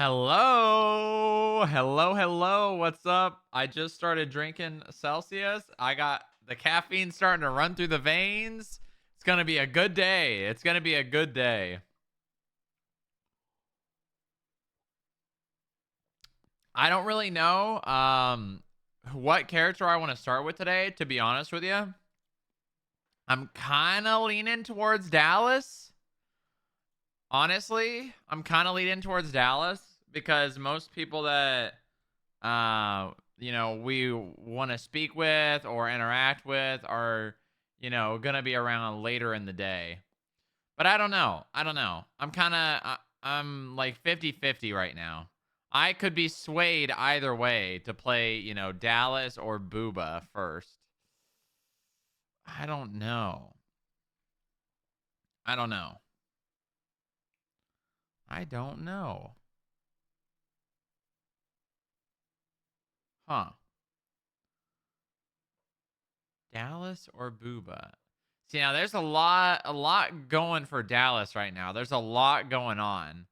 Hello, hello, hello. What's up? I just started drinking Celsius. I got the caffeine starting to run through the veins. It's gonna be a good day. It's gonna be a good day. I don't really know what character I want to start with today, to be honest with you. I'm kind of leaning towards Dallas. Honestly, I'm kind of leaning towards Dallas because most people that we want to speak with or interact with are, gonna be around later in the day. But I don't know. I don't know. I'm like 50-50 right now. I could be swayed either way to play, Dallas or Booba first. I don't know. I don't know. I don't know. Huh. Dallas or Booba? See, now there's a lot going for Dallas right now. There's a lot going on.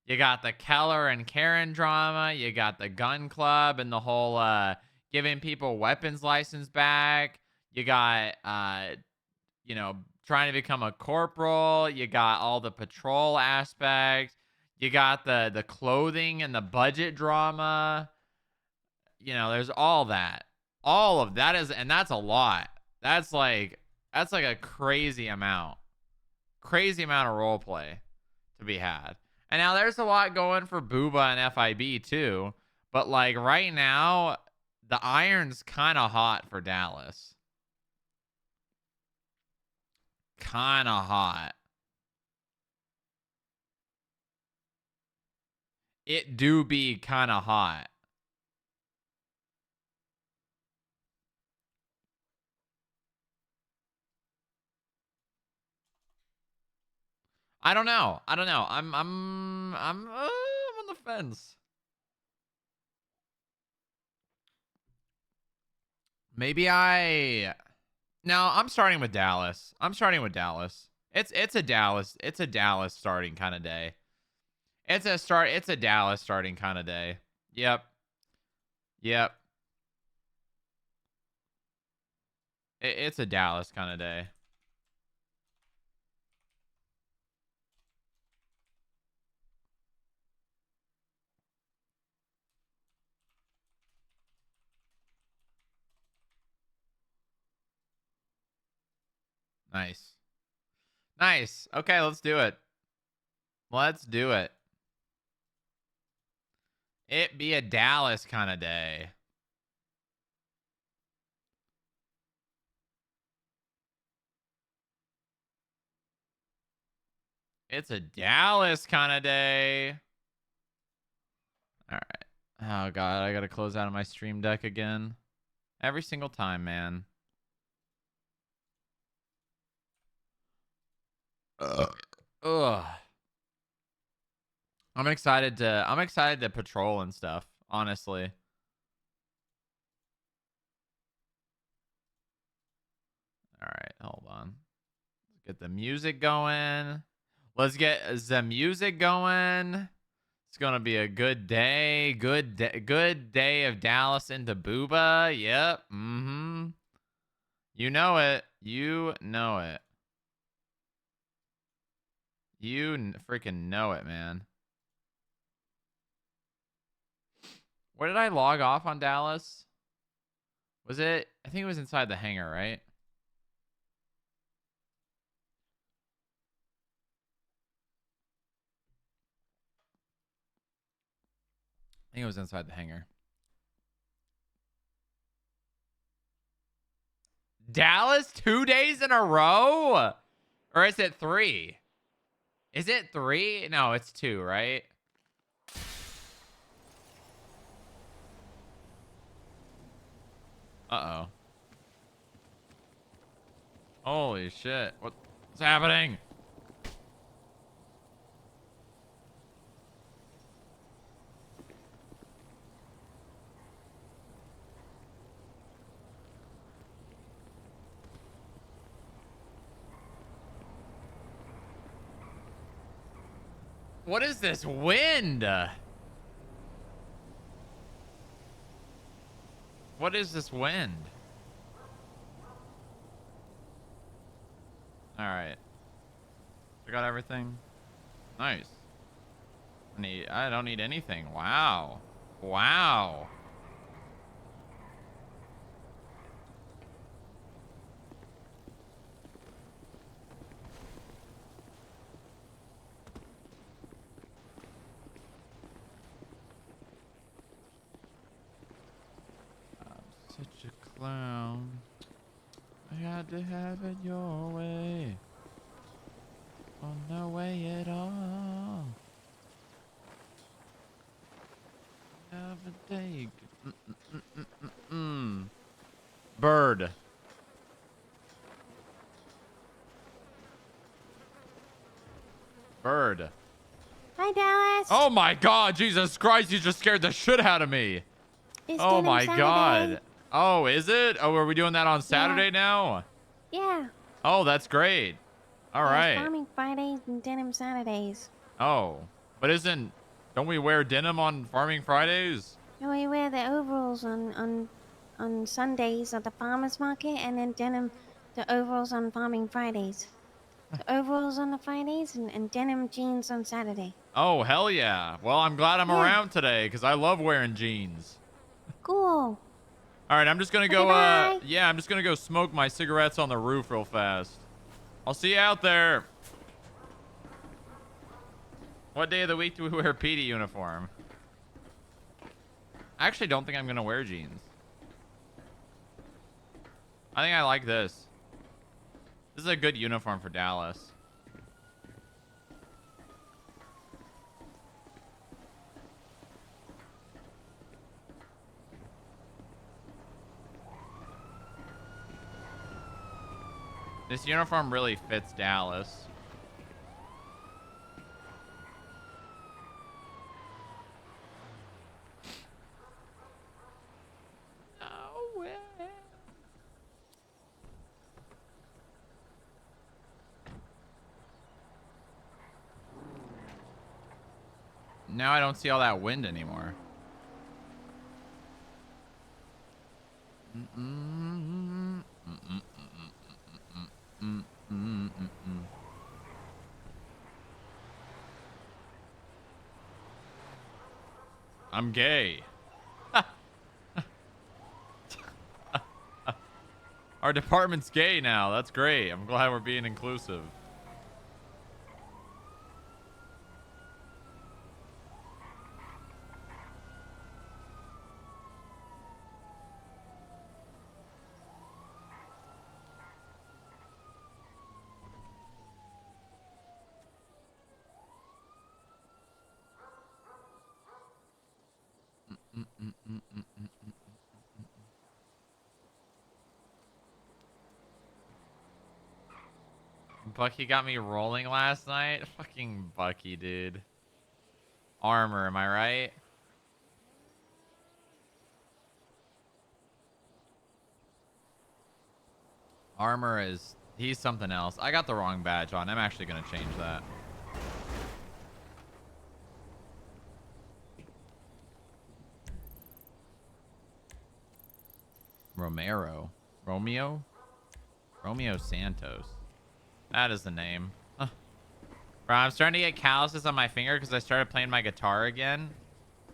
You got the Keller and Karen drama. You got the gun club and the whole giving people weapons license back. You got trying to become a corporal. You got all the patrol aspects. You got the clothing and the budget drama. There's all that. All of that is, and that's a lot. That's like a crazy amount. Crazy amount of role play to be had. And now there's a lot going for Booba and FIB too. But like right now, the iron's kind of hot for Dallas. Kind of hot. It do be kind of hot. I don't know. I don't know. I'm on the fence. Maybe I No, I'm starting with Dallas. I'm starting with Dallas. It's a Dallas starting kind of day. It's a Dallas starting kind of day. Yep. Yep. It's a Dallas kind of day. Nice. Nice. Okay, let's do it. Let's do it. It be a Dallas kind of day. It's a Dallas kind of day. All right. Oh god, I gotta close out of my stream deck again. Every single time, man. Ugh. I'm excited to patrol and stuff, honestly. All right, hold on. Let's get the music going. Let's get the music going. It's gonna be a good day. Good day of Dallas into Booba. Yep. Mm-hmm. You know it. You know it. Freaking know it, man. Where did I log off on Dallas? Was it? I think it was inside the hangar, right? I think it was inside the hangar. Dallas 2 days in a row? Or is it 3? Is it 3? No, it's 2, right? Uh-oh. Holy shit. What's happening? What is this wind? What is this wind? All right. I got everything. Nice. I don't need anything. Wow. Wow. I'm such a clown. I had to have it your way. Oh, no way at all. Have a day. Bird. Bird. Hi, Dallas. Oh my God, Jesus Christ, you just scared the shit out of me. It's Oh Denim my Saturday. God. Oh, is it? Oh, are we doing that on Saturday now? Yeah. Oh, that's great. All right. Farming Fridays and Denim Saturdays. Oh, but don't we wear denim on Farming Fridays? And we wear the overalls on Sundays at the farmers market, and then the overalls on Farming Fridays. The overalls on the Fridays and denim jeans on Saturday. Oh, hell yeah. Well, I'm glad I'm Yeah. around today because I love wearing jeans. Cool. All right, I'm just going to Okay, go, bye. yeah, I'm just going to go smoke my cigarettes on the roof real fast. I'll see you out there. What day of the week do we wear a PD uniform? I actually don't think I'm going to wear jeans. I think I like this. This is a good uniform for Dallas. This uniform really fits Dallas. Oh, well. Now I don't see all that wind anymore. I'm gay. Our department's gay now. That's great. I'm glad we're being inclusive. Bucky got me rolling last night. Fucking Bucky, dude. Armor, am I right? Armor is... He's something else. I got the wrong badge on. I'm actually going to change that. Romero. Romeo? Romeo Santos. That is the name. Huh. Bro, I'm starting to get calluses on my finger because I started playing my guitar again.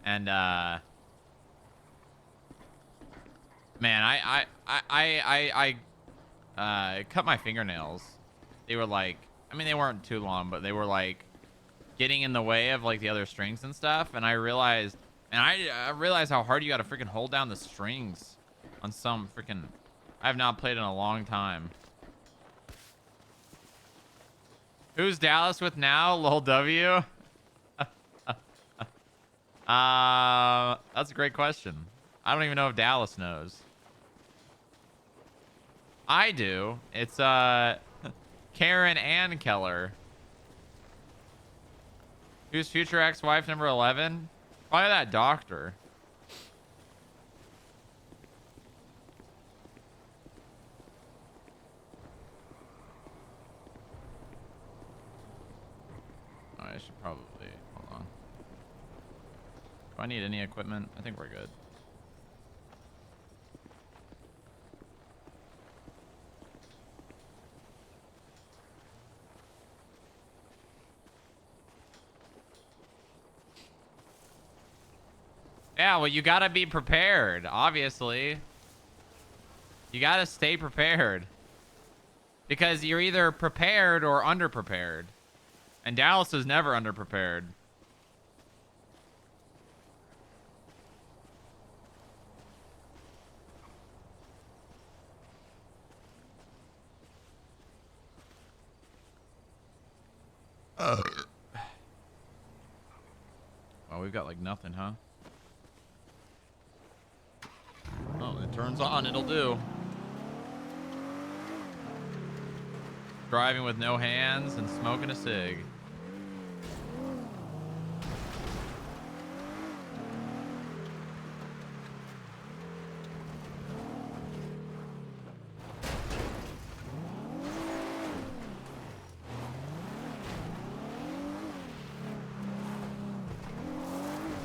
And, man, I cut my fingernails. They were like, I mean, they weren't too long, but they were like getting in the way of like the other strings and stuff. And I realized, I realized how hard you got to freaking hold down the strings on some freaking, I have not played in a long time. Who's Dallas with now? Lil W? That's a great question. I don't even know if Dallas knows. I do. It's Karen and Keller. Who's future ex-wife number 11? Probably that doctor. Oh, I should probably hold on. Do I need any equipment? I think we're good. Yeah, well, you gotta be prepared, obviously. You gotta stay prepared. Because you're either prepared or underprepared. And Dallas is never underprepared. Well, we've got like nothing, huh? Oh, it turns on, it'll do. Driving with no hands and smoking a cig.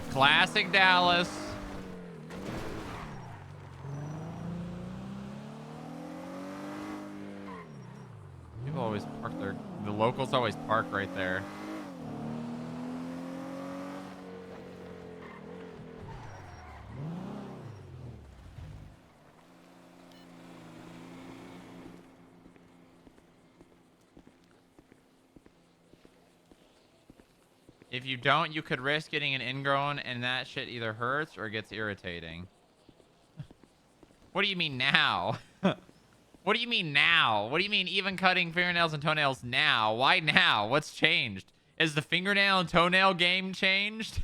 Classic Dallas. People always park the locals always park right there. If you don't, you could risk getting an ingrown, and that shit either hurts or gets irritating. What do you mean now? What do you mean now? What do you mean even cutting fingernails and toenails now? Why now? What's changed? Is the fingernail and toenail game changed?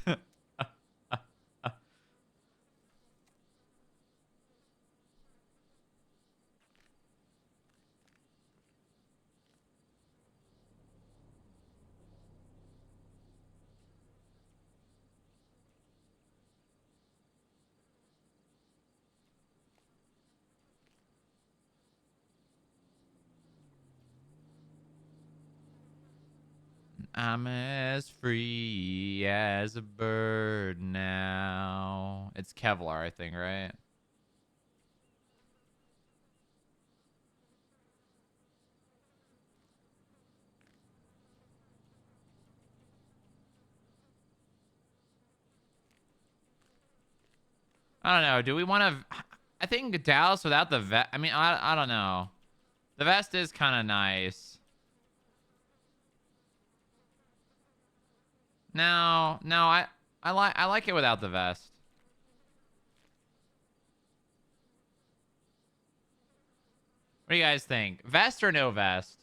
I'm as free as a bird now. It's Kevlar, I think, right? I don't know. Do we want to... I think Dallas without the vest... I mean, I don't know. The vest is kind of nice. No, I like it without the vest. What do you guys think? Vest or no vest?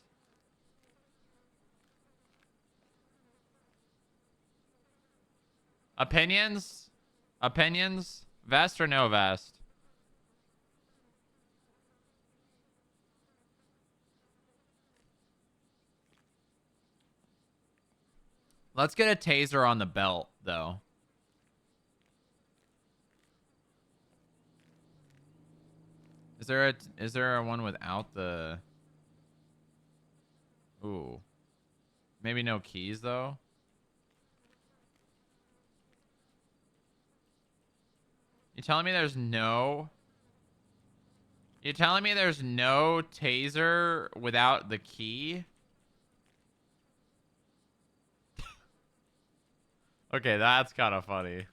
Opinions? Opinions? Vest or no vest? Let's get a taser on the belt, though. Is there a one without the... Ooh. Maybe no keys, though? You telling me there's no... You telling me there's no taser without the key? Okay, that's kind of funny.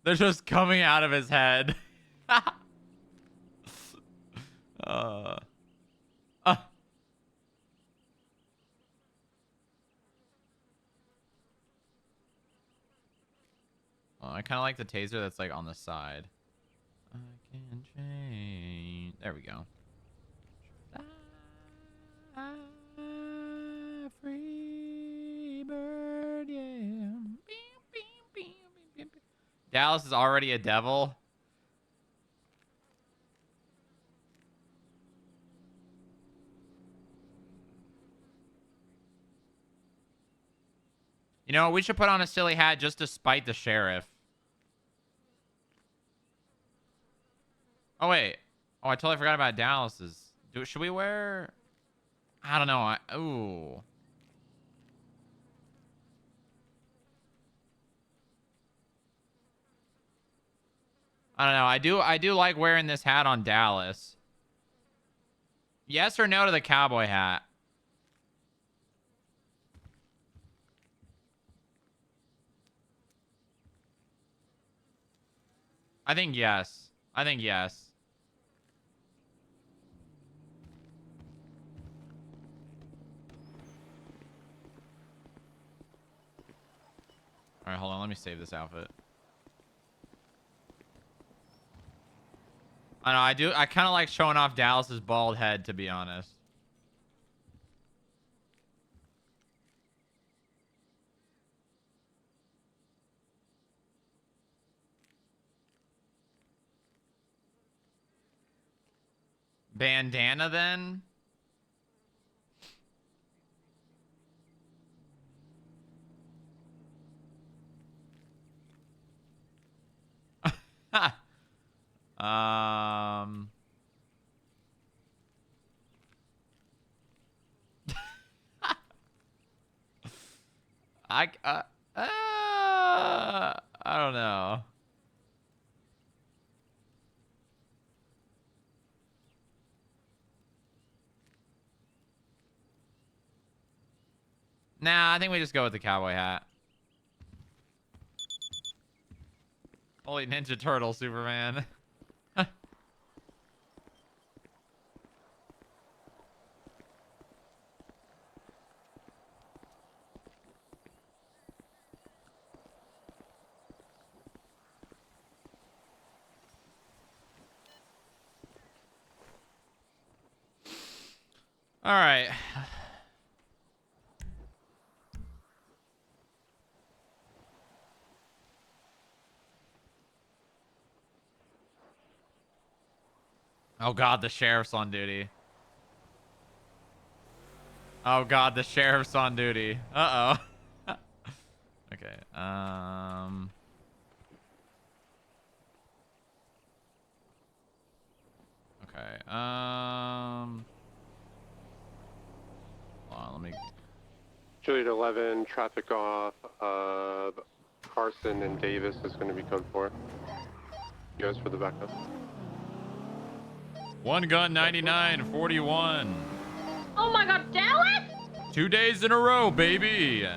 They're just coming out of his head. uh. uh. Oh, I kind of like the taser that's like on the side. I can change. There we go. Free bird, yeah. Dallas is already a devil. You know, we should put on a silly hat just to spite the sheriff. Oh, wait. Oh, I totally forgot about Dallas's. Should we wear... I don't know. Ooh. I don't know. I do like wearing this hat on Dallas. Yes or no to the cowboy hat? I think yes. I think yes. All right, hold on. Let me save this outfit. I know, I do. I kind of like showing off Dallas's bald head, to be honest. Bandana, then? um... I don't know. Nah, I think we just go with the cowboy hat. Holy Ninja Turtle, Superman. All right. Oh God, the sheriff's on duty. Oh God, the sheriff's on duty. Uh-oh. Okay. Okay. Hold on, let me. Juliet 11, traffic off. Carson and Davis is going to be code 4. You guys for the backup. One gun 99, 41. Oh my God, Dallas! 2 days in a row, baby.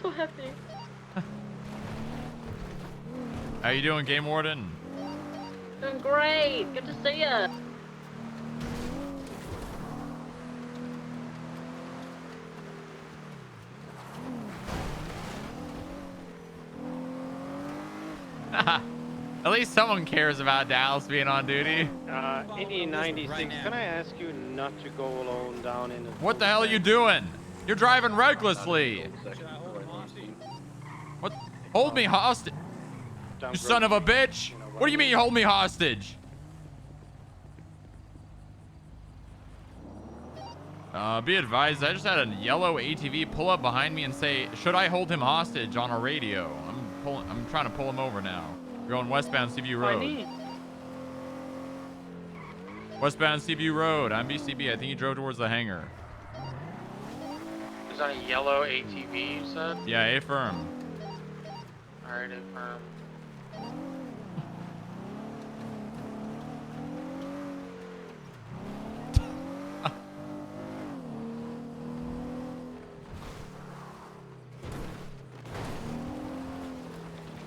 So happy. How you doing, Game Warden? Doing great. Good to see ya. At least someone cares about Dallas being on duty. Indy 96, can I ask you not to go alone down in the... What the hell are you doing? You're driving recklessly. What? Hold me hostage. You son of a bitch. What do you mean you hold me hostage? Be advised, I just had a yellow ATV pull up behind me and say, should I hold him hostage on a radio? I'm trying to pull him over now. We're going westbound Seaview Road. Westbound Seaview Road. I'm BCB. I think he drove towards the hangar. Is that a yellow ATV, you said? Yeah, A-firm. Alright, A-firm.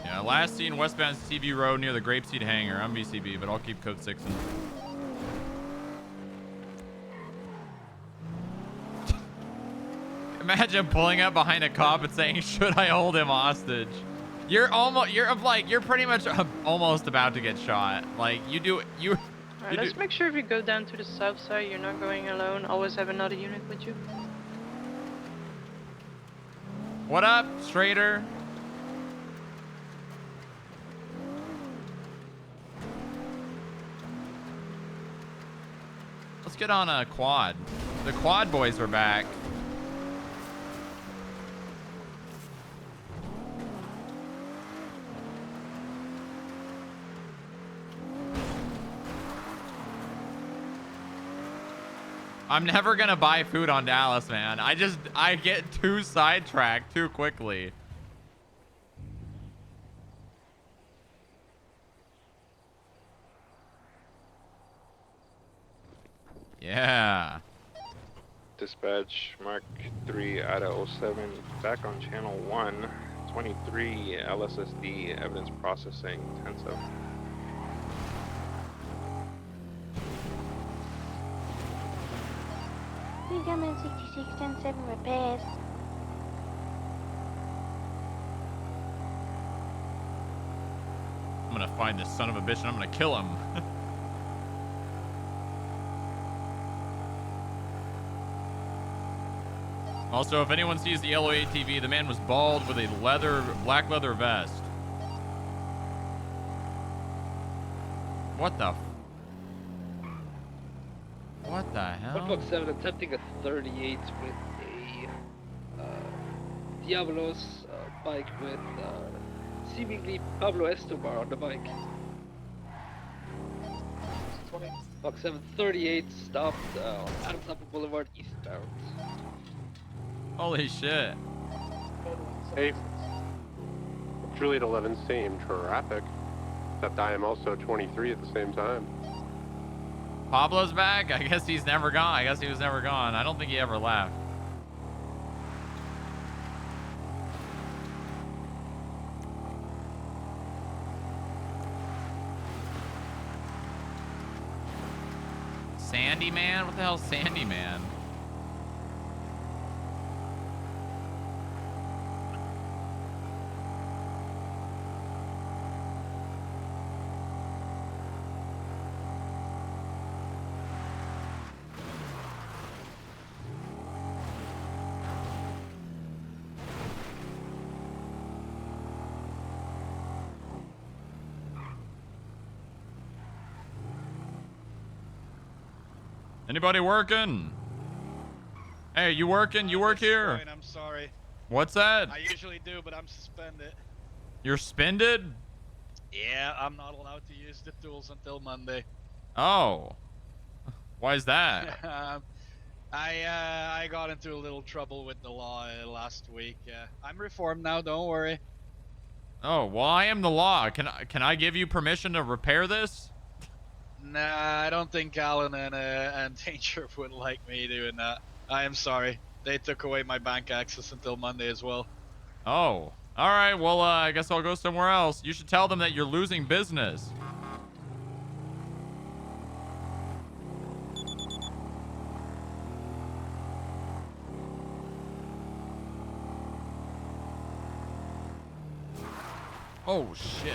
Yeah, last seen westbound Seaview Road near the Grapeseed hangar. I'm BCB, but I'll keep code 6. Imagine pulling up behind a cop and saying, should I hold him hostage? You're pretty much almost about to get shot. Like, Alright, let's make sure if you go down to the south side, you're not going alone. Always have another unit with you. What up, Strader? Let's get on a quad. The quad boys are back. I'm never gonna buy food on Dallas, man. I get too sidetracked too quickly. Yeah. Dispatch Mark 3 out of 07 back on channel 1. 23 LSSD evidence processing 10-7. We come in 66, 10-7 repairs. I'm gonna find this son of a bitch and I'm gonna kill him. Also, if anyone sees the yellow ATV, the man was bald with a black leather vest. What the? What the hell? 1.7 attempting a 38 with a Diablos bike with seemingly Pablo Escobar on the bike. Buck 738 stopped on Adams Apple Boulevard eastbound. Holy shit. Hey, Juliet 11, same traffic. Except I am also 23 at the same time. Pablo's back? I guess he's never gone. I guess he was never gone. I don't think he ever left. Sandy Man? What the hell's Sandy Man? Anybody working? Hey, you working? You work here? Point, I'm sorry. What's that? I usually do, but I'm suspended. You're spended? Yeah, I'm not allowed to use the tools until Monday. Oh. Why is that? I got into a little trouble with the law last week. I'm reformed now, don't worry. Oh, well, I am the law. Can I give you permission to repair this? Nah, I don't think Alan and Danger would like me doing that. I am sorry. They took away my bank access until Monday as well. Oh. All right, well, I guess I'll go somewhere else. You should tell them that you're losing business. Oh, shit.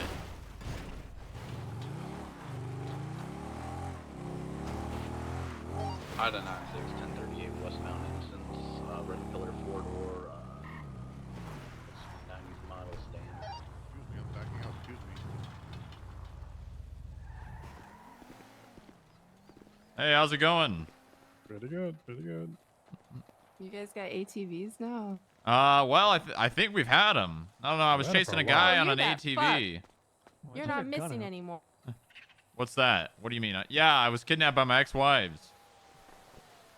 I don't know, 1038 westbound instance, red pillar 4-door, 90s model stand. Excuse me, I'm backing out, excuse me. Hey, how's it going? Pretty good, pretty good. You guys got ATVs now? Well, I think we've had them. I don't know, I was chasing a guy on an ATV. You're not missing anymore. What's that? What do you mean? Yeah, I was kidnapped by my ex-wives.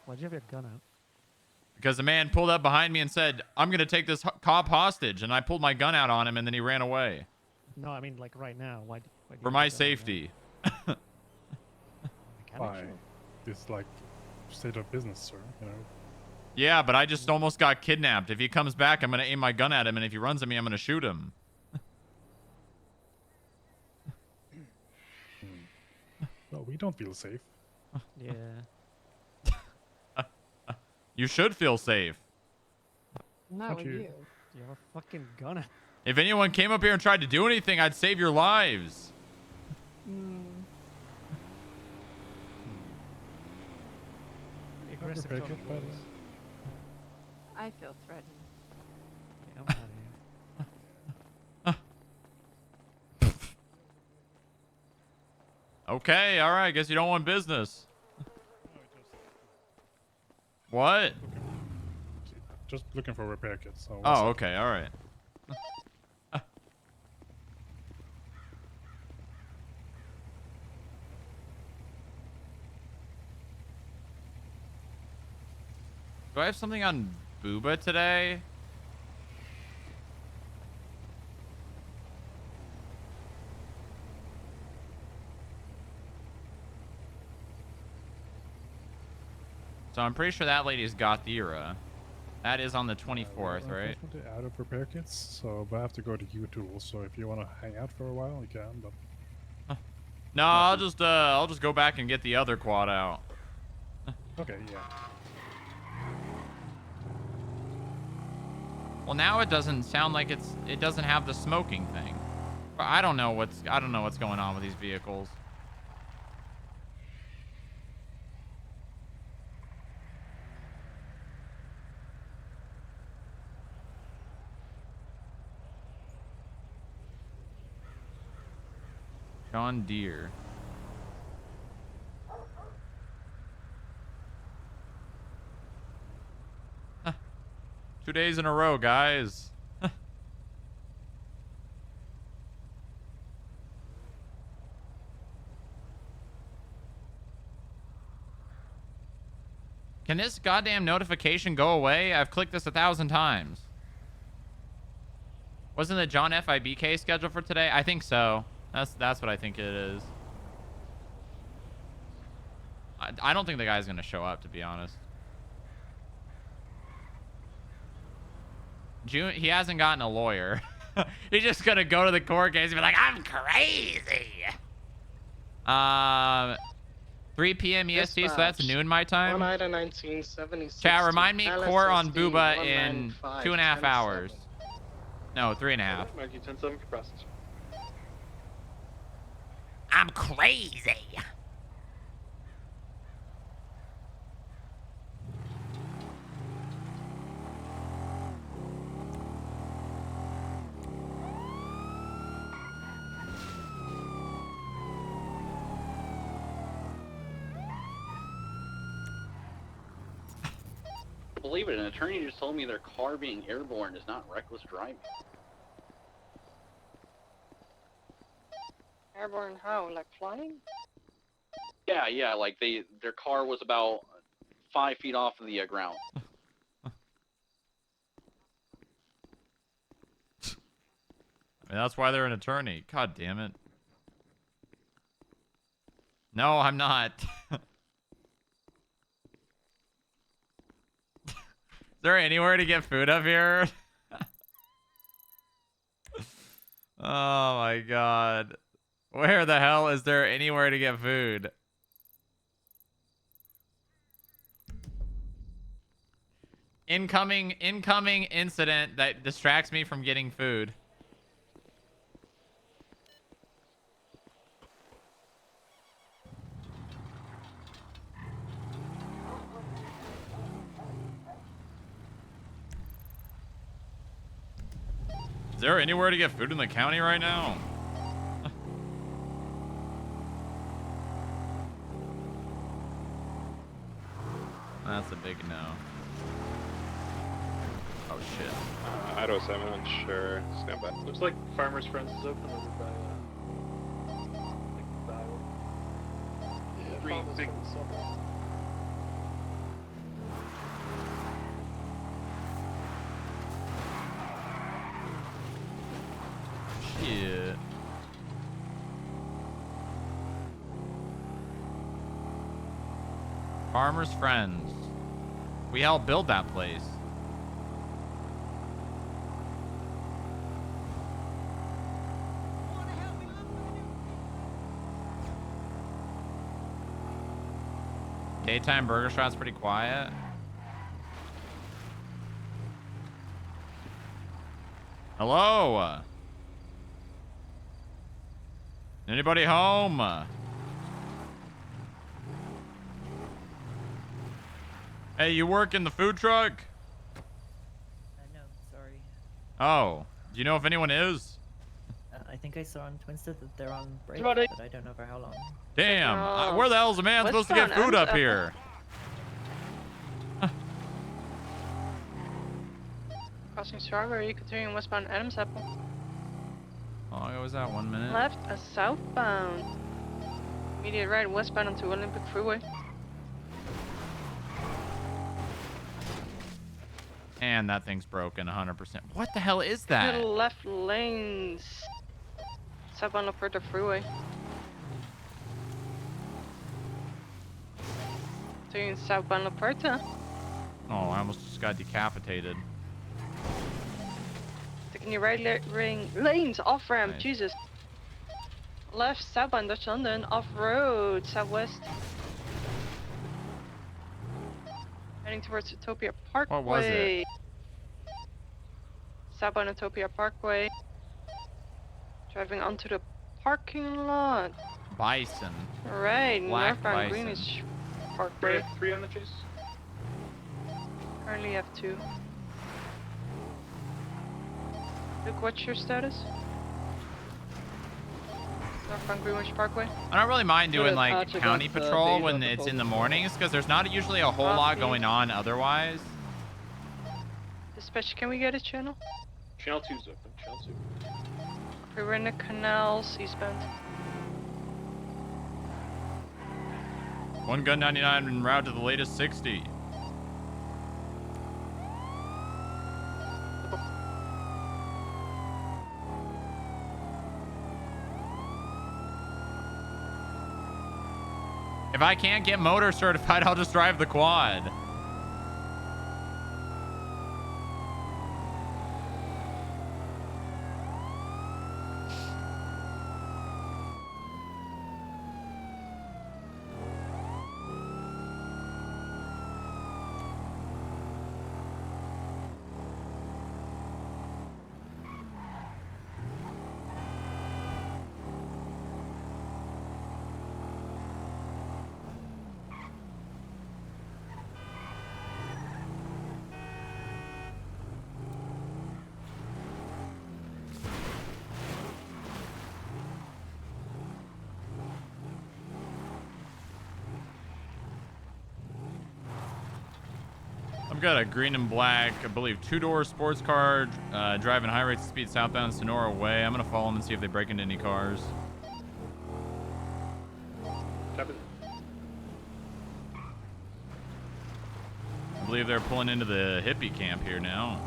Why'd you have your gun out? Because the man pulled up behind me and said, I'm going to take this cop hostage. And I pulled my gun out on him and then he ran away. No, I mean like right now. Why For my safety. Why? It's like state of business, sir, you know. Yeah, but I just almost got kidnapped. If he comes back, I'm going to aim my gun at him. And if he runs at me, I'm going to shoot him. No, we don't feel safe. Yeah. You should feel safe. Not with you. You have a fucking gun. If anyone came up here and tried to do anything, I'd save your lives. Aggressive tone of voice. I feel threatened. Yeah, I'm out of here. Okay, all right. Guess you don't want business. What? Just looking for repair kits. So oh, okay, all right. Do I have something on Booba today? So I'm pretty sure that lady's Gothira. That is on the 24th, right? Unfortunately, out of repair kits, so I have to go to U-Tools. So if you want to hang out for a while, you can. But No, I'll just go back and get the other quad out. okay, yeah. Well, now it doesn't sound like it doesn't have the smoking thing. But I don't know what's going on with these vehicles. John Deere. Huh. 2 days in a row, guys. Can this goddamn notification go away? I've clicked this 1,000 times. Wasn't the John FIBK scheduled for today? I think so. That's what I think it is. I don't think the guy's gonna show up, to be honest. June, he hasn't gotten a lawyer. He's just gonna go to the court case and be like, I'm crazy. 3 p.m. EST, so that's noon my time. 1976. Chat, remind me court on Booba in 195, 2.5 hours. No, 3.5. Mikey 10-7 for process. I'm crazy. Believe it, an attorney just told me their car being airborne is not reckless driving. Airborne how? Like flying? Yeah, like their car was about 5 feet off of the ground. I mean, that's why they're an attorney. God damn it. No, I'm not. Is there anywhere to get food up here? Oh my god. Where the hell is there anywhere to get food? Incoming incident that distracts me from getting food. Is there anywhere to get food in the county right now? That's a big no. Oh shit. Idaho 7, unsure. Stand by. Looks like Farmer's Friends is open over by Three big. Shit. Farmer's Friends. We helped build that place. Daytime burger shop's pretty quiet. Hello? Anybody home? Hey, you work in the food truck? No, sorry. Oh, do you know if anyone is? I think I saw on Twinstead that they're on break, Buddy. but I don't know for how long. Damn, where the hell's a man supposed to get food up here? Crossing Strawberry, continuing westbound Adams Apple. How long was that? 1 minute? Left, a southbound. Immediate right, westbound onto Olympic Freeway. And that thing's broken 100%. What the hell is that? Middle left lanes. Southbound La Puerta Freeway. Doing southbound La Puerta. Oh, I almost just got decapitated. Taking your right lanes, off ramp, Nice. Jesus. Left, southbound Dutch London, off road, southwest. Heading towards Utopia Parkway. What was it? Southbound Utopia Parkway. Driving onto the parking lot. Bison. Alright, Black northbound bison. Greenwich Parkway. 3 on the chase. Currently have 2. Luke, what's your status? Northbound Greenwich Parkway. I don't really mind doing Good, like Patrick, county that's, patrol beta when it's in the proposal. mornings because there's not usually a whole lot Copy. going on otherwise. Dispatch, can we get a channel? Channel 2's open. Channel 2. Okay, we're in the canals, eastbound. One gun 99 en route to the latest 60. If I can't get motor certified, I'll just drive the quad. I've got a green and black, I believe, 2-door sports car driving high rates of speed southbound Sonora way. I'm going to follow them and see if they break into any cars. Copy. I believe they're pulling into the hippie camp here now.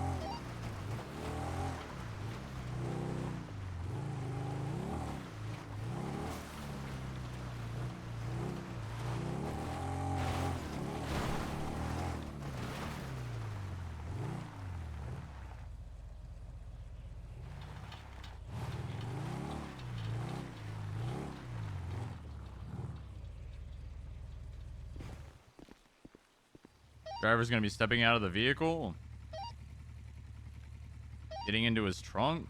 Driver's gonna be stepping out of the vehicle, getting into his trunk.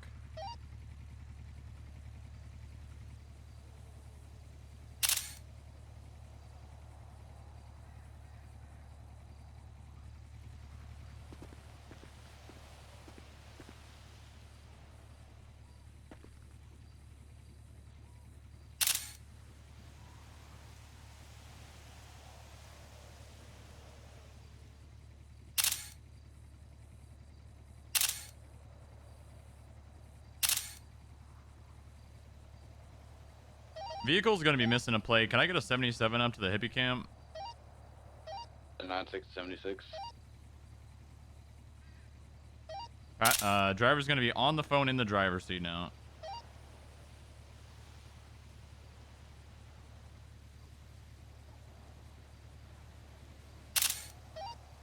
Vehicle's gonna be missing a plate. Can I get a 77 up to the hippie camp? 9676. Driver's gonna be on the phone in the driver's seat now.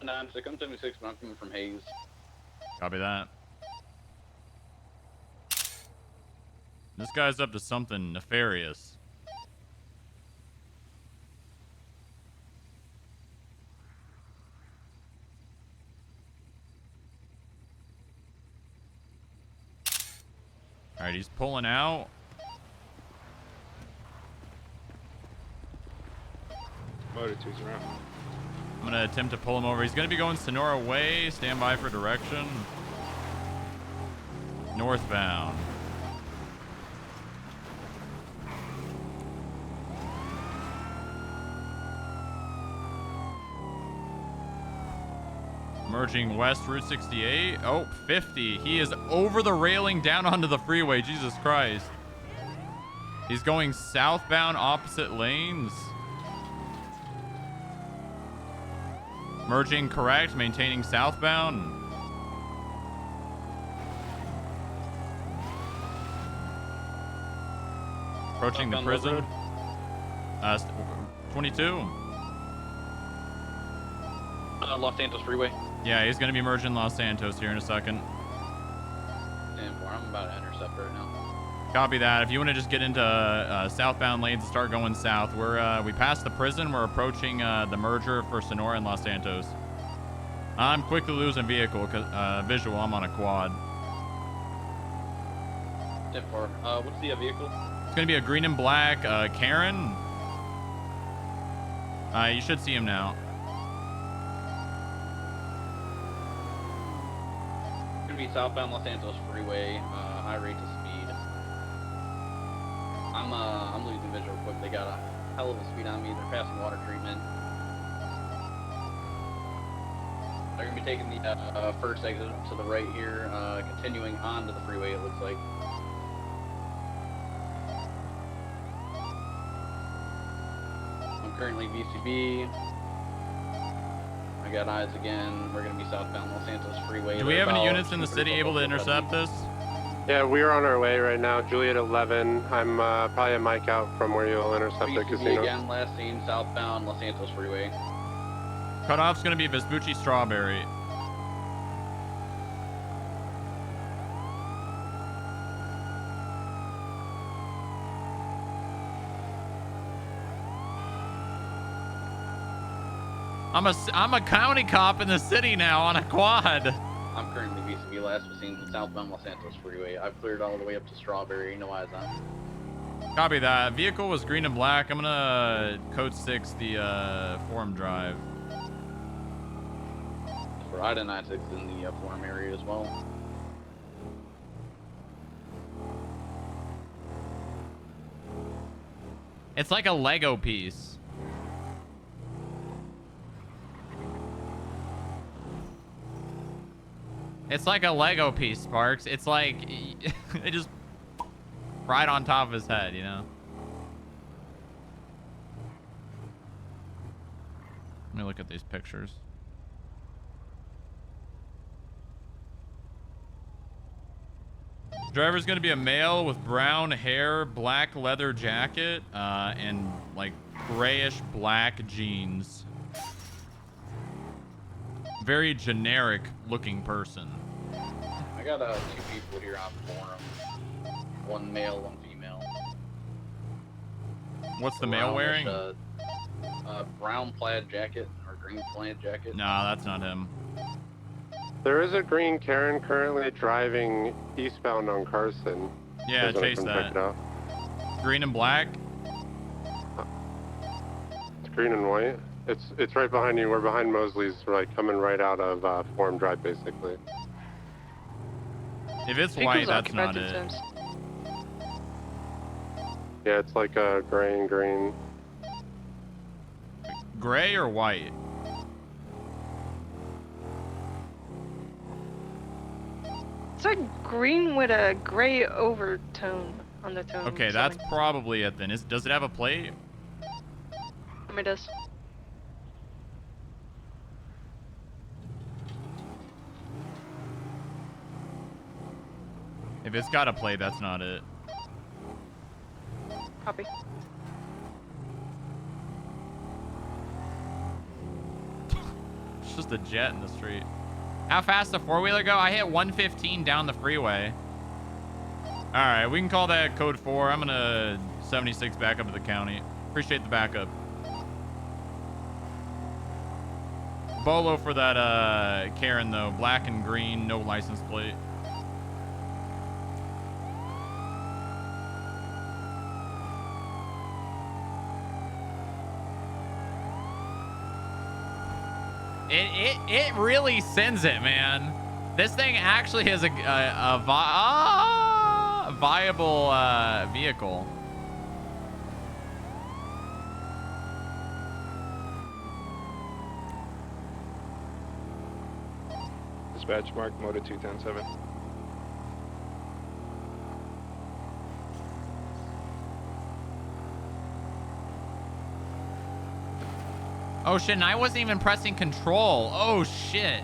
I'm 76, but I'm coming from Hayes. Copy that. This guy's up to something nefarious. All right, he's pulling out. Motor 2's around. I'm gonna attempt to pull him over. He's gonna be going Sonora way. Stand by for direction. Northbound. Merging west, Route 68. Oh, 50. He is over the railing down onto the freeway. Jesus Christ. He's going southbound opposite lanes. Merging correct, maintaining southbound. Approaching the Southbound prison. Love 22. Los Santos Freeway. Yeah, he's gonna be merging Los Santos here in a second. 10-4. I'm about to intercept right now. Copy that. If you want to just get into southbound lanes and start going south, we passed the prison. We're approaching the merger for Sonora and Los Santos. I'm quickly losing visual. I'm on a quad. 10-4. What's the vehicle? It's gonna be a green and black Karen. You should see him now. Gonna be southbound Los Santos Freeway, high rate of speed. I'm losing visual quick. They got a hell of a speed on me. They're passing water treatment. They're gonna be taking the first exit to the right here, continuing onto the freeway. It looks like. I'm currently VCB. I got eyes again. We're gonna be southbound Los Santos Freeway. Do we have any units in the city able to intercept this? Yeah, we're on our way right now. Juliet 11. I'm probably a mic out from where you'll intercept the VCB casino. again, last seen southbound Los Santos Freeway. Cutoff's gonna be Vespucci Strawberry. I'm a county cop in the city now on a quad. I'm currently VCB last was seen southbound Los Santos Freeway. I've cleared all the way up to Strawberry. No eyes on. Copy that. Vehicle was green and black. I'm gonna code 6 the Forum Drive. For Ida 96 in the Forum area as well. It's like a Lego piece. It's like a Lego piece, Sparks. It's like it just right on top of his head, you know? Let me look at these pictures. Driver's gonna be a male with brown hair, black leather jacket, and like grayish black jeans. Very generic looking person. I got 2 people here on Forum. One male, one female. What's the male wearing? Brown plaid jacket or green plaid jacket. No, that's not him. There is a green Karen currently driving eastbound on Carson. Yeah, There's one, chase come that. check it out. Green and black? It's green and white. It's right behind you. We're behind Mosley's. We're like coming right out of Forum Drive, basically. If it's white, that's not it. Yeah, it's like a gray and green. Gray or white? It's like green with a gray overtone on the tone. Okay, that's probably it then. Does it have a plate? It does. If it's got a plate, that's not it. Copy. It's just a jet in the street. How fast the four-wheeler go? I hit 115 down the freeway. All right, we can call that code 4. I'm gonna 76 back up to the county. Appreciate the backup. Bolo for that Karen though. Black and green, no license plate. It really sends it, man. This thing actually has a viable vehicle. Dispatch mark, Motor 210-7. Oh shit, and I wasn't even pressing control. Oh shit.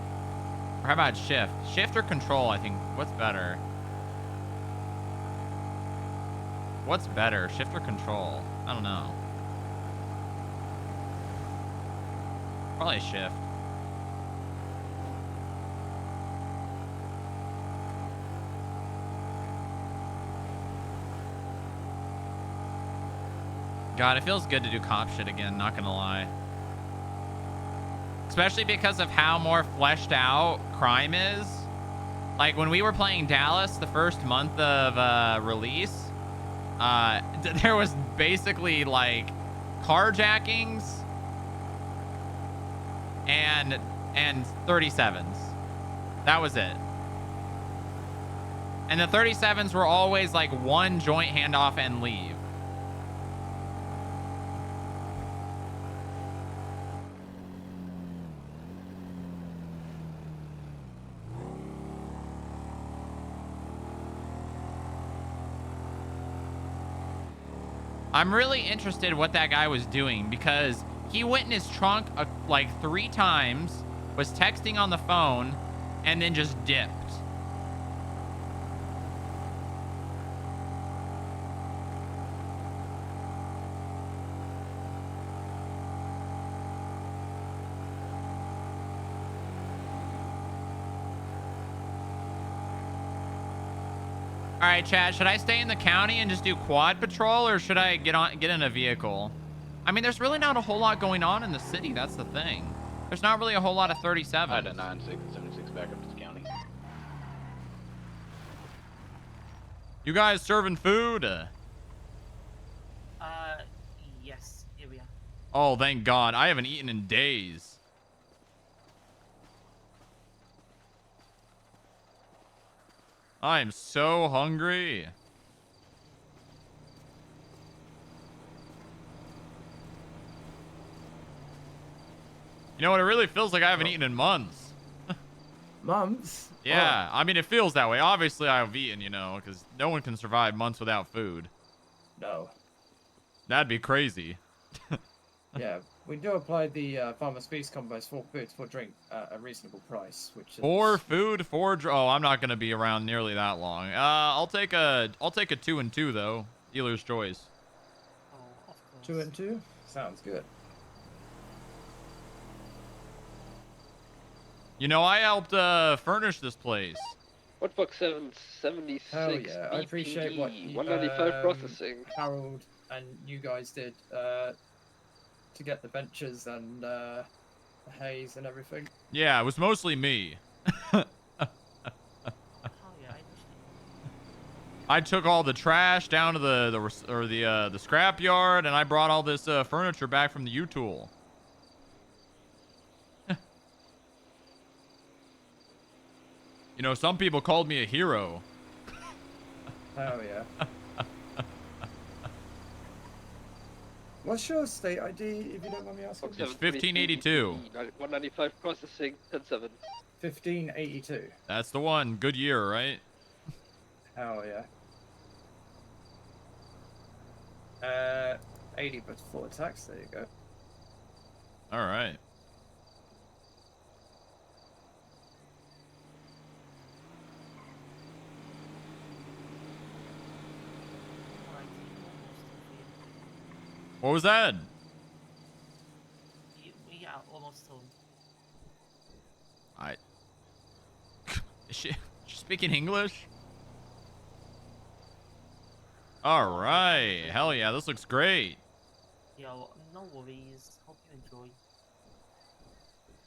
Or how about shift? Shift or control, I think. What's better? What's better, shift or control? I don't know. Probably shift. God, it feels good to do cop shit again, not gonna lie. Especially because of how more fleshed out crime is. Like, when we were playing Dallas the first month of release, there was basically, like, carjackings and 37s. That was it. And the 37s were always, like, one joint handoff and leave. I'm really interested what that guy was doing because he went in his trunk like 3 times, was texting on the phone, and then just dipped. All right, chat, should I stay in the county and just do quad patrol, or should I get in a vehicle? I mean, there's really not a whole lot going on in the city. That's the thing. There's not really a whole lot of 37s. I had a 9-6 and 76 back up to the county. You guys serving food? Yes, here we are. Oh, thank God. I haven't eaten in days. I am so hungry. You know what? It really feels like I haven't eaten in months. Months? Yeah, I mean, it feels that way. Obviously, I've eaten, you know, because no one can survive months without food. No. That'd be crazy. Yeah, we do apply the Farmer's Feast combos for food, for drink at a reasonable price, which is... For food, oh, I'm not gonna be around nearly that long. I'll take a 2 and 2 though. Dealer's choice. 2 and 2? Sounds good. You know, I helped furnish this place. What fuck 776 Hell yeah, I appreciate what 195 processing. Harold and you guys did to get the benches and the haze and everything. Yeah, it was mostly me. I took all the trash down to the scrap yard, and I brought all this furniture back from the U-Tool. You know, some people called me a hero. Hell yeah. What's your state ID, if you don't mind me asking? It's 1582. 195 processing, 10-7. 1582. That's the one. Good year, right? Hell yeah. 80 before tax, there you go. All right. What was that? We are almost home. Is she speaking English? All right. Hell yeah, this looks great. Yeah, no worries. Hope you enjoy.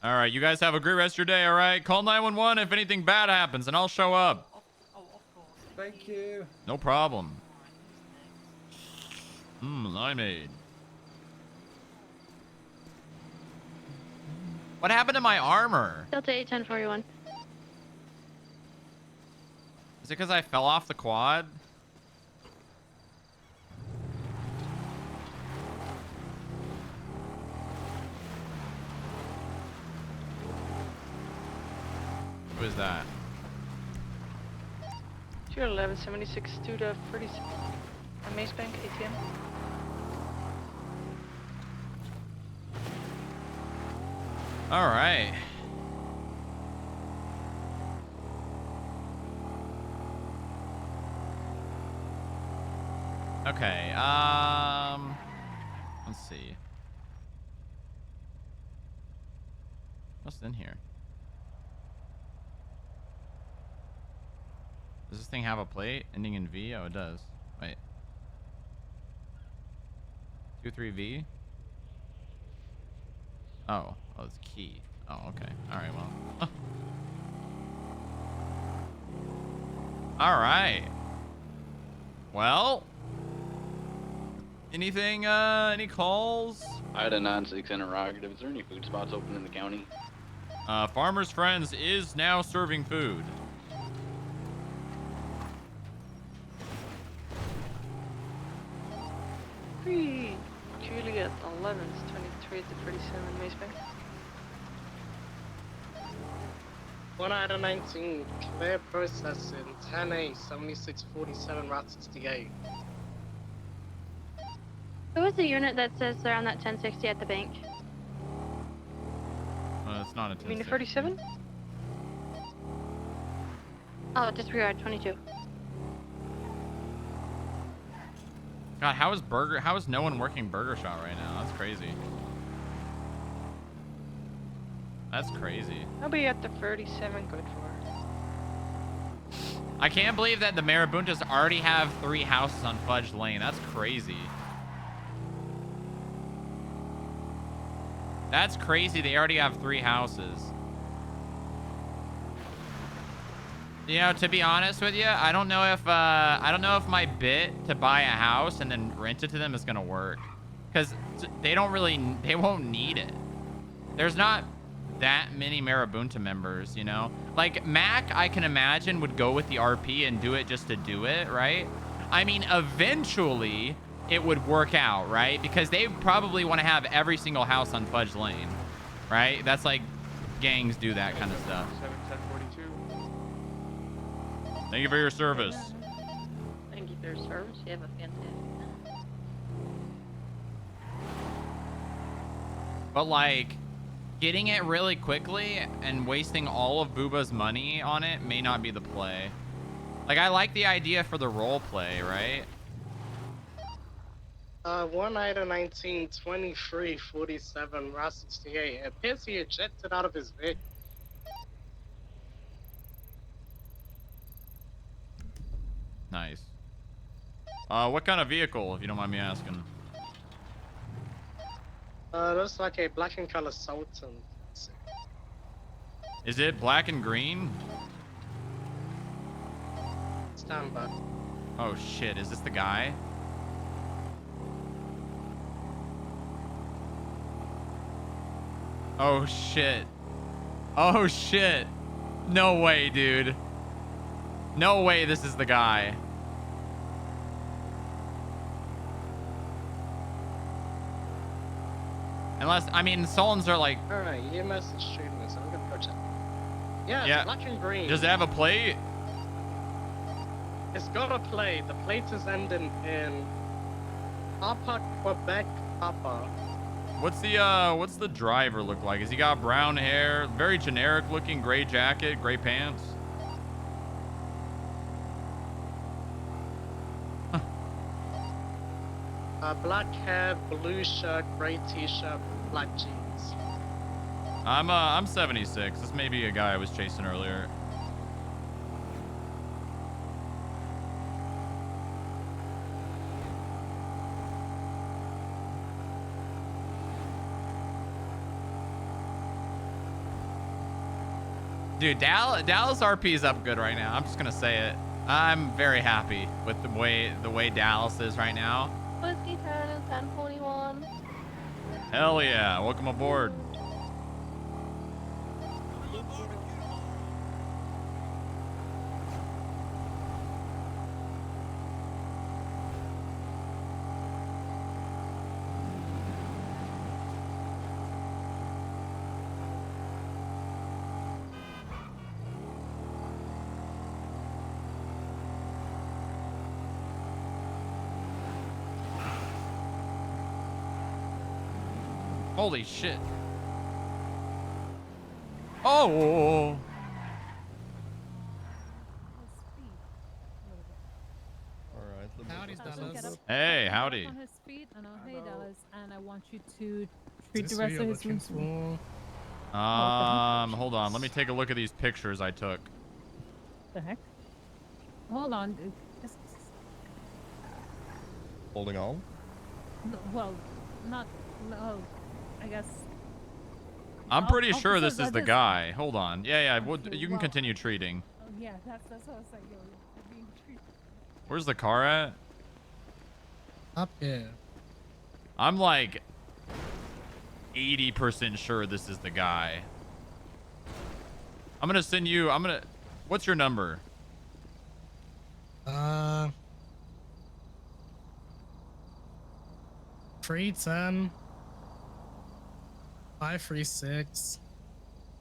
All right, you guys have a great rest of your day, all right? Call 911 if anything bad happens, and I'll show up. Thank you. No problem. Limeade. What happened to my armor? Delta 81041. Is it because I fell off the quad? Who is that? You're 1176 to the 37. Maze Bank ATM. All right. Okay. Let's see. What's in here? Does this thing have a plate ending in V? Oh, it does. Wait. 23V. Oh, it's key. Oh, okay. All right. Well. All right. Well. Anything? Any calls? I had a 9-6 interrogative. Is there any food spots open in the county? Farmer's Friends is now serving food. Juliet 11th, 23 to 37 Mace Bank. 1 out of 19, clear processing, 10A, 7647, Route 68. Who was the unit that says they're on that 1060 at the bank? It's not a 10. You mean the 37? Oh, disregard 22. God, how is no one working Burger Shot right now? That's crazy. That's crazy. Nobody at the 37 good for. I can't believe that the Marabuntas already have 3 houses on Fudge Lane. That's crazy. That's crazy. They already have 3 houses. You know, to be honest with you, I don't know if my bit to buy a house and then rent it to them is gonna work, because they won't need it. There's not that many Marabunta members, you know. Like Mac, I can imagine would go with the RP and do it just to do it, right? I mean, eventually it would work out, right? Because they probably want to have every single house on Fudge Lane, right? That's like gangs do that kind of stuff. 71042. Thank you for your service. Thank you for your service. You have a fantastic. But like, getting it really quickly and wasting all of Booba's money on it may not be the play. Like, I like the idea for the role play, right? 1 out of 19, 23, 47, Route 68. It appears he ejected out of his vehicle. Nice. What kind of vehicle, if you don't mind me asking? Looks like a black and color Sultan. Is it black and green? Stand by. Oh shit, is this the guy? Oh shit. Oh shit. No way, dude. No way this is the guy. Unless, I mean, Sultans are like... Alright, EMS is shooting this. I'm gonna go check. Yeah, Yeah. it's black and green. Does it have a plate? It's got a plate. The plate is ending in Papa, Quebec, Papa. What's the driver look like? Has he got brown hair? Very generic looking, gray jacket, gray pants. Black hair, blue shirt, gray t-shirt, black jeans. I'm 76. This may be a guy I was chasing earlier. Dude, Dallas RP is up good right now. I'm just gonna say it. I'm very happy with the way Dallas is right now. Whiskey turn is 1041. Hell yeah! Welcome aboard. Holy shit. Oh! Howdy, Dallas. Hey, howdy. On his feet, and hey, Dallas, and I want you to treat the rest of his wounds. Hold on. Let me take a look at these pictures I took. The heck? Hold on. Holding on? Well, not. No, I guess. I'm pretty sure this officers is are the just- guy. Hold on. Yeah. Okay, You can well, continue treating. Oh yeah, that's what I was like. Yo, you're being treated. Where's the car at? Up here. I'm like 80% sure this is the guy. I'm gonna send you. What's your number? 310 536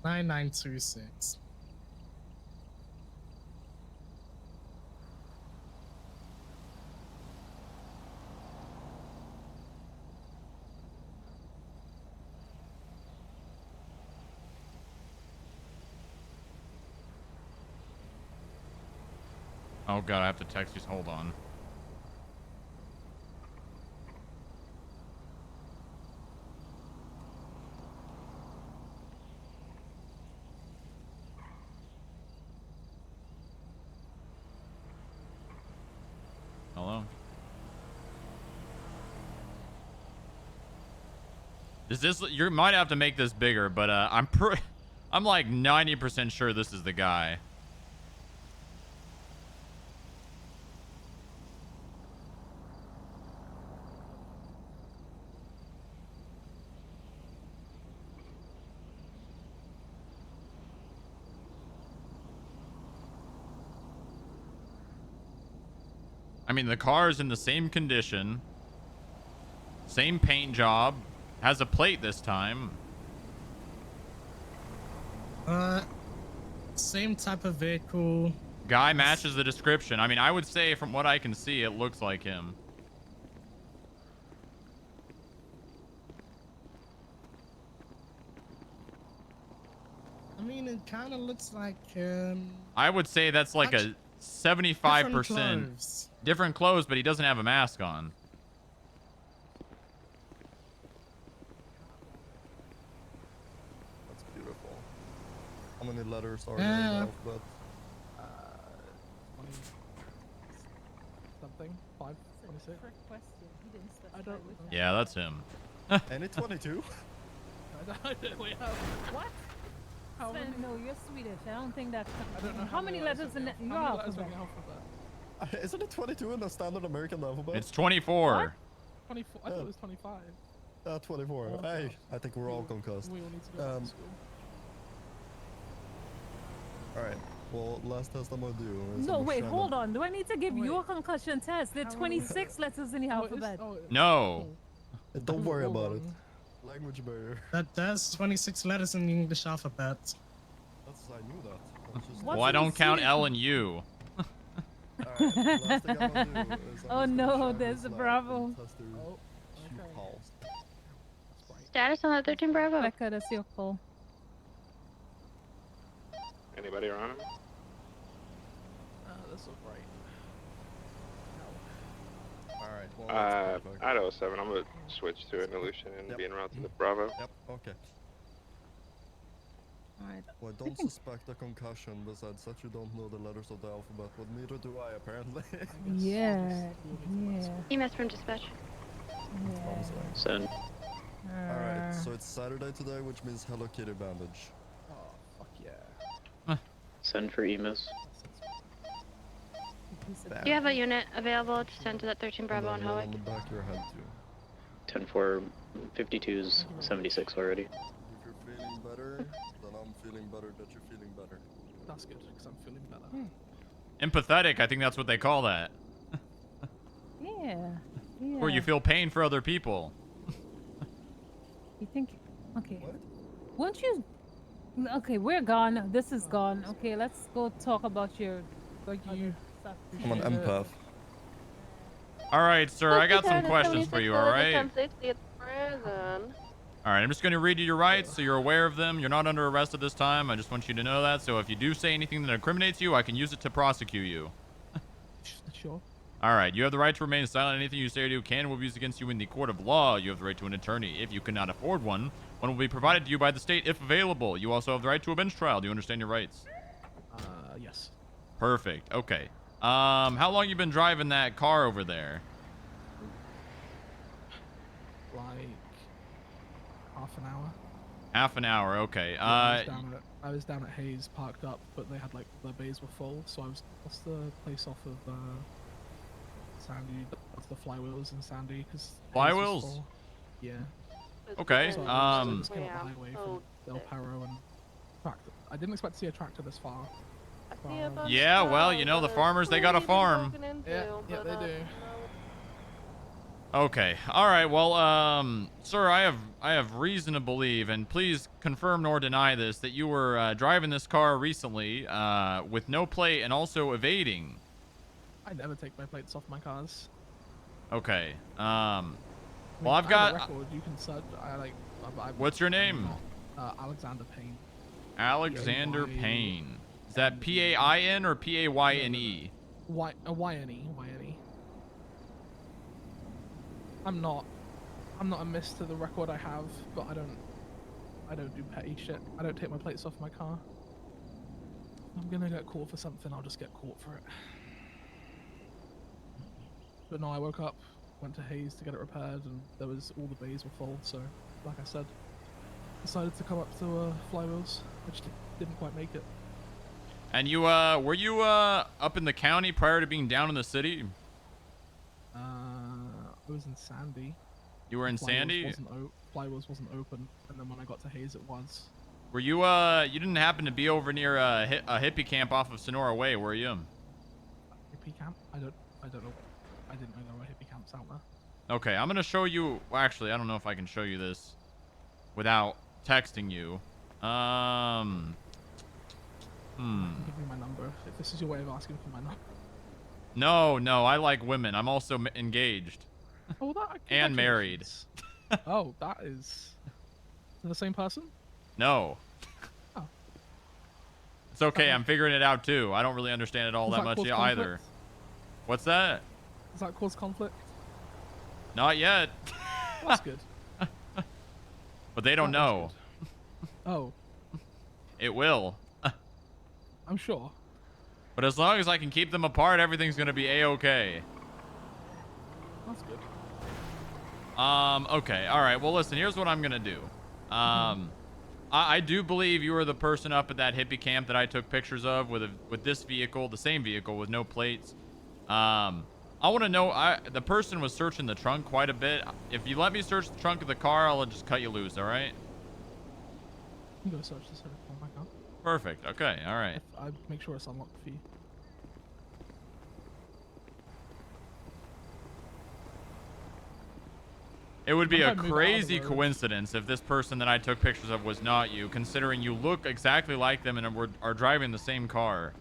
9926. Oh god, I have to text you. Hold on. Hello? Is this, you might have to make this bigger, but I'm like 90% sure this is the guy. I mean, the car is in the same condition. Same paint job. Has a plate this time. Same type of vehicle. Guy matches the description. I mean, I would say from what I can see, it looks like him. I mean, it kind of looks like I would say that's like a 75% different clothes, but he doesn't have a mask on. That's beautiful. How many letters are there in the alphabet? 20 something? 5, 26? I don't. Yeah, that's him. Any 22? What? How Sven, many? no, you're Swedish. I don't think that. I don't know How many letters in your alphabet? Isn't it 22 in the standard American alphabet? It's 24. 24. I thought it was 25. 24. Oh, Hey, gosh. I think we're all concussed. We all need to go back to school. Alright, well, last test I'm gonna do is No, I'm wait, gonna hold on. Do I need to give you a concussion test? There are 26 letters in the alphabet. No. Don't worry about it. Language barrier. That's 26 letters in the English alphabet. That's, I knew that. Well, I don't count L and U. Oh no, there's a Bravo. Status on that 13 Bravo. Becca, that's your call. Anybody around him? This looks right. Alright, well, At 07, I'm gonna switch to an illusion and be en route to the Bravo. Yep, okay. Alright. Well, I don't suspect a concussion, besides that you don't know the letters of the alphabet, but neither do I, apparently. Yeah, yeah. EMS from dispatch. Send. Alright, so it's Saturday today, which means Hello Kitty bandage. Oh, fuck yeah. Send for EMS. Do you have a unit available to send to that 13 Bravo on Hawick? On the back of your head, too. 10-4, 52's 76 already. If you're feeling better, then I'm feeling better that you're feeling better. That's good, because I'm feeling better. Empathetic, I think that's what they call that. Yeah. Yeah. Where you feel pain for other people. You think? Okay. Won't you? Okay, we're gone. This is gone. Okay, let's go talk about your. Thank you. Stuff. I'm an empath. All right, sir, I got some questions for you, all right? All right, I'm just going to read you your rights so you're aware of them. You're not under arrest at this time. I just want you to know that. So if you do say anything that incriminates you, I can use it to prosecute you. Sure. All right, you have the right to remain silent. Anything you say or do can and will be used against you in the court of law. You have the right to an attorney. If you cannot afford one, one will be provided to you by the state if available. You also have the right to a bench trial. Do you understand your rights? Yes. Perfect. Okay. How long you been driving that car over there? Like half an hour. Half an hour. Okay. Yeah, I was down at Hayes, parked up, but they had like the bays were full, so I was. What's the place off of Sandy? What's the flywheels in Sandy? Because Flywheels? Yeah. Okay. So I just came up the highway from Del Perro and tractor. I didn't expect to see a tractor this far. Yeah. Well, you know the farmers, they got a farm. Yeah, they do. Okay. All right. Well, sir, I have reason to believe, and please confirm nor deny this, that you were driving this car recently with no plate and also evading. I never take my plates off my cars. Okay. I mean, Well, I've I have got. a record. You can search. What's your name? Alexander Payne. Alexander Payne. Is that P-A-I-N or P-A-Y-N-E? Y-N-E. I'm not a miss to the record I have, but I don't do petty shit. I don't take my plates off my car. If I'm gonna get caught for something, I'll just get caught for it. But no, I woke up, went to Hayes to get it repaired, and all the bays were full, so like I said, decided to come up to Flywheels, which didn't quite make it. And you, were you, up in the county prior to being down in the city? I was in Sandy. You were in Sandy? Flywheels wasn't open, and then when I got to Hayes, it was. Were you, you didn't happen to be over near a hippie camp off of Sonora Way, were you? Hippie camp? I don't know. I didn't know there were hippie camps out there. Okay, I'm gonna show you. Well, actually, I don't know if I can show you this without texting you. Give me my number. If this is your way of asking for my number. No, I like women. I'm also engaged. Oh, that. And married. Oh, that is. The same person? No. Oh. It's okay. I'm figuring it out too. I don't really understand it all that much either. What's that? Does that cause conflict? Not yet. That's good. But they don't know. Oh. It will. I'm sure. But as long as I can keep them apart, everything's gonna be a-okay. That's good. Okay. All right. Well, listen, here's what I'm gonna do. I do believe you were the person up at that hippie camp that I took pictures of with this vehicle, the same vehicle with no plates. I want to know, the person was searching the trunk quite a bit. If you let me search the trunk of the car, I'll just cut you loose, all right? You can go search this on my car. Perfect. Okay. All right. I make sure it's unlocked for you. It would be a crazy coincidence if this person that I took pictures of was not you, considering you look exactly like them and are driving the same car.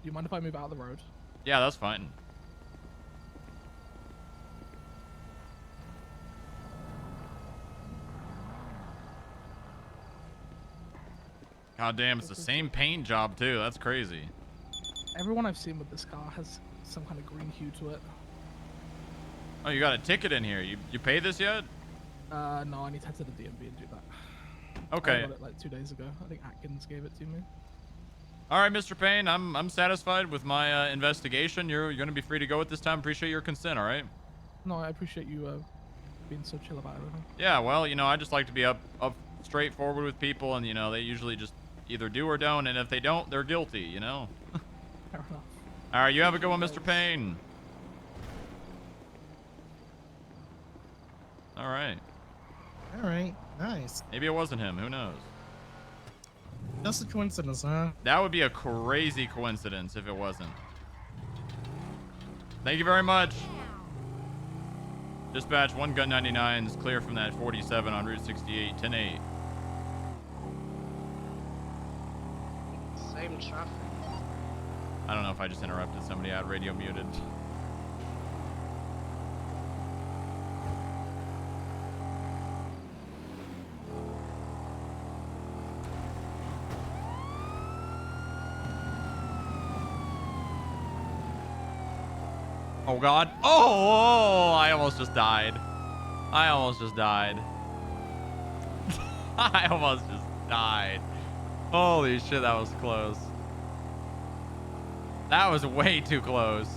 Do you mind if I move out of the road? Yeah, that's fine. God damn, it's the same paint job too. That's crazy. Everyone I've seen with this car has some kind of green hue to it. Oh, you got a ticket in here. You paid this yet? No, I need to head to the DMV and do that. Okay. I got it like 2 days ago. I think Atkins gave it to me. All right, Mr. Payne, I'm satisfied with my investigation. You're gonna be free to go at this time. Appreciate your consent. All right. No, I appreciate you being so chill about everything. Yeah, well, you know, I just like to be up straightforward with people, and you know, they usually just either do or don't, and if they don't, they're guilty. You know. Fair enough. All right, you have a good one, Mr. Payne. All right. All right. Nice. Maybe it wasn't him. Who knows? Just a coincidence, huh? That would be a crazy coincidence if it wasn't. Thank you very much. Dispatch, 1 gun 99 is clear from that 47 on Route 68, 10-8. Same traffic. I don't know if I just interrupted somebody. I had radio muted. Oh God. Oh, I almost just died. I almost just died. I almost just died. Holy shit, that was close. That was way too close.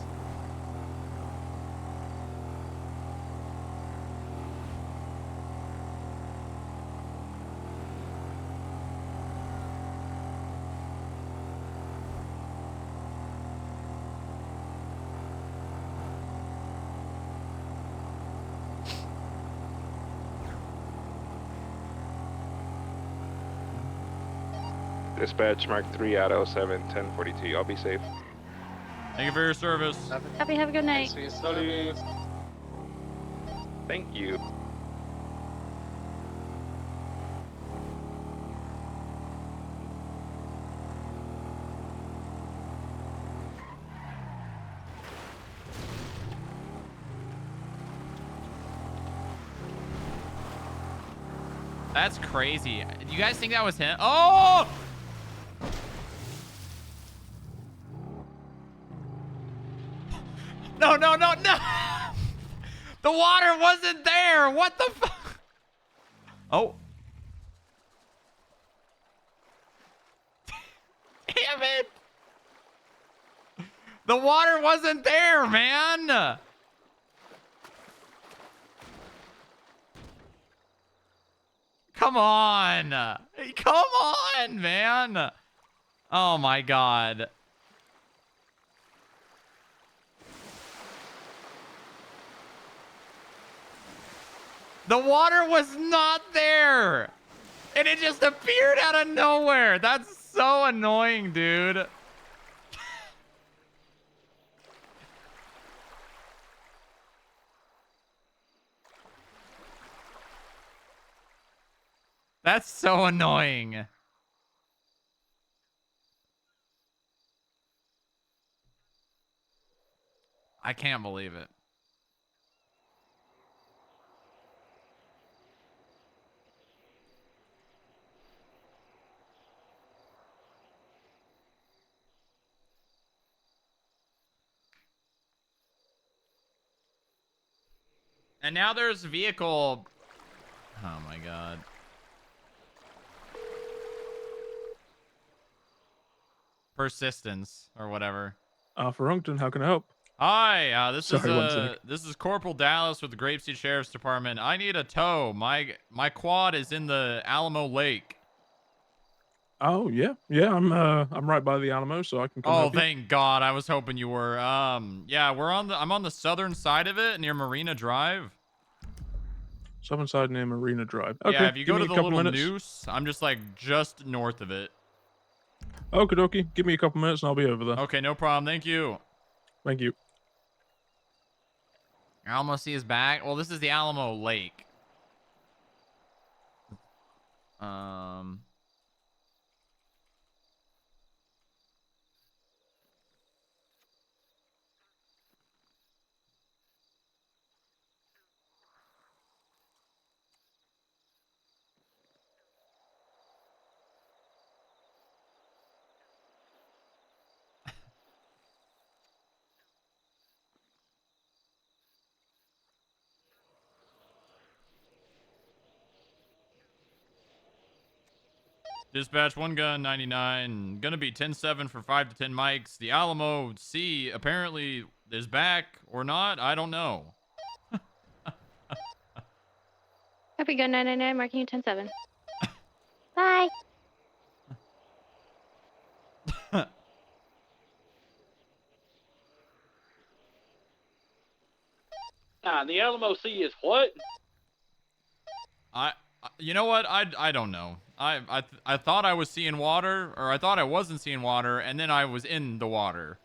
Dispatch Mark 3 out 07 1042. Y'all be safe. Thank you for your service. Happy, have a good night. Thank you. That's crazy. Do you guys think that was him? Oh! No, no, no, no! The water wasn't there! What the fuck? Oh. Damn it! The water wasn't there, man! Come on! Come on, man! Oh my god. The water was not there! And it just appeared out of nowhere! That's so annoying, dude. That's so annoying. I can't believe it. And now there's vehicle. Oh my god. Persistence or whatever. For Hunkton, how can I help? Hi, Sorry, one sec. this is Corporal Dallas with the Grapeseed Sheriff's Department. I need a tow. My quad is in the Alamo Lake. Oh yeah, I'm right by the Alamo, so I can come Oh, help you. thank God. I was hoping you were. Yeah, I'm on the southern side of it near Marina Drive. Southern side near Marina Drive. Okay, Yeah, if you give go me to a the couple little minutes. noose, I'm just like just north of it. Okie dokie, give me a couple minutes and I'll be over there. Okay, no problem. Thank you. Thank you. Alamo Sea is back. Well, this is the Alamo Lake. Dispatch, one gun, 99. Gonna be 10-7 for 5 to 10 mics. The Alamo Sea apparently is back or not. I don't know. Happy, good 999, marking you 10-7. Bye. The Alamo Sea is what? You know what? I don't know. I thought I was seeing water, or I thought I wasn't seeing water, and then I was in the water.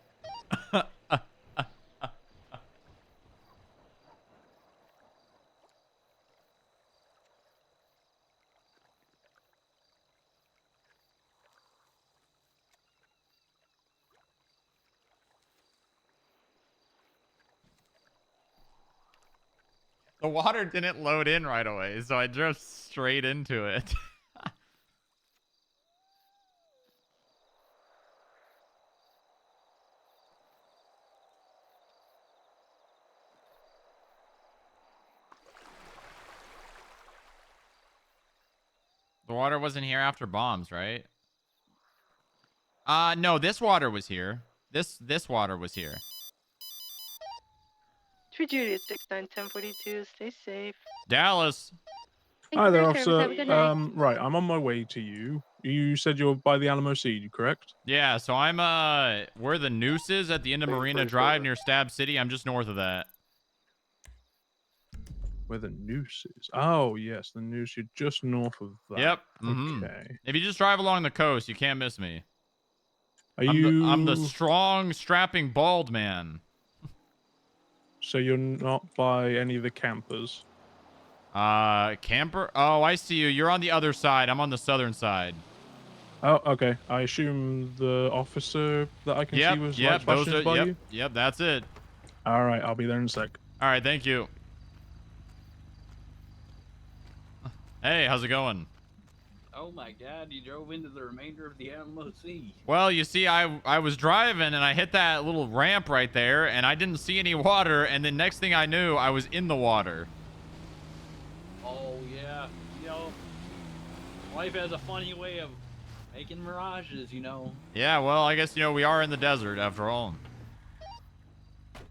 The water didn't load in right away, so I drove straight into it. The water wasn't here after bombs, right? No, this water was here. This water was here. True Juliet 691042. Stay safe. Dallas. Hi there, officer. Right, I'm on my way to you. You said you're by the Alamo Sea, correct? Yeah, so I'm where the noose is at the end of Marina Drive near Stab City. I'm just north of that. Where the noose is. Oh, yes, the noose. You're just north of that. Yep. Okay. If you just drive along the coast, you can't miss me. Are I'm the you... strong, strapping, bald man. So you're not by any of the campers? Camper? Oh, I see you. You're on the other side. I'm on the southern side. Oh, okay. I assume the officer that I can see was like flashing by you? Yep, that's it. All right, I'll be there in a sec. All right, thank you. Hey, how's it going? Oh my god, you drove into the remainder of the Alamo Sea. Well, you see, I was driving and I hit that little ramp right there and I didn't see any water, and then next thing I knew, I was in the water. Oh yeah, you know, life has a funny way of making mirages, you know. Yeah, well, I guess, we are in the desert after all.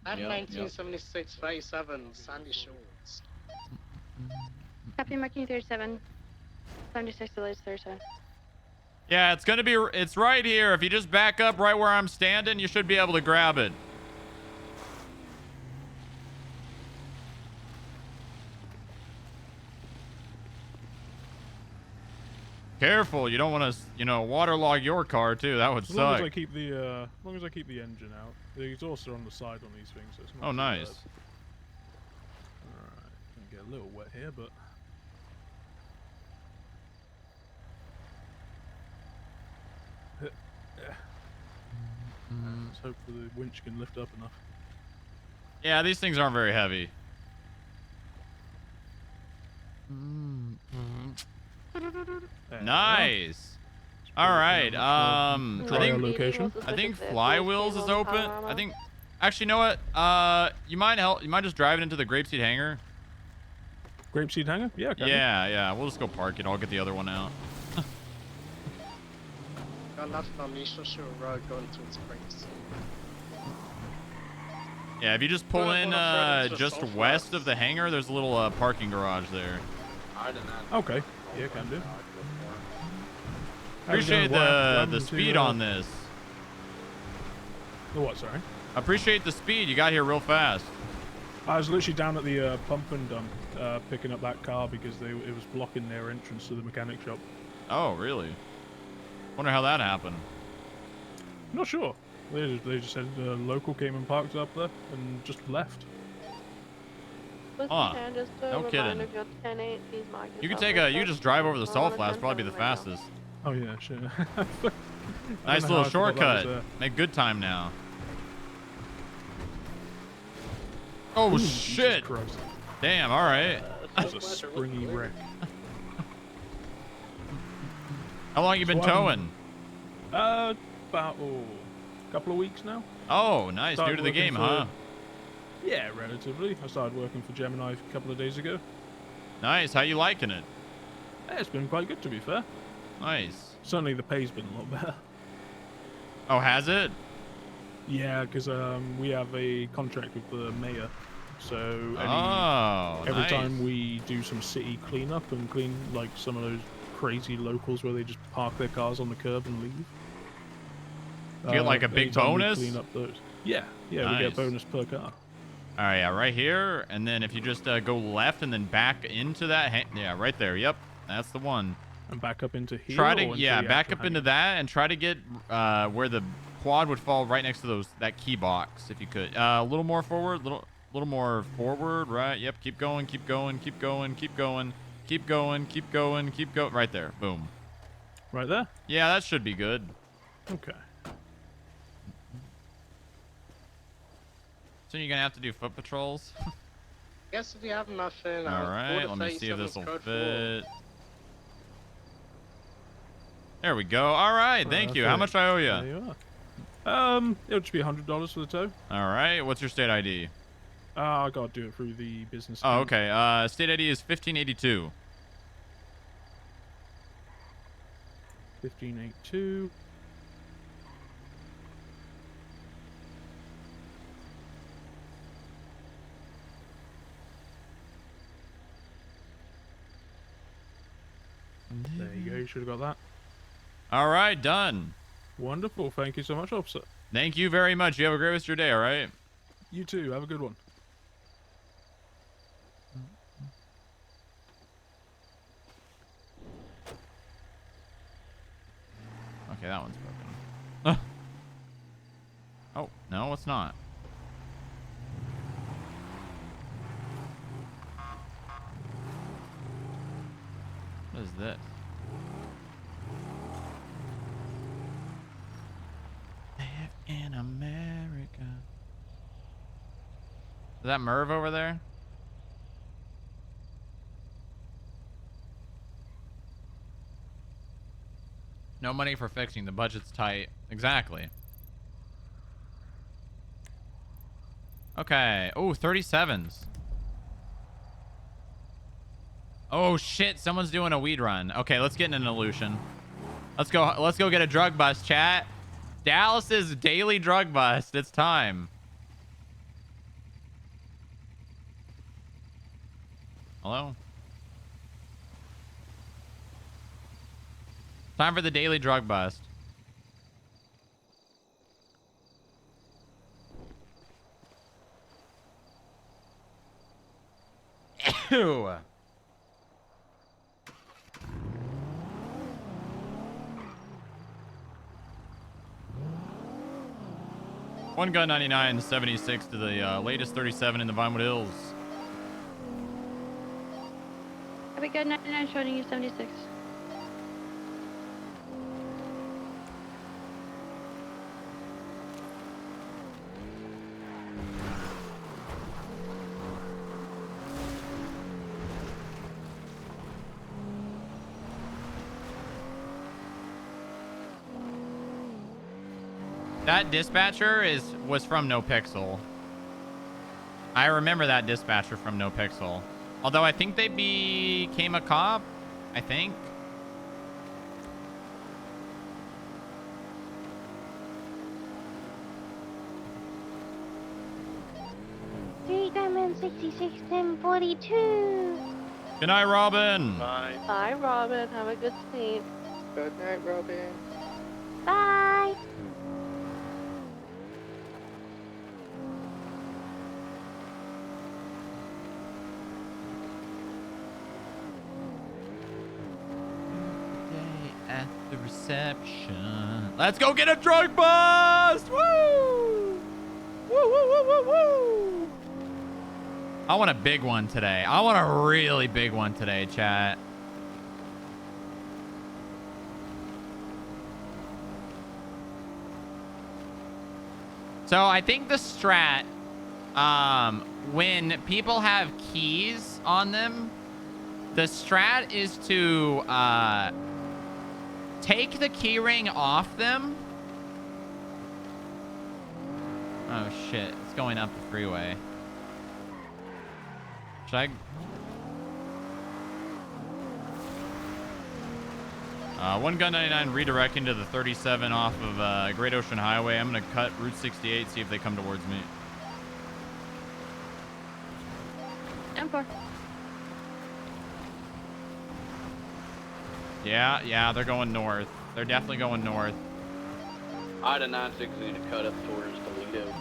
At Yep, 1976 37 Sandy Shores. Copy marking 37. 76 delays 37. Yeah, it's right here. If you just back up right where I'm standing, you should be able to grab it. Careful, you don't want to, waterlog your car too. That would As long as suck. I keep the engine out. The exhausts are on the side on these things, so it's not Oh, too nice. bad. Alright, gonna get a little wet here, but let's hope the winch can lift up enough. Yeah, these things aren't very heavy. There Nice. All right. I think Flywheels is open. Actually, you know what? You mind just driving into the Grapeseed hangar? Grapeseed hangar? Yeah. Yeah. We'll just go park it. I'll get the other one out. Got nothing on Eastern Shore Road going towards Grace. Yeah, if you just pull in just west of the hangar, there's a little parking garage there. Okay. Yeah, can do. Appreciate the speed on this. The what, sorry? Appreciate the speed. You got here real fast. I was literally down at the pump and dump picking up that car because it was blocking their entrance to the mechanic shop. Oh, really? Wonder how that happened. Not sure. They just said the local came and parked up there and just left. Huh. No kidding. You can just drive over the salt flats. Probably be the fastest. Oh yeah, sure. Nice little shortcut. Make good time now. Oh, Ooh, shit. Jesus Christ. Damn, all right. That was a springy wreck. How long you been towing? About a couple of weeks now. Oh, nice. New to the game, huh? Yeah, relatively. I started working for Gemini a couple of days ago. Nice. How you liking it? Yeah, it's been quite good, to be fair. Nice. Certainly the pay's been a lot better. Oh, has it? Yeah, because we have a contract with the mayor. So every nice. time we do some city cleanup and clean like some of those crazy locals where they just park their cars on the curb and leave. You get like a big anytime we bonus? Clean up those. Yeah, Nice. we get a bonus per car. All right, yeah, right here. And then if you just go left and then back into that. Yeah, right there. Yep. That's the one. And back up into here. Try to, or into yeah, the back actual up into that and try to get where the quad would fall right next to that key box if you could. A little more forward, little more forward, right? Yep, keep going, keep going, keep going, keep going, keep going, keep going, keep going. Right there, boom. Right there? Yeah, that should be good. Okay. So you're gonna have to do foot patrols? Guess if you have nothing. All right, let me see if this will fit. There we go. All right, thank you. How much I owe you? There you are. It'll just be $100 for the tow. All right, what's your state ID? I gotta do it through the business. Oh, account. okay. State ID is 1582. 1582. There you go. You should have got that. All right, done. Wonderful. Thank you so much, officer. Thank you very much. You have a great rest of your day, all right? You too. Have a good one. Okay, that one's broken. Oh, no, it's not. What is this? Live in America. Is that Merv over there? No money for fixing. The budget's tight. Exactly. Okay. Oh, 37s. Oh, shit. Someone's doing a weed run. Okay, let's get in an illusion. Let's go get a drug bust, chat. Dallas's daily drug bust. It's time. Hello? Time for the daily drug bust. Ew. One gun 99, 76 to the latest 37 in the Vinewood Hills. Have a good 99 showing you 76. That dispatcher was from No Pixel. I remember that dispatcher from No Pixel. Although I think they became a cop. I think. Three Diamond 66 1042. Good night, Robin. Bye. Bye, Robin. Have a good sleep. Good night, Robin. Bye. At the reception. Let's go get a drug bust! Woo! Woo, woo, woo, woo, woo! I want a big one today. I want a really big one today, chat. So I think the strat, when people have keys on them, the strat is to take the key ring off them. Oh shit, it's going up the freeway. Should I? 1 gun 99 redirecting to the 37 off of Great Ocean Highway. I'm gonna cut Route 68, see if they come towards me. M4. Yeah, they're going north. They're definitely going north. Ida 96 need to cut up towards Toledo.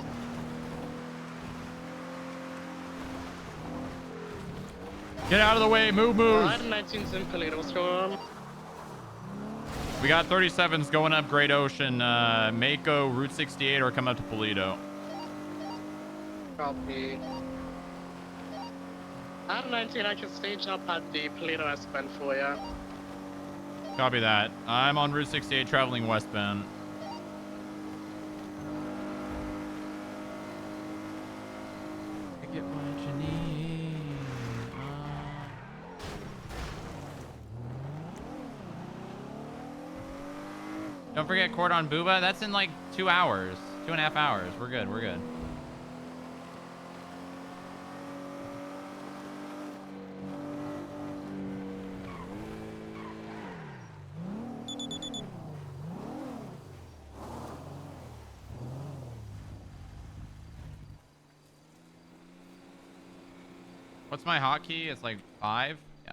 Get out of the way, move. 19's in Toledo, what's going on? We got 37s going up Great Ocean, Mako, Route 68, or come up to Toledo. Copy. At 19, I can stage up at the Toledo S-Bend for you. Copy that. I'm on Route 68 traveling westbound. I get what you need. Don't forget court on Booba. That's in like 2 hours. 2.5 hours. We're good. We're good. What's my hotkey? It's like 5? Yeah.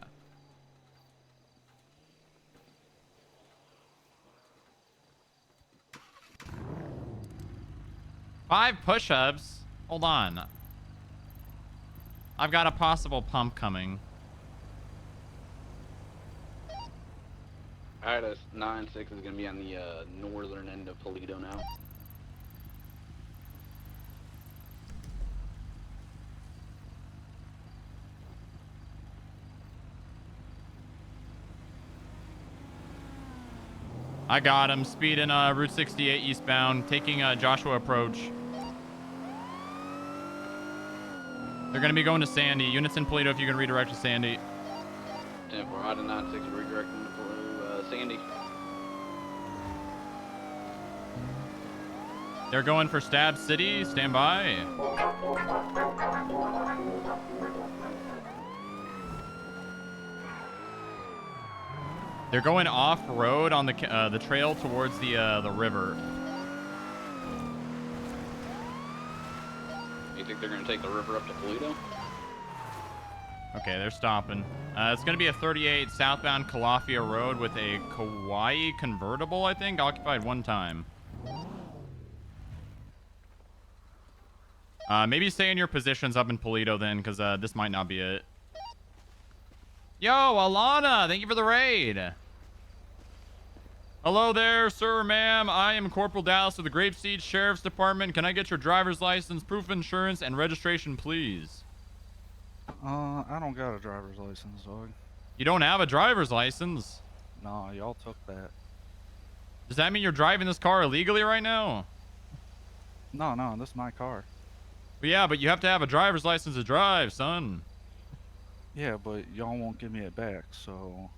Five push-ups? Hold on. I've got a possible pump coming. Alright, 96 is gonna be on the northern end of Toledo now. I got him. Speeding Route 68 eastbound, taking Joshua approach. They're going to be going to Sandy. Units in Toledo if you can redirect to Sandy. 10-4 out of 96 redirecting to Sandy. They're going for Stab City. Stand by. They're going off-road on the trail towards the river. You think they're going to take the river up to Toledo? Okay, they're stopping. It's going to be a 38 southbound Calafia Road with a Kauai convertible, I think, occupied one time. Maybe stay in your positions up in Toledo then, because this might not be it. Yo, Alana, thank you for the raid. Hello there, sir, ma'am. I am Corporal Dallas of the Grapeseed Sheriff's Department. Can I get your driver's license, proof of insurance, and registration, please? I don't got a driver's license, dog. You don't have a driver's license? No, y'all took that. Does that mean you're driving this car illegally right now? No, this is my car. Well, yeah, but you have to have a driver's license to drive, son. Yeah, but y'all won't give me it back, so...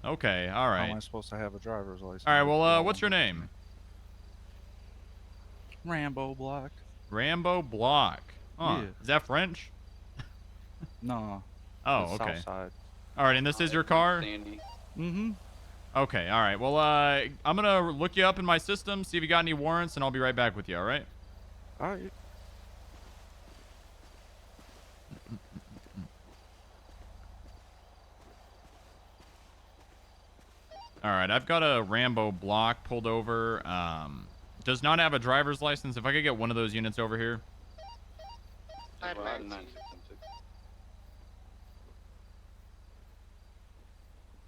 Okay, all right. How am I supposed to have a driver's license? All right, well, what's your name? Rambo Block. Rambo Block. Huh. Yeah. Is that French? No. Oh, it's okay. Southside. All right, and this is your car? Sandy. Mm-hmm. Okay, all right. Well, I'm going to look you up in my system, see if you got any warrants, and I'll be right back with you, all right? All right. All right, I've got a Rambo Block pulled over. Does not have a driver's license. If I could get one of those units over here. Out of 96.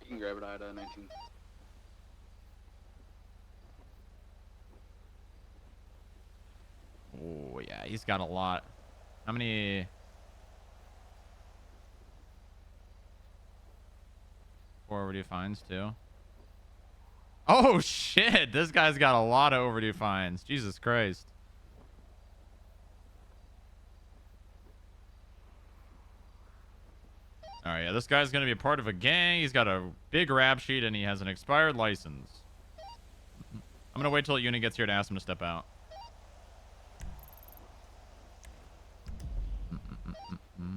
You can grab it out of 19. Oh, yeah, he's got a lot. How many... Four overdue fines, too. Oh, shit! This guy's got a lot of overdue fines. Jesus Christ. Alright, yeah, this guy's gonna be a part of a gang. He's got a big rap sheet, and he has an expired license. I'm gonna wait till a unit gets here to ask him to step out.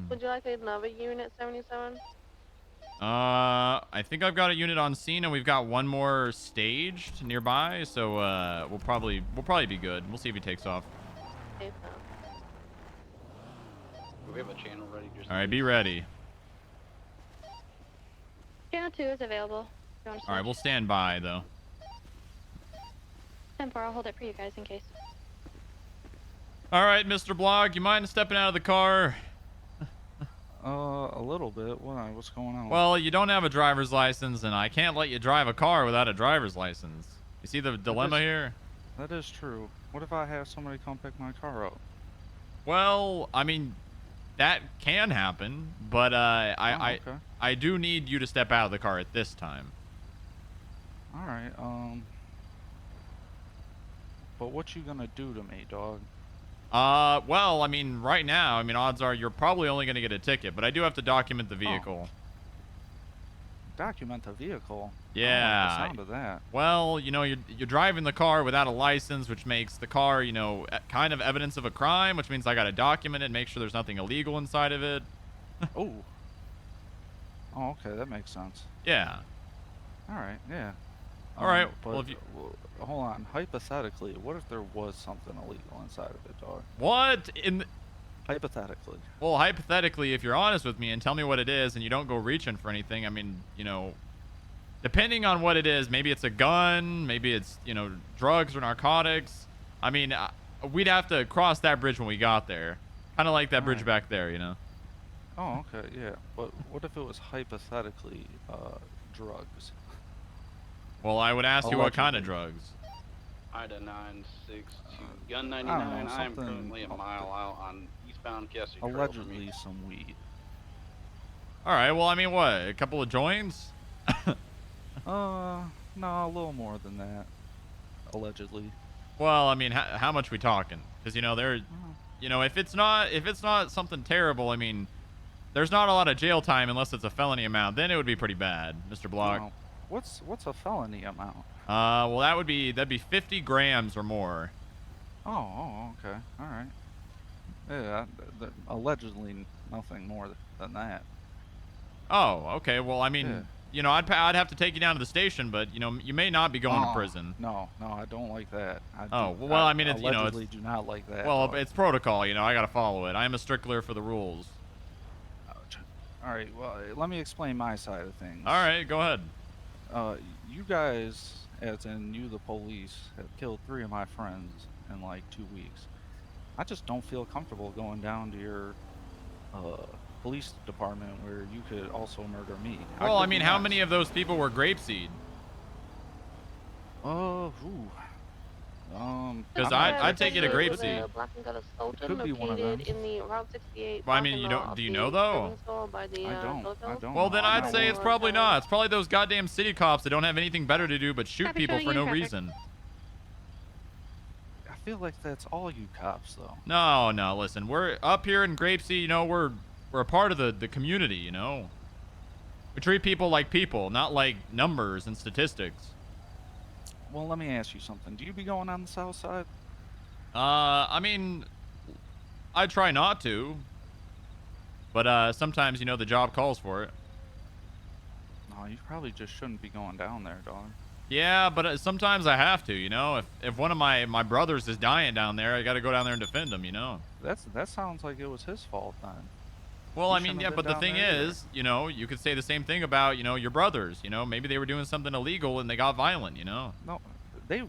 Would you like another unit, 77? I think I've got a unit on scene, and we've got one more staged nearby, so we'll probably be good. We'll see if he takes off. Okay, We have a channel ready. Just all right, be ready. Channel 2 is available. All right, we'll stand by though. 10-4, I'll hold it for you guys in case. All right, Mr. Block, you mind stepping out of the car? A little bit. What's going on? Well, you don't have a driver's license, and I can't let you drive a car without a driver's license. You see the dilemma here? That is true. What if I have somebody come pick my car up? Well, I mean, that can happen, but okay. I do need you to step out of the car at this time. All right. But what you gonna do to me, dog? Well, I mean, right now, I mean, odds are you're probably only going to get a ticket, but I do have to document the vehicle. Document the vehicle? Yeah. I don't like the sound of that. Well, you know, you're driving the car without a license, which makes the car, you know, kind of evidence of a crime, which means I got to document it, make sure there's nothing illegal inside of it. Oh, okay, that makes sense. Yeah. All right, yeah. All right, but, well, if you... Hold on. Hypothetically, what if there was something illegal inside of it, dog? What? Hypothetically. Well, hypothetically, if you're honest with me and tell me what it is and you don't go reaching for anything, I mean, you know, depending on what it is, maybe it's a gun, maybe it's, you know, drugs or narcotics. I mean, we'd have to cross that bridge when we got there. Kind of like that bridge back there, you know? Oh, okay, yeah. But what if it was hypothetically drugs? Well, I would ask you what kind of drugs. Ida 962 Gun I 99. don't know, I am something currently a mile out on eastbound Cassie Trail. Allegedly some weed. All right. Well, I mean, what? A couple of joints? No, a little more than that. Allegedly. Well, I mean, how much we talking? Because you know, if it's not something terrible, I mean, there's not a lot of jail time unless it's a felony amount. Then it would be pretty bad, Mr. Block. No. What's a felony amount? Well, that'd be 50 grams or more. Oh, okay, all right. Yeah, allegedly nothing more than that. Oh, okay. Well, I mean, Yeah. you know, I'd have to take you down to the station, but you know, you may not be going to prison. No, I don't like that. I mean, it's, you know, allegedly do not like that. Well, dog. it's protocol. You know, I gotta follow it. I am a stickler for the rules. All right, well, let me explain my side of things. All right, go ahead. You guys, as in you, the police, have killed 3 of my friends in like 2 weeks. I just don't feel comfortable going down to your police department where you could also murder me. Well, I mean, how many of those people were grapeseed? Because I'd take it a grapeseed. Could be one of them. In the Route 68 Well, I mean, do you know though? I don't. Well, then I'd say it's probably not. It's probably those goddamn city cops that don't have anything better to do but shoot Traffic people showing for you no traffic. reason. I feel like that's all you cops, though. No, listen, we're up here in Grapeseed, you know, we're a part of the community, you know. We treat people like people, not like numbers and statistics. Well, let me ask you something. Do you be going on the south side? I mean, I try not to, but sometimes, you know, the job calls for it. No, you probably just shouldn't be going down there, dog. Yeah, but sometimes I have to, you know. If one of my brothers is dying down there, I got to go down there and defend him, you know. That sounds like it was his fault then. Well, You I mean, shouldn't yeah, have but been the down thing there is, you know, you could say the same thing about, you know, your brothers. You know, maybe they were doing something illegal and they got violent, you know. No, they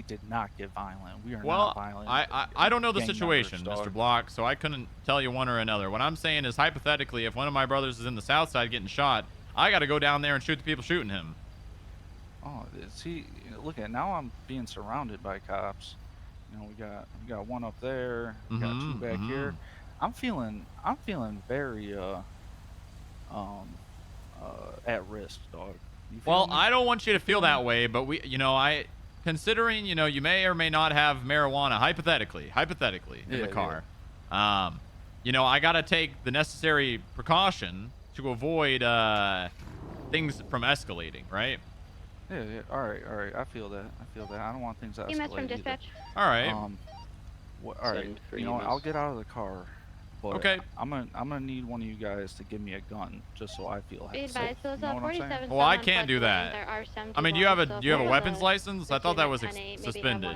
did not get violent. We are Well, not violent. I don't know the gang situation, members, Mr. dog. Block, so I couldn't tell you one or another. What I'm saying is, hypothetically, if one of my brothers is in the south side getting shot, I got to go down there and shoot the people shooting him. Oh, see, look at now. I'm being surrounded by cops. You know, we got one up there. We got 2 back here. I'm feeling very at risk, dog. You feel Well, me? I don't want you to feel that way, but considering, you know, you may or may not have marijuana, hypothetically in the car. You know, I got to take the necessary precaution to avoid things from escalating, right? Yeah. All right. I feel that. I don't want things to escalate EMS from either. dispatch. All right. All right. You know, what, I'll get out of the car. But Okay. I'm gonna need one of you guys to give me a gun just so I feel Be safe. advised, those You know what I'm saying? 47 Well, I on can't do Fletcher Lane, that. there are some I mean, do you have a weapons license? I thought that was suspended.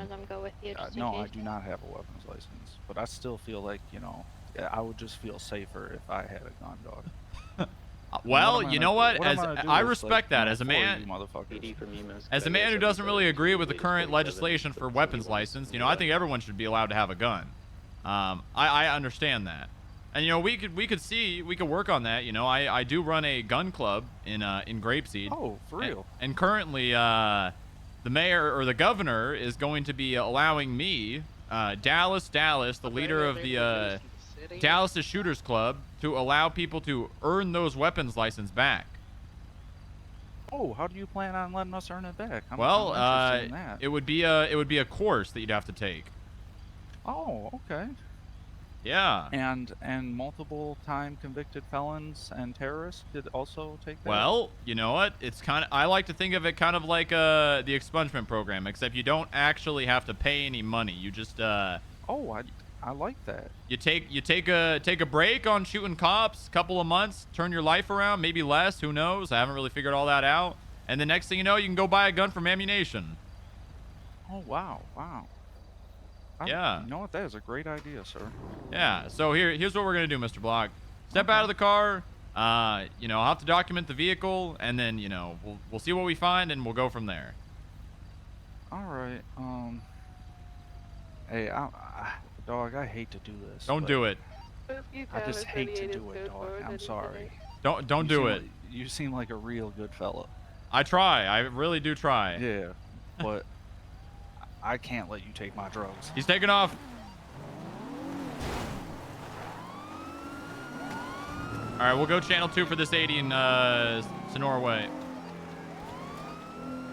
No, I do not have a weapons license, but I still feel like, you know, I would just feel safer if I had a gun, dog. Well, you know what? What I'm As gonna do I is, respect like, that as a for you man. motherfuckers. As a man who doesn't really agree with the current legislation for weapons license, you know, I think everyone should be allowed to have a gun. I understand that, and you know, we could work on that. You know, I do run a gun club in Grapeseed. Oh, for real? And currently, the mayor or the governor is going to be allowing me, Dallas, the leader of the Dallas Shooters Club, to allow people to earn those weapons license back. Oh, how do you plan on letting us earn it back? I'm interested in that. it would be a course that you'd have to take. Oh, okay. Yeah. And multiple time convicted felons and terrorists could also take that. Well, you know what? It's I like to think of it kind of like the expungement program, except you don't actually have to pay any money. You just Oh, I like that. You take a break on shooting cops, couple of months, turn your life around, maybe less, who knows? I haven't really figured all that out. And the next thing you know, you can go buy a gun from ammunition. Oh, wow. Yeah. You know what? That is a great idea, sir. Yeah. So here's what we're gonna do, Mr. Block. Step out of the car. You know, I'll have to document the vehicle, and then you know we'll see what we find, and we'll go from there. All right. Hey, dog, I hate to do this. Don't do it. I just hate to do it, dog. I'm sorry. Don't do it. You seem like a real good fella. I try. I really do try. Yeah, but I can't let you take my drugs. He's taking off. All right, we'll go channel 2 for this 80 in Sonora Way.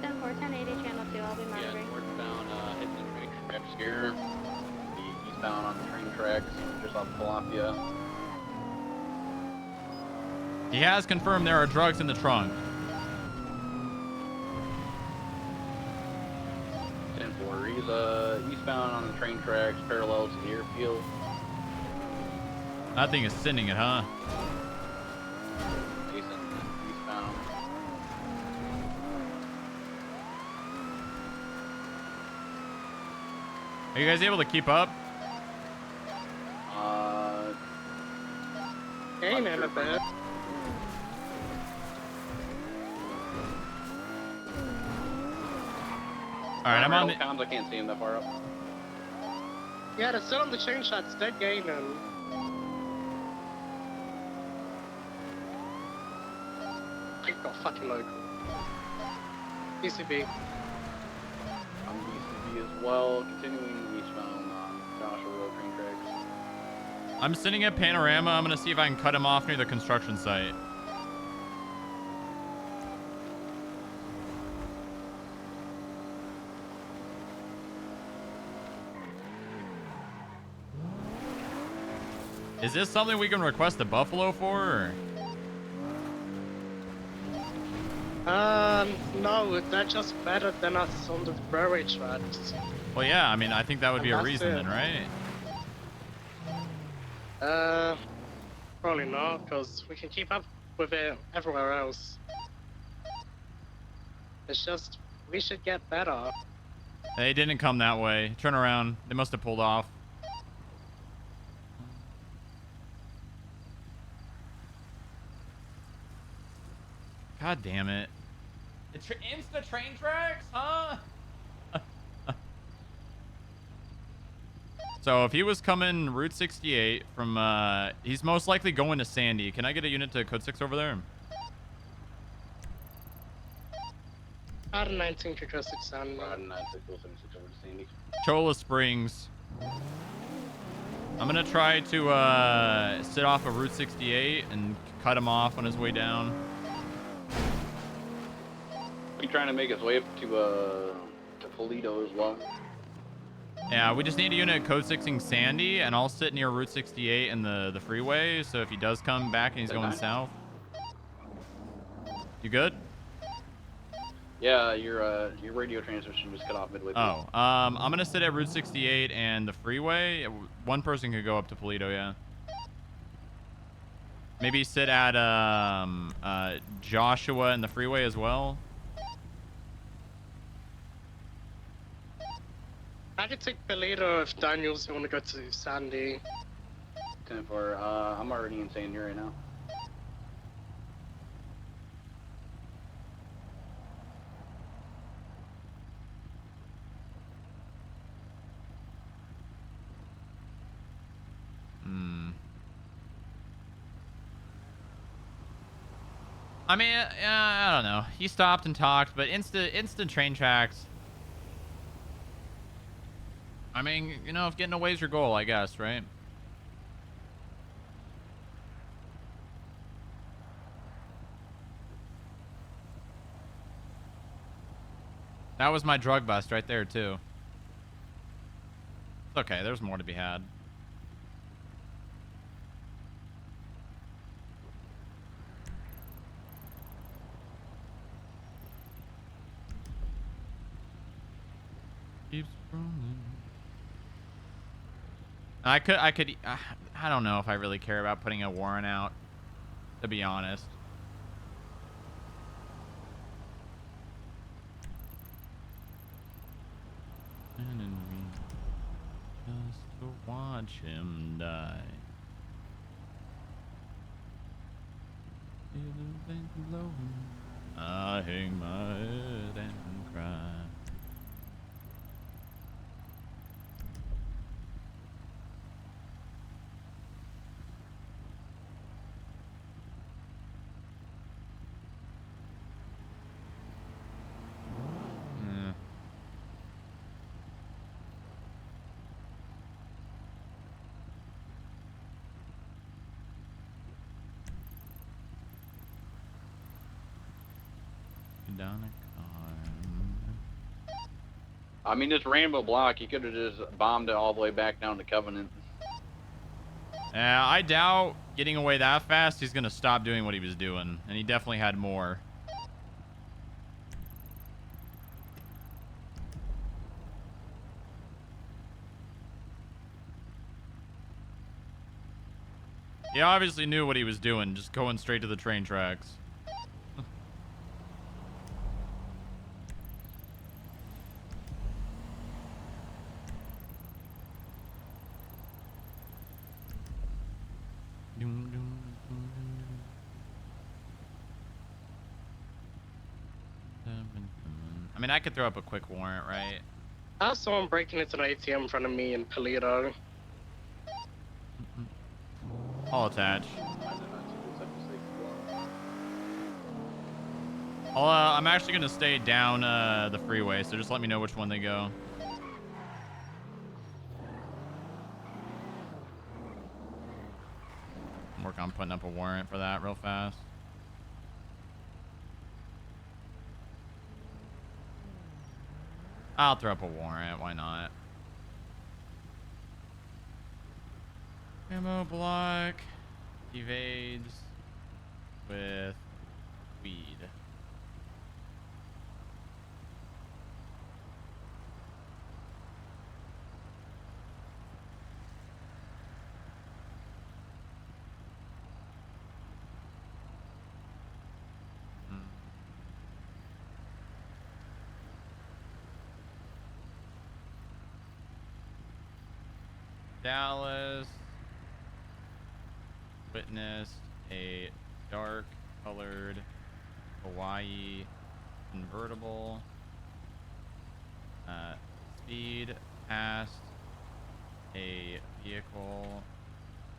10-4, 1080, channel 2, I'll be Yeah, monitoring. northbound, hitting the train tracks here. The eastbound on the train tracks, just off Columbia. He has confirmed there are drugs in the trunk. 10-4, he's eastbound on the train tracks, parallel to the airfield. That thing is sending it, huh? Decent, eastbound. Are you guys able to keep up? Ain't in a bit. All right, I'm on the... Comms, I can't see him that far up. Yeah, they're still on the chain shots, dead gaining. I got fucking local. PCB. I'm BCB as well, continuing eastbound on Joshua Road train tracks. I'm sitting at Panorama. I'm going to see if I can cut him off near the construction site. Is this something we can request a Buffalo for? Or? No, they're just better than us on the railway tracks. Well, yeah. I mean, I think that would be a That's reason it. then, right? Probably not, because we can keep up with it everywhere else. It's just, we should get better. They didn't come that way. Turn around. They must have pulled off. God damn it. Insta train tracks, huh? So if he was coming Route 68 from, he's most likely going to Sandy. Can I get a unit to Code 6 over there? Out of 19 to just extend. Out of 96, 76 over to Sandy. Cholla Springs. I'm gonna try to sit off of Route 68 and cut him off on his way down. He's trying to make his way up to Toledo as well. Yeah, we just need a unit Code 6ing Sandy, and I'll sit near Route 68 and the freeway, so if he does come back and he's going south. You good? Yeah, your radio transmission just cut off midway through. Oh, I'm gonna sit at Route 68 and the freeway. One person could go up to Toledo, yeah. Maybe sit at Joshua and the freeway as well. I could take Toledo if Daniels want to go to Sandy. 10-4, I'm already in Sandy right now. I mean, I don't know. He stopped and talked, but instant train tracks. I mean, you know, if getting away is your goal, I guess, right? That was my drug bust right there, too. It's okay, there's more to be had. Keeps rolling. I don't know if I really care about putting a warrant out, to be honest. And then we just to watch him die. Feel the wind blowing. I hang my head and cry. I mean, this Rainbow Block, you could have just bombed it all the way back down to Covenant. Yeah, I doubt getting away that fast he's gonna stop doing what he was doing, and he definitely had more. He obviously knew what he was doing, just going straight to the train tracks. I mean, I could throw up a quick warrant, right? I have someone breaking into the ATM in front of me in Toledo. I'll attach. I'm actually gonna stay down the freeway, so just let me know which one they go. I'm working on putting up a warrant for that real fast. I'll throw up a warrant, why not? Ammo block evades with weed. Dallas witnessed a dark colored Hawaii convertible speed past a vehicle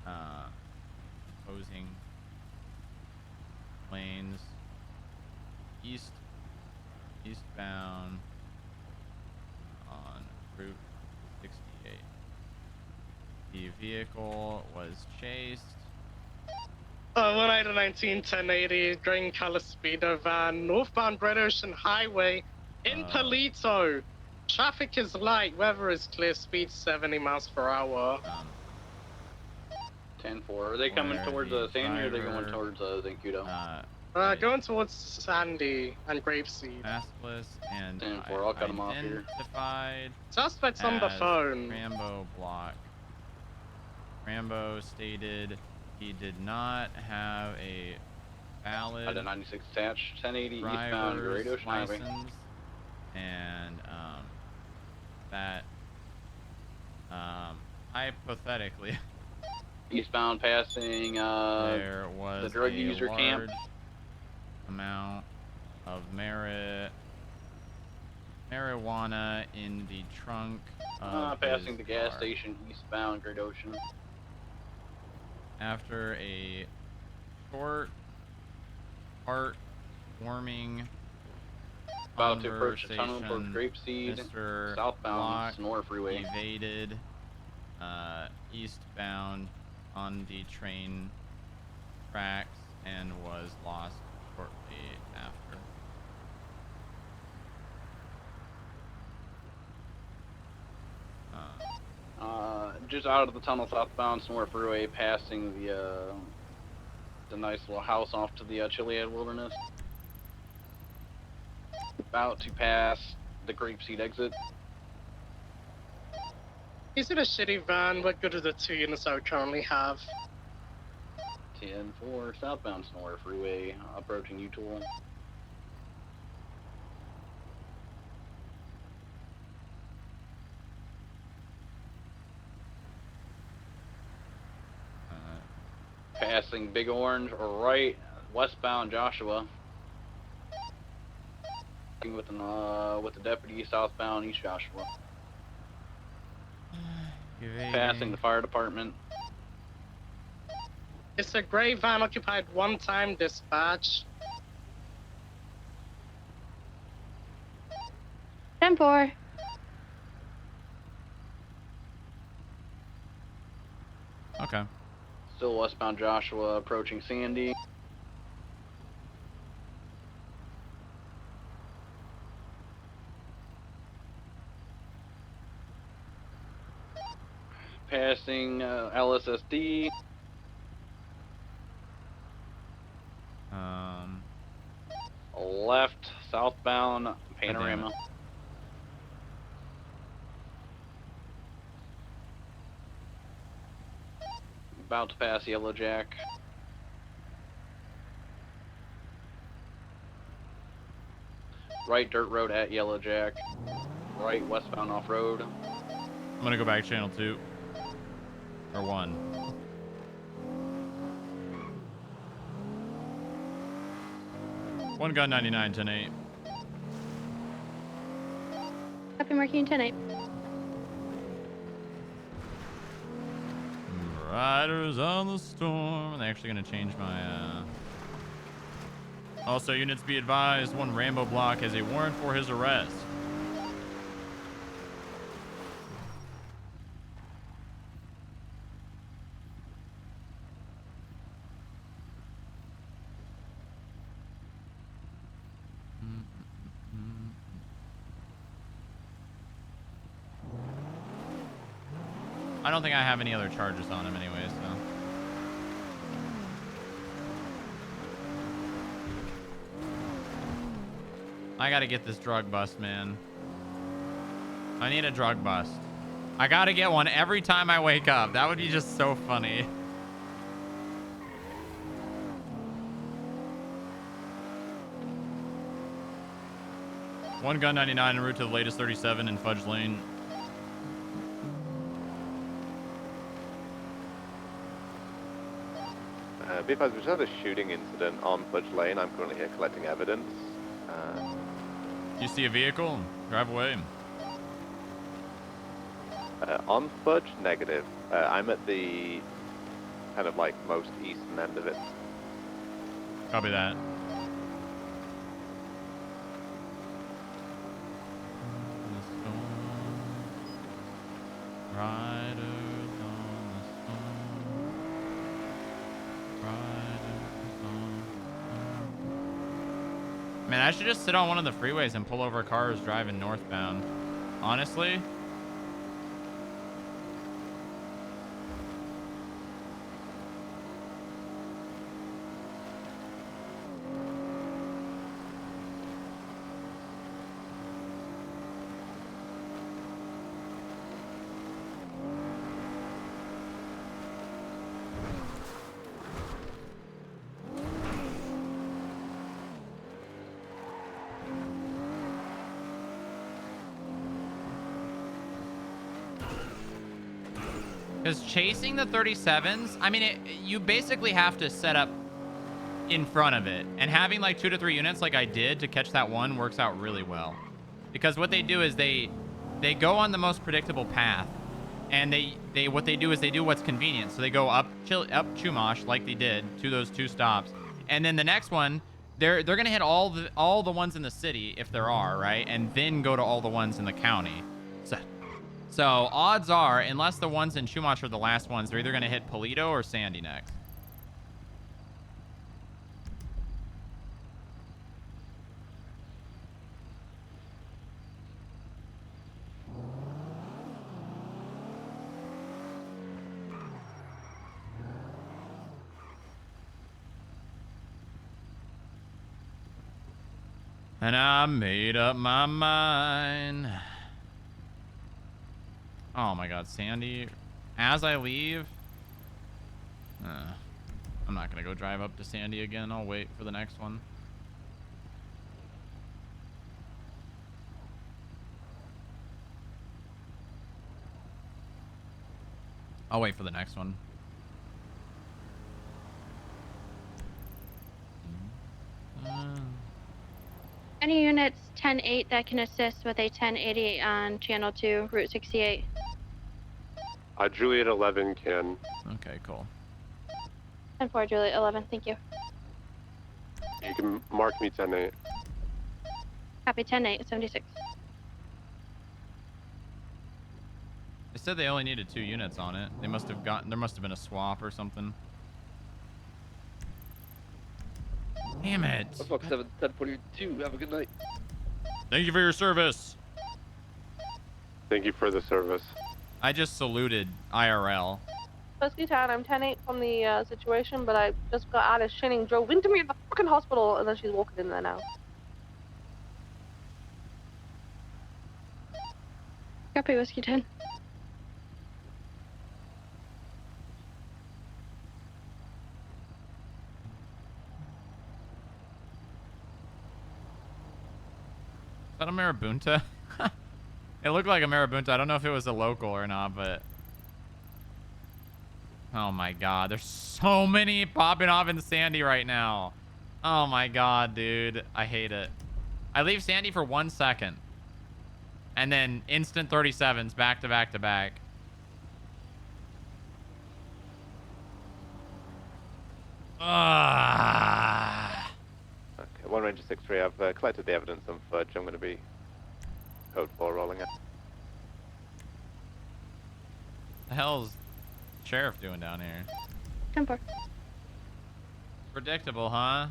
opposing lanes eastbound on Route 68. The vehicle was chased. 19, 1080, Green Color Speedo van, northbound Red Ocean Highway in Palito. Traffic is light, weather is clear, speed 70 miles per hour. 10-4. Are they coming towards Sandy or are they going towards Zancudo? Going towards Sandy and Grapeseed. Maskless and 10-4, I'll cut them off here. Identified. Suspects on the phone. Rambo block. Rambo stated he did not have a valid At 96 attached, 1080 eastbound Great Ocean Highway. And that hypothetically Eastbound passing there was the drug a user large camp. Amount of marijuana in the trunk of passing his the gas car. station eastbound Great Ocean. After a short, heartwarming About to approach the tunnel conversation, towards Grapeseed, Mr. southbound Block Sonora Freeway. evaded eastbound on the train tracks and was lost shortly after. Just out of the tunnel southbound Sonora Freeway, passing the nice little house off to the Chiliad Wilderness. About to pass the Grapeseed exit. Is it a shitty van? What good are the 2 units I currently have? 10-4 southbound Sonora Freeway, approaching Utool. Passing Big Orange or right, westbound Joshua. With the deputy southbound East Joshua. Passing the fire department. It's a gray van occupied one time, dispatch. 10-4. Okay. Still westbound Joshua approaching Sandy. passing LSSD. Left, southbound, Panorama. About to pass Yellow Jack. Right dirt road at Yellow Jack. Right westbound off road. I'm gonna go back channel 2. Or 1. One gun 99, 10-8. Copy, marking 10-8. Riders on the storm. Are they actually gonna change my Also, units be advised, one Rambo block has a warrant for his arrest. I don't think I have any other charges on him anyway, so. I gotta get this drug bust, man. I need a drug bust. I gotta get one every time I wake up. That would be just so funny. One gun 99 en route to the latest 37 in Fudge Lane. B5, we just had a shooting incident on Fudge Lane. I'm currently here collecting evidence. You see a vehicle? Drive away. On Fudge, negative. I'm at the kind of like most eastern end of it. Copy that. Riders on the storm. Riders on the storm. Man, I should just sit on one of the freeways and pull over cars driving northbound. Honestly. Because chasing the 37s, I mean, you basically have to set up in front of it. And having like 2 to 3 units like I did to catch that one works out really well. Because what they do is they go on the most predictable path. And what they do is they do what's convenient. So they go up Chumash like they did to those 2 stops. And then the next one, they're going to hit all the ones in the city if there are, right? And then go to all the ones in the county. So odds are, unless the ones in Chumash are the last ones, they're either going to hit Polito or Sandy next. And I made up my mind. Oh my god, Sandy. As I leave... I'm not going to go drive up to Sandy again. I'll wait for the next one. I'll wait for the next one. Any units 10-8 that can assist with a 1088 on channel 2, Route 68. Juliet 11 can. Okay, cool. 10-4, Juliet 11, thank you. You can mark me 10-8. Copy 10-8, 76. They said they only needed 2 units on it. They must have gotten, there must have been a swap or something. Damn it. Fox 7, 1042, have a good night. Thank you for your service. Thank you for the service. I just saluted IRL. Whiskey Town, I'm 10-8 from the situation, but I just got out of Shinning, drove into me at the fucking hospital, and then she's walking in there now. Copy, Whiskey 10. Is that a Marabunta? It looked like a Marabunta. I don't know if it was a local or not, but... Oh my god. There's so many popping off in Sandy right now. Oh my god, dude. I hate it. I leave Sandy for 1 second. And then instant 37s back to back to back. Ah. Okay, 1 Ranger 6-3, I've collected the evidence on Fudge. I'm going to be code 4 rolling it. The hell's Sheriff doing down here? 10-4. Predictable, huh?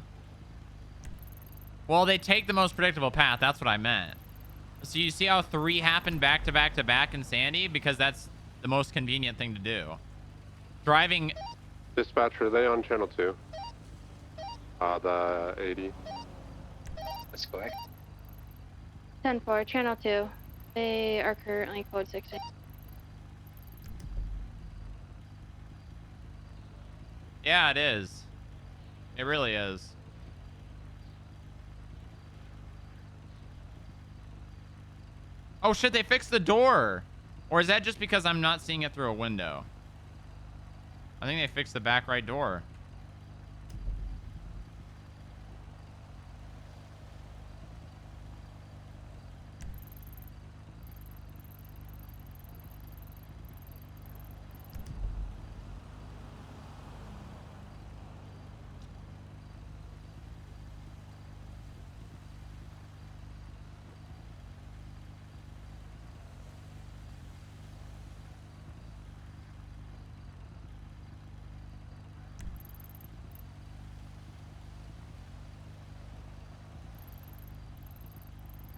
Well, they take the most predictable path. That's what I meant. So you see how 3 happened back to back to back in Sandy? Because that's the most convenient thing to do. Driving... Dispatcher, are they on channel 2? The 80. That's correct. 10-4, channel 2. They are currently code 60. Yeah, it is. It really is. Oh shit, they fixed the door. Or is that just because I'm not seeing it through a window? I think they fixed the back right door.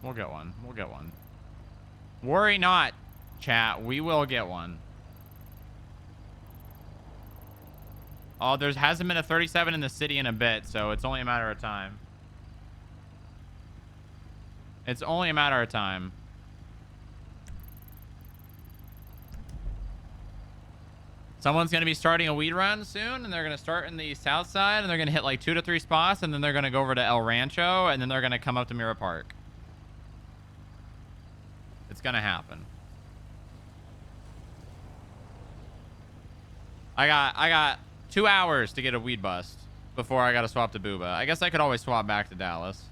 We'll get one. We'll get one. Worry not, chat. We will get one. Oh, there hasn't been a 37 in the city in a bit, so it's only a matter of time. It's only a matter of time. Someone's going to be starting a weed run soon, and they're going to start in the south side, and they're going to hit like 2 to 3 spots, and then they're going to go over to El Rancho, and then they're going to come up to Mirror Park. It's gonna happen. I got 2 hours to get a weed bust before I gotta swap to Booba. I guess I could always swap back to Dallas.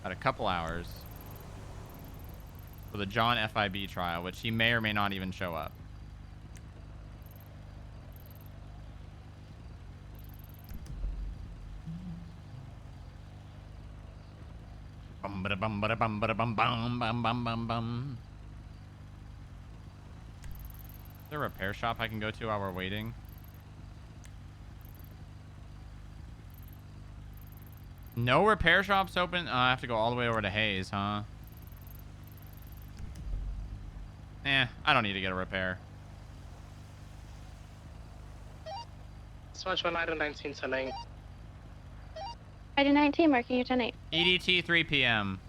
Got a couple hours for the John FIB trial, which he may or may not even show up. Bum ba bum ba bum ba bum bum bum bum bum bum. Is there a repair shop I can go to while we're waiting? No repair shops open? Oh, I have to go all the way over to Hayes, huh? I don't need to get a repair. Swatch 1 item 19 tonight. Item 19, marking you 10-8. EDT 3 p.m.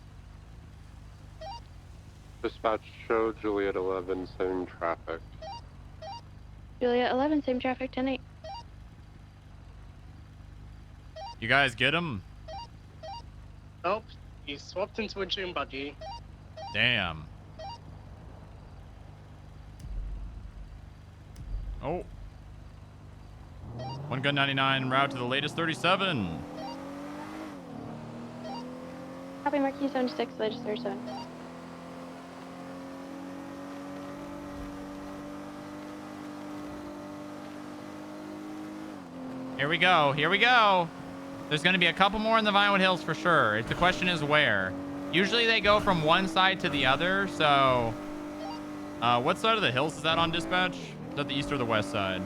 Dispatch, show Juliet 11, same traffic. Juliet 11, same traffic, 10-8. You guys get him? Nope, he swapped into a June buggy. Damn. Oh. One gun 99 route to the latest 37. Copy, marking 76, latest 37. Here we go. Here we go. There's going to be a couple more in the Vinewood Hills for sure. The question is where. Usually they go from one side to the other, so What side of the hills is that on dispatch? Is that the east or the west side?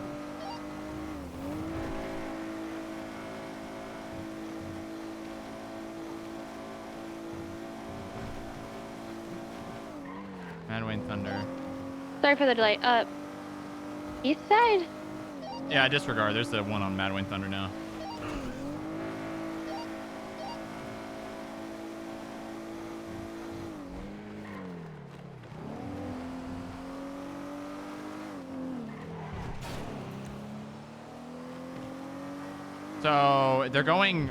Mad Wayne Thunder. Sorry for the delay. East side? Yeah, disregard. There's the one on Mad Wayne Thunder now. So they're going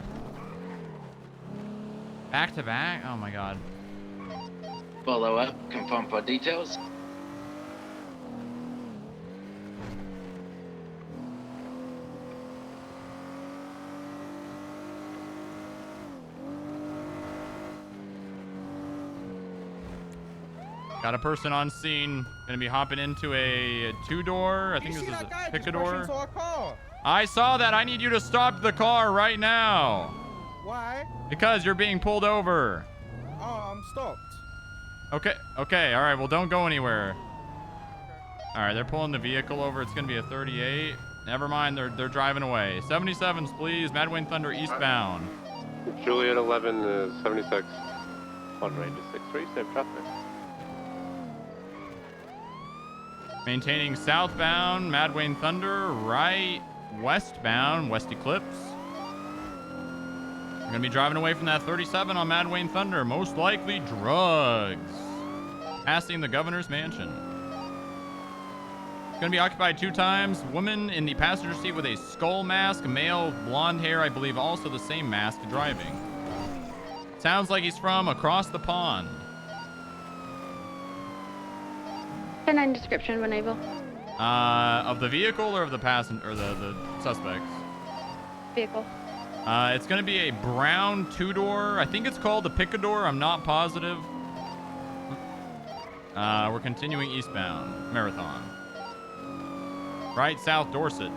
back to back. Oh my god. Follow up. Confirm for details. Got a person on scene. Gonna be hopping into a two-door. I think this is a Picador. I saw that. I need you to stop the car right now. Why? Because you're being pulled over. Oh, I'm stopped. Okay. All right. Well, don't go anywhere. All right. They're pulling the vehicle over. It's gonna be a 38. Never mind. They're driving away. 77s, please. Mad Wayne Thunder eastbound. Juliet 11 is 76. On range is 63, same traffic. Maintaining southbound, Mad Wayne Thunder, right westbound, West Eclipse. We're gonna be driving away from that 37 on Mad Wayne Thunder, most likely drugs. Passing the governor's mansion. Gonna be occupied 2 times. Woman in the passenger seat with a skull mask, male, blonde hair, I believe also the same mask driving. Sounds like he's from across the pond. 10-9 description when able. Of the vehicle or of the passenger or the suspects? Vehicle. It's gonna be a brown 2-door. I think it's called a Picador. I'm not positive. We're continuing eastbound. Marathon. Right south Dorset.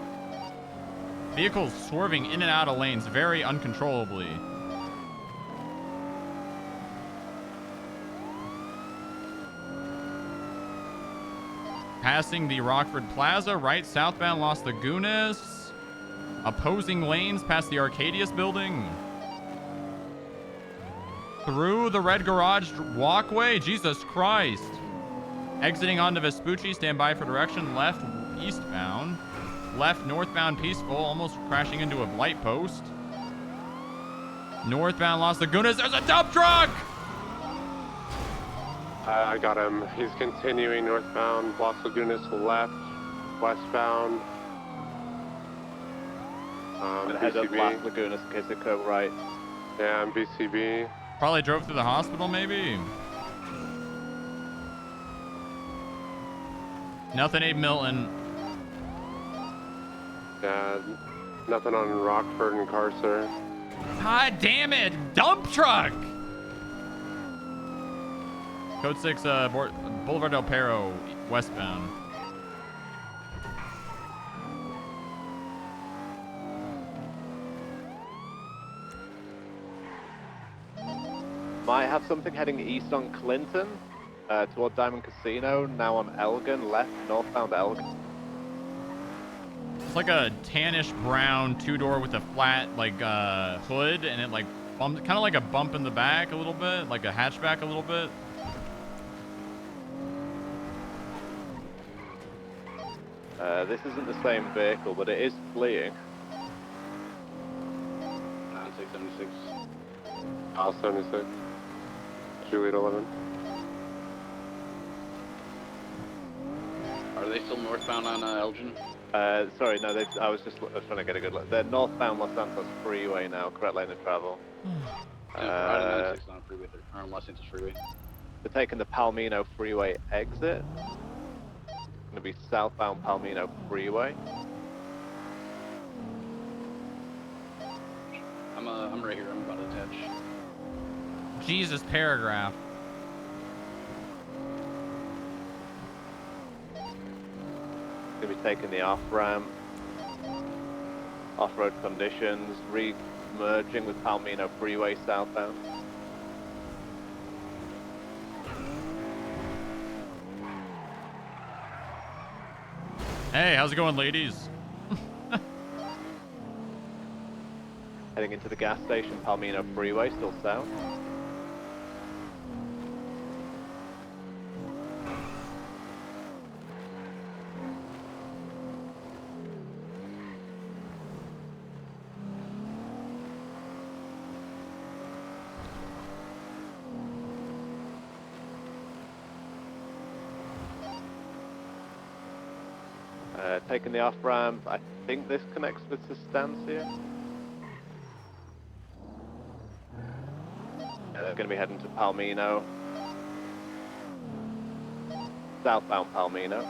Vehicles swerving in and out of lanes very uncontrollably. Passing the Rockford Plaza, right southbound Las Lagunas. Opposing lanes past the Arcadius building. Through the red garage walkway. Jesus Christ. Exiting onto Vespucci, stand by for direction. Left eastbound. Left northbound Peaceful, almost crashing into a light post. Northbound Las Lagunas, there's a dump truck! I got him. He's continuing northbound, Las Lagunas left, westbound. Gonna head up Las Lagunas in case they go right. Yeah, I'm BCB. Probably drove through the hospital, maybe. Nothing, Abe Milton. Yeah, nothing on Rockford and Carcer. God damn it! Dump truck! Code 6, Boulevard Del Perro, westbound. Might have something heading east on Clinton, toward Diamond Casino, now on Elgin, left, northbound Elgin. It's like a tannish brown 2-door with a flat, like, hood, and it, like, kind of like a bump in the back a little bit, like a hatchback a little bit. This isn't the same vehicle, but it is fleeing. 9676. Al 76. Juliet 11. Are they still northbound on Elgin? Sorry, no, I was just trying to get a good look. They're northbound Los Santos Freeway now, correct lane of travel. Right on 96 on freeway, or on Los Santos Freeway. They're taking the Palomino Freeway exit. Gonna be southbound Palomino Freeway. I'm right here. I'm about to attach. Jesus, paragraph. Gonna be taking the off-ramp. Off-road conditions, re-merging with Palomino Freeway southbound. Hey, how's it going, ladies? Heading into the gas station, Palmino Freeway, still south. Taking the off ramp. I think this connects with Sustancia. They're going to be heading to Palmino. Southbound Palmino.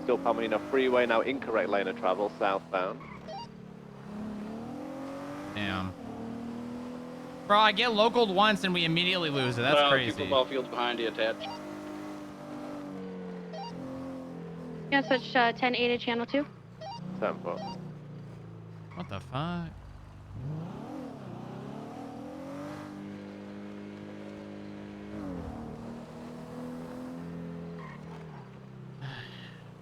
Still Palmino Freeway, now incorrect lane of travel, southbound. Damn. Bro, I get localed once and we immediately lose it. That's well, crazy. Two football fields behind you attached. Yeah, switch 1080 channel 2. Tempo. What the fuck?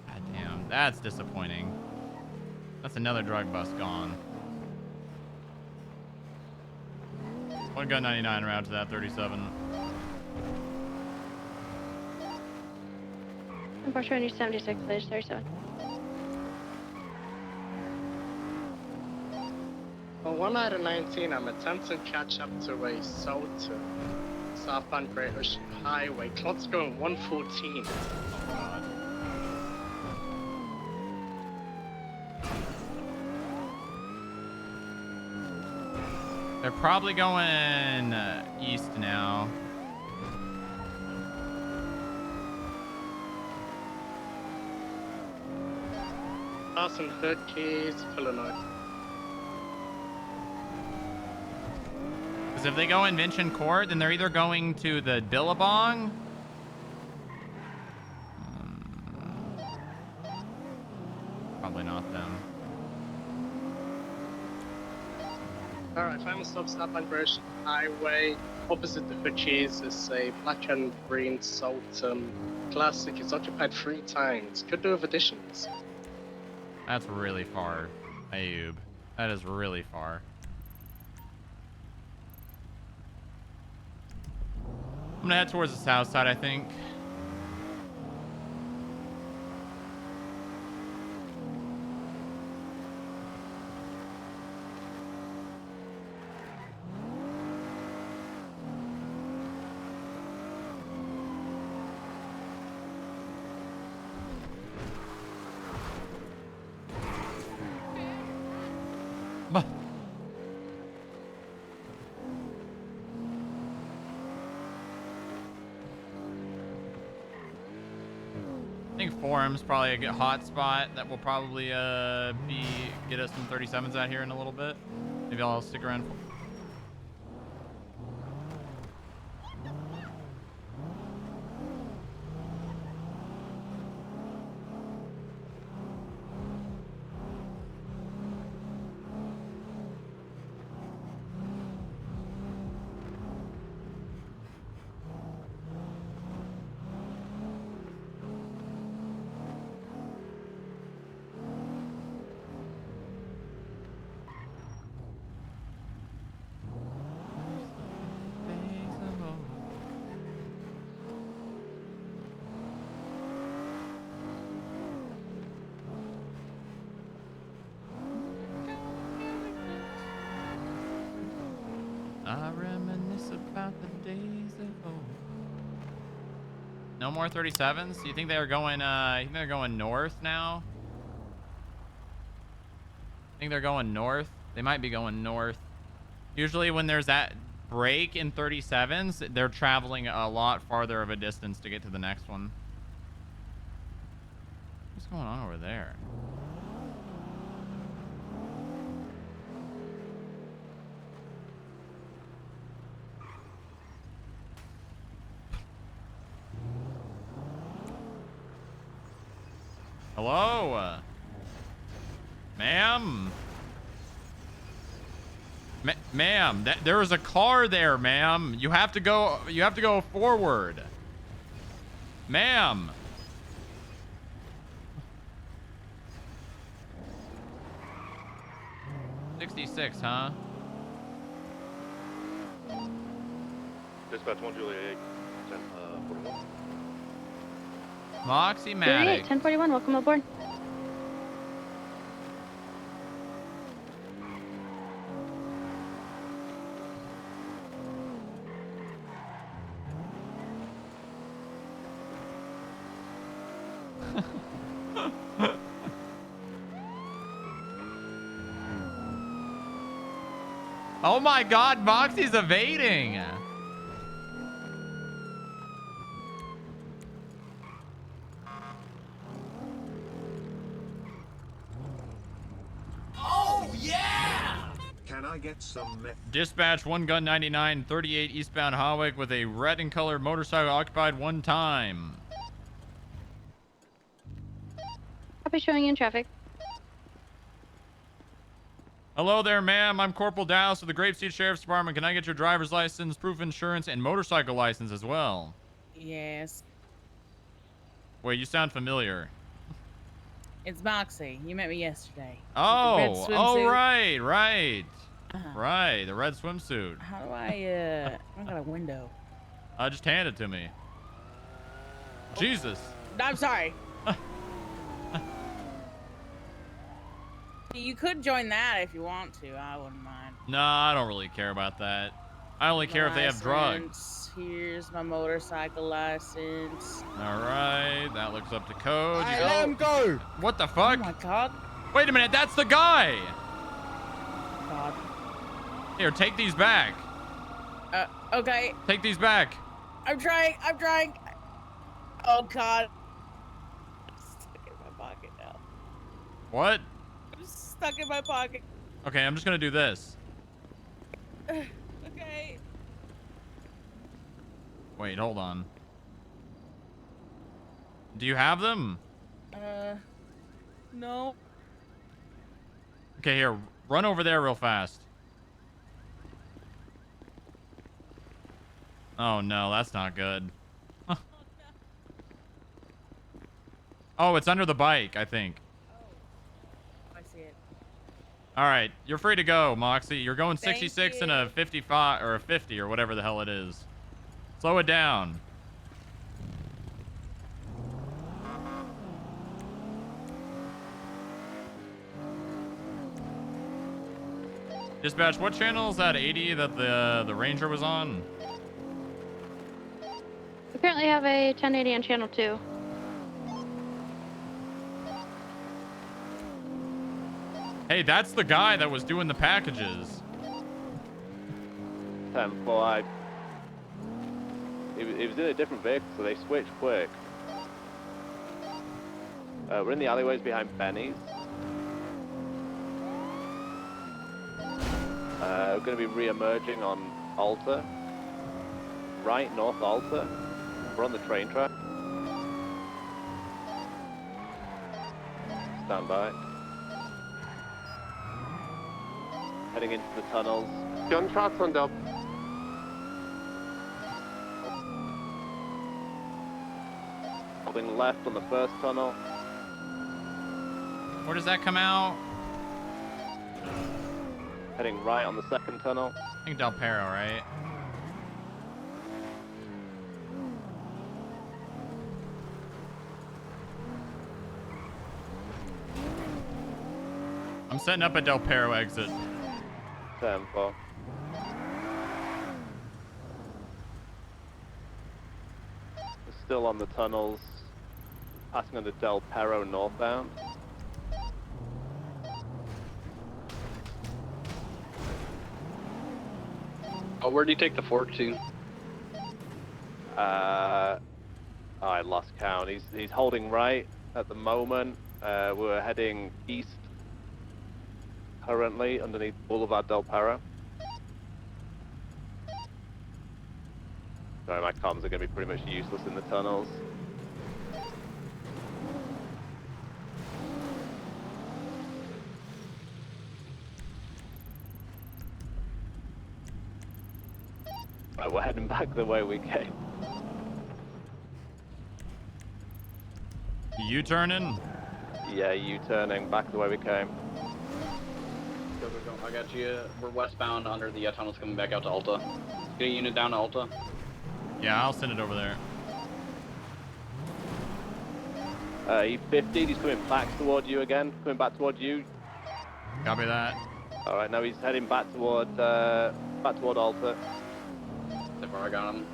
God damn, that's disappointing. That's another drug bust gone. One gun 99 round to that 37. Unfortunately, 76, there's 37. On 1 out of 19, I'm attempting to catch up to a Sultan. Southbound Great Ocean Highway. Clock's going 114. Oh god. They're probably going east now. Passing Hood Keys, Illinois. Because if they go in Vincent Court, then they're either going to the Billabong. Probably not them. Alright, final stop on Great Ocean Highway. Opposite the Hood Keys is a black and green Sultan Classic. It's occupied 3 times. Could do with additions. That's really far, Ayub. That is really far. I'm gonna head towards the south side, I think. I think Forum's probably a good hot spot that will probably get us some 37s out here in a little bit. Maybe I'll stick around for I reminisce about the days of old. No more 37s? You think they're going you think they're going north now? Think they're going north? They might be going north. Usually when there's that break in 37s, they're traveling a lot farther of a distance to get to the next one. What's going on over there? Hello? Ma'am? Ma'am, there is a car there, ma'am. You have to go forward. Ma'am. $66, huh? Dispatch 1 Juliet 8, 41. Moxie Juliet, Matic. 1041, welcome aboard. Oh my God, Moxie's evading. Oh yeah! Can I get some Dispatch 1 gun 99 38 eastbound Hawick with a red and colored motorcycle occupied one time. Copy, showing you in traffic. Hello there, ma'am. I'm Corporal Dallas with the Grapeseed Sheriff's Department. Can I get your driver's license, proof of insurance, and motorcycle license as well? Yes. Wait, you sound familiar. It's Moxie. You met me yesterday. Oh, right. Right, the red swimsuit. How do I got a window. Just hand it to me. Jesus. I'm sorry. You could join that if you want to. I wouldn't mind. No, I don't really care about that. I only care if they have drugs. License. Here's my motorcycle license. All right, that looks up to code. You Let him go. What the fuck? Oh my God. Wait a minute, that's the guy. God. Here, take these back. Okay. Take these back. I'm trying. Oh God. I'm stuck in my pocket now. What? I'm stuck in my pocket. Okay, I'm just gonna do this. Okay. Wait, hold on. Do you have them? No. Okay, here, run over there real fast. Oh no, that's not good. Oh, it's under the bike, I think. I see it. All right, you're free to go, Moxie. You're going 66 and a 55 or a 50 or whatever the hell it is. Slow it down. Dispatch, what channel is that 80 that the Ranger was on? We currently have a 1080 on channel 2. Hey, that's the guy that was doing the packages. 10-4. He was in a different vehicle, so they switched quick. We're in the alleyways behind Benny's. We're going to be re-emerging on Alta. Right, north Alta. We're on the train track. Stand by. Heading into the tunnels. Gunshots on Del. Holding left on the first tunnel. Where does that come out? Heading right on the second tunnel. I think Del Perro, right? I'm setting up a Del Perro exit. 10-4. Still on the tunnels, passing under Del Perro northbound. Oh, where do you take the fork to? I lost count. He's holding right at the moment. We're heading east currently underneath Boulevard Del Perro. Sorry, my comms are going to be pretty much useless in the tunnels. Right, we're heading back the way we came. You turning? Yeah, U-turning back the way we came. Go. I got you. We're westbound under the tunnels coming back out to Alta. Get a unit down to Alta. Yeah, I'll send it over there. E50, he's coming back toward you again. Coming back toward you. Copy that. Alright, now he's heading back toward Alta. So far, I got him.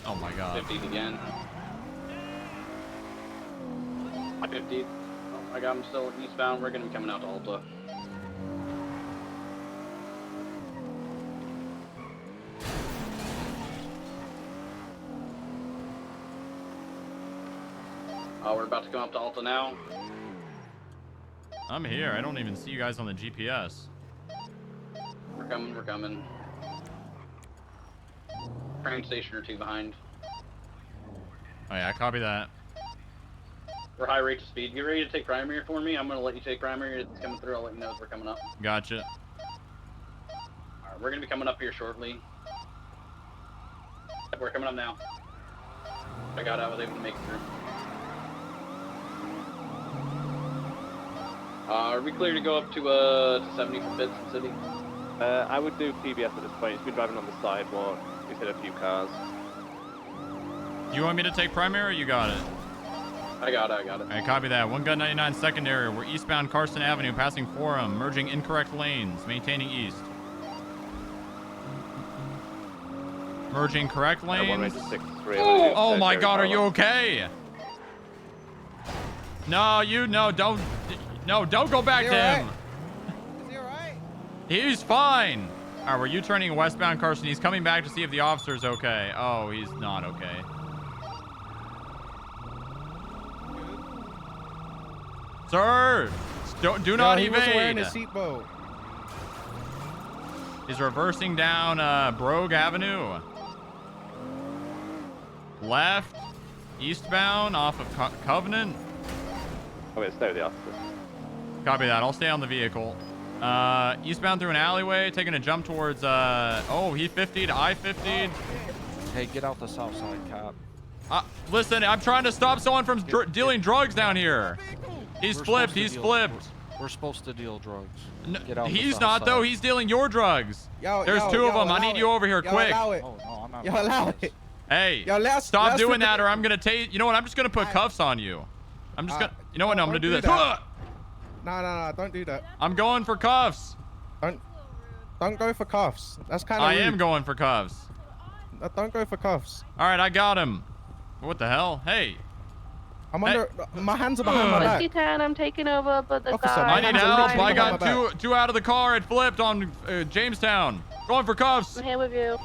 Oh my god. 50 again. 50. Oh, I got him still eastbound. We're gonna be coming out to Alta. We're about to come up to Alta now. I'm here. I don't even see you guys on the GPS. We're coming. Train station or two behind. Oh yeah, copy that. We're high rate of speed. Get ready to take primary for me. I'm gonna let you take primary. It's coming through. I'll let you know as we're coming up. Gotcha. Alright, we're gonna be coming up here shortly. We're coming up now. I was able to make it through. Are we clear to go up to 70 for Bits in City? I would do PBS at this point. He's been driving on the sidewalk. He's hit a few cars. You want me to take primary or you got it? I got it. Alright, copy that. One gun 99 secondary. We're eastbound Carson Avenue, passing Forum, merging incorrect lanes, maintaining east. Merging correct lanes. Oh my god, are you okay? No, don't go back to him. Is he alright? He's fine. All right, we're U-turning westbound Carson. He's coming back to see if the officer's okay. Oh, he's not okay. Sir, do not he wasn't wearing evade. his seatbelt. He's reversing down Brogue Avenue. Left, eastbound off of Covenant. Okay, stay with the officer. Copy that. I'll stay on the vehicle. Eastbound through an alleyway, taking a jump towards, he 50'd, I 50'd. Hey, get out the south side, cop. Listen, I'm trying to stop someone from dealing drugs down here. He's flipped. We're supposed to deal drugs. He's not, though. He's dealing your drugs. There's two of them. I need you over here quick. Allow it. Oh, no, I'm not. Yo, allow it. Hey, stop doing that or I'm going to take... You know what? I'm just going to put cuffs on you. I'm just going to... You know what? No, I'm going to do this. No, don't do that. I'm going for cuffs. Don't go for cuffs. That's kind of I am going for cuffs. Don't go for cuffs. All right, I got him. What the hell? Hey. I'm under... My hands are behind my back. Whiskey 10, I'm taking over, but the Officer, guy... I need help. I got two out of the car. It flipped on Jamestown. Going for cuffs. I'm here with you.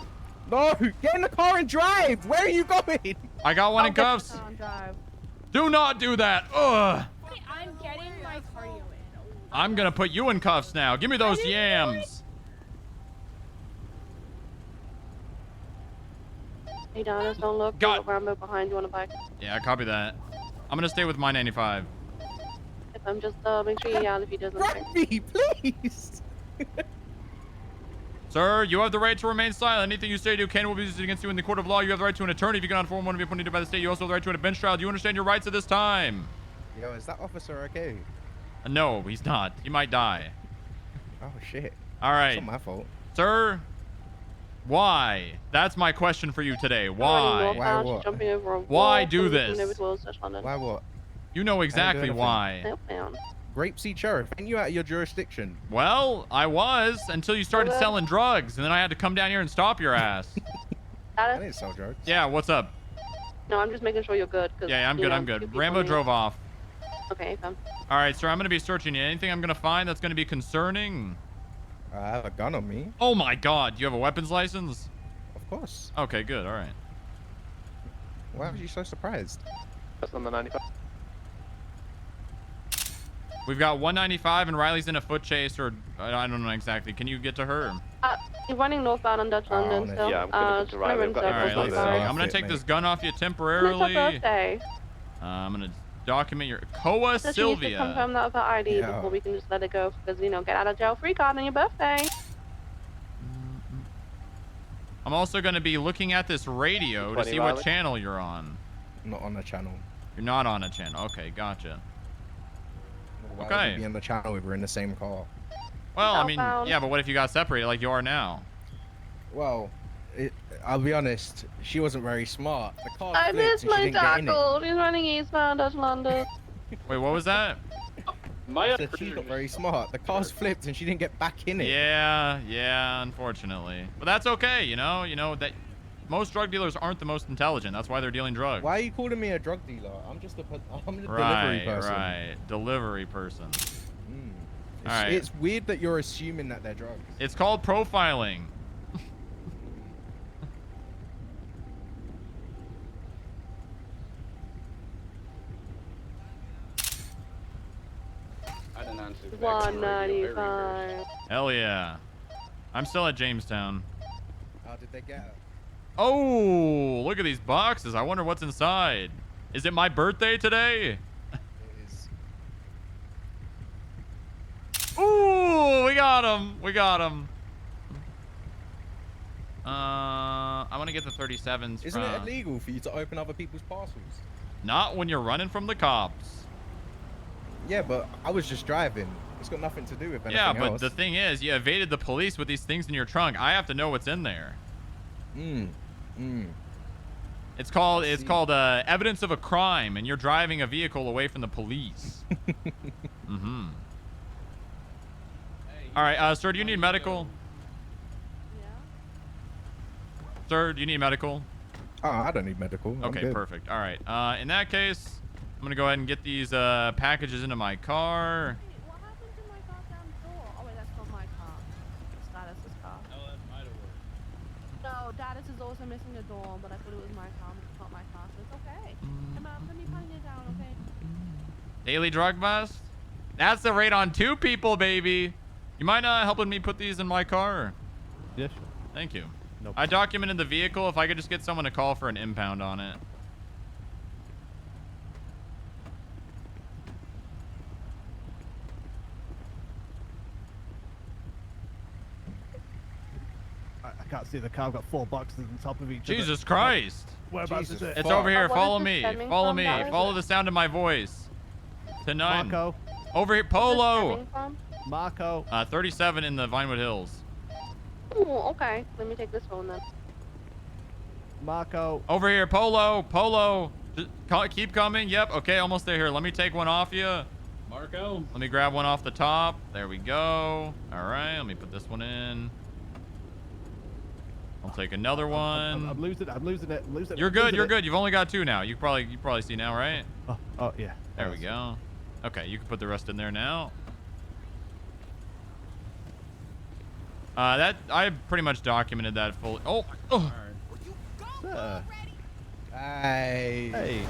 No, get in the car and drive. Where are you going? I got one in cuffs. Do not do that. Ugh. I'm getting my cardio in. I'm going to put you in cuffs now. Give me those yams. Hey, Dennis, don't look. Got Rambo behind you on the bike. Yeah, copy that. I'm going to stay with my 95. If I'm just, make sure you yell if he doesn't. Grab me, please. Sir, you have the right to remain silent. Anything you say to can will be used against you in the court of law. You have the right to an attorney if you cannot inform one of you appointed by the state. You also have the right to a bench trial. Do you understand your rights at this time? Yo, is that officer okay? No, he's not. He might die. Oh, shit. All right. It's not my fault. Sir, why? That's my question for you today. Why? Why what? Why do this? Why what? You know exactly why. Grapeseed sheriff, ain't you out of your jurisdiction? Well, I was until you started selling drugs, and then I had to come down here and stop your ass. I didn't sell drugs. Yeah, what's up? No, I'm just making sure you're good. Yeah, I'm good. I'm good. Rambo drove off. Okay, fine. All right, sir. I'm going to be searching you. Anything I'm going to find that's going to be concerning? I have a gun on me. Oh my God! You have a weapons license? Of course. Okay, good. All right. Why are you so surprised? That's on the 95. We've got 195 and Riley's in a foot chase, or I don't know exactly. Can you get to her? You're running northbound on Dutch London still. Yeah, I'm gonna to Riley. All right, let's see. I'm gonna take this gun off you temporarily. It's your birthday. I'm gonna document your Koa Just need to Sylvia. confirm that with her ID before we can just let it go, because get out of jail free card on your birthday. I'm also going to be looking at this radio to 20 see what Riley. channel you're on. I'm not on a channel. You're not on a channel. Okay, gotcha. Why Okay. would we be on the channel if we're in the same car? Well, I mean, Southbound. yeah, but what if you got separated like you are now? Well, I'll be honest. She wasn't very smart. The car I flipped missed and she my didn't get in it. tackle. He's running eastbound out London. Wait, what was that? I said she's not very smart. The car's flipped and she didn't get back in it. Yeah, unfortunately. But that's okay, you know that most drug dealers aren't the most intelligent. That's why they're dealing drugs. Why are you calling me a drug dealer? I'm just a delivery Right, person. right. Delivery person. It's, All right. it's weird that you're assuming that they're drugs. It's called profiling. I denounce it. 195. Hell yeah. I'm still at Jamestown. How did they get her? Oh, look at these boxes. I wonder what's inside. Is it my birthday today? It is. Ooh, we got him. We got him. I'm gonna get the 37s. Isn't it illegal for you to open other people's parcels? Not when you're running from the cops. Yeah, but I was just driving. It's got nothing to do with anything Yeah, but else. the thing is, you evaded the police with these things in your trunk. I have to know what's in there. It's called evidence of a crime, and you're driving a vehicle away from the police. Mm-hmm. All right, sir, do you need medical? Sir, do you need medical? Oh, I don't need medical. I'm Okay, good. perfect. All right. In that case, I'm gonna go ahead and get these packages into my car. What happened to my goddamn door? Oh wait, that's not my car. It's Dallas's car. Oh, that might have worked. No, Dallas is also missing a door, but I thought it was my car. But it's not my car, so it's okay. Hey, Mom, let me putting it down, okay? Daily drug bust. That's the rate on 2 people, baby. You mind helping me put these in my car? Yeah, sure. Thank you. Nope. I documented the vehicle. If I could just get someone to call for an impound on it. I can't see the car. I've got 4 boxes on top of each other. Jesus Christ. Whereabouts is it? It's over here. What is Follow this me. stemming Follow from, me. Dallas? Follow the sound of my voice. To 9. Marco. Over here. Polo. Marco. 37 in the Vinewood Hills. Ooh, okay. Let me take this phone then. Marco. Over here. Polo. Polo. Just keep coming. Yep. Okay. Almost there. Here. Let me take one off you. Marco. Let me grab one off the top. There we go. All right. Let me put this one in. I'll take another one. I'm losing it. I'm losing it. I'm losing it. You're I'm good. losing You're it. good. You've only got 2 now. You probably see now, right? Oh, yeah. There we go. Okay, you can put the rest in there now. That I pretty much documented that fully. Oh. Hey. Hey.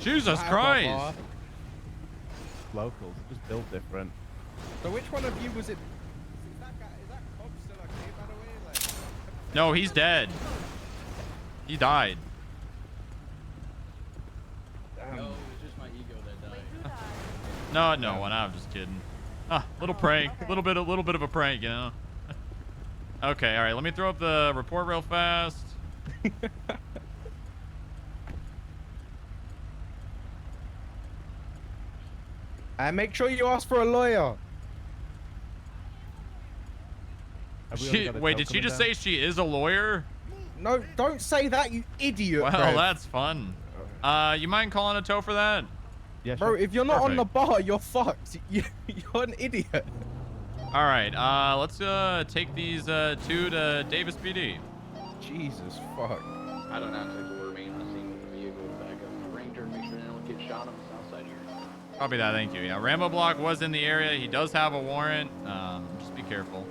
Jesus Hi, Christ. Papa. Locals. Just built different. So which one of you was it? Is that cop still okay, by the way? Like, No, he's dead. He died. No, it was just my ego that died. No, no one. I'm just kidding. Little prank. Little bit of a prank, you know. Okay, all right. Let me throw up the report real fast. and make sure you ask for a lawyer. Wait, did she just say she is a lawyer? No, don't say that, you idiot. Well, bro. that's fun. You mind calling a tow for that? Yeah, Bro, if you're not on the Perfect. bar, you're fucked. You're an idiot. All right, let's take these 2 to Davis PD. Jesus fuck. I don't know how to take the word mean. I seen the vehicle in the back of the Ranger. Make sure they don't get shot on the south side here. Copy that, thank you. Yeah, Rambo Block was in the area. He does have a warrant. Just be careful.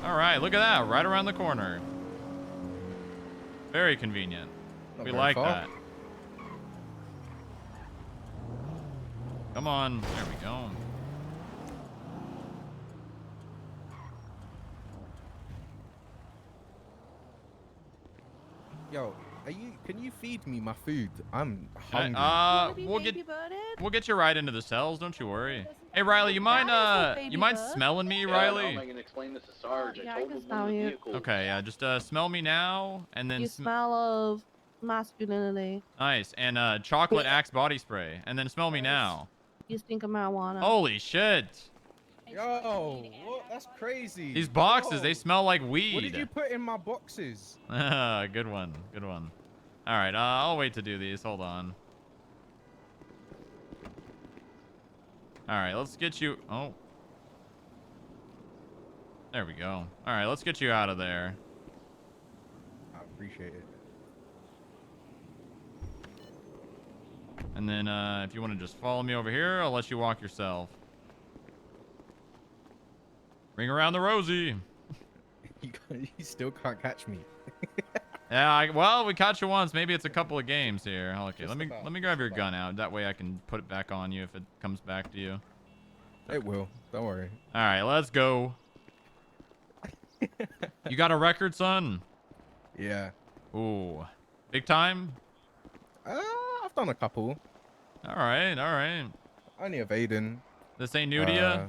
All right, look at that, right around the corner. Very convenient. Not We very like far. that. Come on, there we go. Yo, Can you feed me my food? I'm hungry. We'll get you right into the cells. Don't you worry. Hey Riley, you mind smelling me, Riley? I'm gonna explain this to Sarge. Yeah, I I told can him smell one of the you. vehicles. Okay, yeah, just smell me now, and then You smell of masculinity. nice, and chocolate Axe body spray, and then smell me now. You stink of marijuana. Holy shit! Yo, what? That's crazy. These boxes, they Yo, smell like weed. What did you put in my boxes? Good one, good one. All right, I'll wait to do these. Hold on. All right, let's get you. Oh, there we go. All right, let's get you out of there. I appreciate it. And then if you want to just follow me over here, I'll let you walk yourself. Ring around the rosy. You still can't catch me. Yeah, well, we caught you once. Maybe it's a couple of games here. Okay, Just let me grab your gun out. That way I can put it back on you if it comes back to you. It will. Don't worry. All right, let's go. You got a record, son? Yeah. Ooh, big time? I've done a couple. All right, all right. Only evading. This ain't new to you?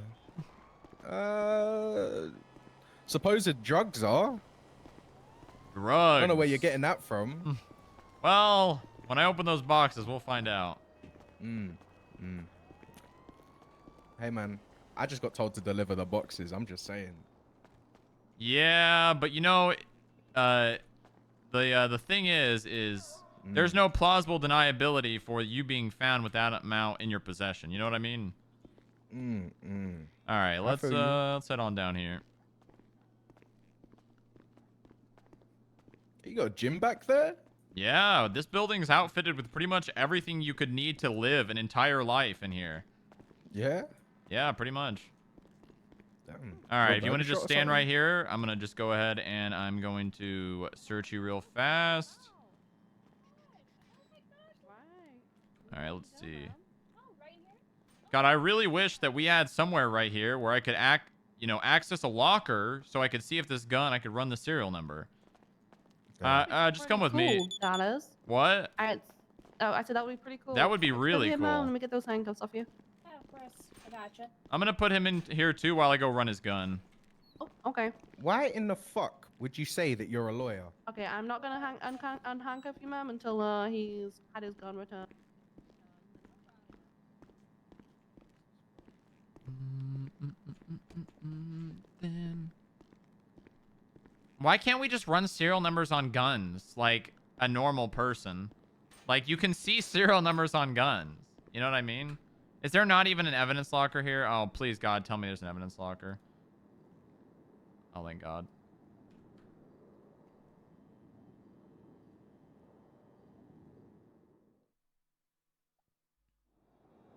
Supposed drugs are. Drugs. I don't know where you're getting that from. Well, when I open those boxes, we'll find out. Hey, man. I just got told to deliver the boxes. I'm just saying. Yeah, but you know, the thing is there's no plausible deniability for you being found with that amount in your possession. You know what I mean? All right, let's head on down here. You got a gym back there? Yeah, this building's outfitted with pretty much everything you could need to live an entire life in here. Yeah? Yeah, pretty much. Damn. All right, if you want to just stand right here, I'm going to just go ahead and I'm going to search you real fast. All right, let's see. God, I really wish that we had somewhere right here where I could access a locker so I could see if this gun, I could run the serial number. Just come with me. Dallas. What? I said that would be pretty cool. That would be really Here, cool. Mom, let me get those handcuffs off you. Yeah, of course. I gotcha. I'm going to put him in here too while I go run his gun. Oh, okay. Why in the fuck would you say that you're a lawyer? Okay, I'm not gonna unhandcuff you, ma'am, until he's had his gun returned. Why can't we just run serial numbers on guns like a normal person? Like, you can see serial numbers on guns. You know what I mean? Is there not even an evidence locker here? Oh, please, God, tell me there's an evidence locker. Oh, thank God.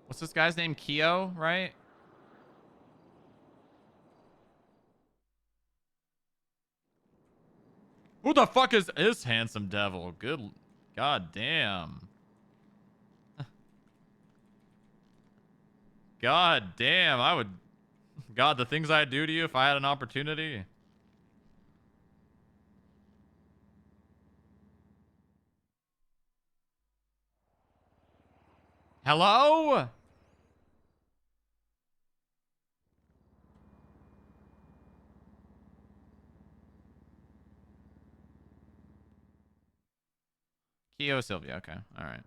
What's this guy's name? Keo, right? Who the fuck is this handsome devil? Good. God damn. God damn. I would. God, the things I'd do to you if I had an opportunity. Hello? Keo Sylvia. Okay. All right.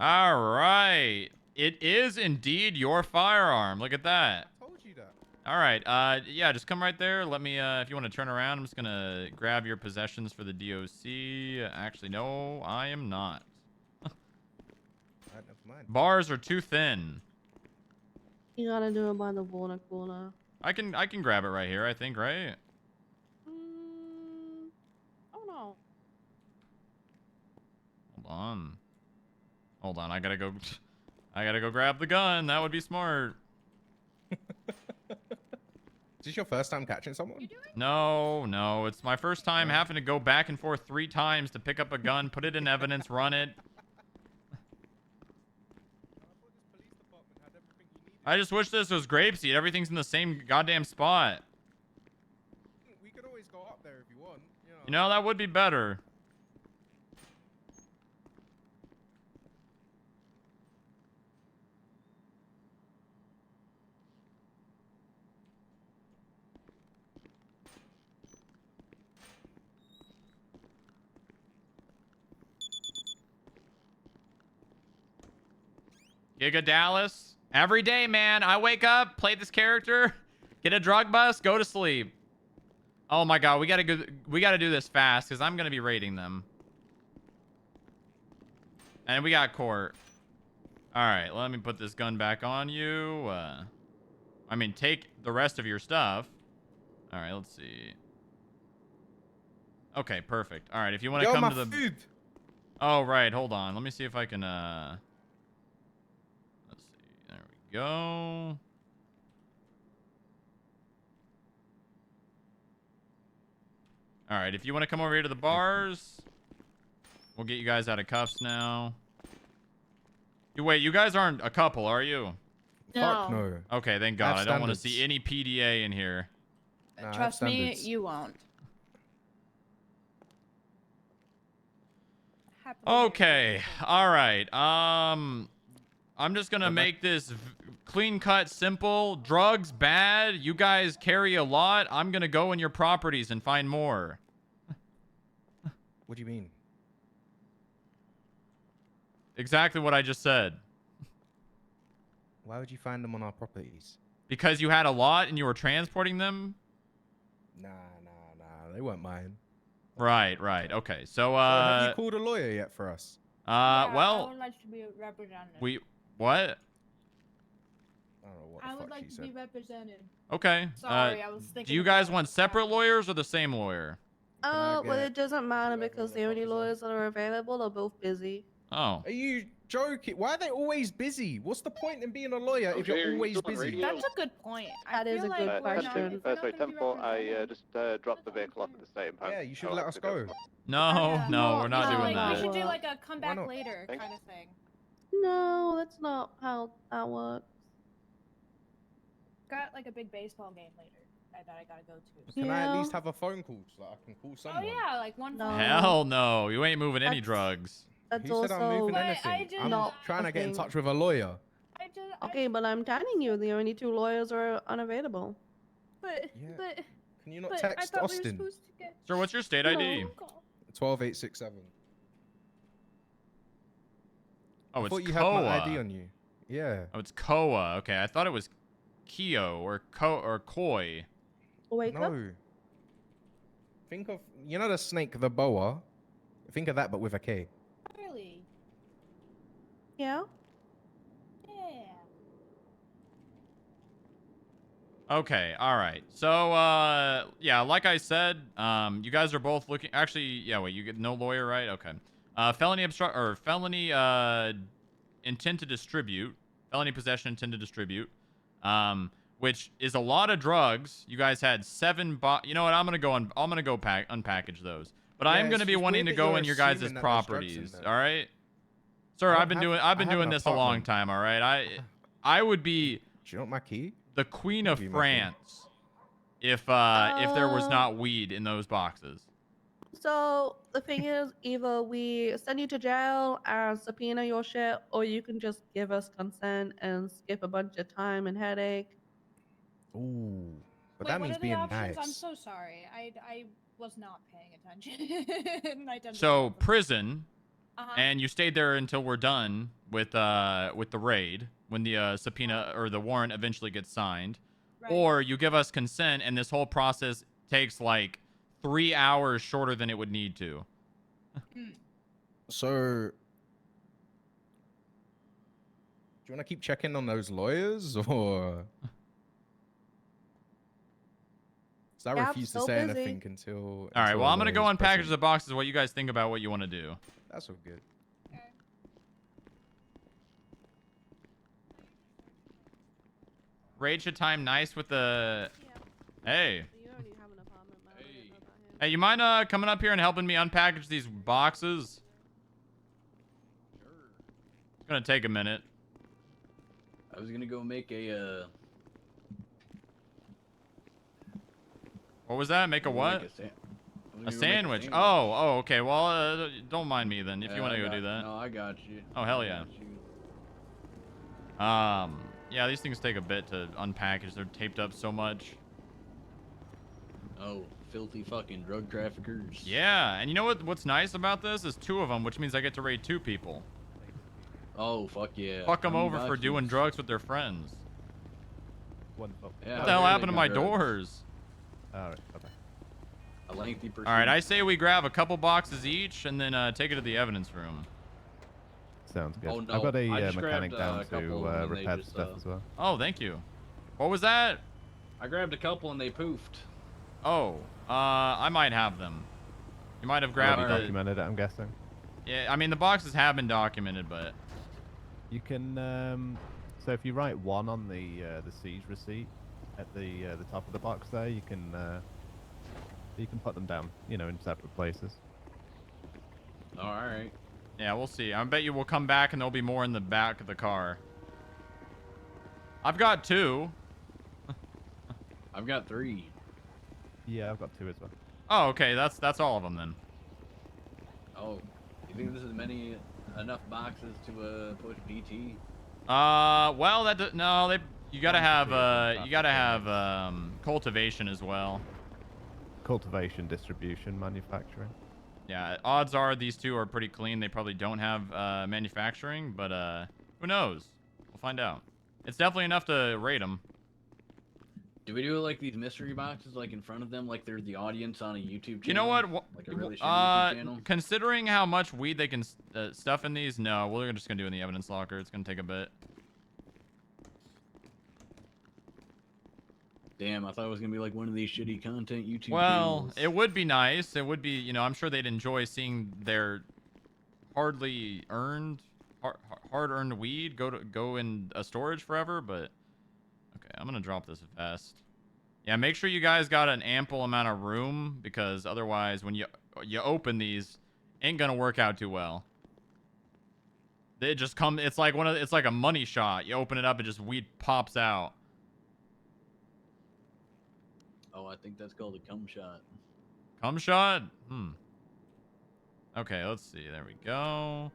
All right. It is indeed your firearm. Look at that. I told you that. All right. Yeah, just come right there. Let me, if you want to turn around, I'm just going to grab your possessions for the DOC. Actually, no, I am not. Never mind. Bars are too thin. You gotta do it by the water cooler. I can grab it right here, I think, right? Oh no. Hold on, I gotta go grab the gun. That would be smart. Is this your first time catching someone? No, it's my first time having to go back and forth 3 times to pick up a gun, put it in evidence, run it. I just wish this was grapeseed. Everything's in the same goddamn spot. We could always go up there if you want. You know, that would be better. Giga Dallas. Every day, man. I wake up, play this character, get a drug bust, go to sleep. Oh my god, we gotta do this fast because I'm gonna be raiding them. And we got court. Alright, let me put this gun back on you. I mean, take the rest of your stuff. Alright, let's see. Okay, perfect. Alright, if you want to come to the... food. Oh, right. Hold on. Let me see if I can, let's see. There we go. Alright, if you want to come over here to the bars, we'll get you guys out of cuffs now. Wait, you guys aren't a couple, are you? No. Fuck no. Okay, thank God. I don't want to standards. see any PDA in here. Nah, I have Trust me, standards. you won't. Okay. All right. I'm just going to make this clean cut, simple. Drugs, bad. You guys carry a lot. I'm going to go in your properties and find more. What do you mean? Exactly what I just said. Why would you find them on our properties? Because you had a lot and you were transporting them? Nah. They weren't mine. Right. Okay. So, have you called a lawyer yet for us? well, I would like to be represented. what? I don't know what the I would fuck like she to said. be represented. Okay. Sorry, I was thinking. Do you guys want separate lawyers or the same lawyer? Well, it doesn't matter because the only lawyers that are available are both busy. Oh. Are you joking? Why are they always busy? What's the point in being a lawyer if you're always busy? That's a good point. That is a good question. Sorry, 10-4, I just dropped the vehicle off at the same time. Yeah, you should let us go. No, we're not doing that. We should do like a come back later kind of thing. No, that's not how that works. Got like a big baseball game later that I gotta go to. Can I at least have a phone call so that I can call someone? Oh yeah, like one phone. Hell no. You ain't moving any drugs. That's Who said I'm moving But anything? I just- I'm Not trying to get in thing. touch with a lawyer. Okay, but I'm telling you, the only two lawyers are unavailable. But Can you not but text I thought we were Austin? supposed to get... Sir, what's your state ID? 12867. Oh, I it's thought you Koa. had my ID on you. Yeah. Oh, it's Koa. Okay, I thought it was Kyo or Koi. Wake up. No. Think of, you know the snake, the boa? Think of that, but with a K. Really? Yeah. Yeah. Okay, all right. So, yeah, like I said, you guys are both looking. Actually, yeah. Wait, you get no lawyer, right? Okay. Felony intent to distribute, felony possession, intent to distribute, which is a lot of drugs. You guys had 7. You know what? I'm gonna go unpackage those. But I am gonna be wanting to go in your guys' properties. All right, sir. I've been doing this a long time. All right. I would be. Do you want my key? The Queen of France, if there was not weed in those boxes. So the thing is, either we send you to jail and subpoena your shit, or you can just give us consent and skip a bunch of time and headache. Ooh, but Wait, that what means are the being options? nice. I'm so sorry. I was not paying attention. I didn't So prison, Uh-huh. and you stayed there until we're done with the raid when the subpoena or the warrant eventually gets signed, or you give us consent, and this whole process takes like 3 hours shorter than it would need to. So, do you want to keep checking on those lawyers, or? So I Yeah, I'm refuse to so say busy. anything until. All right. until Well, I'm gonna the go lawyer's unpackage present. the boxes. What you guys think about what you want to do? That's all good. Raid should time nice with the. Hey. Hey, you mind coming up here and helping me unpackage these boxes? It's gonna take a minute. I was gonna go make a What was that? Make a what? A sandwich. Oh, okay. Well, don't mind me then if you want to go do that. No, I got you. Oh, hell yeah. Yeah, these things take a bit to unpackage. They're taped up so much. Oh, filthy fucking drug traffickers. Yeah, and you know what's nice about this is 2 of them, which means I get to raid 2 people. Oh, fuck yeah. Fuck them over for doing drugs with their friends. Wonderful. Yeah, What the hell happened to my doors? Alright, bye-bye. A lengthy pursuit. Alright, I say we grab a couple boxes each and then take it to the evidence room. Sounds good. Oh, no. I've got a I just mechanic grabbed, down a couple to and they repair the just, stuff as well. Oh, thank you. What was that? I grabbed a couple and they poofed. Oh, I might have them. You might have grabbed the... documented it, I'm guessing. Yeah, I mean, the boxes have been documented, but... You can, so if you write 1 on the siege receipt at the top of the box there, you can put them down, you know, in separate places. Oh, alright. Yeah, we'll see. I bet you will come back and there'll be more in the back of the car. I've got 2. I've got 3. Yeah, I've got 2 as well. Oh, okay. That's all of them then. Oh, you think this is enough boxes to push DT? Well, no, you gotta have cultivation as well. Cultivation, distribution, manufacturing. Yeah, odds are these 2 are pretty clean. They probably don't have manufacturing, but who knows? We'll find out. It's definitely enough to rate them. Do we do like these mystery boxes like in front of them like they're the audience on a YouTube channel? You know what? Like a really shitty YouTube channel? Considering how much weed they can stuff in these, no, we're just gonna do it in the evidence locker. It's gonna take a bit. Damn, I thought it was gonna be like one of these shitty content YouTube Well, channels. it would be nice. It would be, you know, I'm sure they'd enjoy seeing their hard-earned weed go in a storage forever. But okay, I'm gonna drop this vest. Yeah, make sure you guys got an ample amount of room because otherwise, when you open these, ain't gonna work out too well. They just come. It's like it's like a money shot. You open it up, and just weed pops out. Oh, I think that's called a cum shot. Cum shot? Okay, let's see. There we go.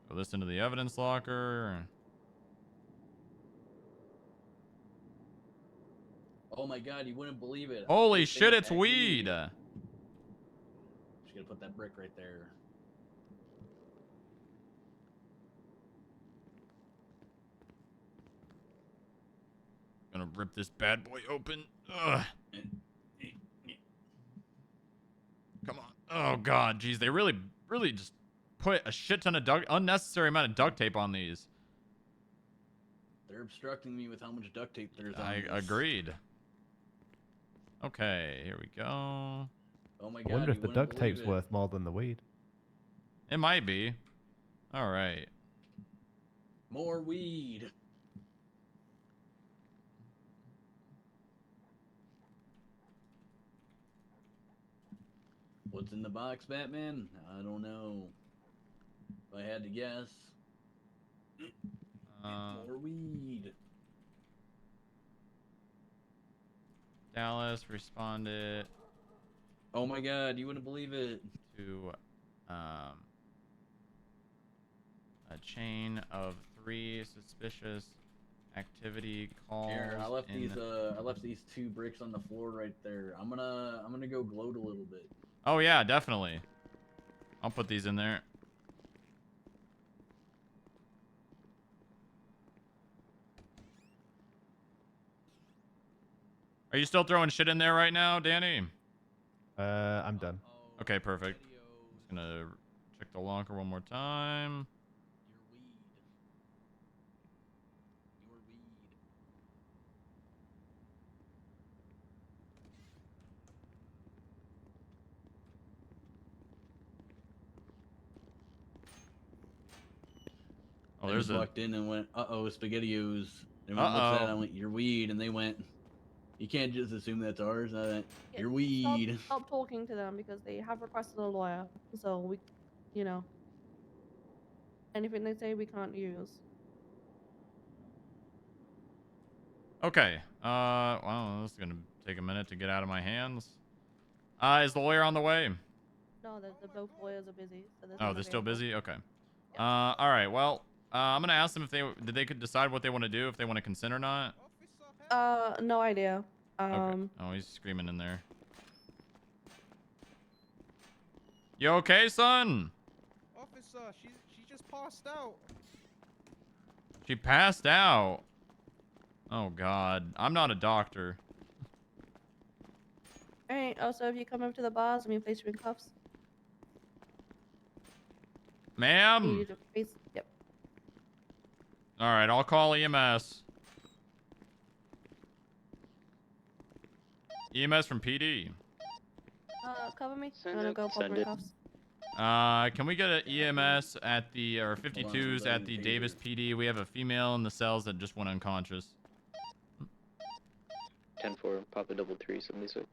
Throw this into the evidence locker. Oh my god, you wouldn't believe it. Holy shit, it's weed. Just gonna put that brick right there. Gonna rip this bad boy open. Ugh. Come on. Oh god, jeez, they really just put a shit ton of unnecessary amount of duct tape on these. They're obstructing me with how much duct tape there's on I this. agreed. Okay, here we go. Oh my I god, wonder if you the wouldn't duct believe tape's it. worth more than the weed. It might be. All right. More weed. What's in the box, Batman? I don't know. If I had to guess. More weed. Dallas responded. Oh my god, you wouldn't believe it. To a chain of 3 suspicious activity calls. Here, I left these 2 bricks on the floor right there. I'm gonna go gloat a little bit. Oh yeah, definitely. I'll put these in there. Are you still throwing shit in there right now, Danny? I'm done. Okay, perfect. Just gonna check the locker one more time. Oh, I there's just walked in and went, uh-oh, SpaghettiOs. They went, what's that? I went, your weed. And they went, you can't just assume that's ours. And I went, your weed. Stop talking to them because they have requested a lawyer. So we, you know, anything they say we can't use. Okay. Well, this is gonna take a minute to get out of my hands. Is the lawyer on the way? No, the both lawyers are busy, so there's Oh, none they're still available. busy? Okay. All right. Well, I'm gonna ask them if they could decide what they want to do, if they want to consent or not. No idea. Okay. Oh, he's screaming in there. You okay, son? Officer, she just passed out. She passed out. Oh, God. I'm not a doctor. Alright, also, if you come over to the bars, let me place you in cuffs. Ma'am? Yep. All right, I'll call EMS. EMS from PD. Cover me. I'm gonna go pop her in cuffs. Can we get an EMS at the, or 52s at the Davis PD? We have a female in the cells that just went unconscious. 10-4, Papa double 376.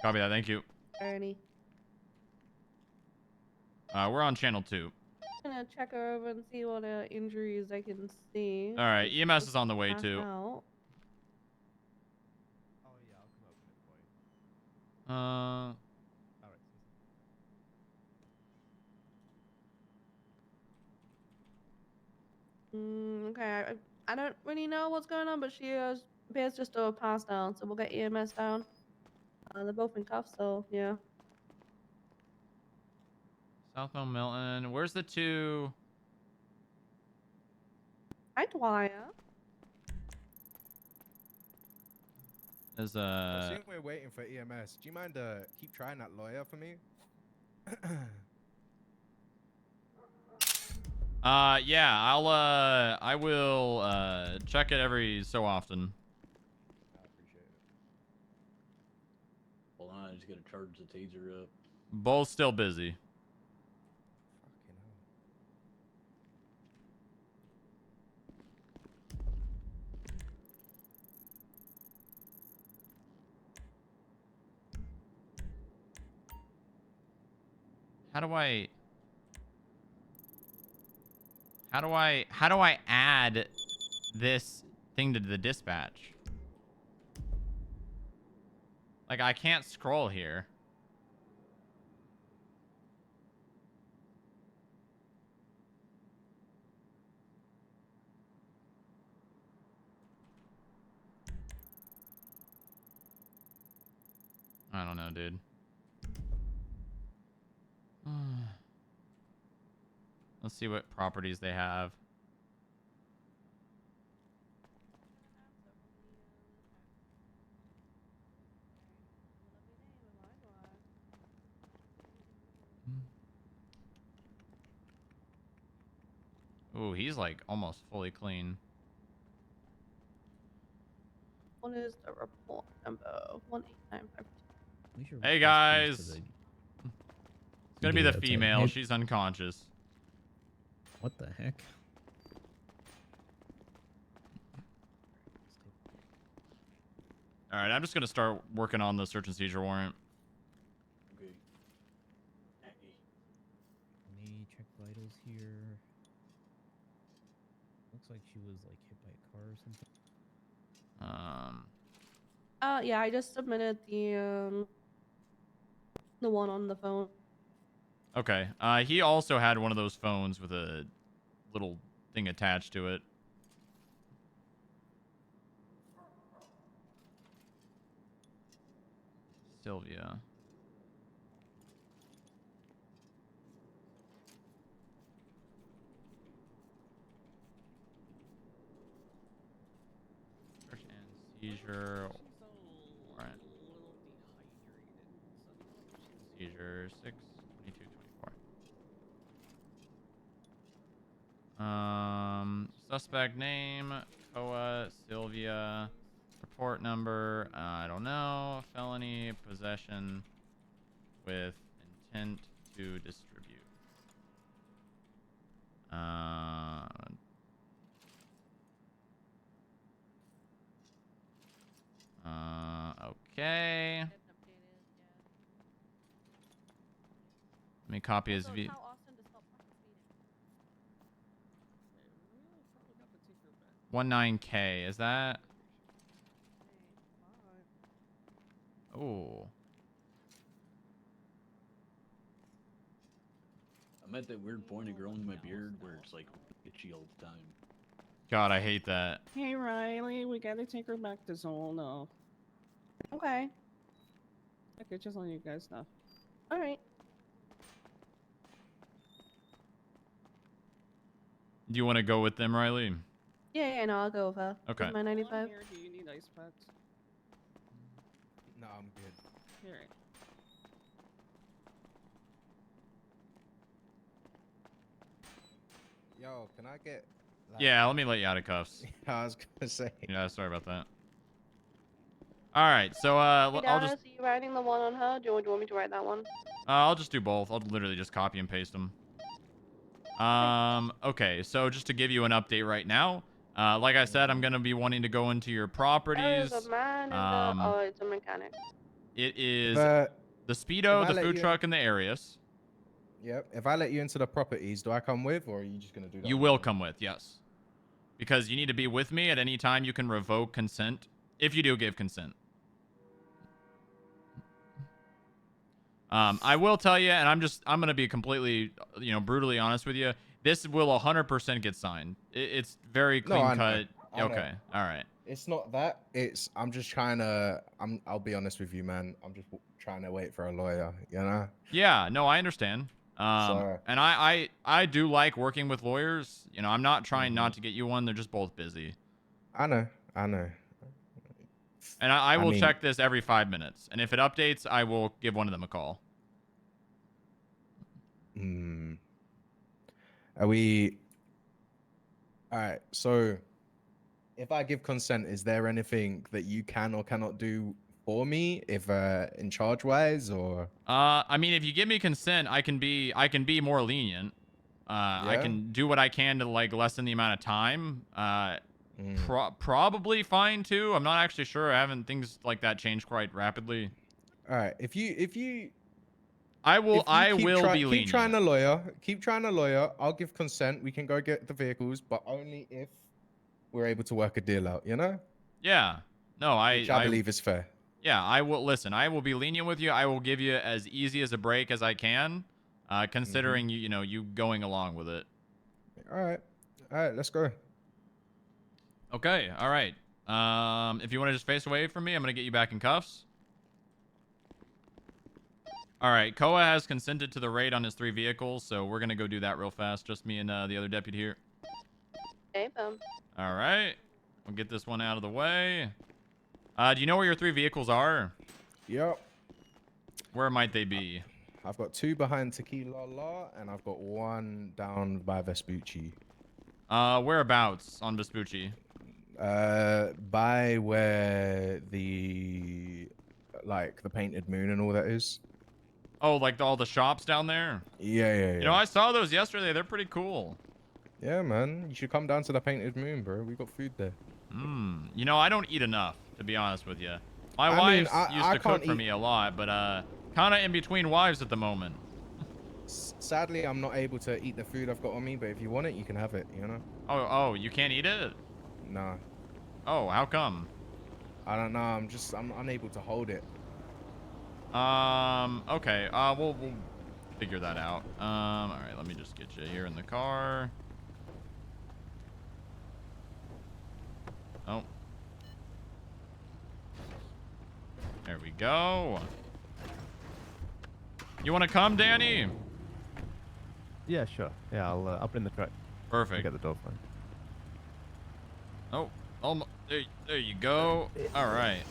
Copy that, thank you. Ernie. We're on channel 2. I'm gonna check her over and see what injuries I can see. All right, EMS is on the way too. Out. Okay, I don't really know what's going on, but she appears just to have passed out, so we'll get EMS down. They're both in cuffs, so yeah. Southbound Milton. Where's the 2? Hi, Dwyer. Is I think we're waiting for EMS. Do you mind keep trying that lawyer for me? Yeah, I will check it every so often. I appreciate it. Hold on, I just gotta charge the taser up. Both still busy. Fucking hell. How do I add this thing to the dispatch? Like, I can't scroll here. I don't know, dude. Let's see what properties they have. Ooh, he's like almost fully clean. What is the report number? 18952. Hey guys, it's gonna be the female. She's unconscious. What the heck? All right, I'm just gonna start working on the search and seizure warrant. Let me check vitals here. Looks like she was like hit by a car or something. Yeah, I just submitted the one on the phone. Okay. He also had one of those phones with a little thing attached to it. Sylvia. Search and seizure warrant. Seizure 6/22/24. Suspect name, Koa, Sylvia. Report number, I don't know. Felony possession with intent to distribute. Okay. Let me copy his V. 19K, is that? Oh. I'm at that weird point of growing my beard where it's like itchy all the time. God, I hate that. Hey Riley, we gotta take her back to Zolno. Okay. Okay, just letting you guys know. All right. Do you want to go with them, Riley? Yeah, no, I'll go with her. Okay. With my 95. Here, do you need ice packs? No, I'm good. Here. Yo, can I get? Like... Yeah, let me let you out of cuffs. I was gonna say. Yeah, sorry about that. All right, so Hey, I'll Dallas, just are you writing the one on her? Do you want me to write that one? I'll just do both. I'll literally just copy and paste them. Okay, so just to give you an update right now, like I said, I'm gonna be wanting to go into your properties. There's a man in the... Oh, it's a mechanic. It is the Speedo, the food truck, and the Arius. Yep. If I let you into the properties, do I come with, or are you just gonna do that? You will come with, yes. Because you need to be with me at any time. You can revoke consent if you do give consent. I will tell you, and I'm gonna be completely, brutally honest with you. This will 100% get signed. It's very clean cut. Okay, all right. It's not that. I'm just trying to. I'll be honest with you, man. I'm just trying to wait for a lawyer. You know. Yeah. No, I understand. And I do like working with lawyers. I'm not trying not to get you one. They're just both busy. I know. And I will check this every 5 minutes. And if it updates, I will give one of them a call. Are we... All right. So if I give consent, is there anything that you can or cannot do for me if in charge wise, or... I mean, if you give me consent, I can be more lenient. I can do what I can to like lessen the amount of time. Probably fine too. I'm not actually sure. I haven't things like that changed quite rapidly. All right. If you I will be lenient. Keep trying to lawyer. I'll give consent. We can go get the vehicles, but only if we're able to work a deal out, Yeah. No, Which I believe is fair. Yeah, I will listen. I will be lenient with you. I will give you as easy as a break as I can, considering you going along with it. All right, let's go. Okay, all right. If you want to just face away from me, I'm gonna get you back in cuffs. All right, Koa has consented to the raid on his 3 vehicles, so we're gonna go do that real fast. Just me and the other deputy here. Okay, boom. All right, we'll get this one out of the way. Do you know where your 3 vehicles are? Yep. Where might they be? I've got 2 behind Tequila La, and I've got 1 down by Vespucci. Whereabouts on Vespucci? By where the Painted Moon and all that is. Oh, like all the shops down there? Yeah. I saw those yesterday. They're pretty cool. Yeah, man. You should come down to the Painted Moon, bro. We got food there. I don't eat enough, to be honest with you. My wife used to cook for me a lot, but kind of in between wives at the moment. Sadly, I'm not able to eat the food I've got on me, but if you want it, you can have it, Oh, you can't eat it? Nah. Oh, how come? I don't know. I'm unable to hold it. Okay. We'll figure that out. All right, let me just get you here in the car. Oh. There we go. You want to come, Danny? Yeah, sure. Yeah, I'll bring the truck. Perfect. Get the door for him. Oh, there you go. All right.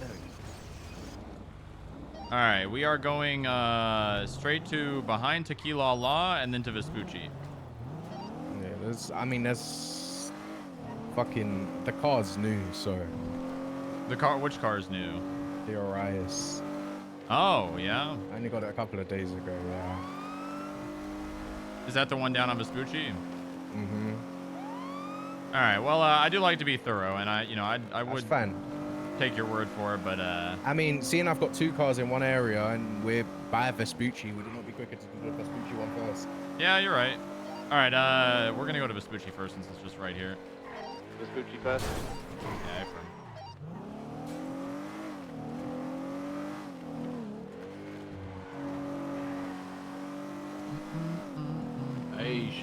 All right, we are going straight to behind Tequila La and then to Vespucci. Yeah, there's fucking... The car's new, so... Which car is new? The Orias. Oh, yeah? I only got it a couple of days ago, yeah. Is that the one down on Vespucci? Mm-hmm. All right, well, I do like to be thorough, and I would take your word for it, but... seeing I've got 2 cars in one area and we're by Vespucci, would it not be quicker to do the Vespucci one first? Yeah, you're right. All right, we're gonna go to Vespucci first since it's just right here. Vespucci first? Yeah,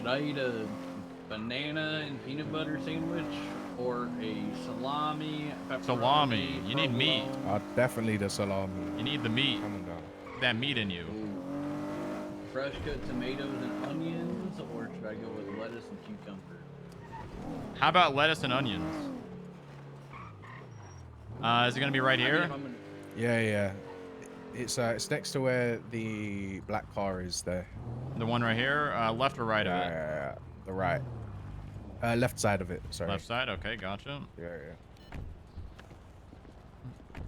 should I eat a banana and peanut butter sandwich or a salami? Salami. You need meat. Definitely the salami. You need the meat. Coming down. That meat in you. Fresh cut tomatoes and onions, or should I go with lettuce and cucumber? How about lettuce and onions? Is it gonna be right here? Yeah. It's next to where the black car is there. The one right here? Left or right of it? Yeah. The right. Left side of it, sorry. Left side? Okay, gotcha. Yeah.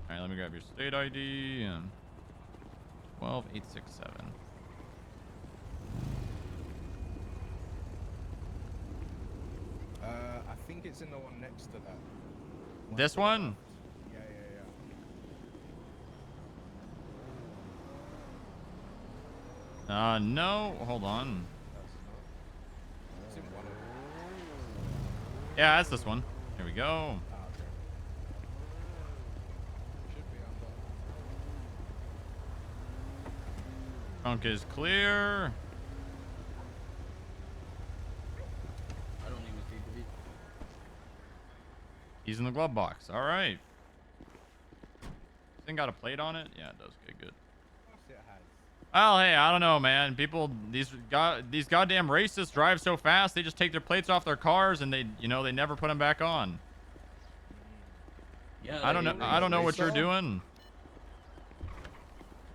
Alright, let me grab your state ID and 12867. I think it's in the one next to that. This one? Yeah. No. Hold on. Yeah, that's this one. Here we go. Trunk is clear. I don't even see the vehicle. He's in the glove box. All right. Thing got a plate on it? Yeah, it does. Okay, good. Well, hey, I don't know, man. People, these goddamn racists drive so fast. They just take their plates off their cars and they never put them back on. Yeah. I don't know what you're doing. You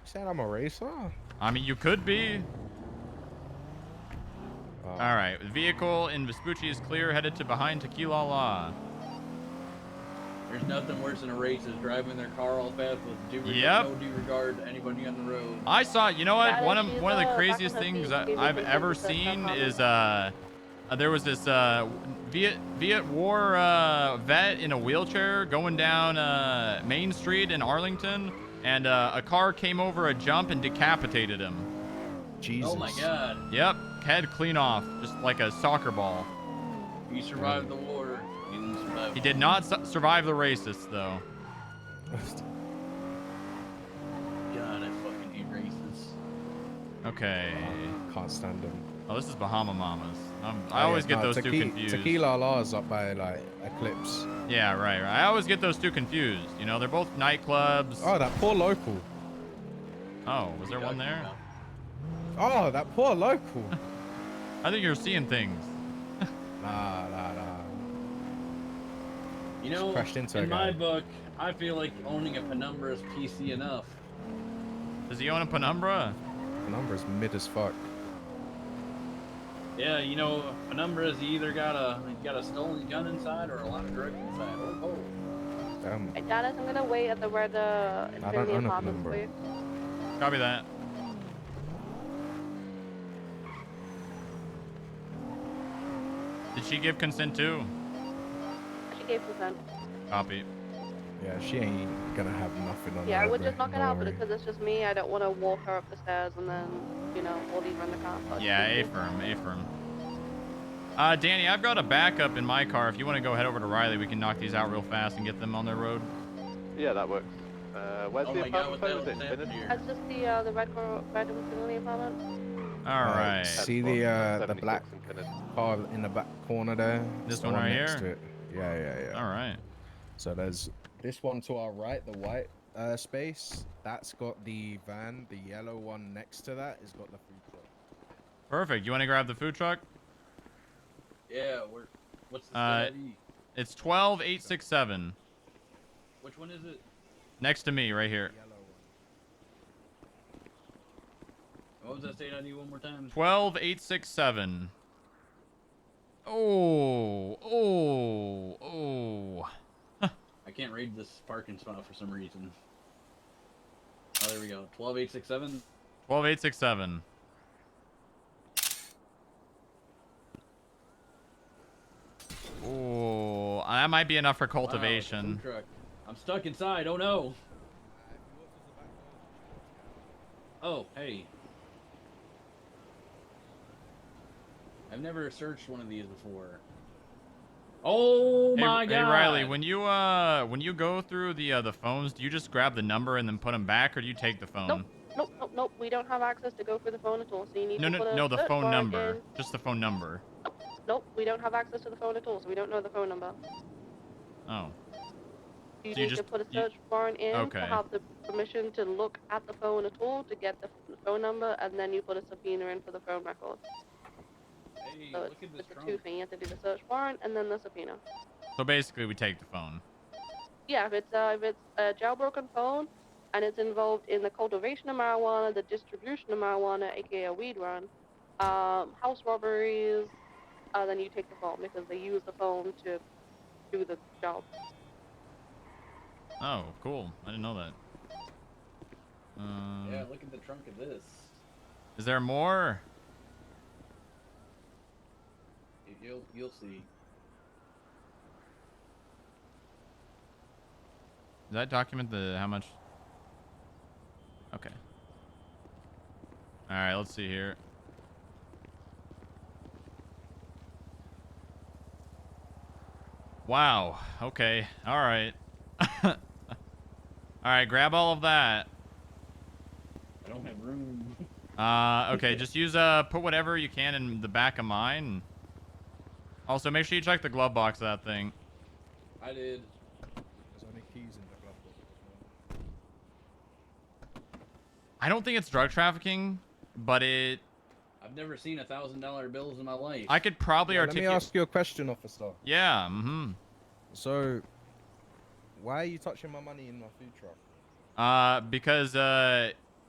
said I'm a racer? I mean, you could be. All right. The vehicle in Vespucci is clear, headed to behind Tequila La. There's nothing worse than a racist driving their car all fast with no due regard to anybody on the road. I saw, you know what? One of the craziest things I've ever seen is there was this Viet War vet in a wheelchair going down Main Street in Arlington, and a car came over a jump and decapitated him. Jesus. Oh my God. Yep, head clean off, just like a soccer ball. He survived the war. He did not survive the racists, though. God, I fucking hate racists. Okay. Can't stand them. Oh, this is Bahama Mamas. I always get those two confused. Tequila La's up by like Eclipse. Yeah, right. I always get those two confused. You know, they're both nightclubs. Oh, that poor local. Oh, was there one there? Oh, that poor local. I think you're seeing things. Nah. You know, crashed into a in guy. my book, I feel like owning a Penumbra is PC enough. Does he own a Penumbra? Penumbra's mid as fuck. Yeah, you know, Penumbras, you either got a stolen gun inside or a lot of drugs inside. Oh. Damn. Hey, Dallas, I'm gonna wait at where the I don't Infinity own a apartments for Penumbra. you. Copy that. Did she give consent too? She gave consent. Copy. Yeah, she ain't gonna have nothing on Yeah, her, I would bro. just knock it Don't out, but worry. because it's just me, I don't want to walk her up the stairs and then, we'll leave her in the car. So Yeah, A-firm. Danny, I've got a backup in my car. If you want to go head over to Riley, we can knock these out real fast and get them on their road. Yeah, that works. Where's the apartment? what Was the it hell's Infinity? That's just the red Infinity apartment. All right. See the black car in the back corner there? This It's the one right next here? to it. Yeah. All right. So there's this one to our right, the white space. That's got the van. The yellow one next to that has got the food truck. Perfect. You want to grab the food truck? Yeah, what's the ID? It's 12867. Which one is it? Next to me, right here. What was that state ID one more time? 12867. Oh. I can't read this parking spot for some reason. Oh, there we go. 12867. 12867. Oh, that might be enough for cultivation. Wow, food truck. I'm stuck inside. Oh no. Oh, hey. I've never searched one of these before. Oh my god. Hey Riley, when you go through the phones, do you just grab the number and then put them back, or do you take the phone? Nope. nope. We don't have access to go through the phone at all. So you need No, to put a no, the search phone warrant number. in. Just the phone number. Nope, we don't have access to the phone at all, so we don't know the phone number. Oh. You So you need to just put a search warrant in okay. to have the permission to look at the phone at all to get the phone number, and then you put a subpoena in for the phone record. Hey, So look at this it's a trunk. two thing. You have to do the search warrant and then the subpoena. So basically, we take the phone. Yeah, if it's a jailbroken phone and it's involved in the cultivation of marijuana, the distribution of marijuana, aka a weed run, house robberies, then you take the phone because they use the phone to do the job. Oh, cool. I didn't know that. Yeah, look at the trunk of this. Is there more? You'll see. Does that document the how much? Okay. All right, let's see here. Wow. Okay. All right. All right, grab all of that. I don't have room. Okay, just use put whatever you can in the back of mine. Also, make sure you check the glove box of that thing. I did. There's only keys in the glove box. I don't think it's drug trafficking, but I've never seen $1,000 bills in my life. I could probably Let articulate. me ask you a question, officer. Yeah. Mm-hmm. So, why are you touching my money in my food truck? Because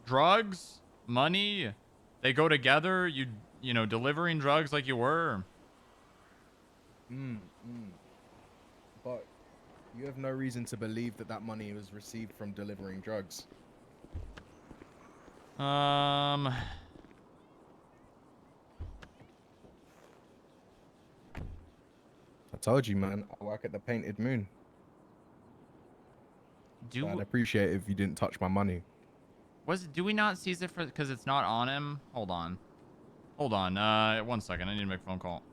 drugs, money, they go together. You know, delivering drugs like you were. But you have no reason to believe that that money was received from delivering drugs. I told you, man. I work at the Painted Moon. So I'd appreciate it if you didn't touch my money. Do we not seize it for because it's not on him? Hold on. 1 second. I need to make a phone call.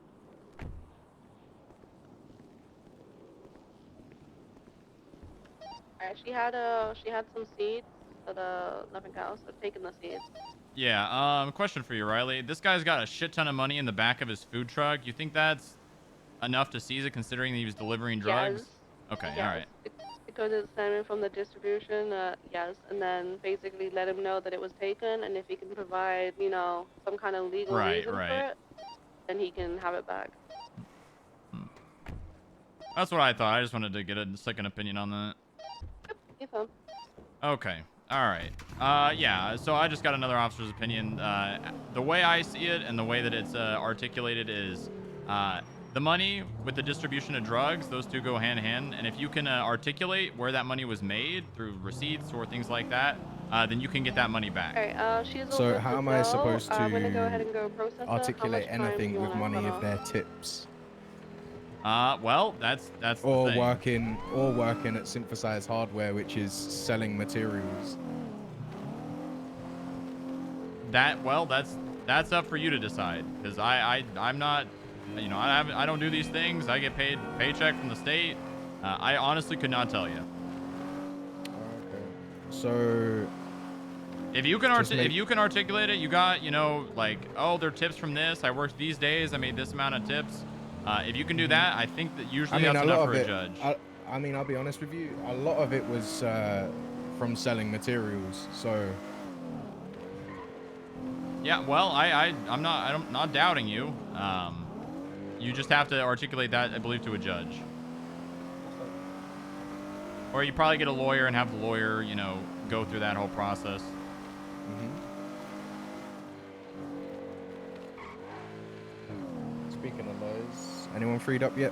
Alright, she had some seeds, but nothing else. I've taken the seeds. Yeah. Question for you, Riley. This guy's got a shit ton of money in the back of his food truck. You think that's enough to seize it, considering he was delivering drugs? Yes. Okay. Yes. All right. Because it's stemming from the distribution, yes, and then basically let him know that it was taken, and if he can provide, you know, some kind of legal reason for it, then he can have it back. That's what I thought. I just wanted to get a second opinion on that. You're fine. Okay. All right. Yeah. So I just got another officer's opinion. The way I see it and the way that it's articulated is, the money with the distribution of drugs, those two go hand in hand. And if you can articulate where that money was made through receipts or things like that, then you can get that money back. Alright, she's all So good how to am I go. supposed I'm gonna go ahead to and go process articulate her. How much time do anything you with wanna money cut if off? they're tips? Well, that's or the thing. working at Synthesized Hardware, which is selling materials. That's up for you to decide, because I'm not, you know, I don't do these things. I get paid paycheck from the state. I honestly could not tell you. Okay. So if you can articulate it, you got, you know, like, oh, they're tips from this. I worked these days. I made this amount of tips. If you can do that, I think that usually that's enough for a judge. I mean, I'll be honest with you. A lot of it was from selling materials. So yeah, well, I'm not doubting you. You just have to articulate that, I believe, to a judge. Or you probably get a lawyer and have the lawyer, you know, go through that whole process. Speaking of lawyers, anyone freed up yet?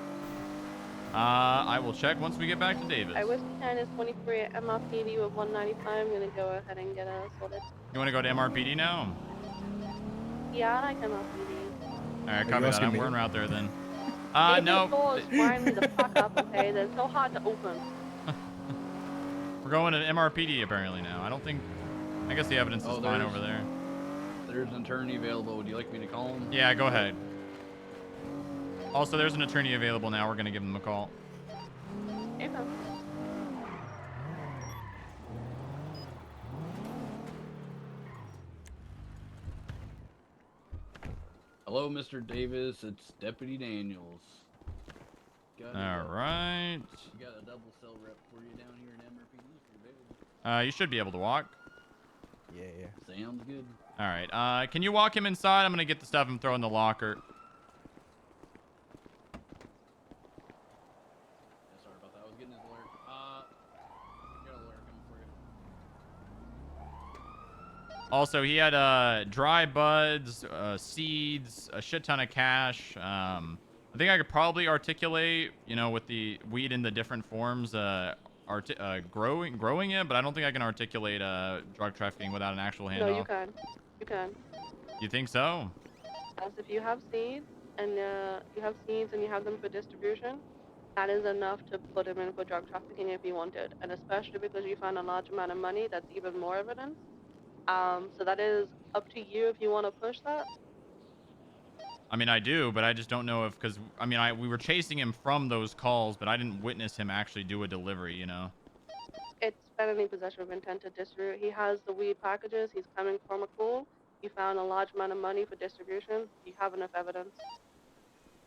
I will check once we get back to Davis. I Whiskey 10 is 23 at MRPD with 195. I'm gonna go ahead and get sorted. You want to go to MRPD now? Yeah, I like MRPD. Alright, copy that. We're en route there then. The No. doors wind me the fuck up, okay? They're so hard to open. We're going to MRPD apparently now. I guess the evidence is fine over there. There's an attorney available. Would you like me to call him? Yeah, go ahead. Also, there's an attorney available now. We're going to give him a call. Okay. Hello, Mr. Davis. It's Deputy Daniels. All right. We got a double cell rep for you down here in MRPD if you're available. You should be able to walk. Yeah. Sounds good. All right. Can you walk him inside? I'm gonna get the stuff and throw in the locker. Yeah, sorry about that. I was getting his alert. Got an alert coming for you. Also, he had dry buds, seeds, a shit ton of cash. I think I could probably articulate, with the weed in the different forms, growing it, but I don't think I can articulate drug trafficking without an actual handoff. No, you can. You can. You think so? As if you have seeds and you have them for distribution, that is enough to put him in for drug trafficking if you wanted, and especially because you found a large amount of money, that's even more evidence. So that is up to you if you want to push that. I mean, I do, but I just don't know if, because, we were chasing him from those calls, but I didn't witness him actually do a delivery, It's felony possession of intent to distribute. He has the weed packages. He's coming from a pool. You found a large amount of money for distribution. You have enough evidence.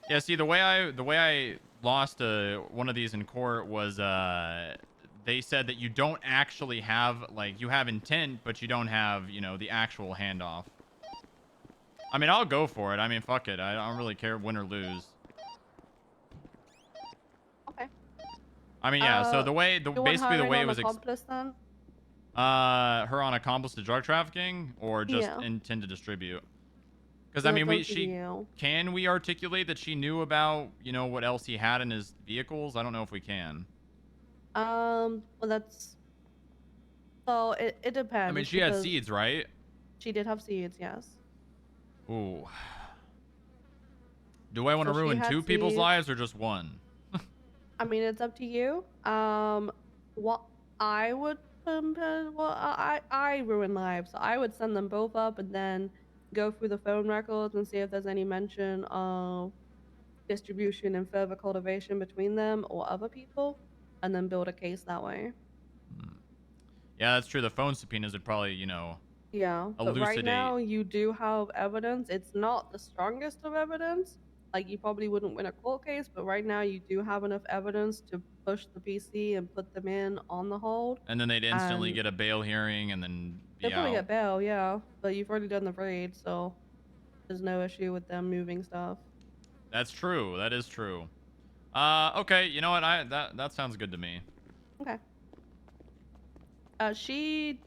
Yeah, see, the way I lost one of these in court was they said that you don't actually have, you have intent, but you don't have, the actual handoff. I mean, I'll go for it. I mean, fuck it. I don't really care win or lose. Okay. I mean, yeah, so basically the way it was accomplice then? her on accomplice to drug trafficking or just intend to distribute? Because I mean, can we articulate that she knew about, what else he had in his vehicles? I don't know if we can. Well, so it depends. I mean, she had seeds, right? She did have seeds, yes. Ooh. Do I want to ruin two people's lives or just one? I mean, it's up to you. What I would I ruin lives. So I would send them both up and then go through the phone records and see if there's any mention of distribution and further cultivation between them or other people, and then build a case that way. Yeah, that's true. The phone subpoenas would probably, Yeah, but elucidate. right now you do have evidence. It's not the strongest of evidence. Like, you probably wouldn't win a court case, but right now you do have enough evidence to push the PC and put them in on the hold. And then they'd instantly get a bail hearing and then be They'll probably out. get bail, yeah. But you've already done the raid, so there's no issue with them moving stuff. That's true. That is true. Okay, you know what? That sounds good to me. Okay. She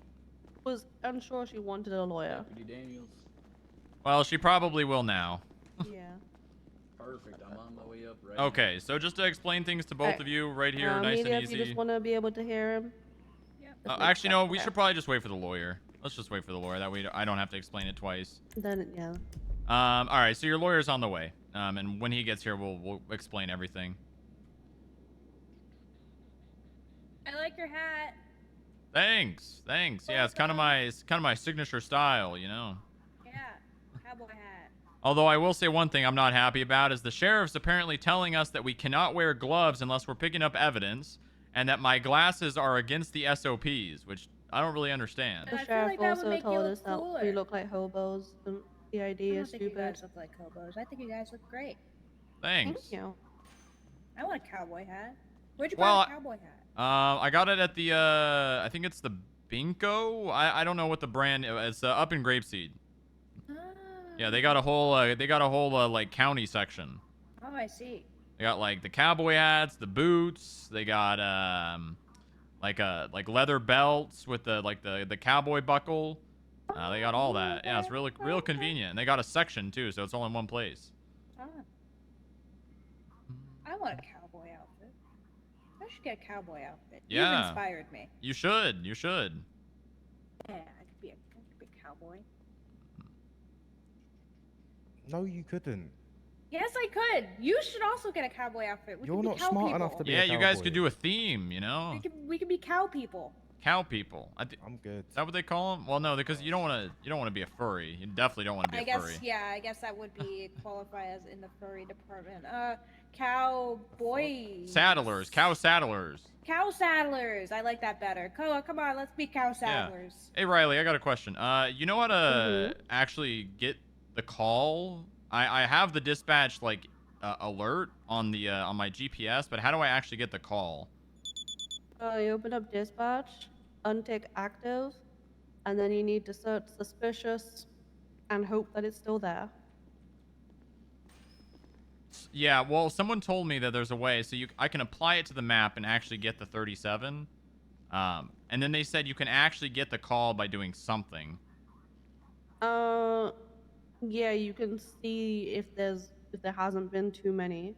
was unsure she wanted a lawyer. Deputy Daniels. Well, she probably will now. Yeah. Perfect. I'm on my way up right Okay, so just to explain things to both of you right here, nice and If easy. you just want to be able to hear him. Actually, no, we should probably just wait for the lawyer. Let's just wait for the lawyer. That way I don't have to explain it twice. Then, yeah. All right, so your lawyer's on the way. And when he gets here, we'll explain everything. I like your hat. Thanks. Yeah, it's kind of my signature style, Yeah, cowboy hat. Although I will say one thing I'm not happy about is the sheriff's apparently telling us that we cannot wear gloves unless we're picking up evidence, and that my glasses are against the SOPs, which I don't really understand. The sheriff also told us that we look like hobos. And the idea is I don't think stupid. you guys look like hobos. I think you guys look great. Thanks. Thank you. I want a cowboy hat. Where'd you Well, buy a cowboy hat? I got it at the I think it's the Binko. I don't know what the brand. It's up in Grapeseed. Yeah, they got a whole like county section. Oh, I see. They got like the cowboy hats, the boots. They got like leather belts with the cowboy buckle. They got all that. Yeah, it's real convenient. And they got a section too, so it's all in one place. Oh. I want a cowboy outfit. I should get a cowboy outfit. Yeah. You've inspired me. You should. You should. Yeah, I could be a cowboy. No, you couldn't. Yes, I could. You should also get a cowboy outfit. We You're could be not cow smart people. enough to be Yeah, a you guys cowboy. could do a theme, you know? We could be cow people. Cow people. I'm good. Is that what they call them? Well, no, because you don't want to be a furry. You definitely don't want to be I a guess, furry. yeah, I guess that would be qualify as in the furry department. Cowboys. Saddlers, cow saddlers. Cow saddlers. I like that better. Come on, let's be cow saddlers. Hey Riley, I got a question. You know how to actually get the call I have the dispatch like alert on the on my GPS, but how do I actually get the call? You open up dispatch, untick active, and then you need to search suspicious and hope that it's still there. Yeah, well, someone told me that there's a way, so I can apply it to the map and actually get the 37. And then they said you can actually get the call by doing something. Yeah, you can see if there hasn't been too many.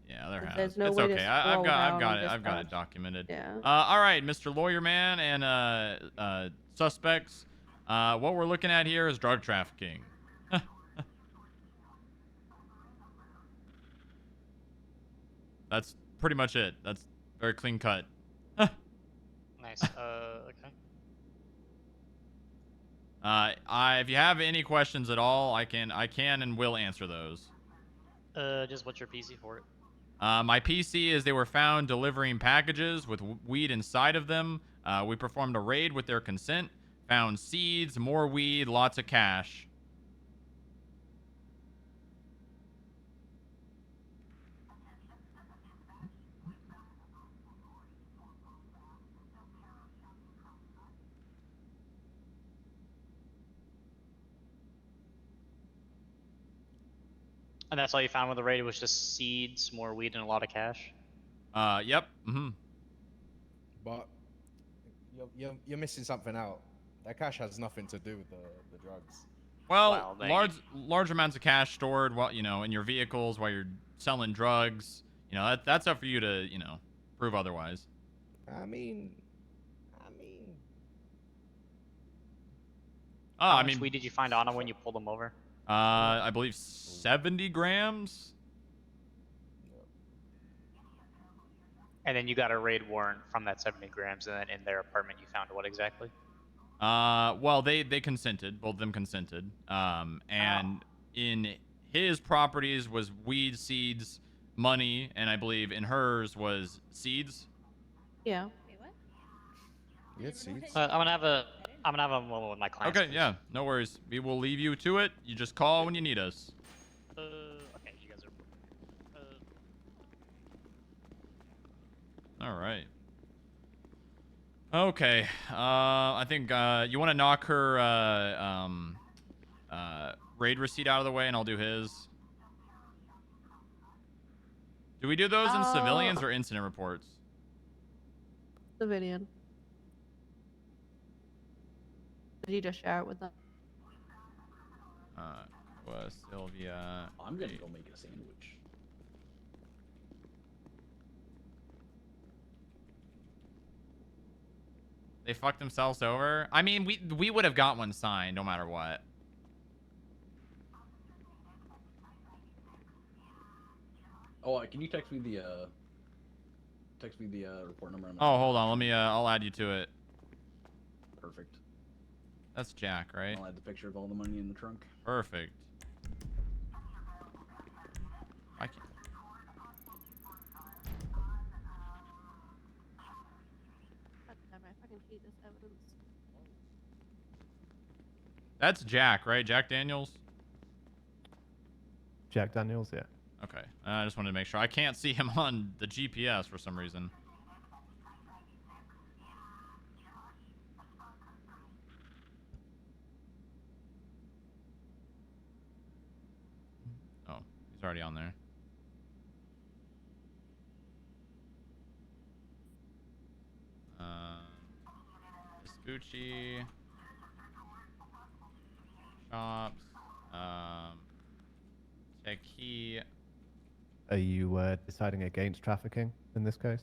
Yeah, there has. There's no It's way to okay. scroll I've down got on it. I've got it dispatch. documented. Yeah. All right, Mr. Lawyer Man and suspects. What we're looking at here is drug trafficking. That's pretty much it. That's very clean cut. Nice. Okay. If you have any questions at all, I can and will answer those. Just what's your PC for it? My PC is they were found delivering packages with weed inside of them. We performed a raid with their consent. Found seeds, more weed, lots of cash. And that's all you found with the raid was just seeds, more weed, and a lot of cash? Yep. But you're missing something out. That cash has nothing to do with the drugs. Well, large amounts of cash stored while in your vehicles while you're selling drugs. That's up for you to prove otherwise. I mean. How much weed did you find on him when you pulled him over? I believe 70 grams. And then you got a raid warrant from that 70 grams, and then in their apartment you found what exactly? Well, they consented. Both of them consented. And in his properties was weed, seeds, money, and I believe in hers was seeds. Yeah. You had seeds? I'm gonna have a moment with my clients. Okay, yeah, no worries. We will leave you to it. You just call when you need us. Okay, you guys are. All right. Okay. I think you want to knock her raid receipt out of the way, and I'll do his. Do we do those in civilians or incident reports? Civilian. Did you just share it with them? Sylvia. I'm gonna go make a sandwich. They fucked themselves over. I mean, we would have got one signed no matter what. Oh, can you text me the report number? Oh, hold on. Let me. I'll add you to it. Perfect. That's Jack, right? I'll add the picture of all the money in the trunk. Perfect. I can't. I fucking hate this evidence. That's Jack, right? Jack Daniels? Jack Daniels, yeah. Okay. I just wanted to make sure. I can't see him on the GPS for some reason. Oh, he's already on there. Vespucci. Shops. Techie. Are you deciding against trafficking in this case?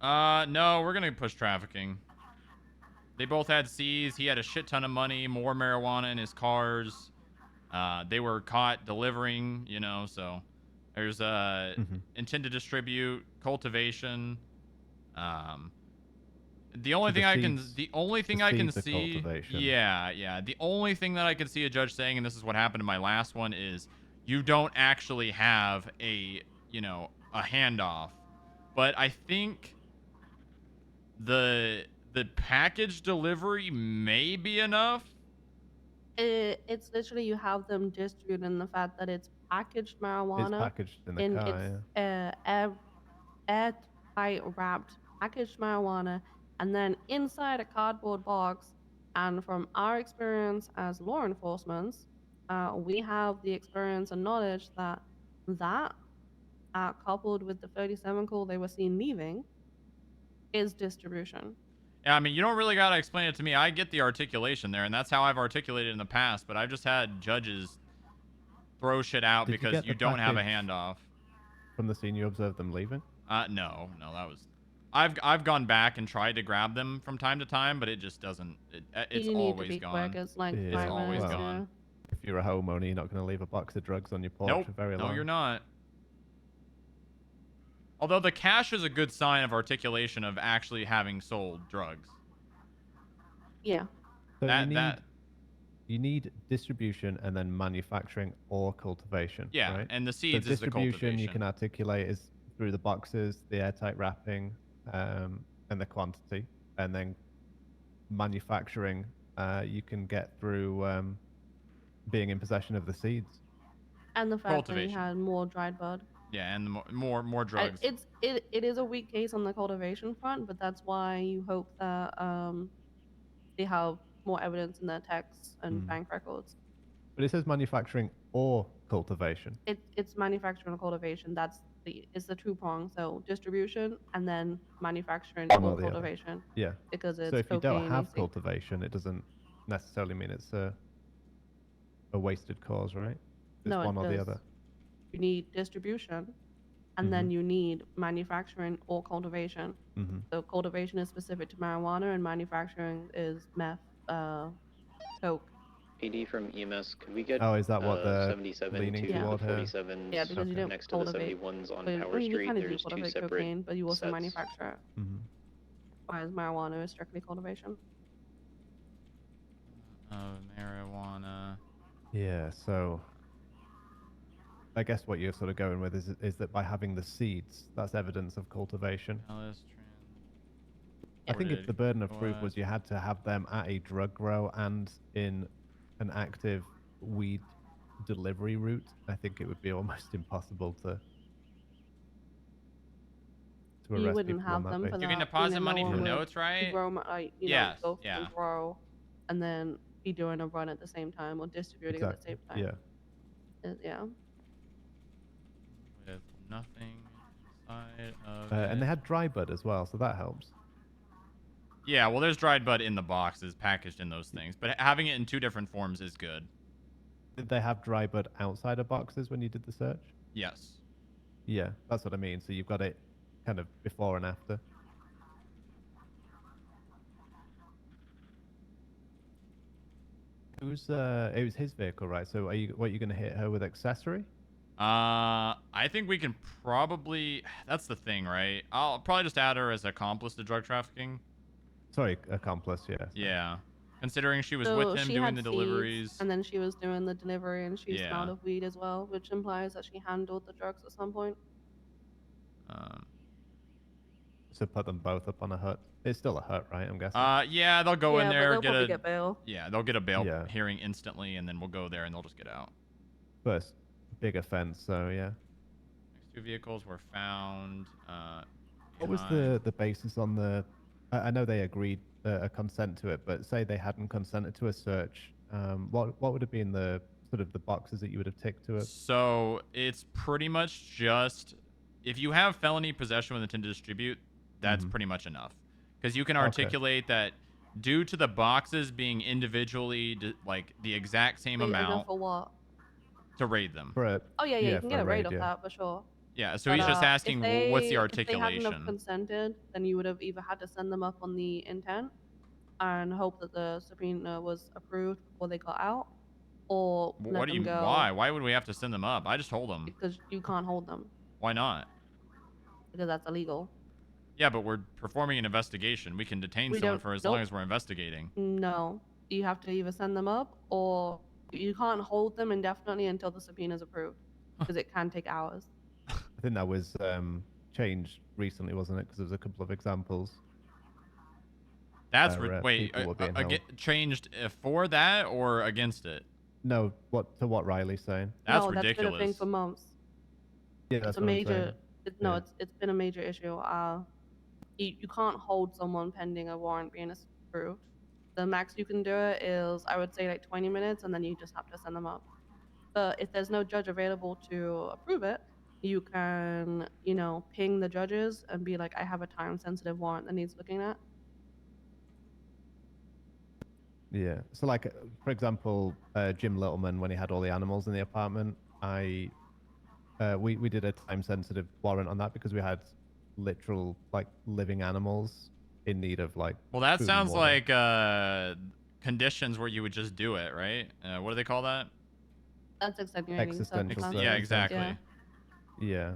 No, we're gonna push trafficking. They both had C's. He had a shit ton of money, more marijuana in his cars. They were caught delivering, so there's intent to distribute, cultivation. The only thing I can see, yeah. The only thing that I can see a judge saying, and this is what happened to my last one, is you don't actually have a handoff. But I think the package delivery may be enough. It's literally you have them distributed in the fact that it's packaged It's marijuana packaged in the car, it's yeah. airtight wrapped packaged marijuana, and then inside a cardboard box. And from our experience as law enforcement, we have the experience and knowledge that that coupled with the 37 call they were seen leaving is distribution. Yeah, I mean, you don't really gotta explain it to me. I get the articulation there, and that's how I've articulated in the past. But I've just had judges throw shit out Did you because get you the don't have a package handoff. from the scene you observed them leaving? No, that was. I've gone back and tried to grab them from time to time, but it just doesn't. It's You need to always be gone. quick. It's like It's 5 always minutes. gone. If you're a homeowner, you're not going to leave a box of drugs on your porch Nope. for very No, long. you're not. Although the cash is a good sign of articulation of actually having sold drugs. Yeah. So That you need distribution and then manufacturing or cultivation. Yeah, right? and the So seeds is the distribution you cultivation. can articulate is through the boxes, the airtight wrapping, and the quantity, and then manufacturing you can get through being in possession of the seeds. And the fact that he Cultivation. had more dried bud. Yeah, and the more drugs. It is a weak case on the cultivation front, but that's why you hope that they have more evidence in their texts and bank records. But it says manufacturing or cultivation. It's manufacturing and cultivation. It's the two prong. So distribution and then manufacturing One or or the other. cultivation. Yeah. Because it's So if you don't cocaine, have AC. cultivation, it doesn't necessarily mean it's a wasted cause, right? It's No, one it or the does. other. You need distribution, and then you need manufacturing or cultivation. Mhm. So cultivation is specific to marijuana, and manufacturing is meth, coke. PD from EMS, could we get Oh, is that what they're 77 leaning to toward the here? 47s Yeah, because you don't next to the cultivate. 71s on But, Power I mean, you Street? kind of do There's two cultivate separate cocaine, but you also sets. manufacture it. Whereas marijuana is strictly cultivation. Marijuana. Yeah, so I guess what you're sort of going with is that by having the seeds, that's evidence of cultivation. I think if the burden of proof was you had to have them at a drug grow and in an active weed delivery route, I think it would be almost impossible to You arrest wouldn't people on have that them for basis. You can that. deposit no money one from would notes, right? Grow, like, Yes, go through yeah. and grow, and then be doing a run at the same time or distributing at the same time. Yeah. Yeah. With nothing inside of And it. they had dry bud as well, so that helps. Yeah, well, there's dried bud in the boxes packaged in those things, but having it in two different forms is good. Did they have dry bud outside of boxes when you did the search? Yes. Yeah, that's what I mean. So you've got it kind of before and after. It was his vehicle, right? So are you going to hit her with accessory? I think we can probably. That's the thing, right? I'll probably just add her as accomplice to drug trafficking. Sorry, accomplice. Yeah. Yeah, considering she was So with him she doing had the seeds, deliveries. and then she was doing the delivery, and she Yeah. smelled of weed as well, which implies that she handled the drugs at some point. So put them both up on a hut. It's still a hut, right? I'm guessing. Yeah, they'll go in Yeah, but there, they'll probably get bail. Yeah, they'll get a bail Yeah. hearing instantly, and then we'll go there, and they'll just get out. First, big offense. So yeah. Next two vehicles were found. What was the basis on the? I know they agreed a consent to it, but say they hadn't consented to a search. What would have been the sort of the boxes that you would have ticked to it? So it's pretty much just if you have felony possession with intent to distribute, that's pretty much enough, because you can articulate that due to the boxes being individually like the exact same Wait, enough amount for what? to raid them. Oh yeah, you can get a raid off that for sure. Yeah, so But, he's just asking what's the If they hadn't articulation. have consented, then you would have either had to send them up on the intent and hope that the subpoena was approved before they got out, or let What do you? them go Why would we have to send them up? I just hold them. because you can't hold them Why not? because that's illegal. Yeah, but we're performing an investigation. We can detain We someone don't- for as nope. long as we're investigating. No, you have to either send them up or you can't hold them indefinitely until the subpoena is approved because it can take hours. I think that was changed recently, wasn't it? Because there was a couple of examples. That's where wait, people were being held. changed for that or against it? No, what Riley's saying. That's no, that's been a thing ridiculous. for months. Yeah, It's that's a what I'm major. saying. No, Yeah. it's been a major issue. You can't hold someone pending a warrant being approved. The max you can do it is, I would say, like 20 minutes, and then you just have to send them up. But if there's no judge available to approve it, you can, ping the judges and be like, I have a time-sensitive warrant that needs looking at. Yeah. So, like, for example, Jim Littleman, when he had all the animals in the apartment, we did a time-sensitive warrant on that because we had literal, like, living animals in need of, like, Well, that food and sounds water. like conditions where you would just do it, right? What do they call that? That's extenuating Existential circumstances. Yeah, exactly. Yeah. Yeah.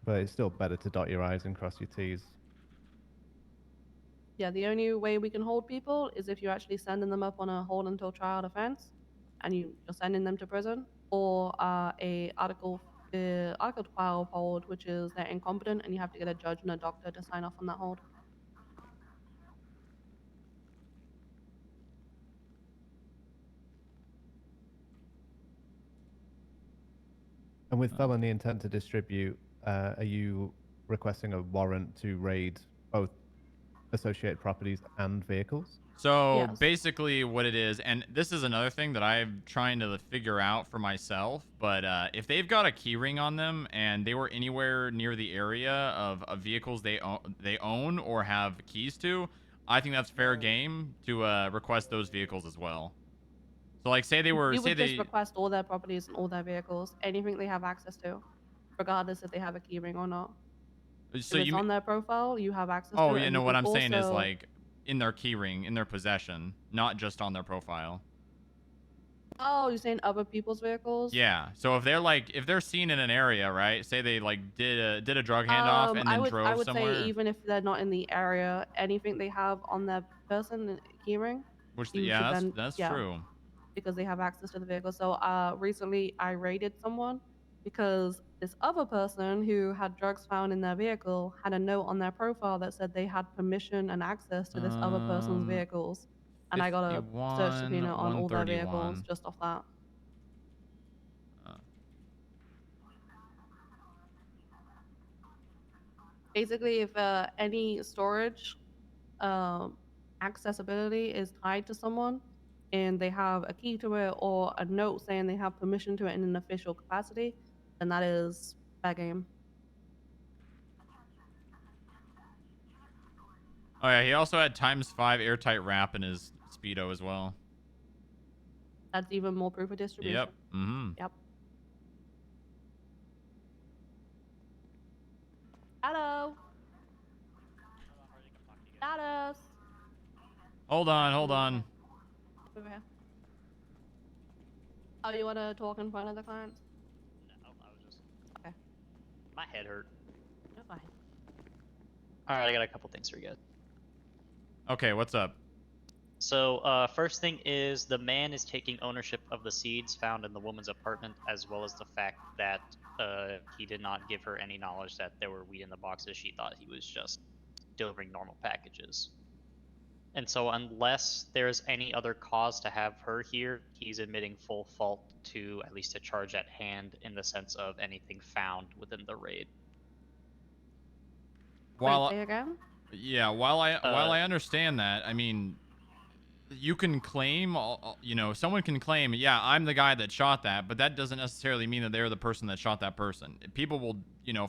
But it's still better to dot your I's and cross your T's. Yeah, the only way we can hold people is if you're actually sending them up on a hold until trial offense, and you're sending them to prison, or a Article 12 hold, which is they're incompetent, and you have to get a judge and a doctor to sign off on that hold. And with felony intent to distribute, are you requesting a warrant to raid both associated properties and vehicles? So basically what it is, and this is another thing that I'm trying to figure out for myself, but if they've got a key ring on them and they were anywhere near the area of vehicles they own or have keys to, I think that's fair game to request those vehicles as well. So like say they were, You would just request all their properties and all their vehicles, anything they have access to, regardless if they have a key ring or not. So if it's on their profile, you have access to oh, it. you And know you what can I'm saying is also- like in their key ring, in their possession, not just on their profile. Oh, you're saying other people's vehicles? Yeah. So if they're seen in an area, right? Say they like did a drug handoff and then drove I would somewhere. say even if they're not in the area, anything they have on their person keyring, Which you yeah, should then that's true. because they have access to the vehicle. So recently I raided someone because this other person who had drugs found in their vehicle had a note on their profile that said they had permission and access to this other person's vehicles, and I got a search subpoena on all their vehicles just off that. Basically, if any storage accessibility is tied to someone and they have a key to it or a note saying they have permission to it in an official capacity, then that is fair game. Oh yeah, he also had ×5 airtight wrap in his Speedo as well. That's even more proof of distribution. Yep. Mm-hmm. Yep. Hello. Status. Hold on. Over here. Oh, you want to talk in front of the clients? No, I was just. Okay. My head hurt. You're fine. All right, I got a couple things for you guys. Okay, what's up? So, first thing is the man is taking ownership of the seeds found in the woman's apartment, as well as the fact that he did not give her any knowledge that there were weed in the boxes. She thought he was just delivering normal packages. And so, unless there's any other cause to have her here, he's admitting full fault to at least a charge at hand in the sense of anything found within the raid. While say again? Yeah, while I understand that, I mean, you can claim, someone can claim, yeah, I'm the guy that shot that, but that doesn't necessarily mean that they're the person that shot that person. People will,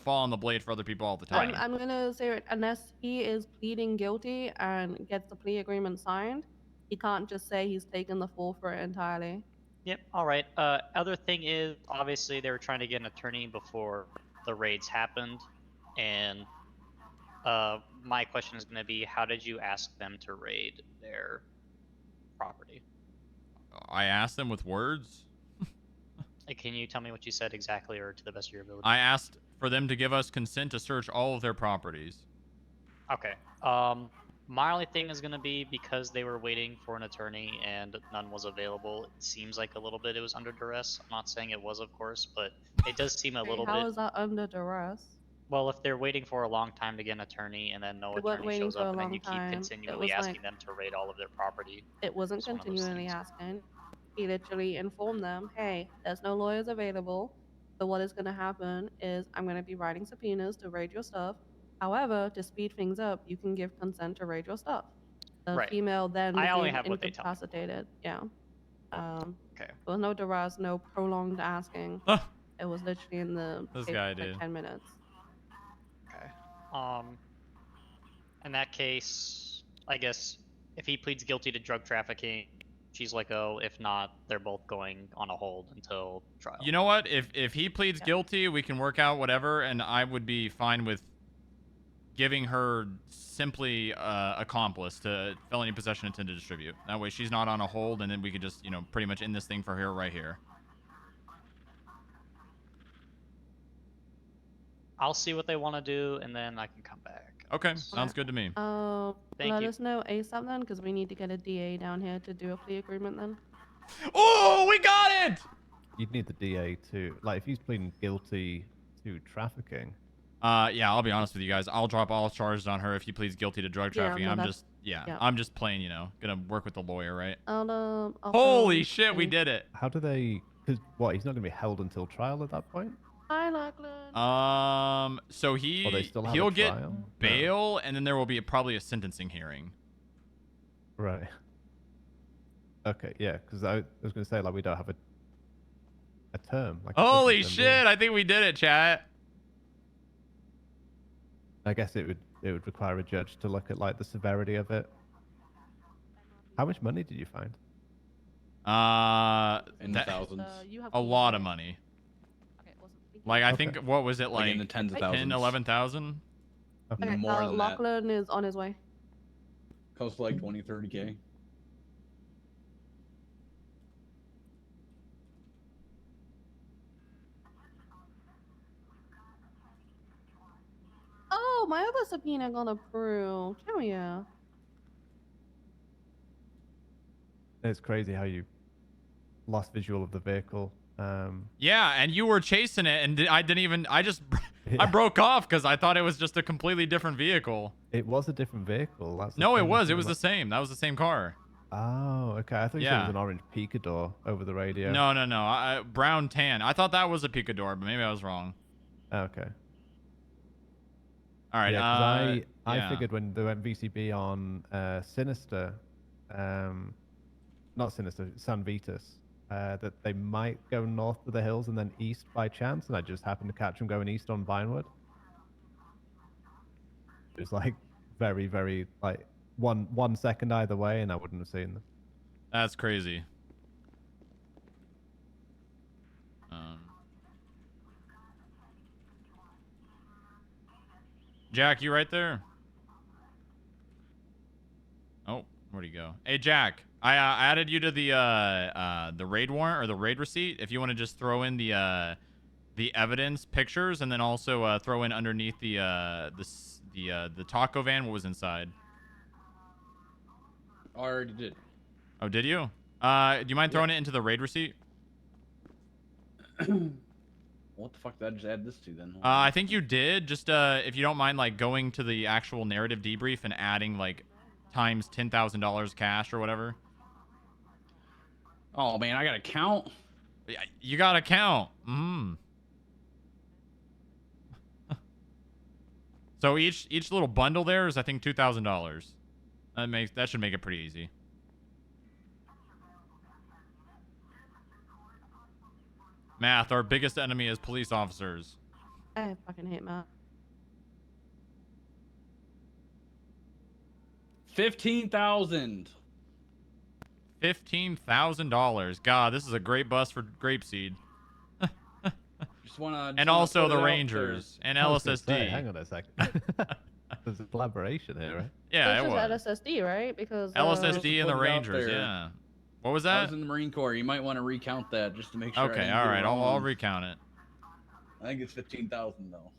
fall on the blade for other people all the time. I'm gonna say it, unless he is pleading guilty and gets the plea agreement signed, he can't just say he's taken the fall for it entirely. Yep, alright. Other thing is, obviously, they were trying to get an attorney before the raids happened, and my question is going to be, how did you ask them to raid their property? I asked them with words. Can you tell me what you said exactly, or to the best of your ability? I asked for them to give us consent to search all of their properties. Okay. My only thing is going to be, because they were waiting for an attorney and none was available, it seems like a little bit it was under duress. I'm not saying it was, of course, but it does seem a little bit... How is that under duress? Well, if they're waiting for a long time to get an attorney and then no They weren't attorney waiting shows for up a and then long you keep time. It continually was asking like them to raid all of their property. it wasn't It's one of those continually things. asking. He literally informed them, "Hey, there's no lawyers available. So what is going to happen is I'm going to be writing subpoenas to raid your stuff. However, to speed things up, you can give consent to raid your stuff." The Right. female then I only became have what they tell me. incapacitated. Yeah. Okay. There was no duress, no prolonged asking. It was literally in the This space guy, of like dude. 10 minutes. Okay. In that case, I guess if he pleads guilty to drug trafficking, she's let go. If not, they're both going on a hold until trial. You know what? If he pleads guilty, we can work out whatever, and I would be fine with giving her simply accomplice to felony possession intent to distribute. That way she's not on a hold, and then we could just, pretty much end this thing for her right here. I'll see what they want to do, and then I can come back. Okay, sounds good to me. Thank Let you. us know ASAP then, because we need to get a DA down here to do a plea agreement then. Oh, we got it! You'd need the DA to, like, if he's pleading guilty to trafficking. Yeah, I'll be honest with you guys. I'll drop all charges on her if he pleads guilty to drug Yeah, trafficking. no, I'm that's- just, yeah. I'm just playing, gonna work with the lawyer, right? I'll Holy shit, we did it. How do they? Because what? He's not going to be held until trial at that point. Hi, Lachlan. So Or they still have a he'll get trial? bail, and then there will be probably a sentencing hearing. Right. Okay, yeah, because I was going to say, like, we don't have a term. Like a Holy prison term, do we? shit! I think we did it, chat. I guess it would require a judge to look at like the severity of it. How much money did you find? In the thousands. A lot of money. Like, I think, what was it, Like like, in the tens of 10, thousands. 11,000? Okay, More than that. Lachlan is on his way. Costs like 20, 30K. Oh, my other subpoena got approved. Hell yeah. It's crazy how you lost visual of the vehicle. Yeah, and you were chasing it, and I broke off because I thought it was just a completely different vehicle. It was a different vehicle. That's the No, it thing, was. I It was feel the same. That was the same car. Oh, okay. I thought you said it Yeah. was an orange picador over the radio. No. Brown tan. I thought that was a picador, but maybe I was wrong. Okay. All right. Yeah, 'cause I yeah. figured when they went VCB on Sinister, not Sinister, San Vitus, that they might go north of the hills and then east by chance, and I just happened to catch them going east on Vinewood. It was like very, very like 1 second either way, and I wouldn't have seen them. That's crazy. Jack, you right there? Oh, where'd he go? Hey, Jack, I added you to the raid warrant or the raid receipt. If you want to just throw in the evidence pictures, and then also throw in underneath the taco van what was inside. I already did. Oh, did you? Do you mind throwing it into the raid receipt? What the fuck did I just add this to then? I think you did. Just if you don't mind, like going to the actual narrative debrief and adding like times $10,000 cash or whatever. Oh man, I gotta count. Yeah, you gotta count. So each little bundle there is, I think, $2,000. That should make it pretty easy. Math, our biggest enemy is police officers. I fucking hate math. 15,000. $15,000. God, this is a great bust for Grapeseed. Just wanna. And also the Rangers and I was gonna LSSD. say, hang on a second. There's a collaboration here, right? Yeah, This it is was. LSSD, right? Because LSSD and the Put it out Rangers, there. yeah. What was I that? was in the Marine Corps. You might want to recount that just to make sure. I Okay, didn't all get it right. I'll wrong. recount it. I think it's 15,000 though.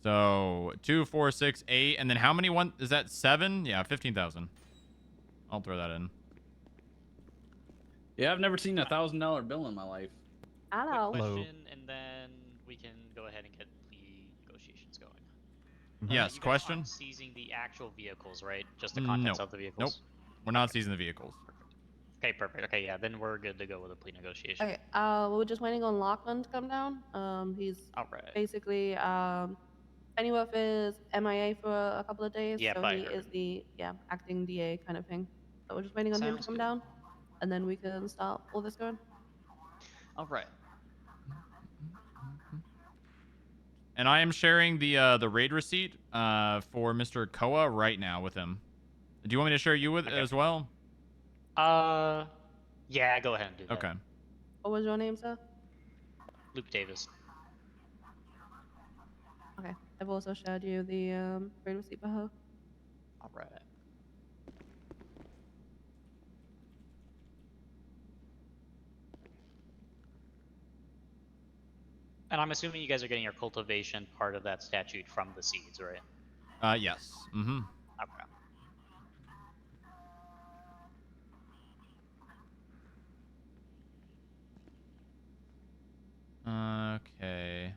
So 2, 4, 6, 8, and then how many one? Is that 7? Yeah, 15,000. I'll throw that in. Yeah, I've never seen $1,000 bill in my life. Hello. Quick question, and then we can go ahead and get the negotiations going. Yes, You guys question? aren't seizing the actual vehicles, right? Just the Nope. contents of the Nope. vehicles. We're not seizing the vehicles. Okay, perfect. Okay, yeah, then we're good to go with a plea negotiation. Okay, we're just waiting on Lachlan to come down. He's Alright. basically, Pennyworth is MIA for a couple of days, Yep, so I he heard. is the, acting DA kind of thing. So we're just waiting on him to Sounds come good. down, and then we can start all this going. Alright. And I am sharing the raid receipt for Mr. Koa right now with him. Do you want me to share you with as well? Yeah, go ahead and do that. Okay. What was your name, sir? Luke Davis. Okay, I've also shared you the raid receipt for her. Alright. And I'm assuming you guys are getting your cultivation part of that statute from the seeds, right? Yes. Mm-hmm. Okay. Okay.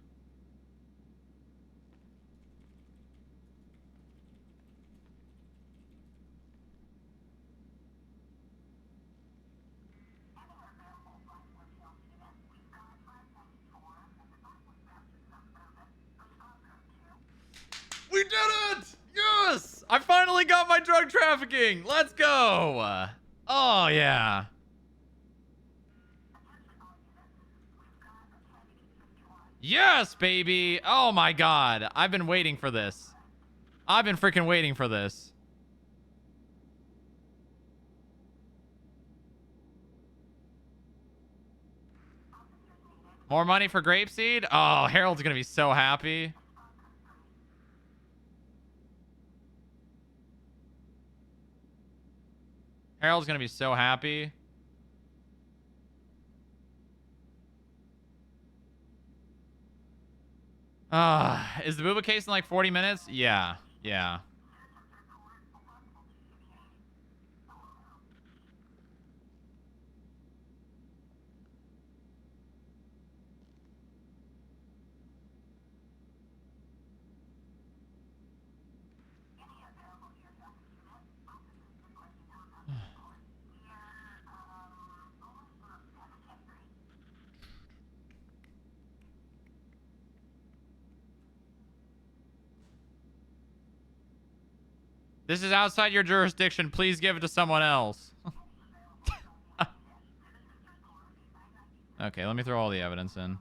We did it! Yes! I finally got my drug trafficking! Let's go! Oh, yeah. Yes, baby! Oh, my God. I've been waiting for this. I've been freaking waiting for this. More money for grapeseed? Oh, Harold's gonna be so happy. Harold's gonna be so happy. Is the Booba case in like 40 minutes? Yeah. Yeah. This is outside your jurisdiction. Please give it to someone else. Okay, let me throw all the evidence in.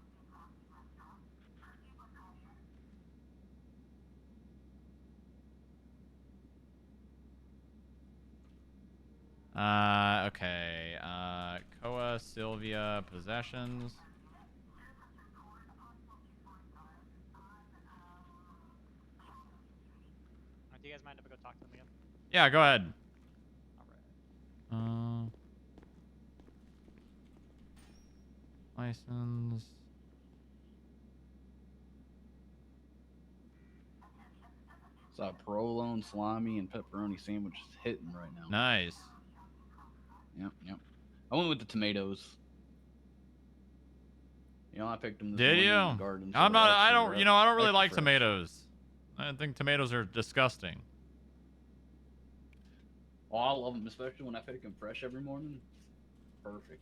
Okay. Koa, Sylvia, possessions. Do you guys mind if I go talk to them again? Yeah, go ahead. License. So provolone, salami, and pepperoni sandwich is hitting right now. Nice. Yep. I went with the tomatoes. You know, I picked them this Did morning you? in the garden. so I'm not. they're I extra don't. You know, I don't really extra like fresh. tomatoes. I think tomatoes are disgusting. Oh, I love them, especially when I pick them fresh every morning. Perfect.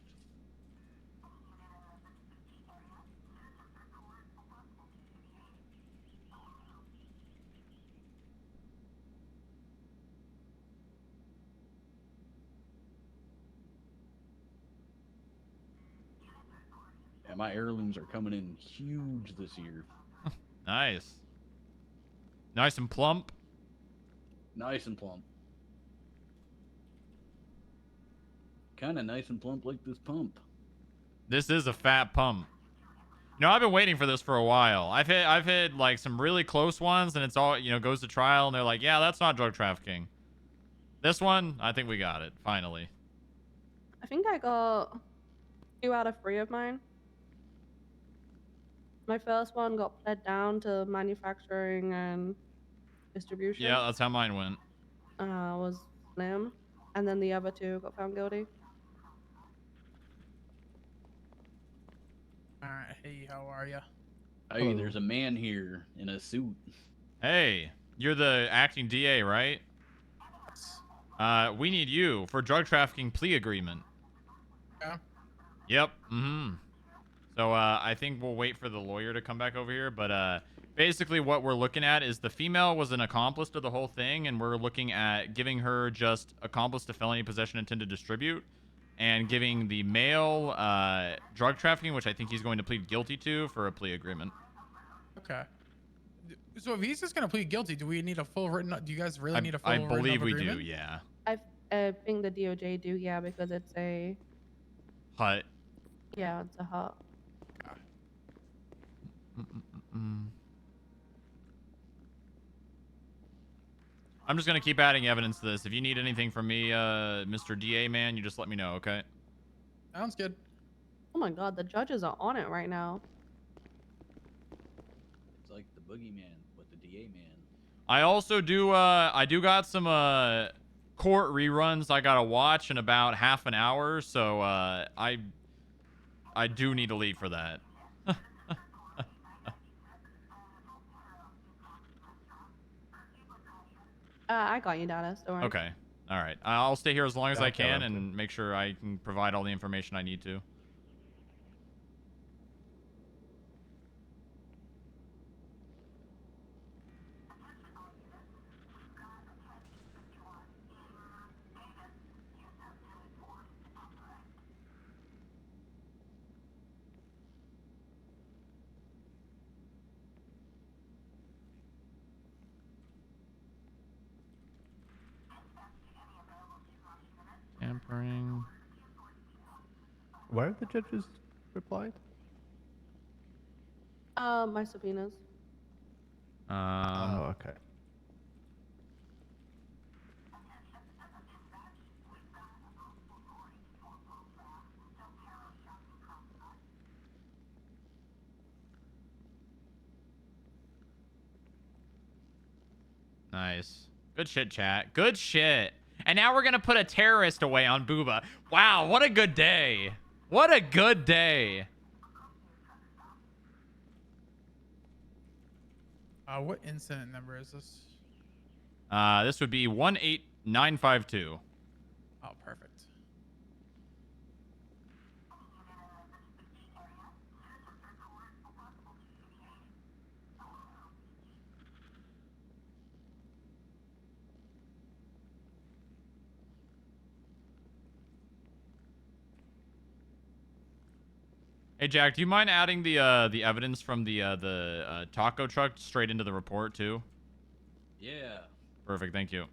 Yeah, my heirlooms are coming in huge this year. Nice. Nice and plump. Nice and plump. Kind of nice and plump like this pump. This is a fat pump. You know, I've been waiting for this for a while. I've hit like some really close ones, and it's all, you know, goes to trial, and they're like, yeah, that's not drug trafficking. This one, I think we got it finally. I think I got 2 out of 3 of mine. My first one got pled down to manufacturing and distribution. Yeah, that's how mine went. Was Slim, and then the other 2 got found guilty. Alright, hey, how are ya? Hey, there's a man here in a suit. Hey, You're the acting DA, right? We need you for drug trafficking plea agreement. Yeah. Yep. Mm-hmm. So I think we'll wait for the lawyer to come back over here. But basically what we're looking at is the female was an accomplice to the whole thing, and we're looking at giving her just accomplice to felony possession intent to distribute, and giving the male drug trafficking, which I think he's going to plead guilty to, for a plea agreement. Okay. So if he's just gonna plead guilty, do we need a full written? Do you guys really need a full I written believe up we agreement? do, yeah. I think the DOJ do, yeah, because it's a Hut. yeah, it's a hut. I'm just gonna keep adding evidence to this. If you need anything from me, Mr. DA man, you just let me know, okay? Sounds good. Oh my god, the judges are on it right now. It's like the boogeyman with the DA man. I also do I do got some court reruns I gotta watch in about half an hour, so I do need to leave for that. I got you, Dallas. Don't worry. Okay. All right. I'll stay here as long as I Okay, can okay. and make sure I can provide all the information I need to. Tampering. Where have the judges replied? My subpoenas. Oh, okay. Nice. Good shit, chat. Good shit. And now we're gonna put a terrorist away on Booba. Wow, what a good day. What a good day. What incident number is this? This would be 18952. Oh, perfect. Hey Jack, do you mind adding the evidence from the taco truck straight into the report too? Yeah. Perfect, thank you.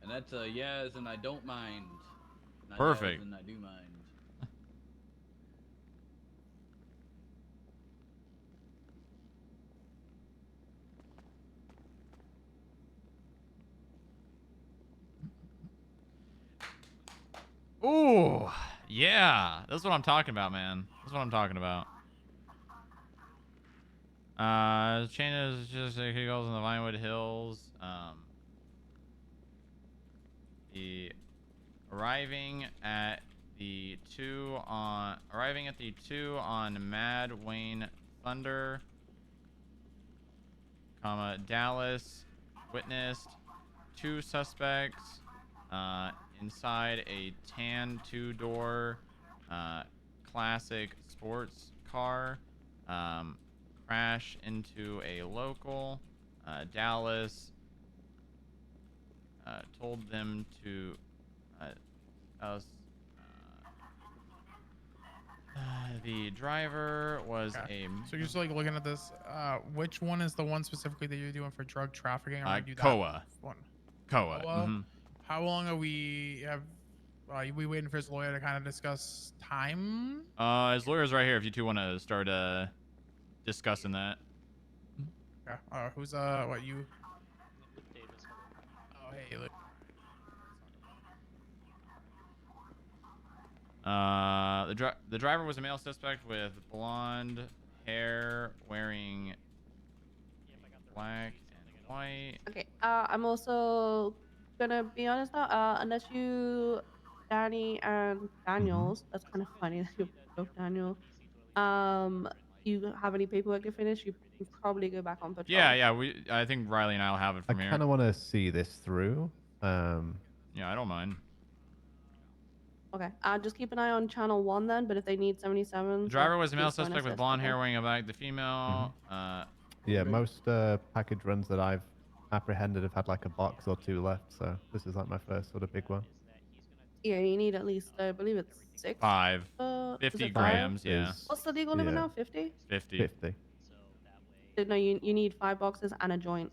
And that's a yes, and I don't mind. Not Perfect. Yes, and I do mind. Ooh, yeah. That's what I'm talking about, man. That's what I'm talking about. Chain is just he goes in the Vinewood Hills. The arriving at the two on Mad Wayne Thunder, comma Dallas witnessed two suspects inside a tan two-door classic sports car crash into a local. Dallas told them to the driver was Okay. So you're just like looking at this. Which one is the one specifically that you're doing for drug trafficking? I'm gonna do that Koa. one. Koa. Well, Mhm. how long are we we waiting for his lawyer to kind of discuss time? His lawyer's right here if you two want to start discussing that. Yeah. Who's what you? Oh, hey, look. The driver was a male suspect with blonde hair, wearing black and white. Okay. I'm also gonna be honest now. Unless you, Danny and Daniels, that's kind of funny that you're both Daniel. you have any paperwork to finish, you can probably go back on patrol. Yeah. I think Riley and I'll have it I from here. kind of want to see this through. Yeah, I don't mind. Okay. Just keep an eye on channel 1 then, but if they need 77s, The driver was a male please go and suspect with assist, blonde hair okay? wearing a bag. The female. Yeah, most package runs that I've apprehended have had like a box or two left, so this is like my first sort of big one. Yeah, you need at least, I believe it's 6. 5. Is 50 it 5? grams, yeah. What's the legal limit now? 50? 50. 50. No, you need 5 boxes and a joint.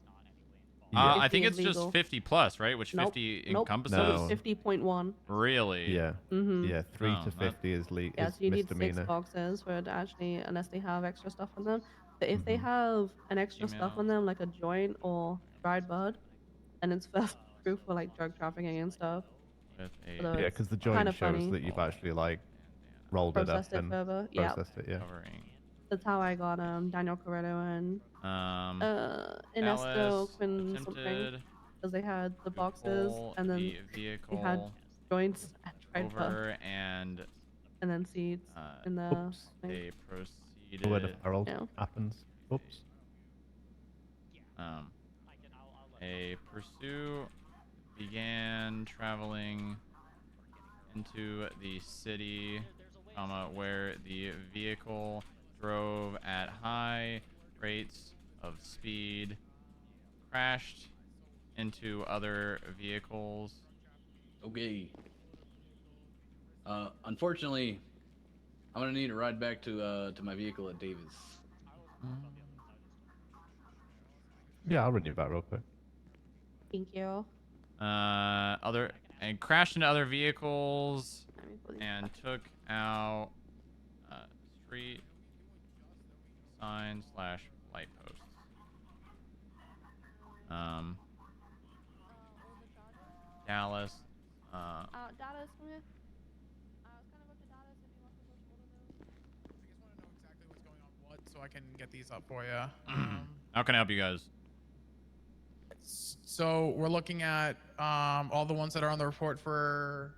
I 50 think is it's just legal. 50 plus, right? Which Nope. 50 Nope. encompasses. So it's 50.1. Really? Yeah. Mhm. Yeah, 3 Oh, to 50 is Yeah, so you need 6 misdemeanor. boxes for it to actually, unless they have extra stuff on them. But if they Mhm. have an extra stuff on them, like a joint or dried bud, and it's first proof for like drug trafficking and stuff. With Although Yeah, it's because the kind joint of shows funny. that you've actually like rolled it up Processed it and further. Yeah. processed it. Yeah. Covering. That's how I got Daniel Corretto and Ernesto Dallas Quinn something, attempted because they had the to boxes pull and then the they had vehicle joints and dried bud over and and then seeds in the Oops. thing. they Where the proceeded. feral happens. Oops. A pursuit began traveling into the city, where the vehicle drove at high rates of speed, crashed into other vehicles. Okay. Unfortunately, I'm gonna need a ride back to my vehicle at Davis. Yeah, I'll run you back real quick. Thank you. Crashed into other vehicles and took out street signs / light posts. Dallas. Dallas, come here. I was gonna go to Dallas if you want to push all of those. I just want to know exactly what's going on what, so I can get these up for you. How can I help you guys? So we're looking at all the ones that are on the report for.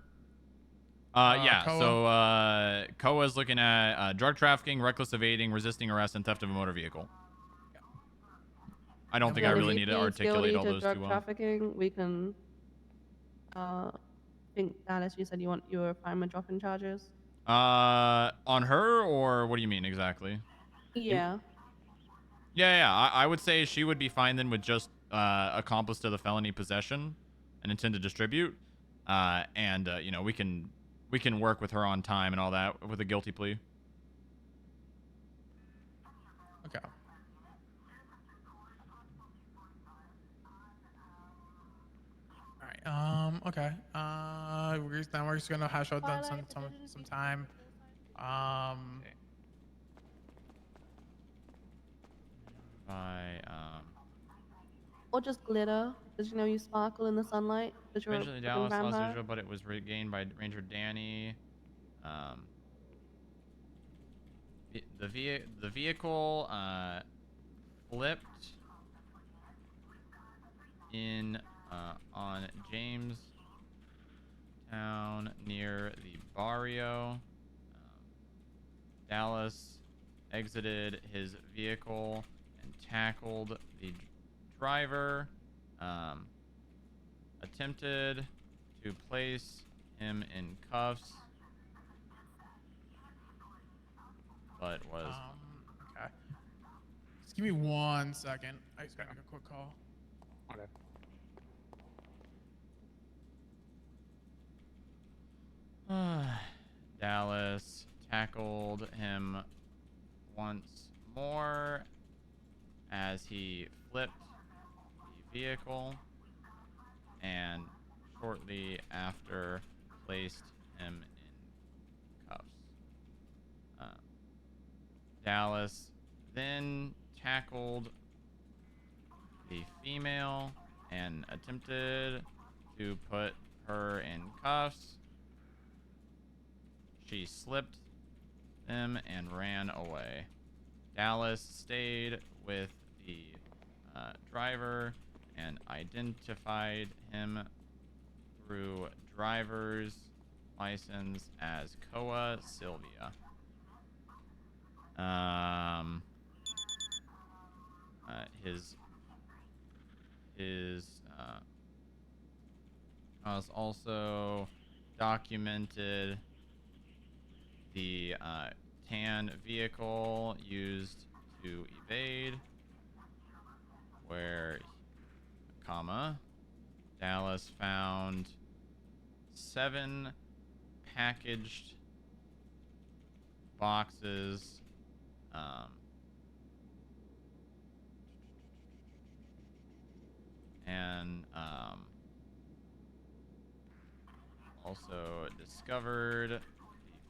Yeah. Koa? So Koa is looking at drug trafficking, reckless evading, resisting arrest, and theft of a motor vehicle. I don't think I really need to articulate all those drug too well. trafficking, we can. Think Dallas, you said you were fine with dropping charges. On her, or what do you mean exactly? Yeah. Yeah. I would say she would be fine then with just accomplice to the felony possession and intent to distribute. You know, we can work with her on time and all that with a guilty plea. Okay. All right. Okay. We're just gonna hash out them some time. Or just glitter, because you know you sparkle in the sunlight. Because you're a Eventually, fucking Dallas lost vampire. visual, but it was regained by Ranger Danny. The vehicle flipped in on James Town near the barrio. Dallas exited his vehicle and tackled the driver. Attempted to place him in cuffs, but was okay. Just give me 1 second. I just gotta make a quick call. Okay. Dallas tackled him once more as he flipped the vehicle and shortly after placed him in cuffs. Dallas then tackled the female and attempted to put her in cuffs. She slipped them and ran away. Dallas stayed with the driver and identified him through driver's license as Koa Sylvia. His has also documented the tan vehicle used to evade, where, comma, Dallas found 7 packaged boxes and also discovered the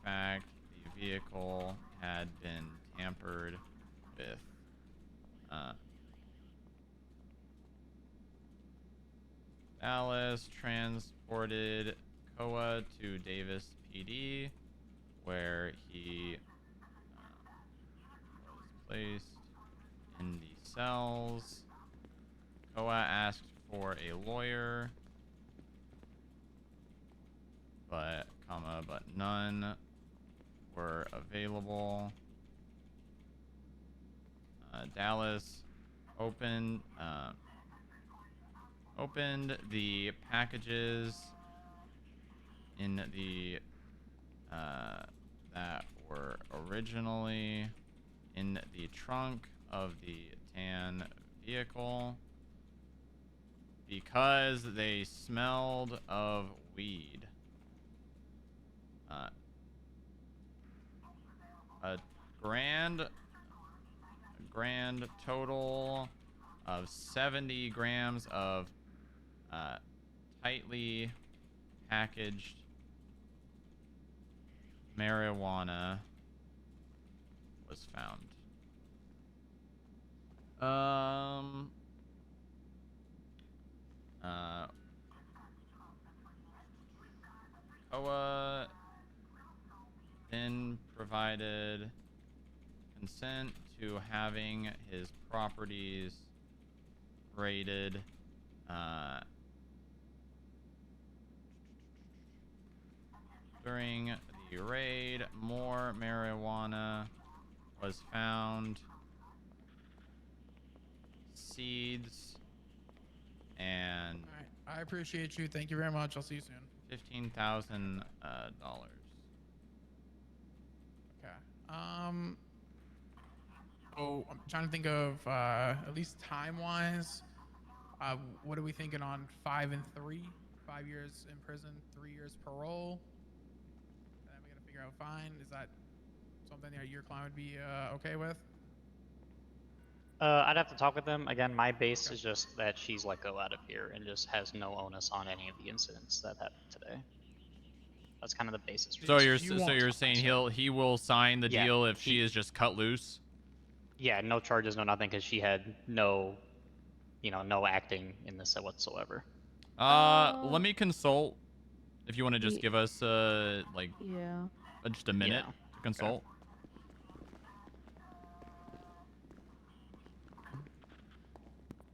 fact the vehicle had been tampered with. Dallas transported Koa to Davis PD, where he was placed in the cells. Koa asked for a lawyer, but none were available. Dallas opened the packages in the that were originally in the trunk of the tan vehicle because they smelled of weed. A grand total of 70 grams of tightly packaged marijuana was found. Koa then provided consent to having his properties raided. During the raid, more marijuana was found, seeds, and I appreciate you. Thank you very much. I'll see you soon. $15,000. Okay. So I'm trying to think of at least time-wise. What are we thinking on 5 and 3? 5 years in prison, 3 years parole. And then we gotta figure out fine. Is that something that your client would be okay with? I'd have to talk with them. Again, my base is just that she's let go out of here and just has no onus on any of the incidents that happened today. That's kind of the basis. So you're saying he will sign the Yeah, deal if she is just cut loose? Yeah, no charges, no nothing, because she had no, no acting in this whatsoever. Let me consult. If you want to just Ye- give us Yeah. just a minute to consult.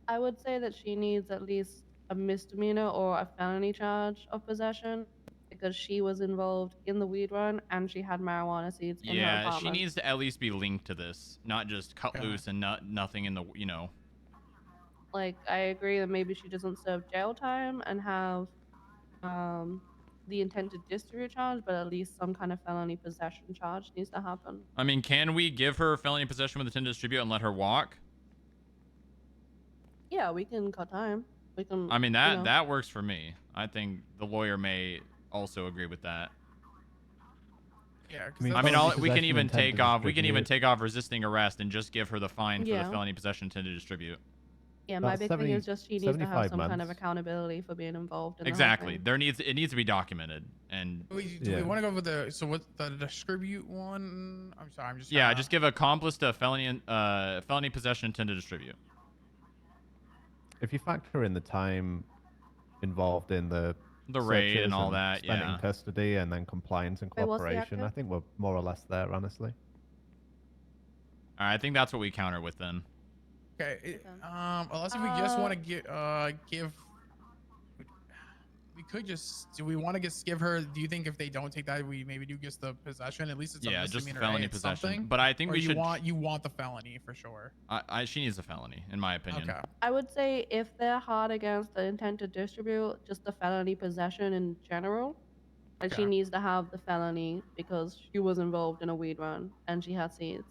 I would say that she needs at least a misdemeanor or a felony charge of possession because she was involved in the weed run and she had marijuana seeds in her Yeah, she apartment. needs to at least be linked to this, not just cut loose and nothing in the, Like, I agree that maybe she doesn't serve jail time and have the intent to distribute charge, but at least some kind of felony possession charge needs to happen. I mean, can we give her felony possession with intent to distribute and let her walk? Yeah, we can cut time. We can. I mean, that works for me. I think the lawyer may also agree with that. Yeah, I mean, we can even take off. We can even take off resisting arrest and just give her the fine for the Yeah. felony possession intent to distribute. Yeah, my big thing is just she needs to have 75 some kind of months. accountability for being involved in the whole Exactly. thing. It needs to be documented and. Do we want to go with what's the distribute one? I'm sorry, I'm just. Yeah, just give accomplice to felony possession intent to distribute. If you factor in the time involved in the raid searches and all that, spent yeah. in custody and then compliance and Wait, what's the cooperation, I active? think we're more or less there, honestly. All right, I think that's what we counter with then. Okay. Unless if we just want to give, we could just. Do we want to just give her? Do you think if they don't take that, we maybe do just the possession? At least it's a Yeah, just misdemeanor. felony It's possession. something. But I think or we should. You want the felony for sure. She needs a felony, in my opinion. Okay. I would say if they're hard against the intent to distribute, just the felony possession in general. And she Okay. needs to have the felony because she was involved in a weed run and she had seeds.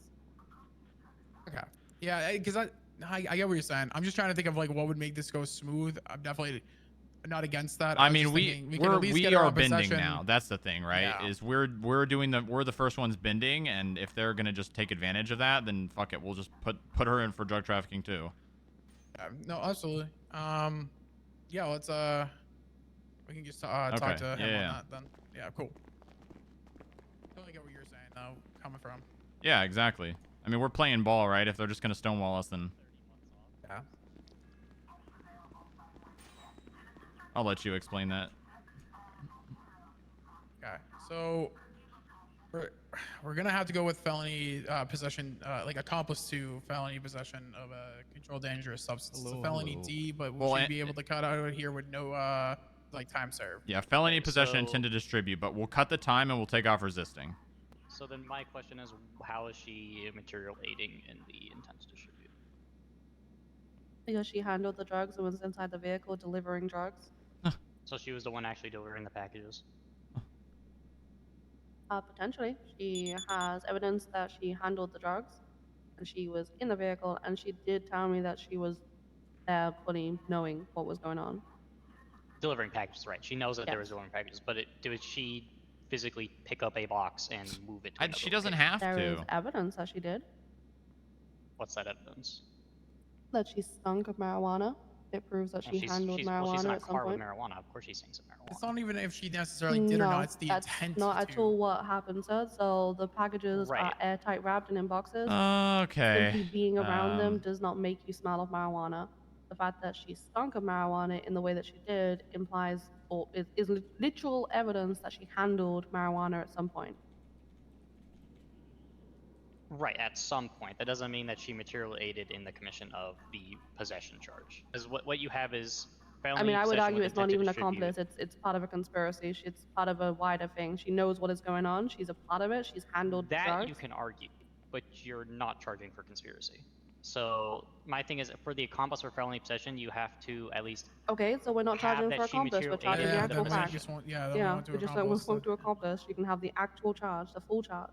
Okay. Yeah, because I get what you're saying. I'm just trying to think of like what would make this go smooth. I'm definitely not against that. I was mean, just we thinking we could at least get her are on bending possession. now. That's the thing, right? Yeah. Is we're the first ones bending, and if they're gonna just take advantage of that, then fuck it, we'll just put her in for drug trafficking too. No, absolutely. Yeah, let's we can just talk to him on that then. Yeah, cool. Totally get what you're saying though, coming from. Yeah, exactly. I mean, we're playing ball, right? If they're just gonna stonewall us, then yeah. I'll let you explain that. Okay, so we're gonna have to go with felony possession, like accomplice to felony possession of a controlled dangerous substance. It's a felony D, but we'll be able to cut out here with no like time served. Yeah, felony Okay, possession, so- intent to distribute, but we'll cut the time and we'll take off resisting. So then my question is, how is she material aiding in the intent to distribute? Because she handled the drugs and was inside the vehicle delivering drugs. So she was the one actually delivering the packages. Potentially. She has evidence that she handled the drugs and she was in the vehicle and she did tell me that she was there fully knowing what was going on. Delivering packages, right? She knows that there Yes. was delivering packages, but did she physically pick up a box and move it to another She doesn't location? have There to. is evidence that she did. What's that evidence? That she stunk of marijuana. It proves that Well, she handled she's marijuana in a at some car point. with marijuana. Of course she stinks of marijuana. It's not even if she necessarily did or No, not. It's the that's intent not to. at all what happened, sir. So the packages Right. are airtight wrapped and in boxes. Okay. Simply being around them does not make you smell of marijuana. The fact that she stunk of marijuana in the way that she did implies or is literal evidence that she handled marijuana at some point. Right, at some point. That doesn't mean that she materially aided in the commission of the possession charge. Because what you have is felony I mean, I would possession argue with it's not intent to even an distribute. accomplice. It's part of a conspiracy. It's part of a wider thing. She knows what is going on. She's a part of it. She's handled That drugs. you can argue, but you're not charging for conspiracy. So my thing is, for the accomplice for felony possession, you have to at least Okay, so we're not have charging that for she accomplice. We're materially charging aided the in the actual then we fact. just want, then we Yeah, want to we're just like accomplice we're to accomplice. You can have the actual charge, the full charge.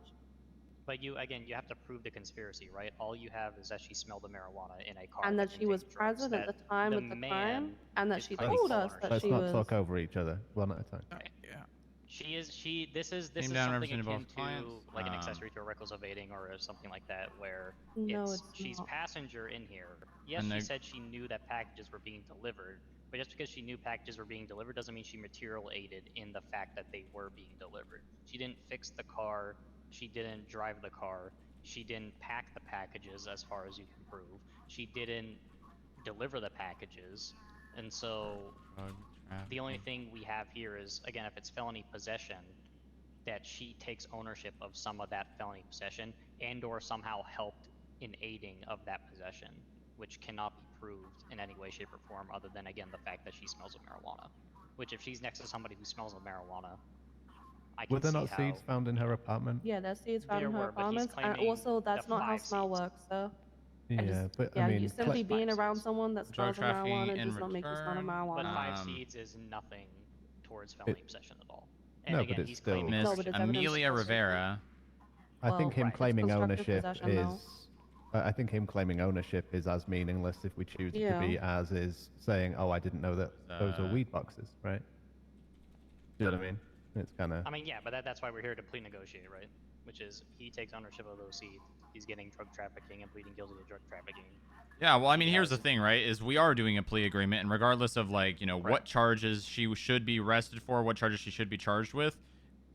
But you have to prove the conspiracy, right? All you have is that she smelled the marijuana in a car. And that she was contained drugs, present at that the time of the man crime, and that is she claiming told full us that Let's she not was. talk over each other, one at a time. Yeah. This is Name down something representing akin both to clients. like an accessory to a reckless evading or something like that, where No, it's she's not. passenger in here. Yes, And she they- said she knew that packages were being delivered, but just because she knew packages were being delivered doesn't mean she material aided in the fact that they were being delivered. She didn't fix the car. She didn't drive the car. She didn't pack the packages, as far as you can prove. She didn't deliver the packages, and so the only thing we have here is, again, if it's felony possession, that she takes ownership of some of that felony possession and or somehow helped in aiding of that possession, which cannot be proved in any way, shape, or form other than, again, the fact that she smells of marijuana. Which, if she's next to somebody who smells of marijuana, I can Were there see not how... seeds found in her apartment? Yeah, there's seeds found There in her were, but he's apartment, and claiming also that's the not how 5 smell seeds. works. So Yeah, but yeah, I mean, you simply being around someone that Drug smells of trafficking marijuana in does not make you smell of return. marijuana. But 5 seeds is nothing towards felony possession at all. And No, again, but it's he's still- claiming Miss No, but it's evidence Amelia of Rivera. I think him Well, it's claiming constructive ownership possession, is. though. I think him claiming ownership is as meaningless if we choose it Yeah. to be as is saying, "Oh, I didn't know that those were weed boxes," right? Do you know what I mean? It's kind of. I mean, yeah, but that's why we're here to plea negotiate, right? Which is he takes ownership of those seeds. He's getting drug trafficking and pleading guilty to drug trafficking. Yeah, well, I mean, here's the thing, right? Is we are doing a plea agreement, and regardless of like, you know, what charges she should be arrested for, what charges she should be charged with,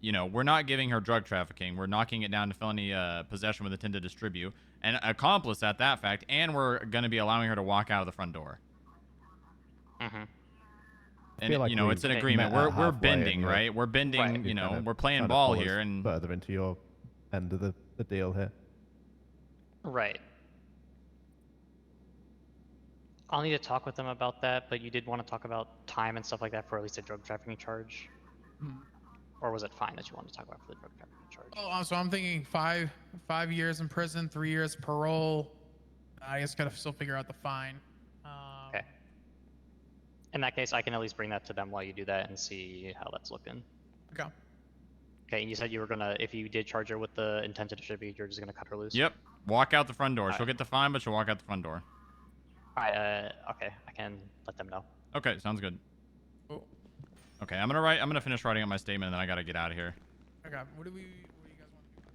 you know, we're not giving her drug trafficking. We're knocking it down to felony possession with intent to distribute, and accomplice at that fact, and we're going to be allowing her to walk out of the front door. Mm-hmm. And feel like you know, we've it's an agreement. met at We're halfway bending, and you're- right? We're bending. you're You know, kind of we're playing trying to ball pull us here, and further into your end of the deal here. Right. I'll need to talk with them about that, but you did want to talk about time and stuff like that for at least a drug trafficking charge? Mhm. Or was it fine that you wanted to talk about for the drug trafficking charge? Oh, so I'm thinking 5 years in prison, 3 years parole. I just gotta still figure out the fine. Okay. In that case, I can at least bring that to them while you do that and see how that's looking. Okay. Okay, and you said you were gonna, if you did charge her with the intent to distribute, you're just gonna cut her loose? Yep. Walk out the front door. Alright. She'll get the fine, but she'll walk out the front door. Alright, okay, I can let them know. Okay, sounds good. Cool. Okay, I'm gonna finish writing up my statement, and then I gotta get out of here. Okay. What do you guys want to do?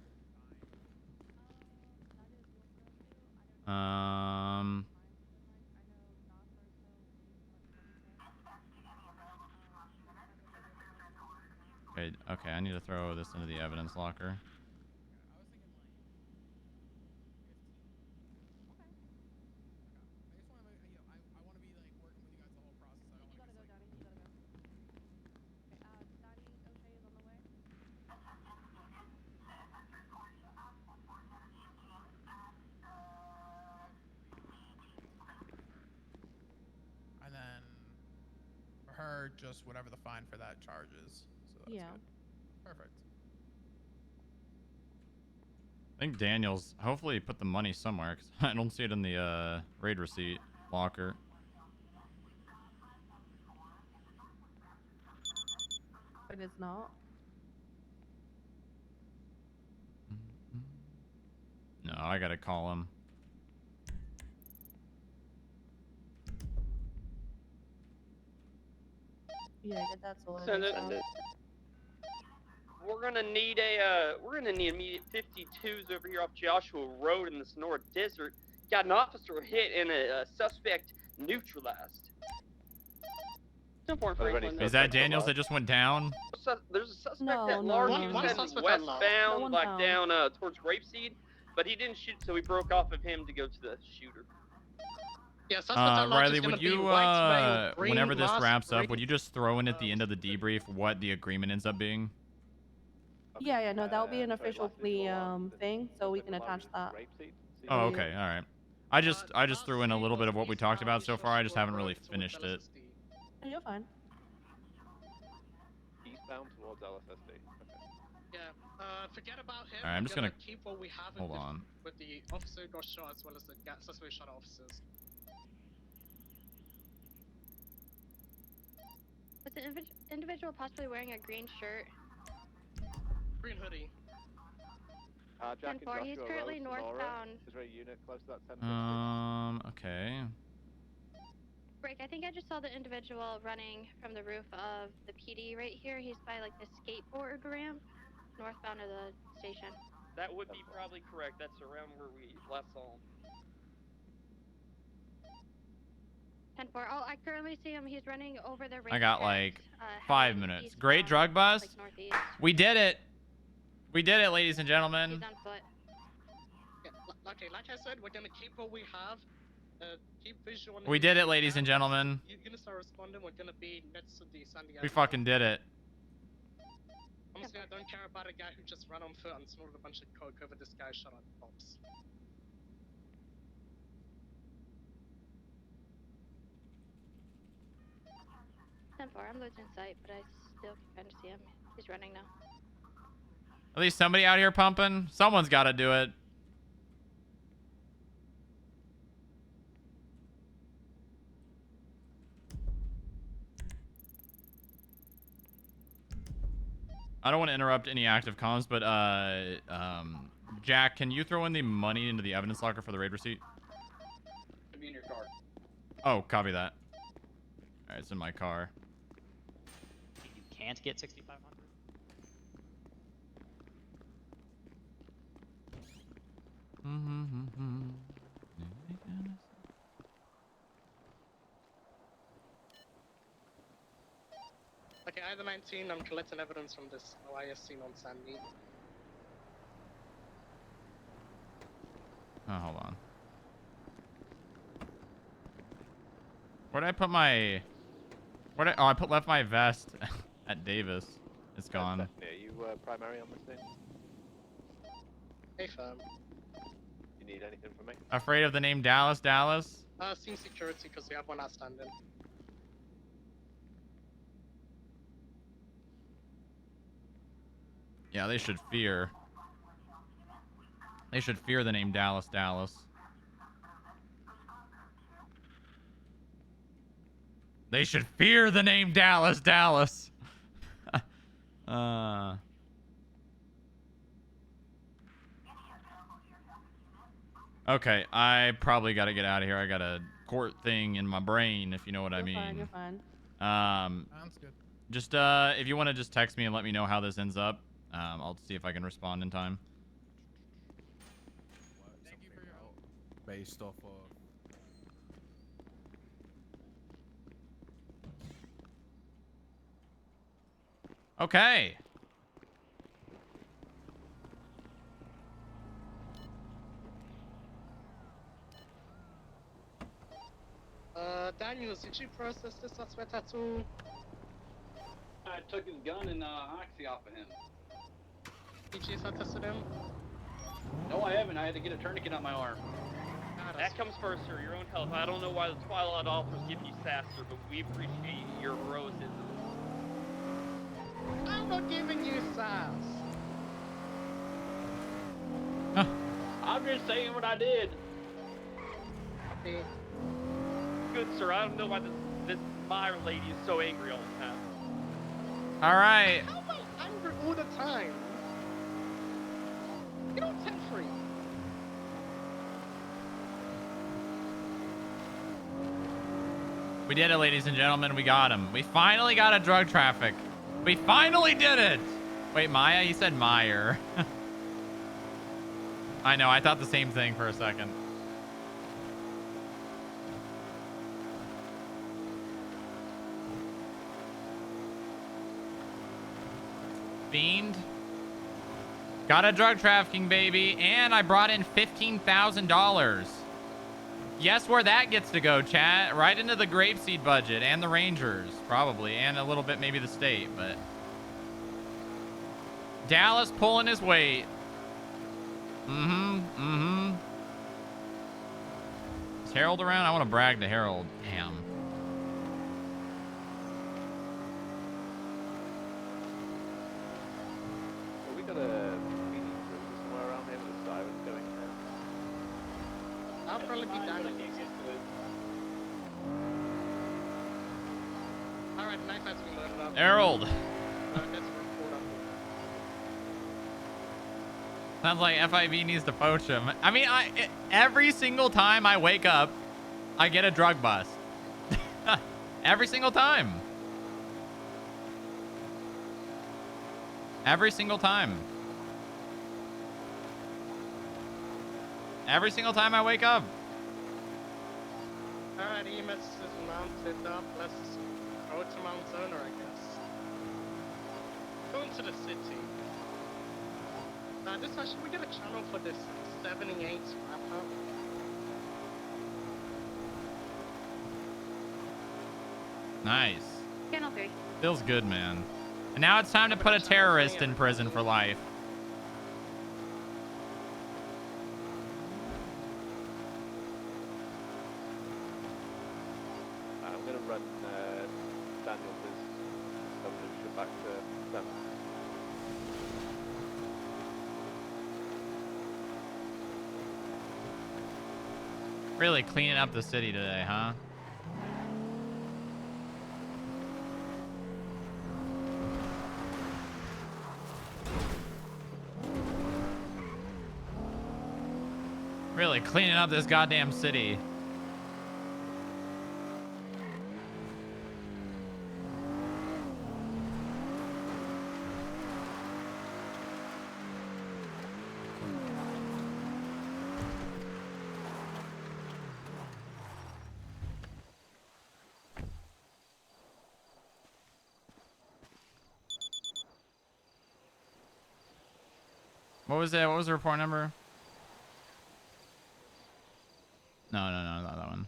Okay, I need to throw this into the evidence locker. And then for her, just whatever the fine for that charge is. So that's Yeah. good. Perfect. I think Daniel's hopefully put the money somewhere, because I don't see it in the raid receipt locker. But it's not. No, I gotta call him. Yeah, get that sorted. Send it. so- We're gonna need immediate 52s over here off Joshua Road in the Sonora Desert. Got an officer hit and a suspect neutralized. Is that Daniels that just went down? There's a suspect No, at no, large. no, He was no. heading One suspect westbound, on like low. down towards Grapeseed, but he didn't shoot, so we broke off of him to go to the shooter. Yeah, Riley, would you, whenever this wraps up, would you just throw in at the end of the debrief what the agreement ends up being? Yeah, no, that'll be an official plea thing, so we can attach that. Oh, okay, all right. I just threw in a little bit of what we talked about so far. I just haven't really finished it. You're fine. Eastbound towards LSSD. Yeah, forget about him. All right, I'm just gonna keep what we have hold on. with the officer who got shot as well as the suspect shot officers. Was the individual possibly wearing a green shirt? Green hoodie. Jack and 10-4, he's Joshua currently Road, Sonora. northbound. Is there a unit close to that 1050? Okay. Break, I think I just saw the individual running from the roof of the PD right here. He's by like the skateboard ramp, northbound of the station. That would be probably correct. That's around where we last saw him. 10-4. Oh, I currently see him. He's running over the ramp. I got like 5 minutes. eastbound, Great drug bust. like northeast. We did it. We did it, ladies and He's gentlemen. on foot. Yeah, okay, like I said, we're gonna keep what we have. Keep visual. We did it, ladies and gentlemen. You're gonna start responding. We're gonna be next to the San Diego. We fucking did it. Honestly, I don't care about a guy who just ran on foot and snorted a bunch of coke over this guy shot at cops. I'm losing sight, but I still can kind of see him. He's running now. At least somebody out here pumping. Someone's got to do it. I don't want to interrupt any active comms, but Jack, can you throw in the money into the evidence locker for the raid receipt? Should be in your car. Oh, copy that. All right, it's in my car. You can't get 6,500. Okay, either 19, I'm collecting evidence from this OIS scene on Sandy. Oh, hold on. Where'd I put my... Oh, I left my vest at Davis. It's gone. Are you primary on this thing? Hey, fam. You need anything from me? Afraid of the name Dallas? Dallas? Seems security because we have one outstanding. Yeah, they should fear. They should fear the name Dallas Dallas. They should fear the name Dallas Dallas. Okay, I probably got to get out of here. I got a court thing in my brain, if you know what I mean. You're fine. Sounds good. Just if you want to just text me and let me know how this ends up, I'll see if I can respond in time. Thank you for your help. Based off of. Okay. Daniels, did you process this suspect at all? I took his gun and oxy off of him. Did you tested him? No, I haven't. I had to get a tourniquet on my arm. That comes first, sir. Your own health. I don't know why the Twilight officers give you sass, sir, but we appreciate your heroism. I'm not giving you sass. I'm just saying what I did. Okay. Good, sir. I don't know why this Meyer lady is so angry all the time. All right. How am I angry all the time? You don't set free. We did it, ladies and gentlemen. We got him. We finally got a drug traffic. We finally did it. Wait, Maya? You said Meyer. I know. I thought the same thing for a second. Fiend. Got a drug trafficking, baby. And I brought in $15,000. Guess where that gets to go, chat? Right into the grapeseed budget and the Rangers, probably. And a little bit maybe the state, but... Dallas pulling his weight. Is Harold around? I want to brag to Harold. Damn. Well, we got a meeting somewhere around here with the sirens going now. I'll probably be done. Alright, knife has been loaded up. Harold. That's report up. Sounds like FIB needs to poach him. I mean, every single time I wake up, I get a drug bust. Every single time. Every single time. Every single time I wake up. Alright, EMS is mounted up. Let's go to Mount Zoner, I guess. Going to the city. This should we get a channel for this 78 wrap up? Nice. Channel 3. Feels good, man. And now it's time to put a terrorist in prison for life. I'm going to run Daniels' evolution back to them. Really cleaning up the city today, huh? Really cleaning up this goddamn city. What was that? What was the report number? No, not that one.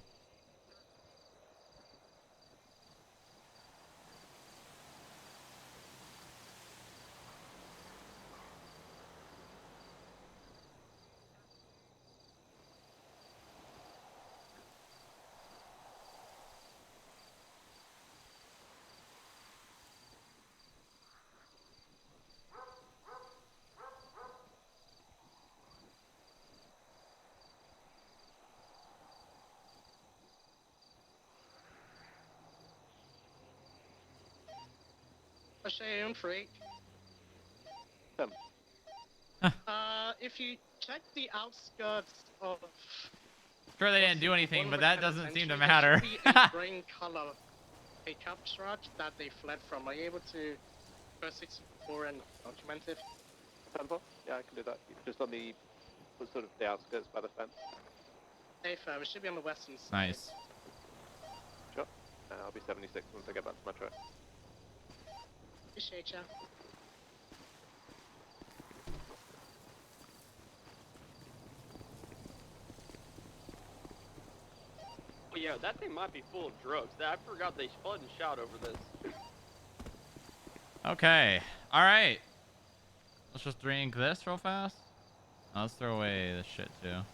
Shane Freak. If you check the outskirts of Sure, they didn't do anything, but that doesn't seem to Penitentiary, matter. there should be a green color pickup truck that they fled from. Are you able to first explore and document it? Temple? Yeah, I can do that. Just on the sort of the outskirts by the fence. Safe, it should be on the western side. Nice. Sure. I'll be 76 once I get back to my truck. Appreciate ya. Oh, yeah, that thing might be full of drugs. I forgot they flood and shot over this. Okay. All right. Let's just drink this real fast. Oh, let's throw away this shit too.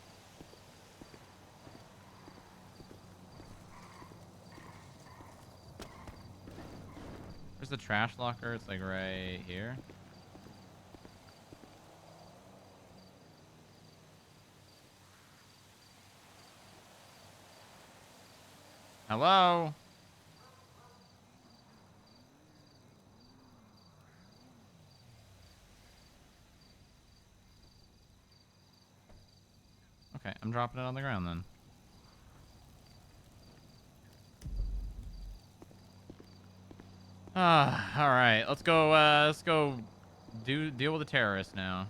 Where's the trash locker? It's like right here. Hello? Okay, I'm dropping it on the ground then. All right. Let's go deal with the terrorists now.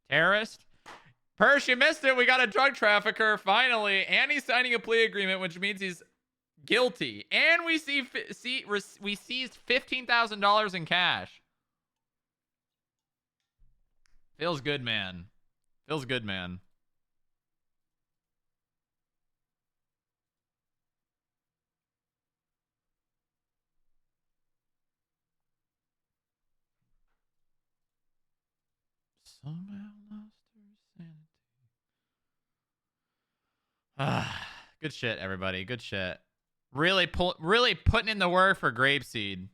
Terrorist? Persh, you missed it. We got a drug trafficker finally, and he's signing a plea agreement, which means he's guilty. And we seized $15,000 in cash. Feels good, man. Feels good, man. Somehow lost her sanity. Good shit, everybody. Good shit. Really putting in the work for Grapeseed.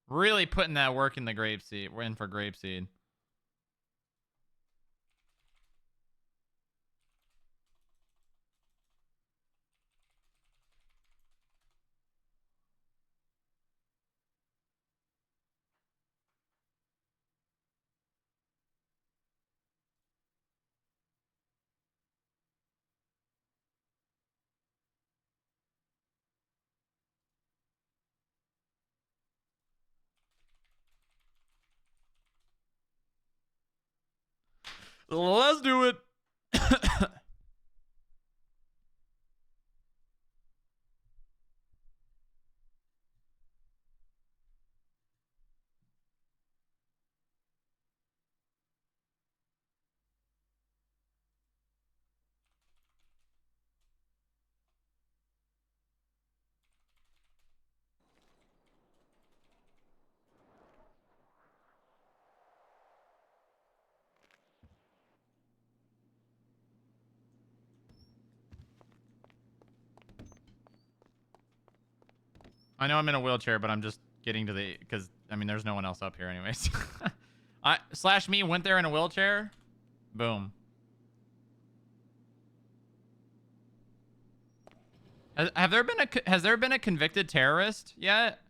Really putting that work in the Grapeseed. We're in for Grapeseed. Let's do it. I know I'm in a wheelchair, but I'm just getting to the... Because, I mean, there's no one else up here anyways. Slash me went there in a wheelchair. Boom. Has there been a convicted terrorist yet?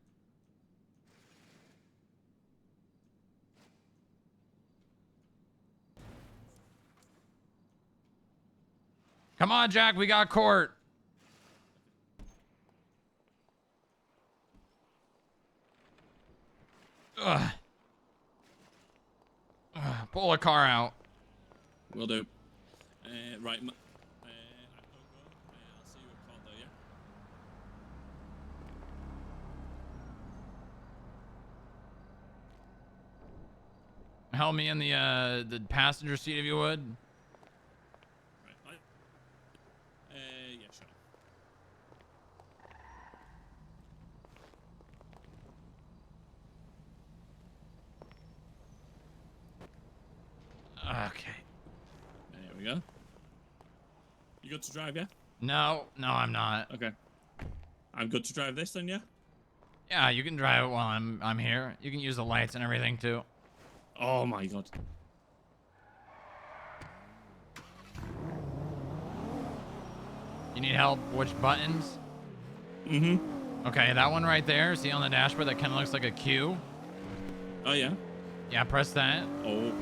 Come on, Jack. We got court. Ugh. Pull a car out. Will do. Right. I'll see you at court though, yeah? Help me in the passenger seat if you would. Right. Yeah, sure. good to drive, yeah? No, I'm not. Okay. I'm good to drive this then, yeah? Yeah, you can drive it while I'm here. You can use the lights and everything too. Oh my god. You need help? Which buttons? Mm-hmm. Okay, that one right there. See on the dashboard that kind of looks like a Q? Oh, yeah? Yeah, press that. Oh.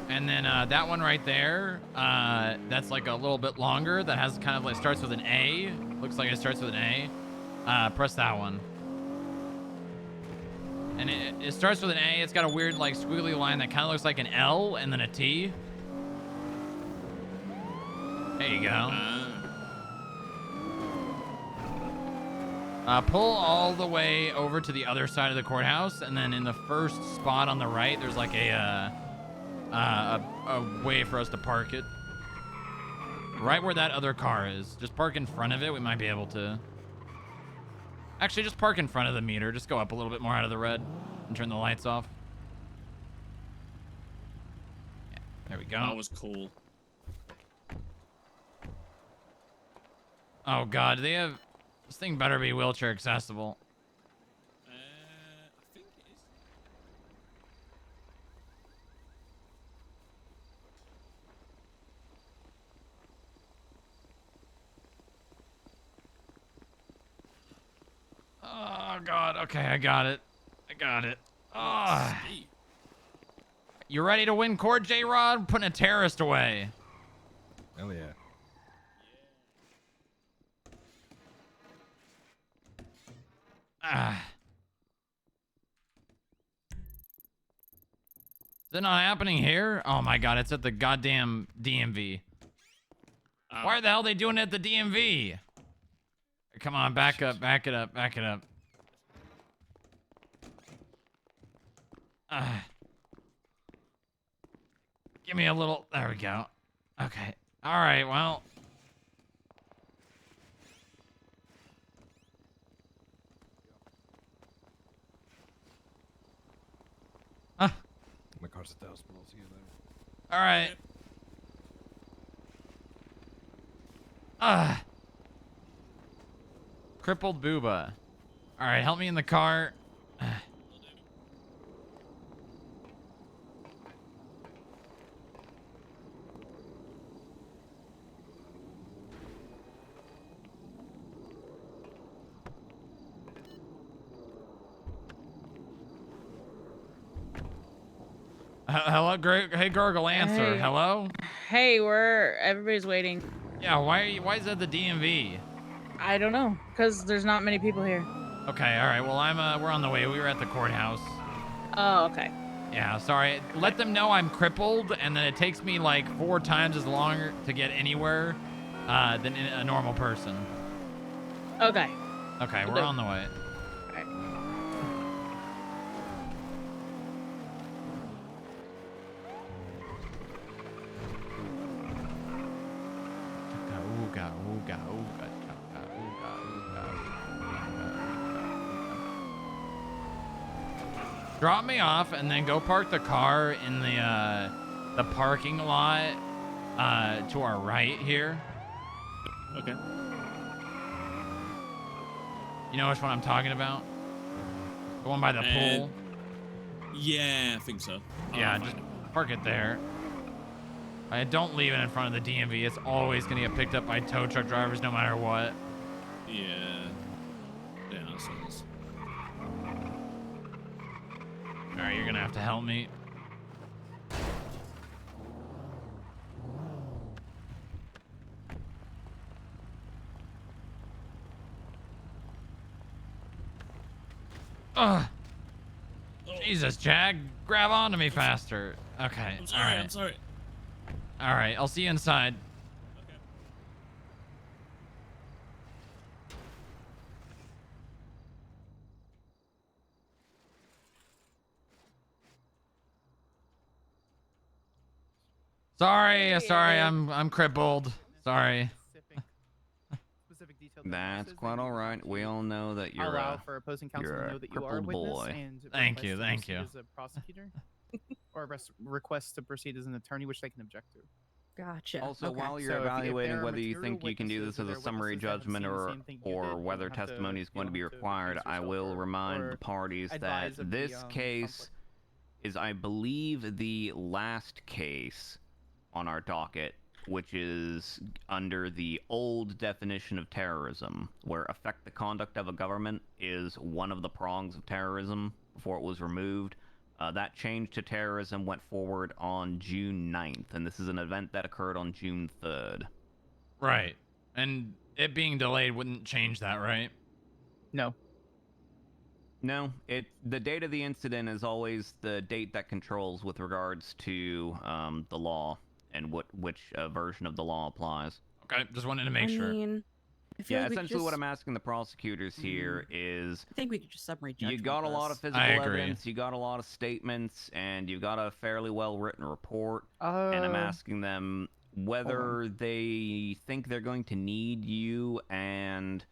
And then that one right there, that's like a little bit longer. That has kind of like starts with an A. Looks like it starts with an A. Press that one. And it starts with an A. It's got a weird like squiggly line that kind of looks like an L and then a T. There you go. Pull all the way over to the other side of the courthouse, and then in the first spot on the right, there's like a way for us to park it. Right where that other car is. Just park in front of it. We might be able to. Actually, just park in front of the meter. Just go up a little bit more out of the red and turn the lights off. Yeah, there we go. That was cool. Oh god, they have this thing better be wheelchair accessible. I think it is. Oh god, okay, I got it. Oh. You ready to win court, J-Rod? Putting a terrorist away. Hell yeah. Ah. Is it not happening here? Oh my god, it's at the goddamn DMV. Why the hell are they doing it at the DMV? Come on, back up, back it up. Give me a little, there we go. Okay, all right, well. My car's at the house, but I'll see you there. All right. Crippled Booba. All right, help me in the car. Hello, hey Gargle, answer. Hey. Hello? Hey, everybody's waiting. Yeah, why is that the DMV? I don't know, because there's not many people here. Okay, all right. Well, we're on the way. We were at the courthouse. Oh, okay. Yeah, sorry. Let them know I'm crippled, and then it takes me like 4 times as long to get anywhere than a normal person. Okay. Okay, we're on the way. Alright. Ooga, ooga, ooga, chaka, ooga, ooga, ooga. Drop me off and then go park the car in the parking lot to our right here. Okay. You know which one I'm talking about? The one by the pool? Yeah, I think so. Yeah, just park it there. Don't leave it in front of the DMV. It's always going to get picked up by tow truck drivers no matter what. Yeah. Yeah, that sounds. Alright, you're going to have to help me. Ugh. Jesus, Jag. Grab onto me faster. Okay. I'm sorry, all right. I'm sorry. All right, I'll see you inside. Okay. Sorry, I'm crippled. Sorry. That's quite all right. We all know that you're allow for opposing counsel to know that you are a crippled witness boy. and Thank you, request to thank you. proceed as a prosecutor or request to proceed as an attorney, which they can object to. Gotcha. Also, Okay. while you're So if there evaluating are whether you material think you can do witnesses this or as a there are summary witnesses that have judgment seen the same thing you or did, whether you don't have to- testimony is you going to don't be have to required, recuse I yourself will remind or the parties that advise of the, this case is, I believe, the last case on our docket, which is under the old definition of terrorism, where affect the conduct of a government is one of the prongs of terrorism before it was removed. That change to terrorism went forward on June 9th, and this is an event that occurred on June 3rd. Right. And it being delayed wouldn't change that, right? No. No, the date of the incident is always the date that controls with regards to the law and which version of the law applies. Okay, just wanted to make sure. mean, I feel Yeah, like we could essentially what just- I'm asking the prosecutors here is... I think we could just summary You judgment got a lot of this. physical evidence, you got a lot of statements, and you got a fairly well-written report. And I'm asking them whether they think they're going to need you and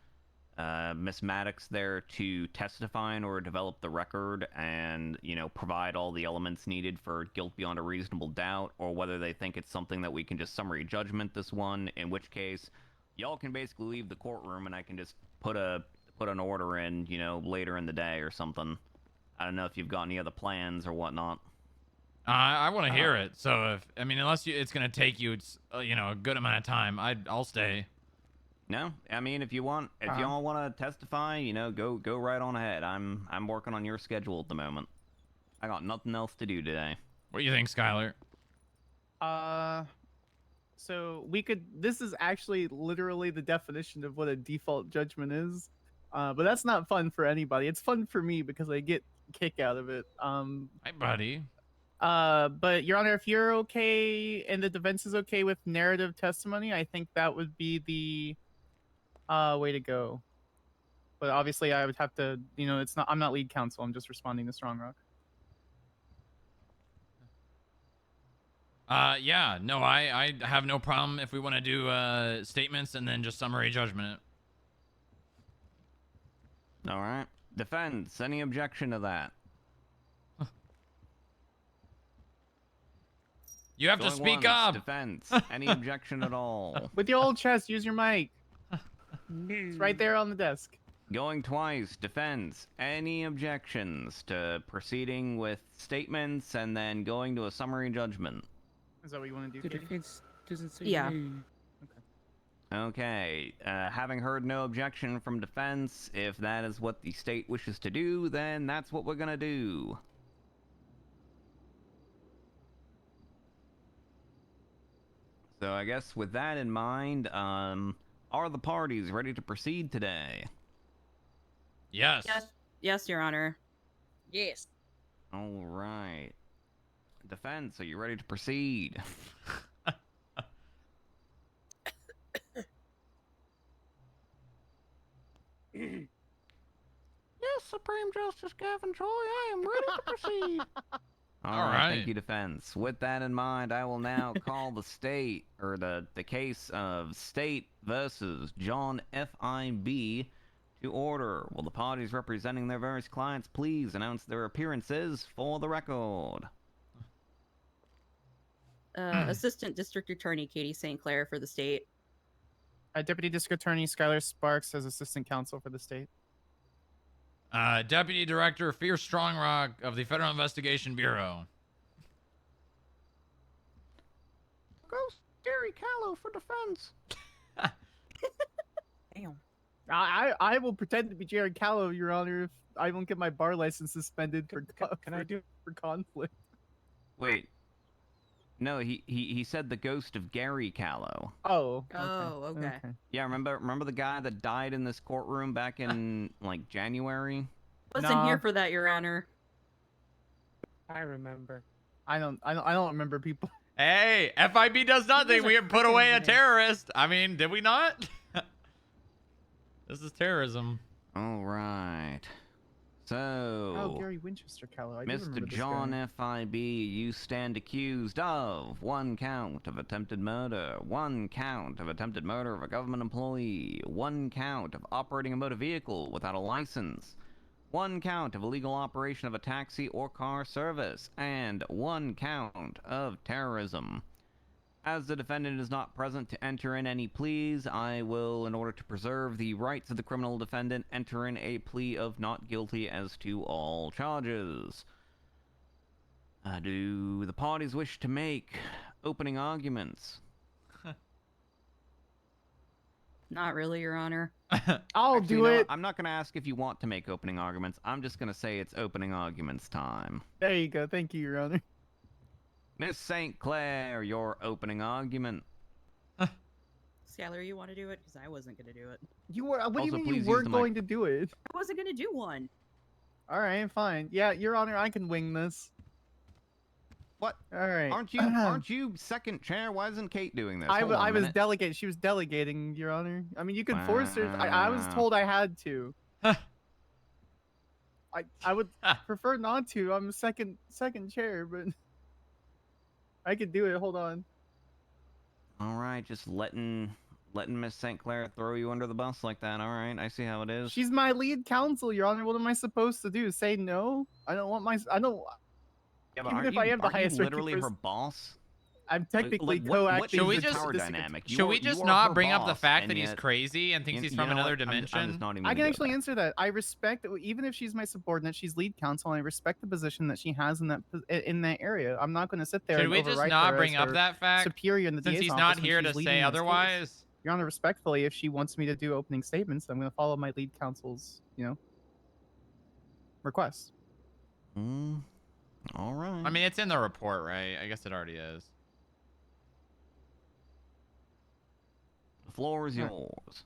Miss Maddox there to testify in order to develop the record and, you know, provide all the elements needed for guilt beyond a reasonable doubt, or whether they think it's something that we can just summary judgment this one, in which case y'all can basically leave the courtroom and I can just put an order in, you know, later in the day or something. I don't know if you've got any other plans or whatnot. I want to hear it. So unless it's gonna take you, you know, a good amount of time, I'll stay. No, I mean, if y'all want to testify, you know, go right on ahead. I'm working on your schedule at the moment. I got nothing else to do today. What do you think, Skylar? So we could. This is actually literally the definition of what a default judgment is, but that's not fun for anybody. It's fun for me because I get a kick out of it. Hi, buddy. But Your Honor, if you're okay and the defense is okay with narrative testimony, I think that would be the way to go. But obviously, I would have to. You know, it's not. I'm not lead counsel. I'm just responding to Strongrock. Yeah, no, I have no problem if we want to do statements and then just summary judgment. All right. Defense, any objection to that? You have to Going speak once, up. Defense, any objection at all? With your old chest, use your mic. It's right there on the desk. Going twice, defense, any objections to proceeding with statements and then going to a summary judgment? Is that what you want to do? The Katie? defense doesn't say yeah. Okay, having heard no objection from defense, if that is what the state wishes to do, then that's what we're gonna do. So I guess with that in mind, are the parties ready to proceed today? Yes. Yes, Your Honor. Yes. All right. Defense, are you ready to proceed? Yes, Supreme Justice Gavin Troy, I am ready to proceed. All right. Thank you, defense. With that in mind, I will now call the state, or the case of State versus John F.I.B. to order. Will the parties representing their various clients please announce their appearances for the record? Assistant District Attorney Katie St. Clair for the state. Deputy District Attorney Skylar Sparks as Assistant Counsel for the state. Deputy Director Fierce Strongrock of the Federal Investigation Bureau. Ghost Gary Callow for defense. Damn. I will pretend to be Jared Callow, Your Honor, if I don't get my bar license suspended for conflict. Wait. No, he said the ghost of Gary Callow. Oh. Okay. Yeah, remember the guy that died in this courtroom back in like January? Wasn't here for that, Your Honor. I remember. I don't remember people. Hey, FIB does nothing. We put away a terrorist. I mean, did we not? This is terrorism. All right. So, Oh, Gary Winchester Callow. I do remember Mr. this John guy. F.I.B., you stand accused of 1 count of attempted murder, 1 count of attempted murder of a government employee, 1 count of operating a motor vehicle without a license, 1 count of illegal operation of a taxi or car service, and 1 count of terrorism. As the defendant is not present to enter in any pleas, I will, in order to preserve the rights of the criminal defendant, enter in a plea of not guilty as to all charges. Do the parties wish to make opening arguments? Not really, Your Honor. I'll do it. I'm not going to ask if you want to make opening arguments. I'm just going to say it's opening arguments time. There you go. Thank you, Your Honor. Miss St. Clair, your opening argument. Skylar, you want to do it? Because I wasn't going to do it. You were. What do you Also, mean you please use weren't the going to do it? I wasn't going to do one. All right, fine. Yeah, Your Honor, I can wing this. What? All right. Aren't you second chair? Why isn't Kate doing this? I Hold on a was minute. delegating. She was delegating, Your Honor. I mean, you could force her. I was told I had to. I would prefer not to. I'm second chair, but I could do it. Hold on. All right, just letting Miss St. Clair throw you under the bus like that. All right, I see how it is. She's my lead counsel, Your Honor. What am I supposed to do? Say no? I don't want my. I don't. Yeah, but Even aren't if you, I am the aren't you highest literally ranking her person- boss? I'm technically What co-acting. is the power dynamic? Should we just not bring up the fact that he's crazy and thinks he's from another I'm dimension? just not even I gonna can go actually answer that. I respect that, even if she's my subordinate, she's lead counsel, and I respect the position that she has in that area. I'm not going to sit there. Should and we just overwrite not her bring as up her that fact? superior in the Since DA's he's office not when here she's to leading say this case. otherwise? Your Honor, respectfully, if she wants me to do opening statements, I'm going to follow my lead counsel's, request. All right. I mean, it's in the report, right? I guess it already is. The floor is yours.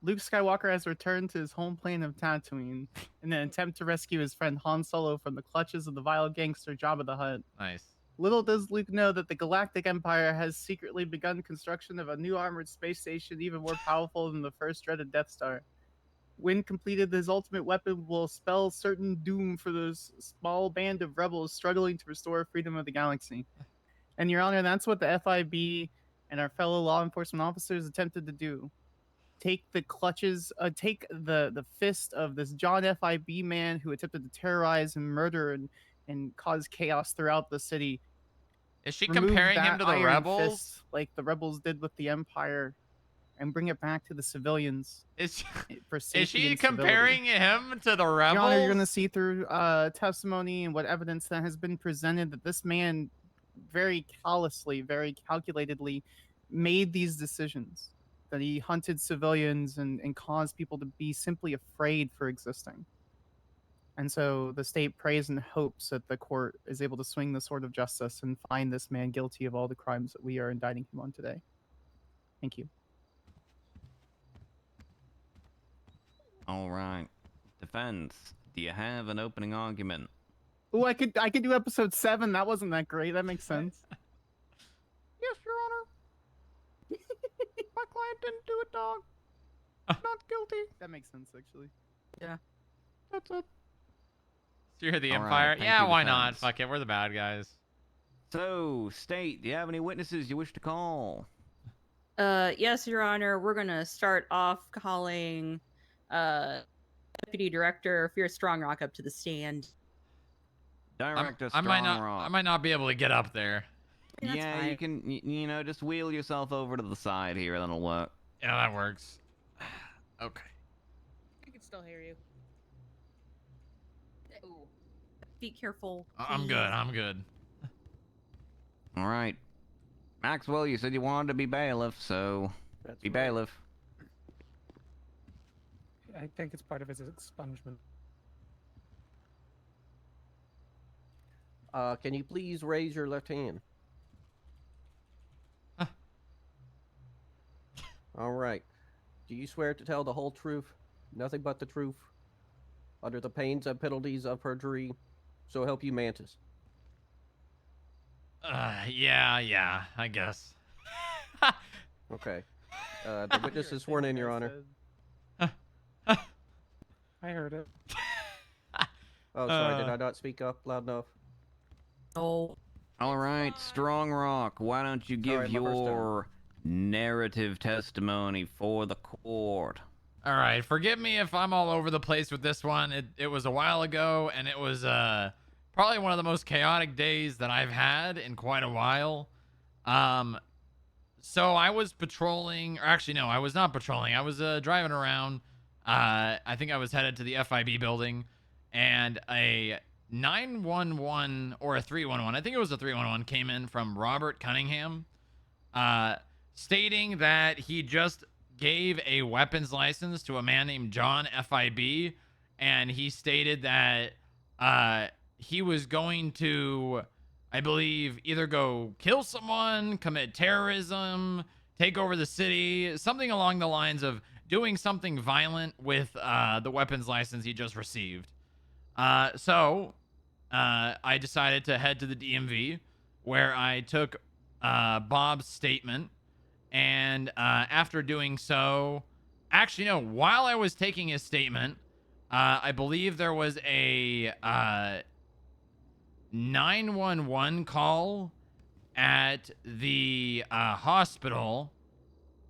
Luke Skywalker has returned to his home plane of Tatooine in an attempt to rescue his friend Han Solo from the clutches of the vile gangster Jabba the Hutt. Nice. Little does Luke know that the Galactic Empire has secretly begun construction of a new armored space station even more powerful than the first dreaded Death Star. When completed, his ultimate weapon will spell certain doom for this small band of rebels struggling to restore freedom of the galaxy. And Your Honor, that's what the FIB and our fellow law enforcement officers attempted to do. Take the fist of this John FIB man who attempted to terrorize and murder and cause chaos throughout the city. Is she Remove comparing him that to the iron rebels? fist like the rebels did with the Empire, and bring it back to the civilians. Is for Is safety she and comparing him to the rebels? Your Honor, you're going to see through testimony and what evidence that has been presented that this man very callously, very calculatedly made these decisions. That he hunted civilians and caused people to be simply afraid for existing. And so the state prays and hopes that the court is able to swing the sword of justice and find this man guilty of all the crimes that we are indicting him on today. Thank you. All right. Defense, do you have an opening argument? Oh, I could do episode 7. That wasn't that great. That makes sense. Yes, Your Honor. My client didn't do it, dog. Not guilty. That makes sense, actually. Yeah. That's it. So you're the All right, Empire? thank Yeah, you, why not? defense. Fuck it, we're the bad guys. So, State, do you have any witnesses you wish to call? Yes, Your Honor. We're gonna start off calling Deputy Director Fear Strongrock up to the stand. Director I Strongrock. might not be able to get up there. That's Yeah, fine. you can, just wheel yourself over to the side here. That'll work. Yeah, that works. Okay. I can still hear you. Ooh. Be careful. I'm please. good. I'm good. All right. Maxwell, you said you wanted to be bailiff, so be bailiff. I think it's part of his expungement. Can you please raise your left hand? All right. Do you swear to tell the whole truth, nothing but the truth, under the pains and penalties of perjury, so help you Mantis? Yeah, I guess. Okay. The witness is sworn in, Your Honor. I heard it. Oh, sorry, did I not speak up loud enough? Oh. All right, Strongrock, why don't you give Sorry, my first time. your narrative testimony for the court? All right, forgive me if I'm all over the place with this one. It was a while ago, and it was probably one of the most chaotic days that I've had in quite a while. So I was patrolling, or actually no, I was not patrolling. I was driving around. I think I was headed to the FIB building, and a 911 or a 311, I think it was a 311, came in from Robert Cunningham, stating that he just gave a weapons license to a man named John FIB, and he stated that he was going to, I believe, either go kill someone, commit terrorism, take over the city, something along the lines of doing something violent with the weapons license he just received. So I decided to head to the DMV, where I took Bob's statement. And after doing so, actually, no, while I was taking his statement, I believe there was a 911 call at the hospital.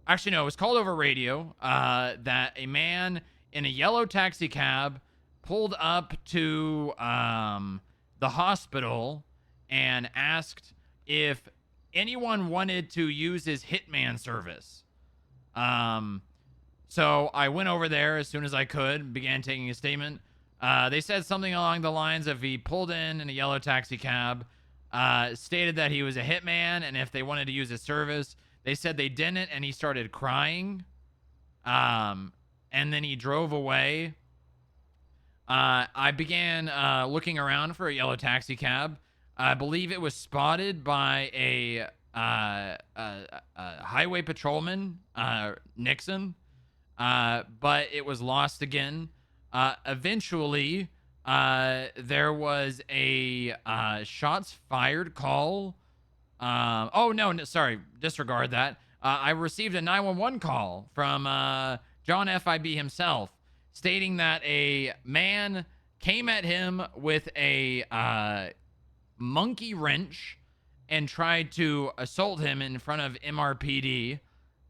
Actually, no, it was called over radio that a man in a yellow taxi cab pulled up to the hospital and asked if anyone wanted to use his hitman service. So I went over there as soon as I could, began taking a statement. They said something along the lines of he pulled in a yellow taxi cab, stated that he was a hitman, and if they wanted to use his service, they said they didn't, and he started crying. And then he drove away. I began looking around for a yellow taxi cab. I believe it was spotted by a highway patrolman, Nixon, but it was lost again. Eventually, there was a shots fired call. Oh, no, sorry, disregard that. I received a 911 call from John FIB himself, stating that a man came at him with a monkey wrench and tried to assault him in front of MRPD,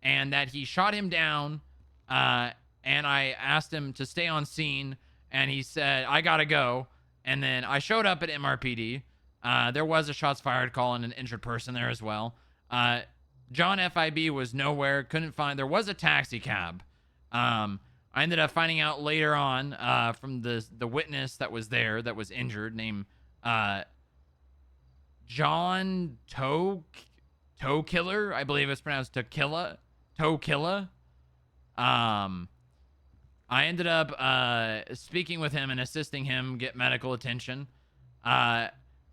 and that he shot him down. And I asked him to stay on scene, and he said, I gotta go. And then I showed up at MRPD. There was a shots fired call and an injured person there as well. John FIB was nowhere, couldn't find. There was a taxi cab. I ended up finding out later on from the witness that was there that was injured, named John Toe Killer. I believe it's pronounced Toe Killer. I ended up speaking with him and assisting him get medical attention.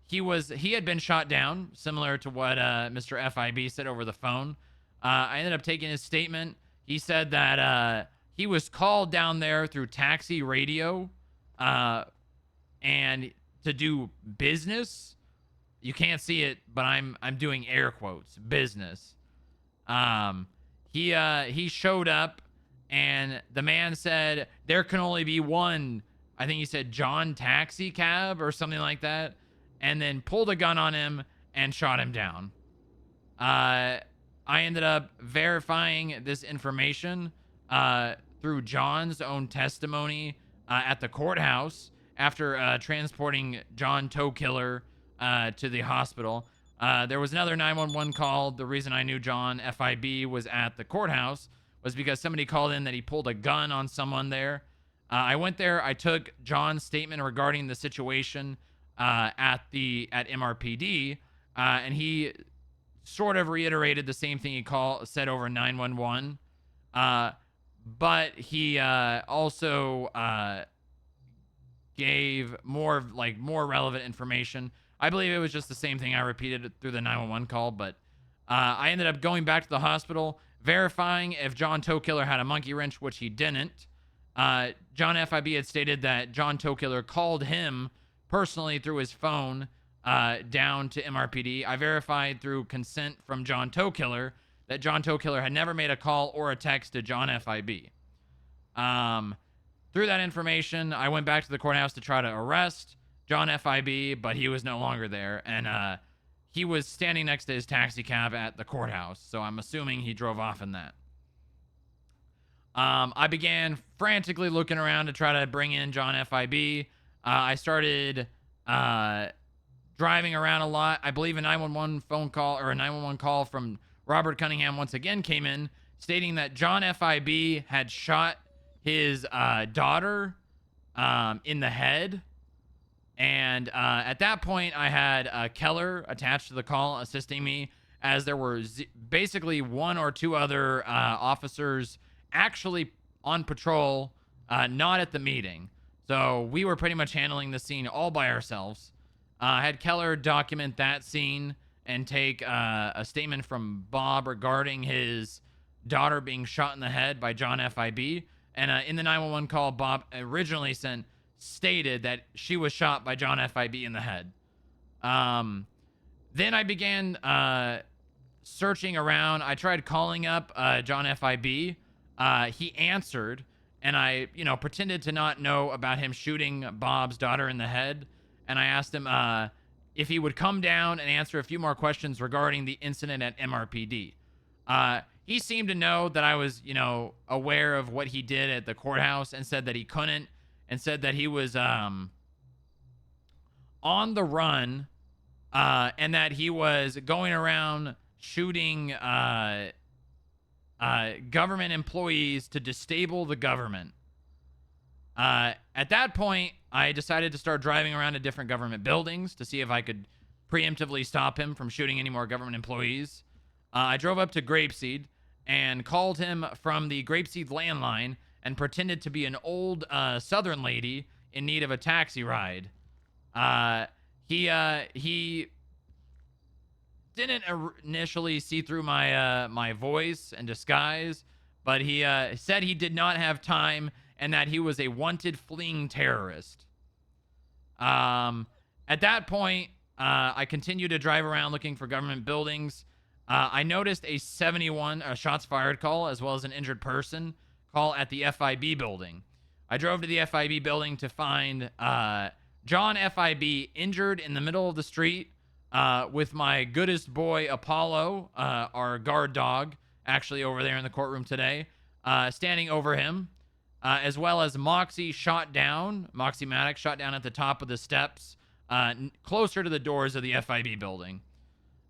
He had been shot down, similar to what Mr. FIB said over the phone. I ended up taking his statement. He said that he was called down there through taxi radio and to do business. You can't see it, but I'm doing air quotes, business. He showed up, and the man said there can only be one. I think he said John Taxi Cab or something like that, and then pulled a gun on him and shot him down. I ended up verifying this information through John's own testimony at the courthouse after transporting John Toe Killer to the hospital. There was another 911 call. The reason I knew John FIB was at the courthouse was because somebody called in that he pulled a gun on someone there. I went there. I took John's statement regarding the situation at MRPD, and he sort of reiterated the same thing he said over 911. But he also gave more relevant information. I believe it was just the same thing I repeated through the 911 call, but I ended up going back to the hospital, verifying if John Toe Killer had a monkey wrench, which he didn't. John FIB had stated that John Toe Killer called him personally through his phone down to MRPD. I verified through consent from John Toe Killer that John Toe Killer had never made a call or a text to John FIB. Through that information, I went back to the courthouse to try to arrest John FIB, but he was no longer there, and he was standing next to his taxi cab at the courthouse, so I'm assuming he drove off in that. I began frantically looking around to try to bring in John FIB. I started driving around a lot. I believe a 911 phone call or a 911 call from Robert Cunningham once again came in stating that John FIB had shot his daughter in the head. And at that point, I had Keller attached to the call assisting me, as there were basically one or two other officers actually on patrol, not at the meeting. So we were pretty much handling the scene all by ourselves. I had Keller document that scene and take a statement from Bob regarding his daughter being shot in the head by John FIB. And in the 911 call, Bob originally stated that she was shot by John FIB in the head. Then I began searching around. I tried calling up John FIB. He answered, and I, pretended to not know about him shooting Bob's daughter in the head. And I asked him if he would come down and answer a few more questions regarding the incident at MRPD. He seemed to know that I was, aware of what he did at the courthouse, and said that he couldn't, and said that he was on the run, and that he was going around shooting government employees to destabilize the government. At that point, I decided to start driving around to different government buildings to see if I could preemptively stop him from shooting any more government employees. I drove up to Grapeseed and called him from the Grapeseed landline and pretended to be an old Southern lady in need of a taxi ride. He didn't initially see through my voice and disguise, but he said he did not have time and that he was a wanted fleeing terrorist. At that point, I continued to drive around looking for government buildings. I noticed a 71 shots fired call, as well as an injured person call at the FIB building. I drove to the FIB building to find John FIB injured in the middle of the street, with my goodest boy Apollo, our guard dog, actually over there in the courtroom today, standing over him, as well as Moxie Maddox shot down at the top of the steps, closer to the doors of the FIB building.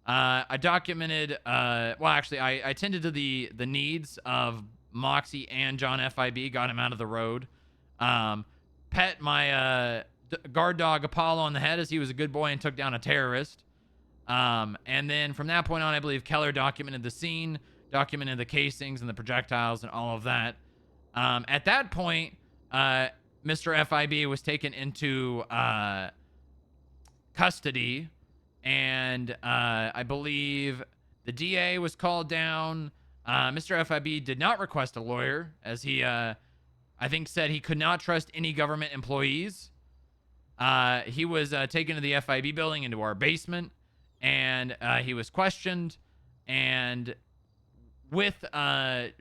I documented, I attended to the needs of Moxie and John FIB, got him out of the road. Pet my guard dog Apollo on the head, as he was a good boy and took down a terrorist. And then from that point on, I believe Keller documented the scene, documented the casings and the projectiles and all of that. At that point, Mr. FIB was taken into custody, and I believe the DA was called down. Mr. FIB did not request a lawyer, as he, I think, said he could not trust any government employees. He was taken to the FIB building, into our basement, and he was questioned, and with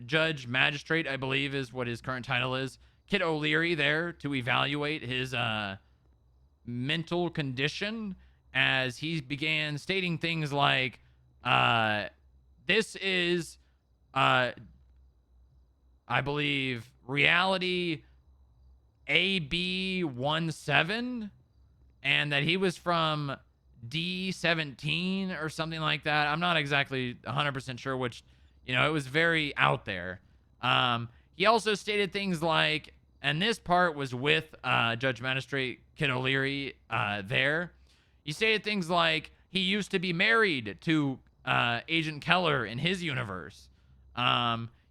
Judge Magistrate, I believe is what his current title is, Kit O'Leary, there to evaluate his mental condition, as he began stating things like, this is, I believe, reality AB17, and that he was from D17 or something like that. I'm not exactly 100% sure which, it was very out there. He also stated things like, and this part was with Judge Magistrate Kit O'Leary there. He stated things like he used to be married to Agent Keller in his universe.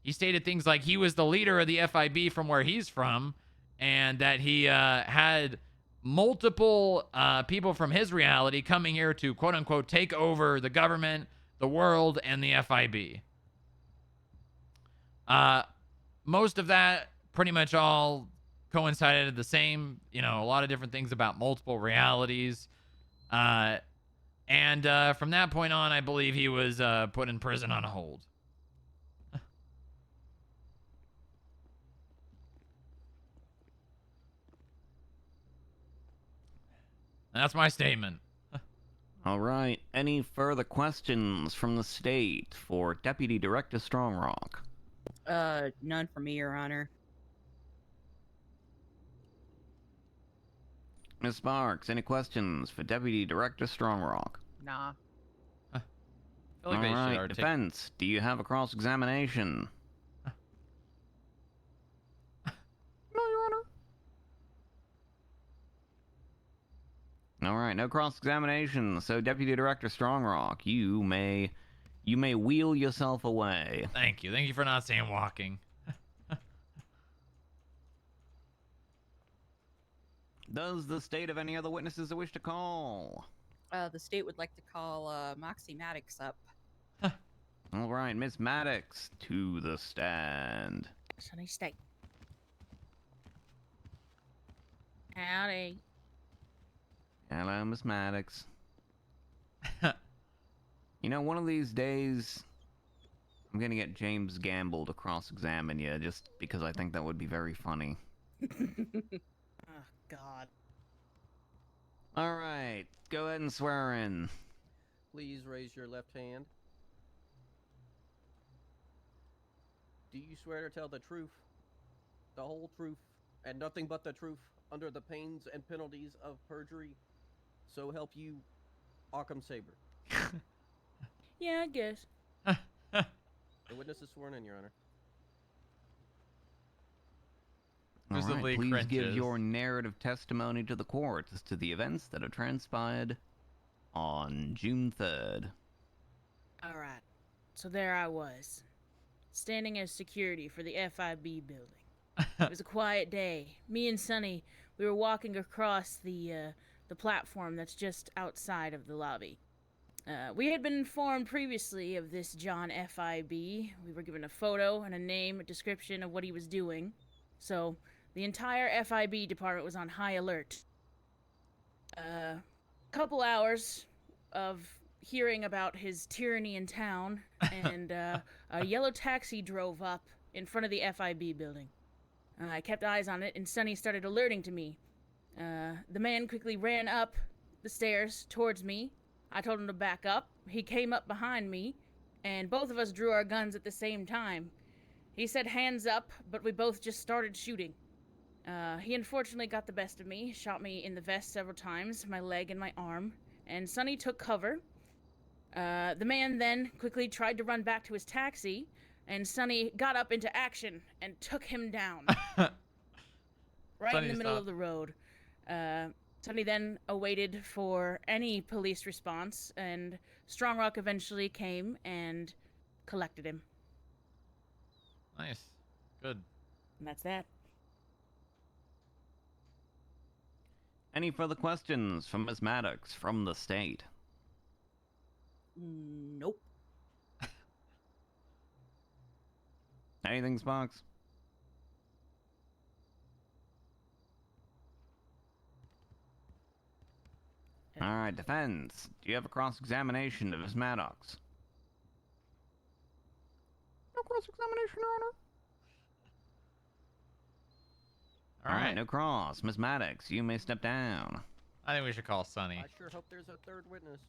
He stated things like he was the leader of the FIB from where he's from, and that he had multiple people from his reality coming here to, quote unquote, take over the government, the world, and the FIB. Most of that pretty much all coincided the same, a lot of different things about multiple realities. And from that point on, I believe he was put in prison on hold. That's my statement. All right. Any further questions from the state for Deputy Director Strongrock? None for me, Your Honor. Miss Sparks, any questions for Deputy Director Strongrock? Nah. I feel like All they should right, articulate. defense, do you have a cross-examination? No, Your Honor. All right, no cross-examination. So, Deputy Director Strongrock, you may wheel yourself away. Thank you. Thank you for not saying walking. Does the state have any other witnesses that wish to call? The state would like to call Moxie Maddox up. All right, Miss Maddox, to the stand. Sunny State. Howdy. Hello, Miss Maddox. You know, one of these days, I'm gonna get James Gamble to cross-examine you, just because I think that would be very funny. Oh, God. All right, go ahead and swear in. Please raise your left hand. Do you swear to tell the truth, the whole truth, and nothing but the truth, under the pains and penalties of perjury? So help you, Arkham Saber. Yeah, I guess. The witness is sworn in, Your Honor. All Visibly right, please give cringes. your narrative testimony to the court as to the events that have transpired on June 3rd. All right. So there I was, standing as security for the FIB building. It was a quiet day. Me and Sonny, we were walking across the platform that's just outside of the lobby. We had been informed previously of this John FIB. We were given a photo and a name, a description of what he was doing. So the entire FIB department was on high alert. Couple hours of hearing about his tyranny in town, and a yellow taxi drove up in front of the FIB building. I kept eyes on it, and Sonny started alerting to me. The man quickly ran up the stairs towards me. I told him to back up. He came up behind me, and both of us drew our guns at the same time. He said hands up, but we both just started shooting. He unfortunately got the best of me, shot me in the vest several times, my leg and my arm, and Sonny took cover. The man then quickly tried to run back to his taxi, and Sonny got up into action and took him down. Right in the middle of the road. Sonny then awaited for any police response, and Strongrock eventually came and collected him. Nice. Good. And that's that. Any further questions from Ms. Maddox from the state? Nope. Anything, Sparks? All right, defense. Do you have a cross-examination of Ms. Maddox? No cross-examination, Your Honor. All right, no cross. Ms. Maddox, you may step down. I think we should call Sonny. I sure hope there's a third witness.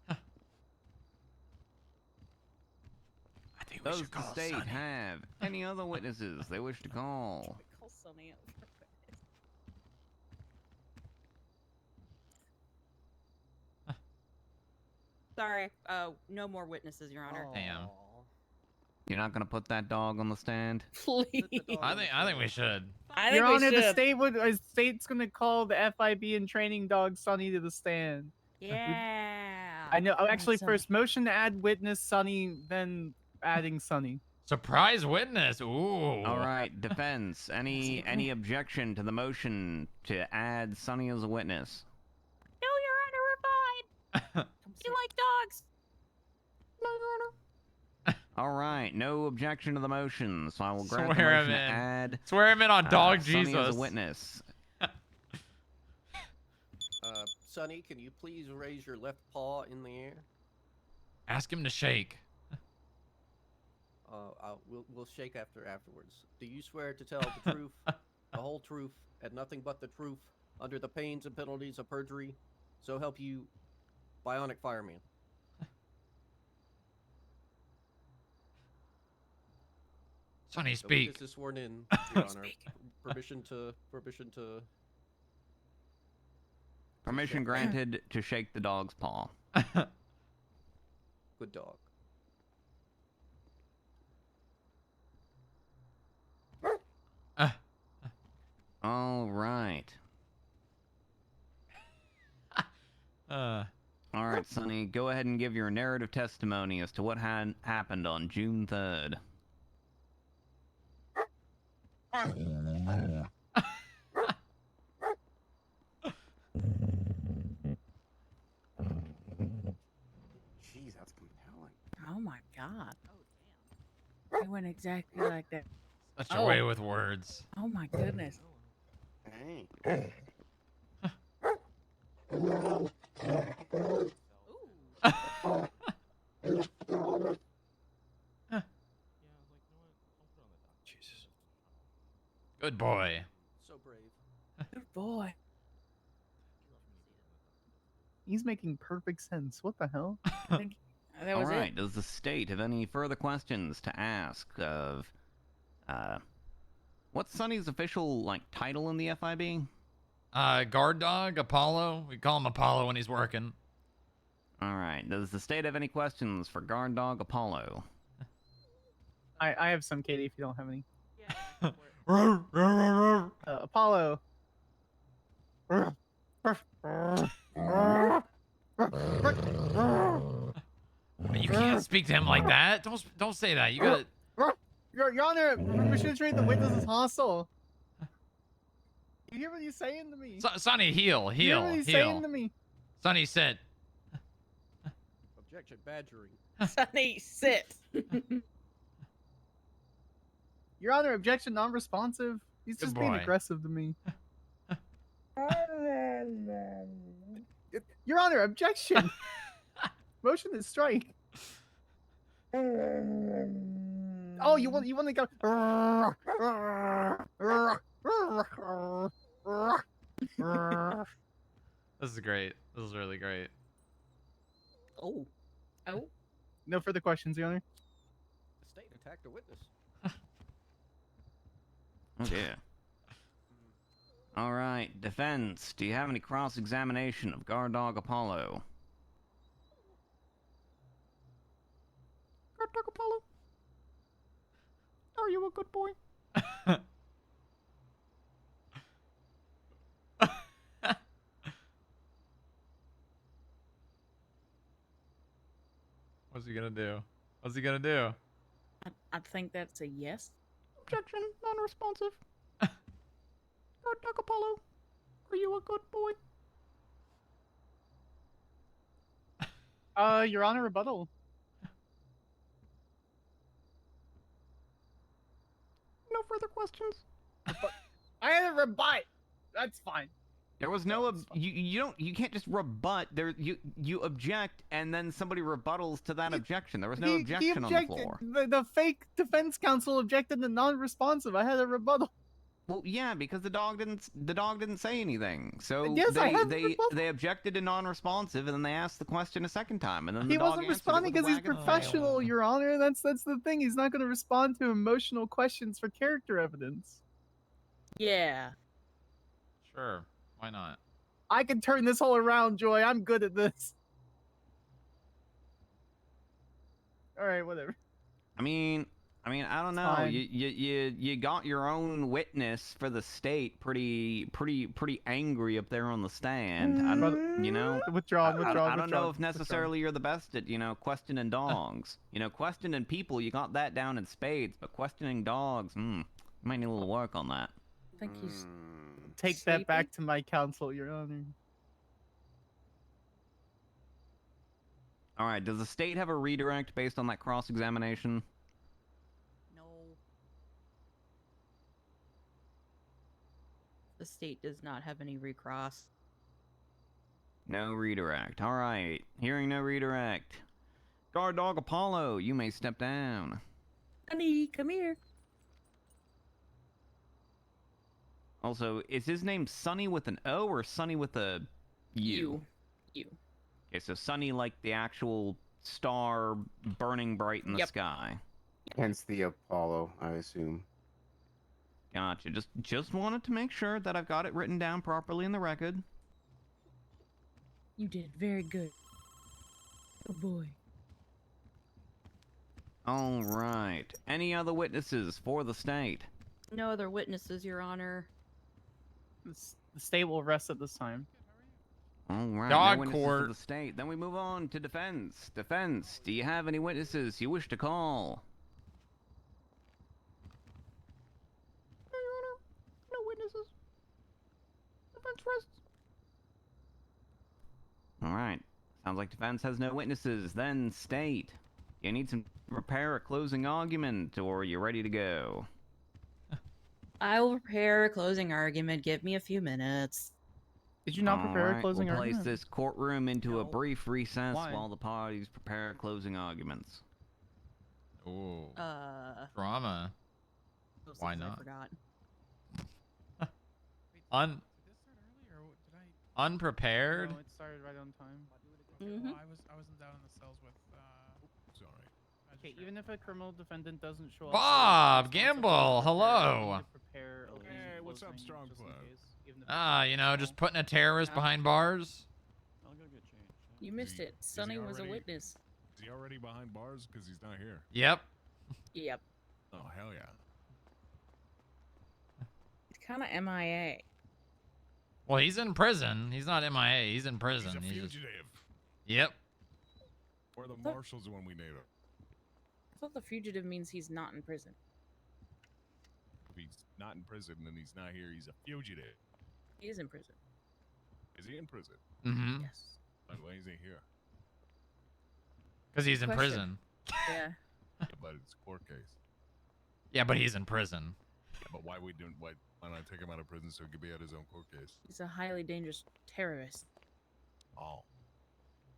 I think Does the state have any other witnesses they wish to call? Call Sonny up. Sorry, no more witnesses, Your Honor. Damn. You're not gonna put that dog on the stand? Please. I think we should. Your Honor, the state's gonna call the FIB and training dog Sonny to the stand. Yeah. I know. Come on, Actually, Sonny. first motion to add witness Sonny, then adding Sonny. Surprise witness. Ooh. All right, defense. Any objection to the motion to add Sonny as a witness? No, Your Honor, we're fine. We like dogs. No, Your Honor. All right, no objection to the motion, so I will grant the Swear motion him to in. add. Swear him in on Dog Sonny as Jesus. a witness. Sonny, can you please raise your left paw in the air? Ask him to shake. We'll shake afterwards. Do you swear to tell the truth, the whole truth, and nothing but the truth, under the pains and penalties of perjury? So help you, Bionic Fireman. Sonny, The speak. witness is sworn in, Your Honor. Permission to. Permission granted to shake the dog's paw. Good dog. All right. All right, Sonny, go ahead and give your narrative testimony as to what had happened on June 3rd. Jeez, that's compelling. Oh my god. It went exactly like that. Such a way with words. Oh my goodness. Hey. Jesus. Good boy. So brave. Good boy. He's making perfect sense. What the hell? That was All right, it. does the state have any further questions to ask of, what's Sonny's official, title in the FIB? Guard dog, Apollo. We call him Apollo when he's working. All right, does the state have any questions for guard dog Apollo? I have some, Katie, if you don't have any. Yeah. Apollo. You can't speak to him like that. Don't say that. You gotta. Your Honor, permission to treat the witness as hostile. You hear what he's saying to me? Sonny, heal. You hear what he's saying to me? Sonny, sit. Objection, badgering. Sonny, sit. Your Honor, objection, non-responsive. He's Good just being boy. aggressive to me. Your Honor, objection. Motion to strike. Oh, you want to go? This is great. This is really great. Oh. Oh. No further questions, Your Honor. The state attacked a witness. Oh dear. All right, defense, do you have any cross-examination of guard dog Apollo? Guard dog Apollo. Are you a good boy? What's he gonna do? What's he gonna do? I think that's a yes. Objection, non-responsive. Guard dog Apollo, are you a good boy? Your Honor, rebuttal. No further questions. I had a rebut. That's fine. There was no you can't just rebut. You object and then somebody rebuttals to that objection. There was no objection on the floor. The fake defense counsel objected to non-responsive. I had a rebuttal. Well, yeah, because the dog didn't say anything. So Yes, I had they objected to non-responsive, and then they asked the question a second time, and then He the dog wasn't answered it responding with a because he's wag of the tail. professional, Your Honor. That's the thing. He's not going to respond to emotional questions for character evidence. Yeah. Sure. Why not? I can turn this whole around, Joy. I'm good at this. All right, whatever. I mean, I don't know. fine. You got your own witness for the state pretty angry up there on the stand. I don't, Withdrawn. I don't know if necessarily you're the best at questioning dogs. Questioning people, you got that down in spades, but questioning dogs, you might need a little work on that. I think he's Take that back to my counsel, Your Honor. All right. Does the state have a redirect based on that cross-examination? No. The state does not have any recross. No redirect. All right. Hearing no redirect. Guard dog Apollo, you may step down. Honey, come here. Also, is his name Sonny with an O or Sonny with a U? U. Okay, so Sonny like the actual star burning bright in the Yep. sky. Hence the Apollo, I assume. Gotcha. Just wanted to make sure that I've got it written down properly in the record. You did very good. Oh boy. All right. Any other witnesses for the state? No other witnesses, Your Honor. The state will rest at this time. All right. Dog no witnesses court. for the state. Then we move on to defense. Defense, do you have any witnesses you wish to call? No witnesses. Defense rests. All right. Sounds like defense has no witnesses. Then state. You need to prepare a closing argument, or are you ready to go? I will prepare a closing argument. Give me a few minutes. Did you not prepare a closing we'll argument? place this courtroom into a brief recess Why? while the parties prepare closing arguments. Ooh. Those Drama. Why things I not? forgot. Unprepared? No, it started right on time. Mm-hmm. I wasn't down in the cells with. Sorry. Okay, even if a criminal defendant doesn't show up. Bob Gamble, hello. Hey, what's up, Strongrock? Ah, you know, just putting a terrorist behind bars. I'll go get changed. You missed it. Sonny was a already- witness. Is he already behind bars? Because he's not here. Yep. Yep. Oh, hell yeah. He's kind of MIA. Well, he's in prison. He's not MIA. He's in prison. He's a He's just- fugitive. Yep. We're the marshals when we need him. I thought the fugitive means he's not in prison. If he's not in prison and he's not here, he's a fugitive. He is in prison. Is he in prison? Mm-hmm. Yes. Why is he here? Because he's in Question. prison. Yeah. Yeah, but it's a court case. Yeah, but he's in prison. Yeah, but why not take him out of prison so he could be at his own court case? He's a highly dangerous terrorist. Oh.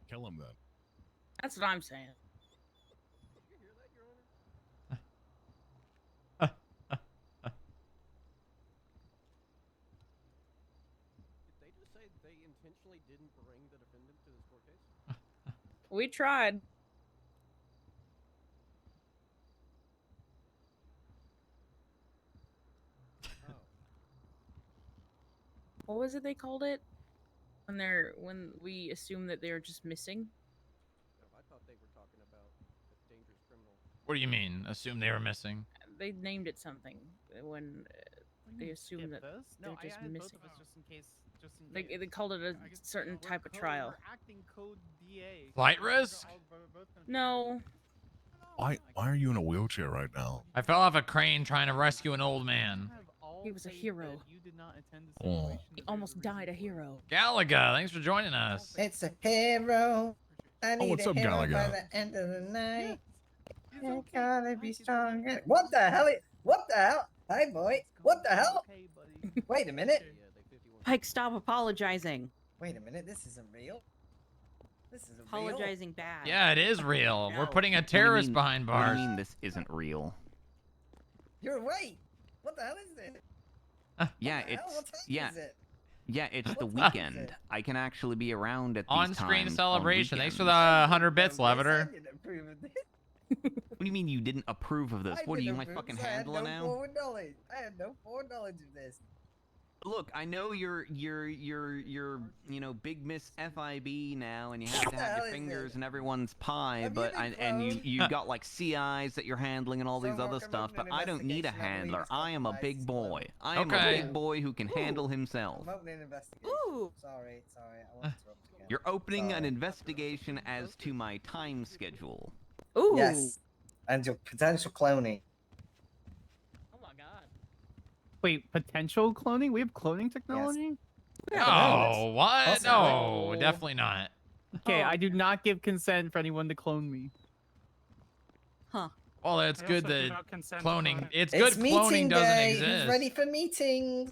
Kill him then. That's what I'm saying. Did they just say they intentionally didn't bring the defendant to this court case? We tried. What was it they called it? When we assume that they're just missing? No, I thought they were talking about a dangerous criminal. What do you mean? Assume they were missing? They named it something when they assume that they're No, just I added both missing. of us just in case. Just in case. They called it a certain type of trial. We're acting code DA. Flight risk? No. Why are you in a wheelchair right now? I fell off a crane trying to rescue an old man. He was a hero. You did not attend Oh. He almost died a hero. Galaga, thanks for joining us. It's a hero. I need what's a up, hero by Galaga? the end of the night. You gotta be strong. What the hell? What the hell? Hi, boy. What the hell? Wait a minute. Pike, stop apologizing. Wait a minute. This isn't real. This isn't Apologizing bad. Yeah, it is real. We're No. putting a What do you terrorist mean- behind What do bars. you mean this isn't real? You're right. What the hell is this? Yeah, the hell? it's What time yeah. is it? Yeah, it's the What time is weekend. it? I can actually be around at these On-screen times celebration. on Thanks for weekends. the 100 bits, Leviter. What do you mean you didn't approve of this? I What are you, didn't my approve, fucking I had handler no now? forward knowledge. I had no forward knowledge of this. Look, I know you're you know Big Miss FIB now, and you have to What the have hell your is fingers this? in everyone's pie. Have you But been and you cloned? got like CIs that you're handling and all these other Strongrock, stuff. I'm But opening an I don't need a investigation. I believe handler. it's I am a compromised. big It's boy. cloned. I am Okay. a big boy who can handle himself. I'm opening an investigation. Ooh. Sorry. I won't interrupt again. You're opening an Sorry. investigation as to my time schedule. Ooh. Yes. And your potential cloning. Oh my god. Wait, potential cloning? We have cloning technology? Oh, what? Awesome. No, definitely not. Okay, I do not give consent for anyone to clone me. Huh. Well, it's I good also do that not consent to cloning. cloning. It's It's good meeting cloning doesn't day. exist. Who's ready for meetings?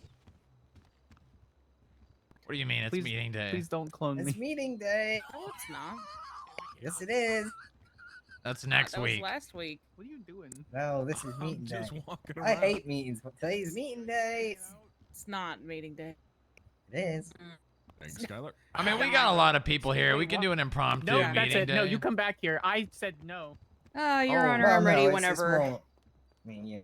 What do you mean? It's Please- meeting day. Please don't clone It's me. meeting day. No, it's not. Yes, it is. That's next That week. was last week. What are you doing? No, this is I'm meeting day. just walking I around. hate meetings, but today's meeting day. It's not meeting day. It is. Thanks, Skylar. I mean, we got a lot of people here. We can do an impromptu No, meeting that's it. day. No, you come back here. I said no. Your Honor, well, I'm ready no, it's whenever. more. I mean, yeah.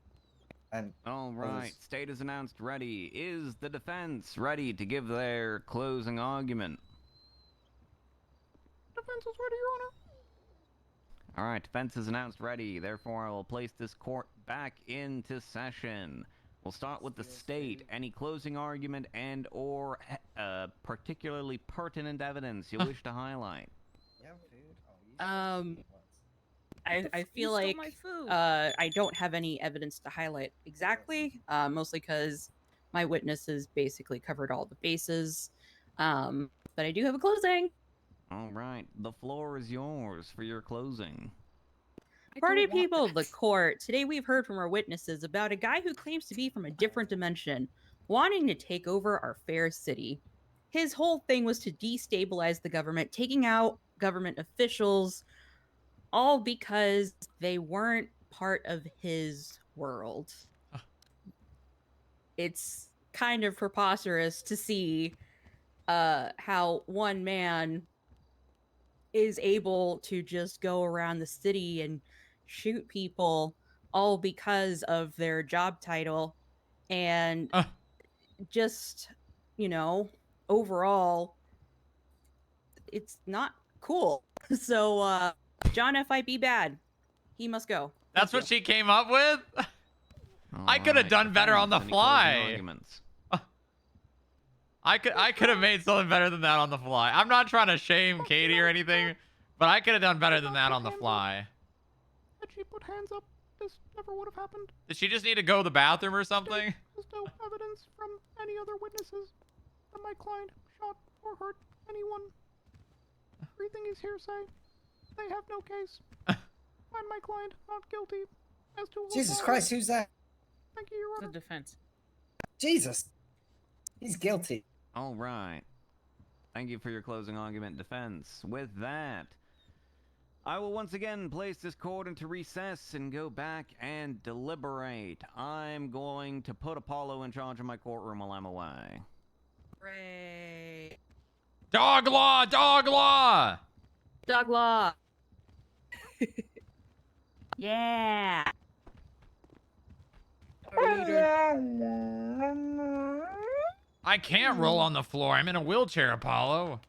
And All right, state is announced ready. Is the defense ready to give their closing argument? Defense is ready, Your Honor. All right, defense is announced ready. Therefore, I will place this court back into session. We'll start with the state. Any closing argument and or particularly pertinent evidence you wish to highlight? I feel stole like my food. I don't have any evidence to highlight exactly, mostly because my witnesses basically covered all the bases. But I do have a closing. All right, the floor is yours for your closing. Party people of the court, today we've heard from our witnesses about a guy who claims to be from a different dimension, wanting to take over our fair city. His whole thing was to destabilize the government, taking out government officials, all because they weren't part of his world. It's kind of preposterous to see how one man is able to just go around the city and shoot people all because of their job title, and just, overall it's not cool. So John FIB bad, he must go. That's what she came up with? I could have done better on the Any closing fly. arguments? I could have made something better than that on the fly. I'm not trying to shame Katie or anything, but I could have done better than that on the fly. Had she put hands up, this never would have happened. Did she just need to go to the bathroom or something? There's no evidence from any other witnesses that my client shot or hurt anyone. Everything is hearsay. They have no case. Find my client not guilty. As to Jesus Christ, who's that? Thank you, Your Honor. The defense. Jesus, he's guilty. All right. Thank you for your closing argument, defense. With that, I will once again place this court into recess and go back and deliberate. I'm going to put Apollo in charge of my courtroom while I'm away. Hooray. Dog law! Dog law! Dog law. Yeah. I can't roll on the floor. I'm in a wheelchair, Apollo.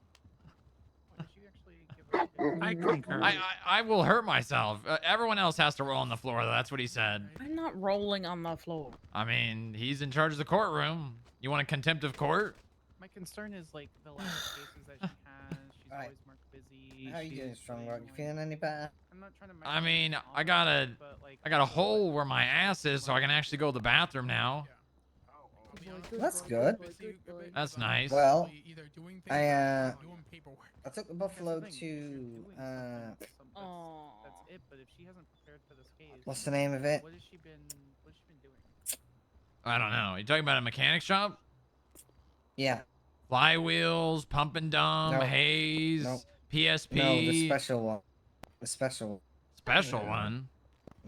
I concur. I will hurt myself. Everyone else has to roll on the floor, though. That's what he said. I'm not rolling on the floor. I mean, he's in charge of the courtroom. You want a contempt of court? My concern is like the lack of cases that she has. She's always marked busy. How are you doing, Strongrock? You feeling any better? I'm not trying to. I mean, I got a hole where my ass is, so I can actually go to the bathroom now. That's good. That's nice. Well, I took the buffalo to Oh. That's it. But if she hasn't prepared for this case, what's the name of it? What has she been doing? I don't know. You talking about a mechanic shop? Yeah. Flywheels, pump and dump, No. haze, No. PSP. No, the special one. The special. Special one.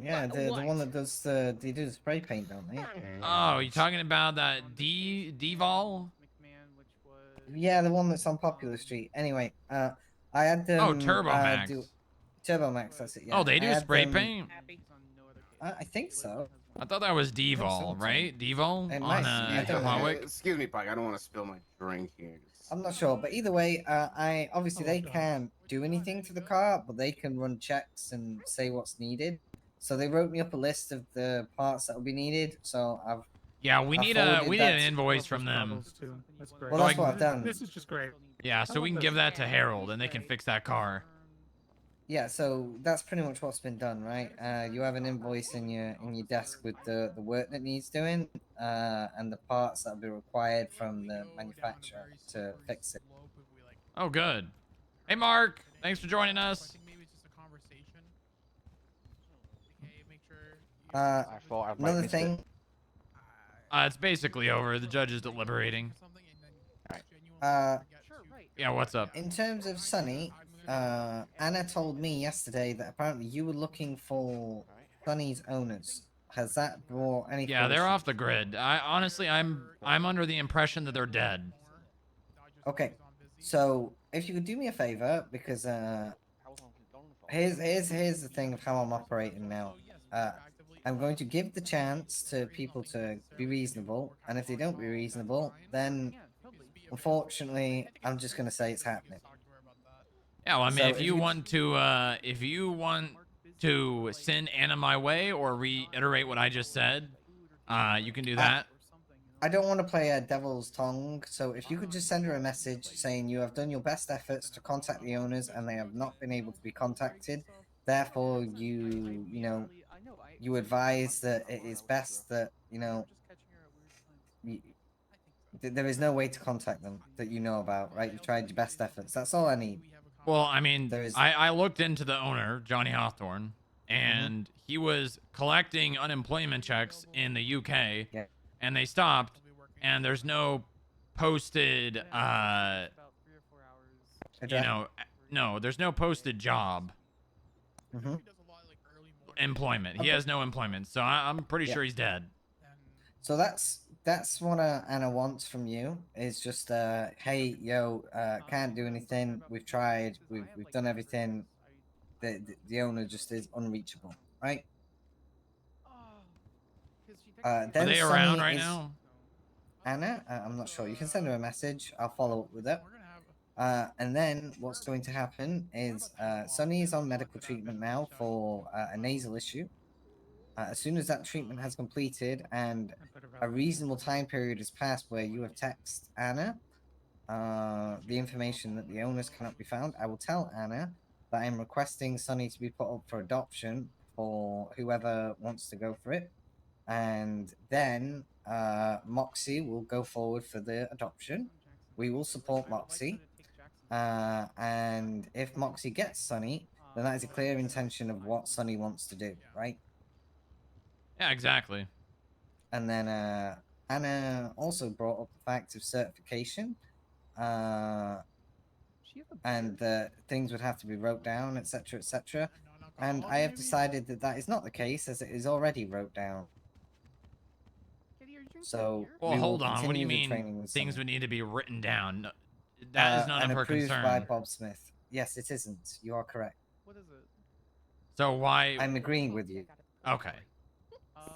Yeah, the one that does they do the spray paint, don't they? Oh, you talking about that D-Vol? Yeah, the one that's on Popular Street. Anyway, I had them. Oh, Turbo Max. Turbo Max, that's it. Yeah. Oh, they do I had spray them- paint? I think so. I thought that was D-Vol, right? D-Vol It on might- I don't know. Hardwick? Excuse me, Pike. I don't want to spill my drink here. I'm not sure, but either way, I obviously they can't do anything to the car, but they can run checks and say what's needed. So they wrote me up a list of the parts that will be needed. So I've Yeah, we need forwarded an that to- invoice from them. That's great. Well, that's what I've done. This is just great. Yeah, so we can give that to Harold and they can fix that car. Yeah, so that's pretty much what's been done, right? You have an invoice in your desk with the work that needs doing, and the parts that will be required from the manufacturer to fix it. Oh, good. Hey, Mark. Thanks for joining us. Another thing. It's basically over. The judge is deliberating. Yeah, what's up? In terms of Sunny, Anna told me yesterday that apparently you were looking for Sunny's owners. Has that brought any? Yeah, they're fruition? off the grid. I'm under the impression that they're dead. Okay, so if you could do me a favor, because here's the thing of how I'm operating now. I'm going to give the chance to people to be reasonable, and if they don't be reasonable, then unfortunately, I'm just going to say it's happening. Yeah, well, I mean, So if you want to send Anna my way or reiterate what I just said, you can do that. I don't want to play a devil's tongue, so if you could just send her a message saying you have done your best efforts to contact the owners and they have not been able to be contacted, therefore you advise that it is best that there is no way to contact them that you know about, right? You've tried your best efforts. That's all I need. Well, I mean, I looked into the owner, Johnny Hawthorne, and he was collecting unemployment checks in the UK, and they stopped, and there's no posted, no, there's no posted job. Employment. He has no employment, so I'm pretty sure he's dead. So that's what Anna wants from you. Is just hey, yo, can't do anything. We've tried. We've done everything. The owner just is unreachable, right? Are Then they Sonny around right is now? Anna. I'm not sure. You can send her a message. I'll follow up with her. And then what's going to happen is Sonny is on medical treatment now for a nasal issue. As soon as that treatment has completed and a reasonable time period has passed where you have texted Anna the information that the owners cannot be found, I will tell Anna that I'm requesting Sonny to be put up for adoption for whoever wants to go for it. And then Moxie will go forward for the adoption. We will support Moxie. And if Moxie gets Sonny, then that is a clear intention of what Sonny wants to do, right? Yeah, exactly. And then Anna also brought up the fact of certification, and things would have to be wrote down, etc., etc. And I have decided that that is not the case, as it is already wrote down. So Well, we will hold on. What do you continue the mean training with things Sonny. would need to be written down? That is none and of her approved concern. by Bob Smith. Yes, it isn't. You are correct. What is it? So why? I'm agreeing with you. Okay.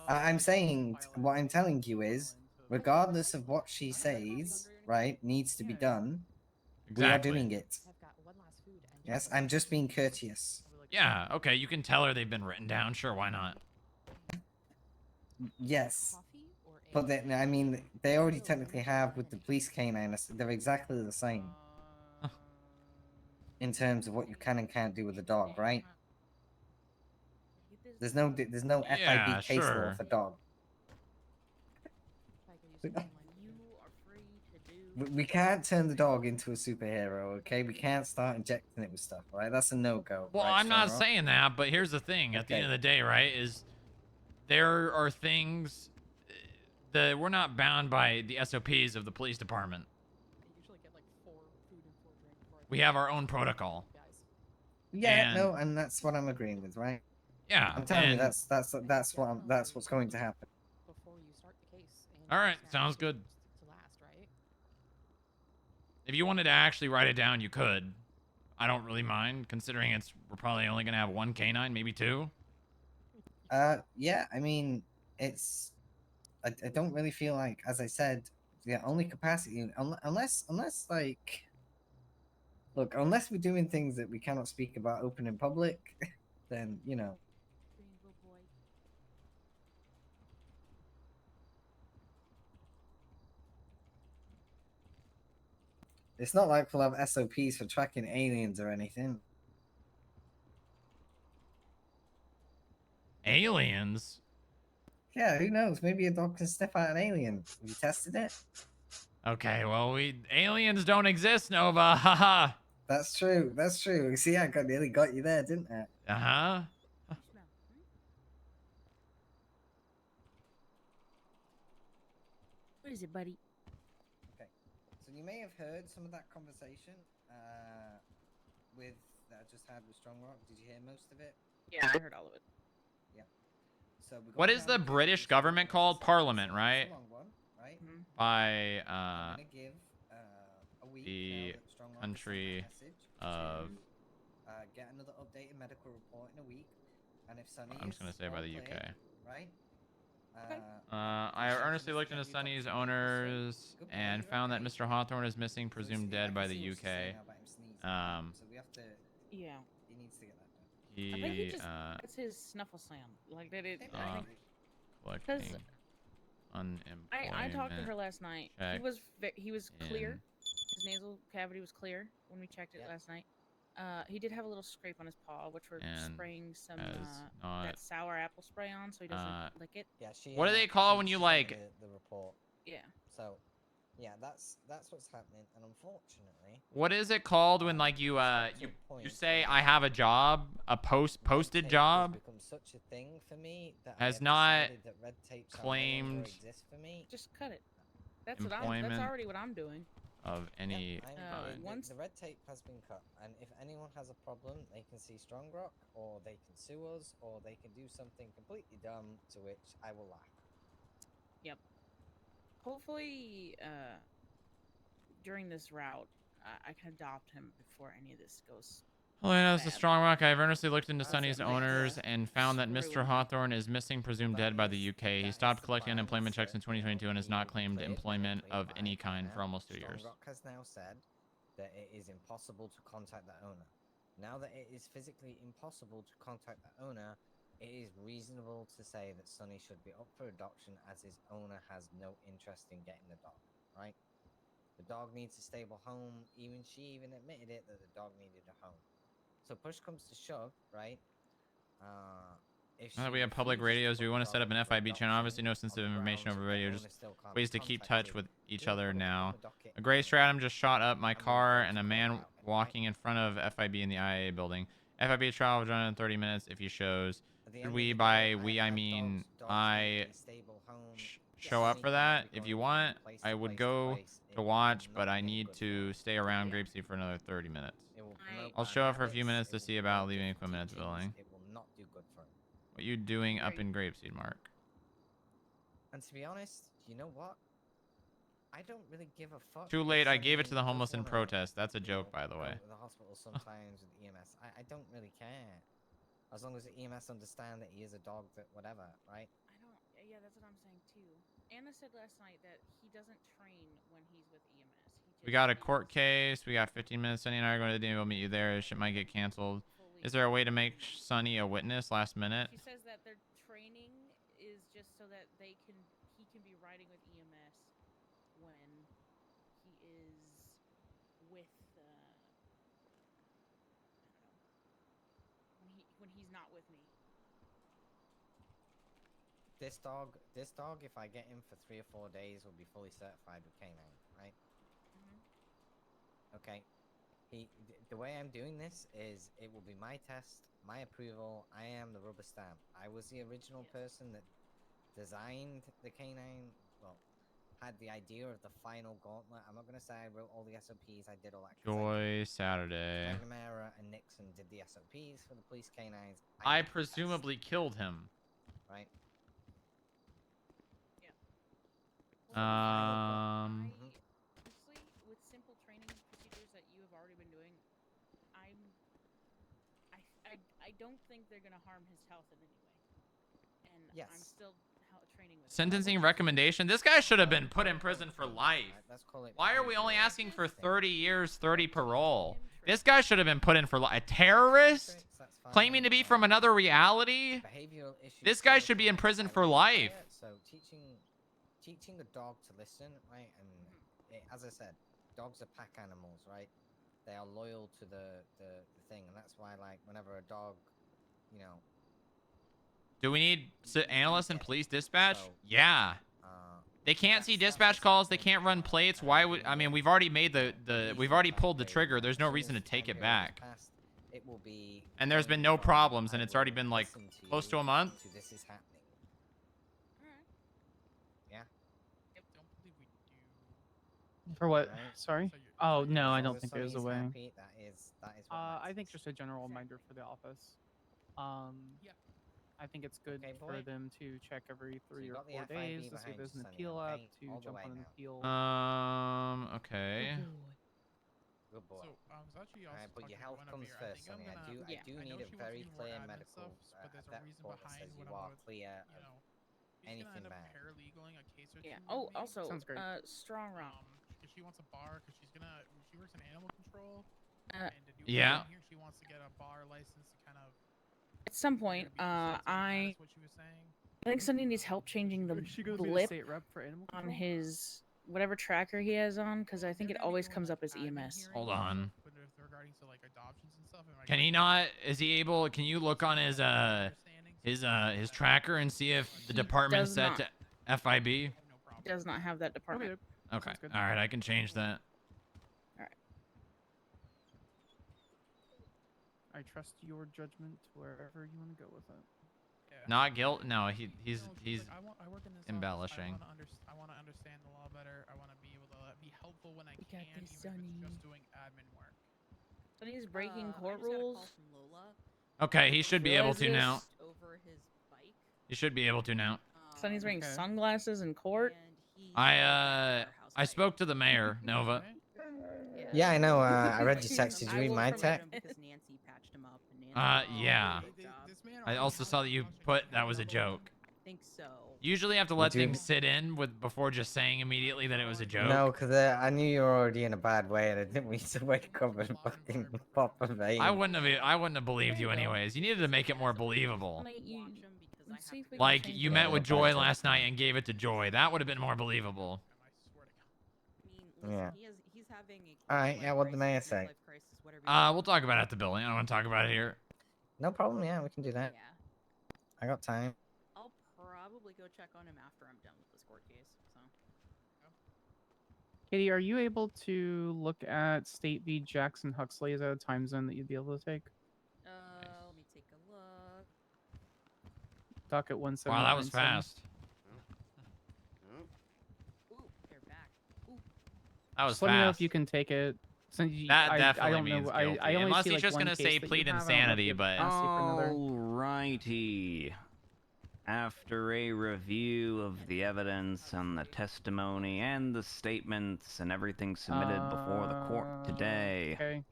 I'm saying what I'm telling you is, regardless of what she says, right, needs to be done. We are Exactly. doing it. Yes, I'm just being courteous. Yeah, okay, you can tell her they've been written down. Sure, why not? Yes. But then, I mean, they already technically have with the police canine. They're exactly the same in terms of what you can and can't do with a dog, right? There's no Yeah, FIB case law sure. for dog. We can't turn the dog into a superhero, okay? We can't start injecting it with stuff, right? That's a no-go. Well, right, I'm not Strongrock? saying that, but here's the thing. At the end of the day, right, is there are things that we're not bound by the SOPs of the police department. We have our own protocol. Yeah, no, and that's what I'm agreeing with, right? Yeah, I'm telling you, and- that's what's going to happen. All right, sounds good. If you wanted to actually write it down, you could. I don't really mind, considering we're probably only gonna have one canine, maybe two. Yeah, I mean, I don't really feel like, as I said, the only capacity, unless like, look, unless we're doing things that we cannot speak about open in public, then it's not like we'll have SOPs for tracking aliens or anything. Aliens? Yeah, who knows? Maybe a dog can sniff out an alien. Have you tested it? Okay, well, aliens don't exist, Nova. Haha. That's true. That's true. You see, I nearly got you there, didn't I? Uh-huh. What is it, buddy? Okay. So you may have heard some of that conversation that I just had with Strongrock. Did you hear most of it? Yeah, I heard all of it. Yeah. So we What is the British government called? Parliament, right? long one, right? By I'm gonna give a week the now that Strongrock has sent country that message of get another updated medical report in a week, and if Sunny I'm just gonna is say by all the cleared, UK. right? I earnestly looked into Sunny's owners and found that Mr. Hawthorne is missing, presumed dead by the UK. So we have to. Yeah. He needs to get that done. I think he He just that's his snuffle sound. Like that it. I think collecting I talked to her last night. check He was clear. in- His nasal cavity was clear when we checked it last night. He did have a little scrape on his paw, which we're And spraying some has that sour apple spray on, so he doesn't lick it. Yeah, What do they call when you like? The report? Yeah. So, yeah, that's what's happening, and unfortunately, What is it called when like you say I have a job, a posted job, become such a thing for me that has I have not decided that red tape shall no longer claimed exist for me. Just cut it. That's employment that's already what I'm doing. of any The- kind. the red tape has been cut, and if anyone has a problem, they can see Strongrock, or they can sue us, or they can do something completely dumb, to which I will laugh. Yep. Hopefully, during this route, I can adopt him before any of this goes. Hello, this is Strongrock. I have earnestly looked into Sunny's owners and found that Mr. Hawthorne is missing, presumed dead by the UK. He stopped collecting unemployment checks in 2022 and has not claimed employment of any kind for almost 2 years. Strongrock has now said that it is impossible to contact the owner. Now that it is physically impossible to contact the owner, it is reasonable to say that Sunny should be up for adoption, as his owner has no interest in getting the dog, right? The dog needs a stable home. She even admitted it, that the dog needed a home. So push comes to shove, right? Now that we have public radios, we want to set up an FIB channel. Obviously, no sensitive information over radio, just ways to keep touch with each other now. A gray Stratum just shot up my car and a man walking in front of FIB in the IA building. FIB trial will run in 30 minutes if he shows. Should we, by we, I mean I, show up for that? If you want, I would go to watch, but I need to stay around Grapeseed for another 30 minutes. I'll show up for a few minutes to see about leaving equipment at the building. It will not do good for him. What you doing up in Grapeseed, Mark? And to be honest, you know what? I don't really give a fuck. Too if late. I gave it to Sunny the homeless does in wanna, protest. That's a joke, by the go way. to the hospital sometimes with EMS. I don't really care. As long as the EMS understand that he is a dog, that whatever, right? Yeah, that's what I'm saying too. Anna said last night that he doesn't train when he's with EMS. We got a court case. We got 15 minutes. Sunny and I are going to the day. We'll meet you there. Shit might get canceled. Is there a way to make Sunny a witness last minute? She says that their training is just so that he can be riding with EMS when he is with when he's not with me. This dog, if I get him for 3 or 4 days, will be fully certified with canine, right? Okay. The way I'm doing this is it will be my test, my approval. I am the rubber stamp. I was the original person that designed the canine. Well, had the idea of the final gauntlet. I'm not gonna say I wrote all the SOPs. I did all that. Joy Saturday. McNamara and Nixon did the SOPs for the police canines. I presumably killed him. Right. Honestly, with simple training procedures that you have already been doing, I don't think they're gonna harm his health in any way. And I'm still training with Sentencing recommendation. This guy should have been put in prison for life. Why are we only asking for 30 years, 30 parole? This guy should have been put in for life. A terrorist? Claiming to be from another reality? This guy should be in prison for life. So teaching the dog to listen, right? And as I said, dogs are pack animals, right? They are loyal to the thing, and that's why, like, whenever a dog, you know. Do we need analysts and police dispatch? Yeah. They can't see dispatch calls. They can't run plates. Why would? I mean, we've already made we've already pulled the trigger. There's no reason to take it back. It will be. And there's been no problems, and it's already been like close to a month. This is happening. Yeah. For what? Sorry? Oh, no, I don't think Sunny there's a is way. happy, that is what I think just a general reminder for the office. I think it's good for them to check every 3 or 4 days to see if there's an appeal up, to jump on an appeal. Okay. Good boy. So I was actually also Alright, but your talking to health comes Guinevere. I first, think I'm Sonny. gonna. I do I need know a she wants very to do more clear admin medical stuff, but there's a reason report that behind says what you I'm are gonna, clear you of know, she's gonna anything end up bad. paralegaling a case or two. Yeah. with Oh, me. also, Sounds great. Strongrock. Because she wants a bar, because she works in animal control, Uh, and to do Yeah. here, she wants to get a bar license to kind of. At some point, I That's what she was saying. think Sonny needs help changing the She goes be the blip state rep for animal on control. his whatever tracker he has on, because I think it always comes up as EMS. Hold on. But if regarding to like adoptions and stuff, and like, Can he not? Is he able? Can you look on his tracker and see if the He department's does set not. to FIB? Does not have that department. Okay. All right, I can change that. I trust your judgment wherever you want to go with it. Not guilt. No, he's like, I work in this embellishing. Office. I want to understand the law better. I want to be able to be helpful when I We can, got this, even if it's Sonny. just doing admin work. Sonny's breaking I court just got a call rules. from Lola. Okay, he should be able Realize to now. this? Over his bike. He should be able to now. Sonny's wearing sunglasses in court. I spoke to the mayor, Nova. Yeah, I know. I read your text. Did you read my text? Because Nancy patched him up. And Nancy Yeah. I also saw that you put that was a joke. I think so. You usually have to Would let you- things sit in before just saying immediately that it was a joke. No, because I knew you were already in a bad way, and I didn't want you to wake up and fucking pop a vein. I wouldn't have believed you anyways. You needed to make it more believable. Let's see if we can Like change you it. met with Joy last night and gave it to Joy. That would have been more believable. Yeah. He's having a All right. Yeah. What did the mayor say? We'll talk about it at the building. I don't want to talk about it here. No problem. Yeah, we can do that. Yeah. I got time. I'll probably go check on him after I'm done with this court case. So. Katie, are you able to look at State v. Jackson Huxley? Is that a time zone that you'd be able to take? Let me take a look. Docket 177. Wow, that was fast. Ooh, they're back. Ooh. That was Just let me know if fast. you can take it. Since That I definitely don't means know. guilty. I only Unless see, he's like, just one gonna case say that you plead have. I don't know if insanity, you have but capacity for another. Alrighty. After a review of the evidence and the testimony and the statements and everything submitted before the court today, Okay.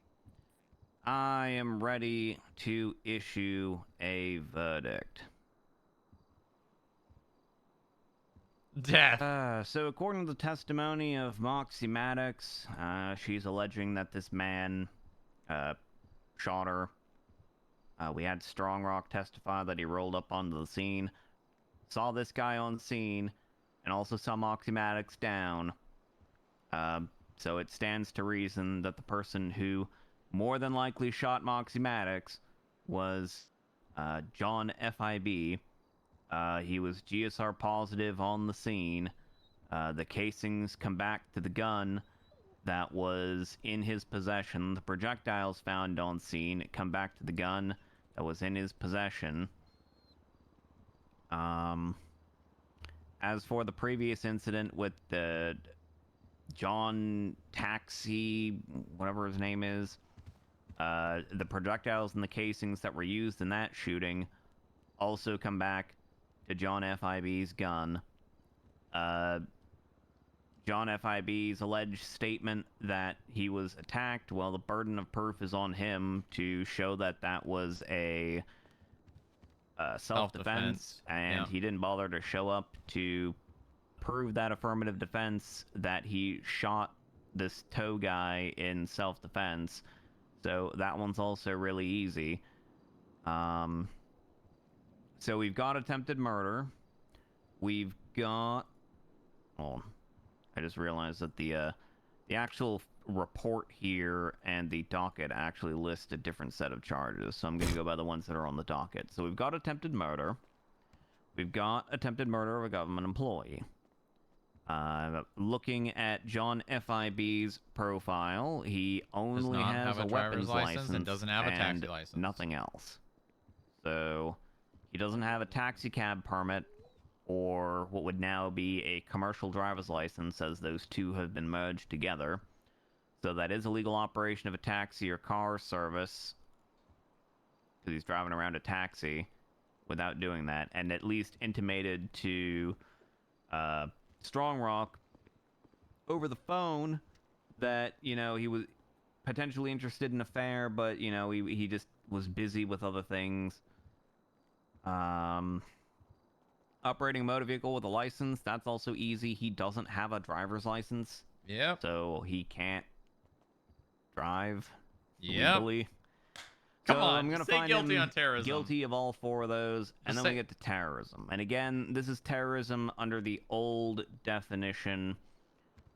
I am ready to issue a verdict. Death. So according to the testimony of Moxie Maddox, she's alleging that this man shot her. We had Strongrock testify that he rolled up onto the scene, saw this guy on scene, and also saw Moxie Maddox down. So it stands to reason that the person who more than likely shot Moxie Maddox was John FIB. He was GSR positive on the scene. The casings come back to the gun that was in his possession. The projectiles found on scene come back to the gun that was in his possession. As for the previous incident with the John Taxi, whatever his name is, the projectiles and the casings that were used in that shooting also come back to John FIB's gun. John FIB's alleged statement that he was attacked, well, the burden of proof is on him to show that that was a self-defense, and yeah. he didn't bother to show up to prove that affirmative defense that he shot this tow guy in self-defense. So that one's also really easy. So we've got attempted murder. We've got... Oh, I just realized that the actual report here and the docket actually list a different set of charges. So I'm going to go by the ones that are on the docket. So we've got attempted murder. We've got attempted murder of a government employee. Looking at John FIB's profile, he only not has have a a driver's weapons license license and doesn't have a taxi and license. nothing else. So he doesn't have a taxi cab permit or what would now be a commercial driver's license, as those two have been merged together. So that is a legal operation of a taxi or car service, because he's driving around a taxi without doing that, and at least intimated to Strongrock over the phone that, you know, he was potentially interested in affair, but you know he just was busy with other things. Operating a motor vehicle with a license, that's also easy. He doesn't have a driver's license. Yep. So he can't drive Yep. legally. Come So on, I'm gonna just say find guilty him on terrorism. guilty of all 4 of those, and Just then we say- get to terrorism. And again, this is terrorism under the old definition,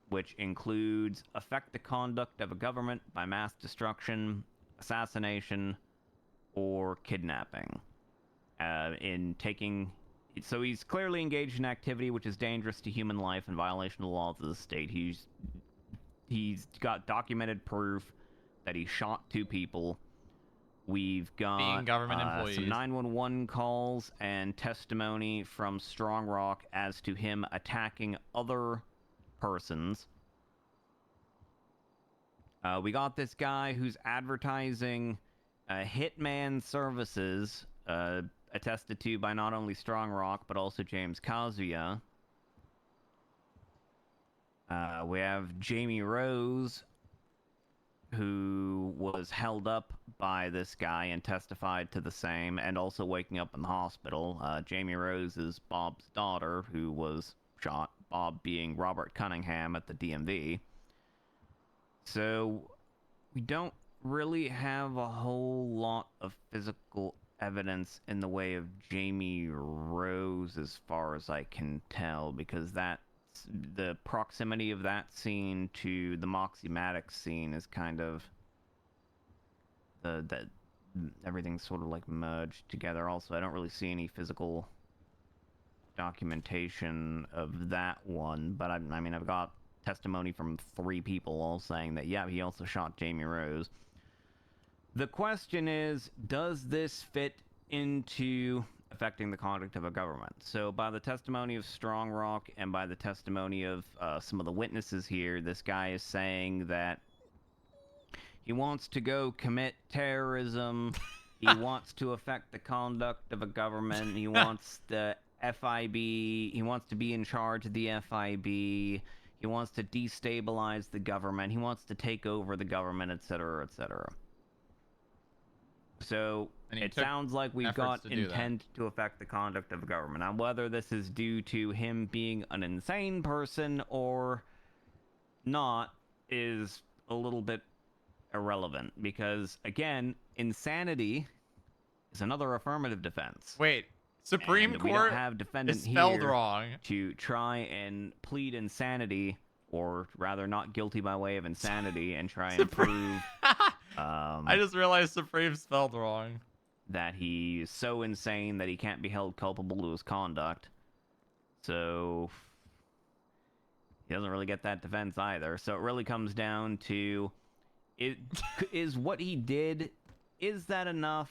which includes affect the conduct of a government by mass destruction, assassination, or kidnapping. So he's clearly engaged in activity which is dangerous to human life in violation of the laws of the state. He's got documented proof that he shot 2 people. We've got Being government some employees. 911 calls and testimony from Strongrock as to him attacking other persons. We got this guy who's advertising hitman services, attested to by not only Strongrock, but also James Kazuya. We have Jamie Rose, who was held up by this guy and testified to the same, and also waking up in the hospital. Jamie Rose is Bob's daughter, who was shot, Bob being Robert Cunningham at the DMV. So we don't really have a whole lot of physical evidence in the way of Jamie Rose as far as I can tell, because the proximity of that scene to the Moxie Maddox scene is kind of that everything's sort of like merged together. Also, I don't really see any physical documentation of that one, but I mean, I've got testimony from 3 people all saying that, yeah, he also shot Jamie Rose. The question is, does this fit into affecting the conduct of a government? So by the testimony of Strongrock and by the testimony of some of the witnesses here, this guy is saying that he wants to go commit terrorism, he wants to affect the conduct of a government, he wants the FIB, he wants to be in charge of the FIB, he wants to destabilize the government, he wants to take over the government, etc., etc. So it sounds like we've got intent to affect the conduct of the government. Now, whether this is due to him being an insane person or not is a little bit irrelevant, because, again, insanity is another affirmative defense. Wait, Supreme and Court we don't have defendant is spelled here wrong. To try and plead insanity, or rather not guilty by way of insanity, and try and prove... I just realized Supreme spelled wrong. That he's so insane that he can't be held culpable to his conduct. So he doesn't really get that defense either. So it really comes down to, is what he did, is that enough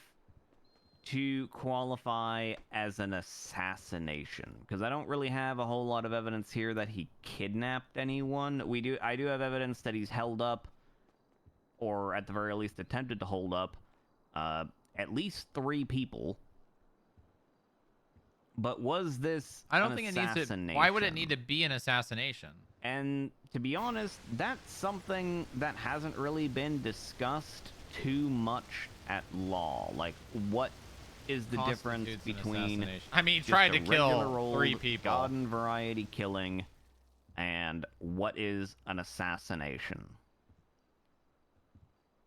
to qualify as an assassination? Because I don't really have a whole lot of evidence here that he kidnapped anyone. I do have evidence that he's held up, or at the very least attempted to hold up, at least 3 people. But was this I don't think it needs to. Why would it need to be an assassination? And to be honest, that's something that hasn't really been discussed too much at law. Like, what is the difference between... I mean, he tried to kill 3 people. Garden variety killing, and what is an assassination?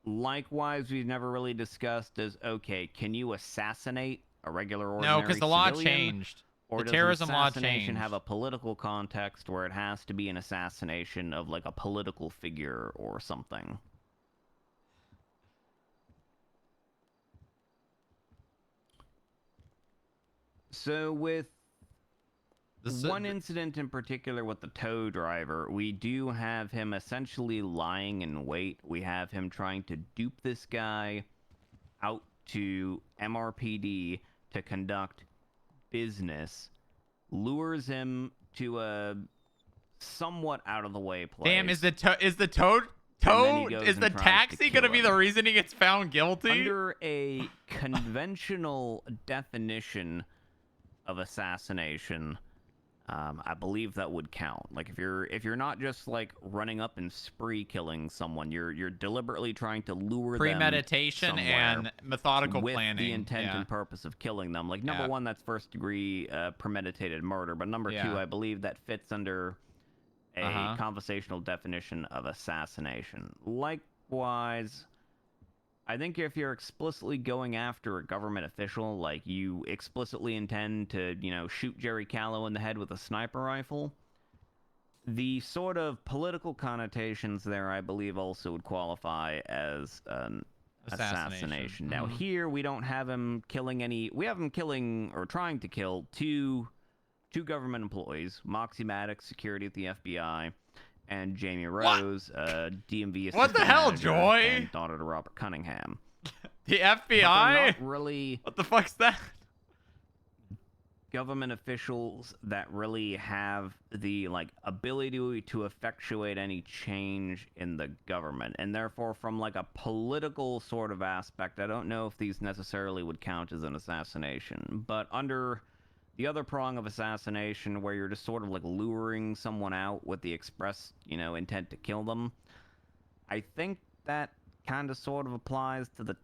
Likewise, we've never really discussed as, okay, can you assassinate a regular ordinary No, because the law civilian? changed. Or The does terrorism an law assassination changed. have a political context where it has to be an assassination of, like, a political figure or something? So with one incident in particular with the tow driver, we do have him essentially lying in wait. We have him trying to dupe this guy out to MRPD to conduct business, lures him to a somewhat out of the way place. Damn, is the taxi gonna be the reason he gets found guilty? Under a conventional definition of assassination, I believe that would count. Like if you're not just like running up and spree killing someone, you're deliberately trying to lure them Premeditation and methodical with planning. the intent yeah. and purpose of killing them. Like number Yeah. one, that's first degree premeditated murder, but number Yeah. two, I believe that fits under a Uh-huh. conversational definition of assassination. Likewise, I think if you're explicitly going after a government official, like you explicitly intend to, shoot Jerry Callow in the head with a sniper rifle, the sort of political connotations there, I believe, also would qualify as an assassination. Now, Mhm. here we don't have him killing any. We have him killing or trying to kill two government employees: Moxie Maddox, security at the FBI, and Jamie Rose, DMV assistant What the hell, manager Joy? and daughter to Robert Cunningham. The But they're FBI? not really What the fuck's that? government officials that really have the ability to effectuate any change in the government, and therefore from like a political sort of aspect, I don't know if these necessarily would count as an assassination. But under the other prong of assassination, where you're just sort of like luring someone out with the express intent to kill them, I think that kind of sort of applies to the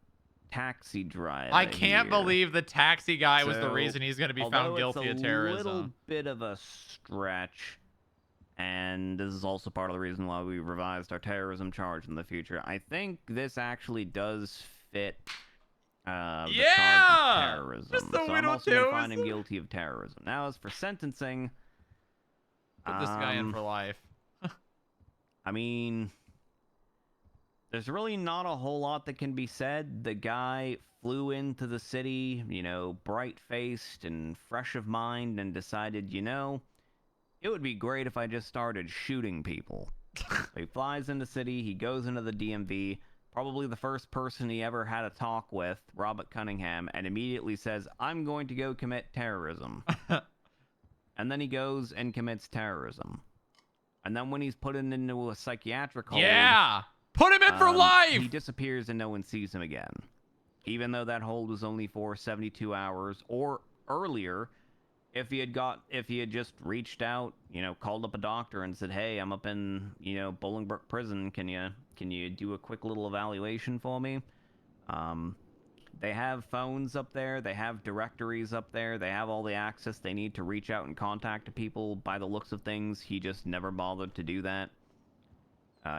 taxi driver. I can't believe the taxi guy was the So, reason he's going to be although found guilty of it's a terrorism. little bit of a stretch, and this is also part of the reason why we revised our terrorism charge in the future, I think this actually does fit the charge of terrorism. Just the So I'm Widow also going to Tooth. find him guilty of terrorism. Now, as for sentencing, Put this guy in for life. I mean, there's really not a whole lot that can be said. The guy flew into the city, bright-faced and fresh of mind, and decided, it would be great if I just started shooting people. So he flies into the city, he goes into the DMV, probably the first person he ever had a talk with, Robert Cunningham, and immediately says, I'm going to go commit terrorism. And then he goes and commits terrorism. And then when he's put into a psychiatric hold... Yeah! Put him in for life! He disappears and no one sees him again. Even though that hold was only for 72 hours, or earlier, if he had just reached out, called up a doctor and said, hey, I'm up in, Bolingbroke prison, can you do a quick little evaluation for me? They have phones up there, they have directories up there, they have all the access they need to reach out and contact people. By the looks of things, he just never bothered to do that.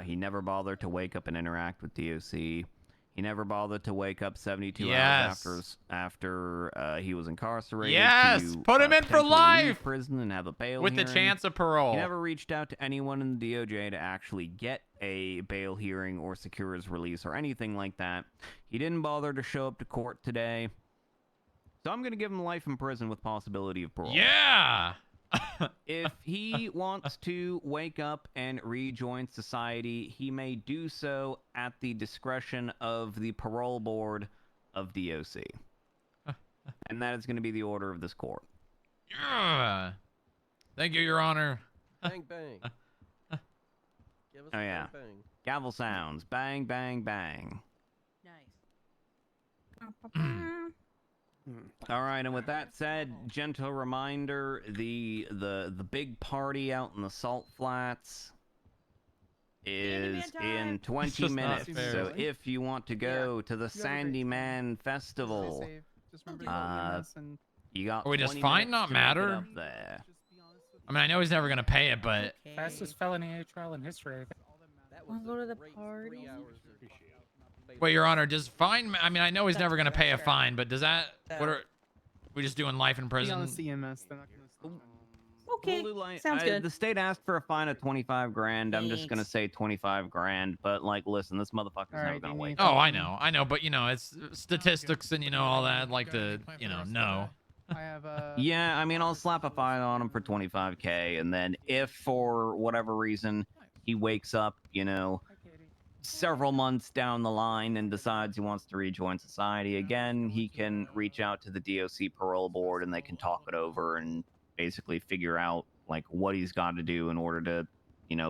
He never bothered to wake up and interact with DOC. He never bothered to wake up 72 hours after he was incarcerated. Yes! To, Put him in for potentially leave life! prison and have a bail With the hearing. chance of parole. He never reached out to anyone in the DOJ to actually get a bail hearing or secure his release or anything like that. He didn't bother to show up to court today. So I'm going to give him life in prison with possibility of parole. Yeah! If he wants to wake up and rejoin society, he may do so at the discretion of the parole board of DOC. And that is going to be the order of this court. Yeah. Thank you, Your Honor. Bang, bang. Give us Oh, a yeah. bang, bang. Gavel sounds. Bang, bang, bang. All right, and with that said, gentle reminder, the big party out in the Salt Flats is in 20 just not minutes. fair. So if you want to go to the Sandy Man Festival, Just remember to EMS and you got Or does 20 fine minutes not to make it matter? up there. I mean, I know he's never going to pay it, but... Fastest felony trial in history. Wanna go to the party? Wait, Your Honor, does fine... I mean, I know he's never going to pay a fine, but does that... What are we just doing life in be prison? honest, EMS, they're not gonna Okay, We'll do like- sounds good. The state asked for a fine of 25 grand. I'm just gonna Thanks. say 25 grand. But like, listen, this motherfucker's never Alright, gonna Amy. wake Oh, up. I know, but it's statistics and all that. I'd like to, know. I have Yeah, I mean, I'll slap a fine on him for 25K, and then if for whatever reason he wakes up, several months down the line and decides he wants to rejoin society again, he can reach out to the DOC parole board and they can talk it over and basically figure out like what he's got to do in order to,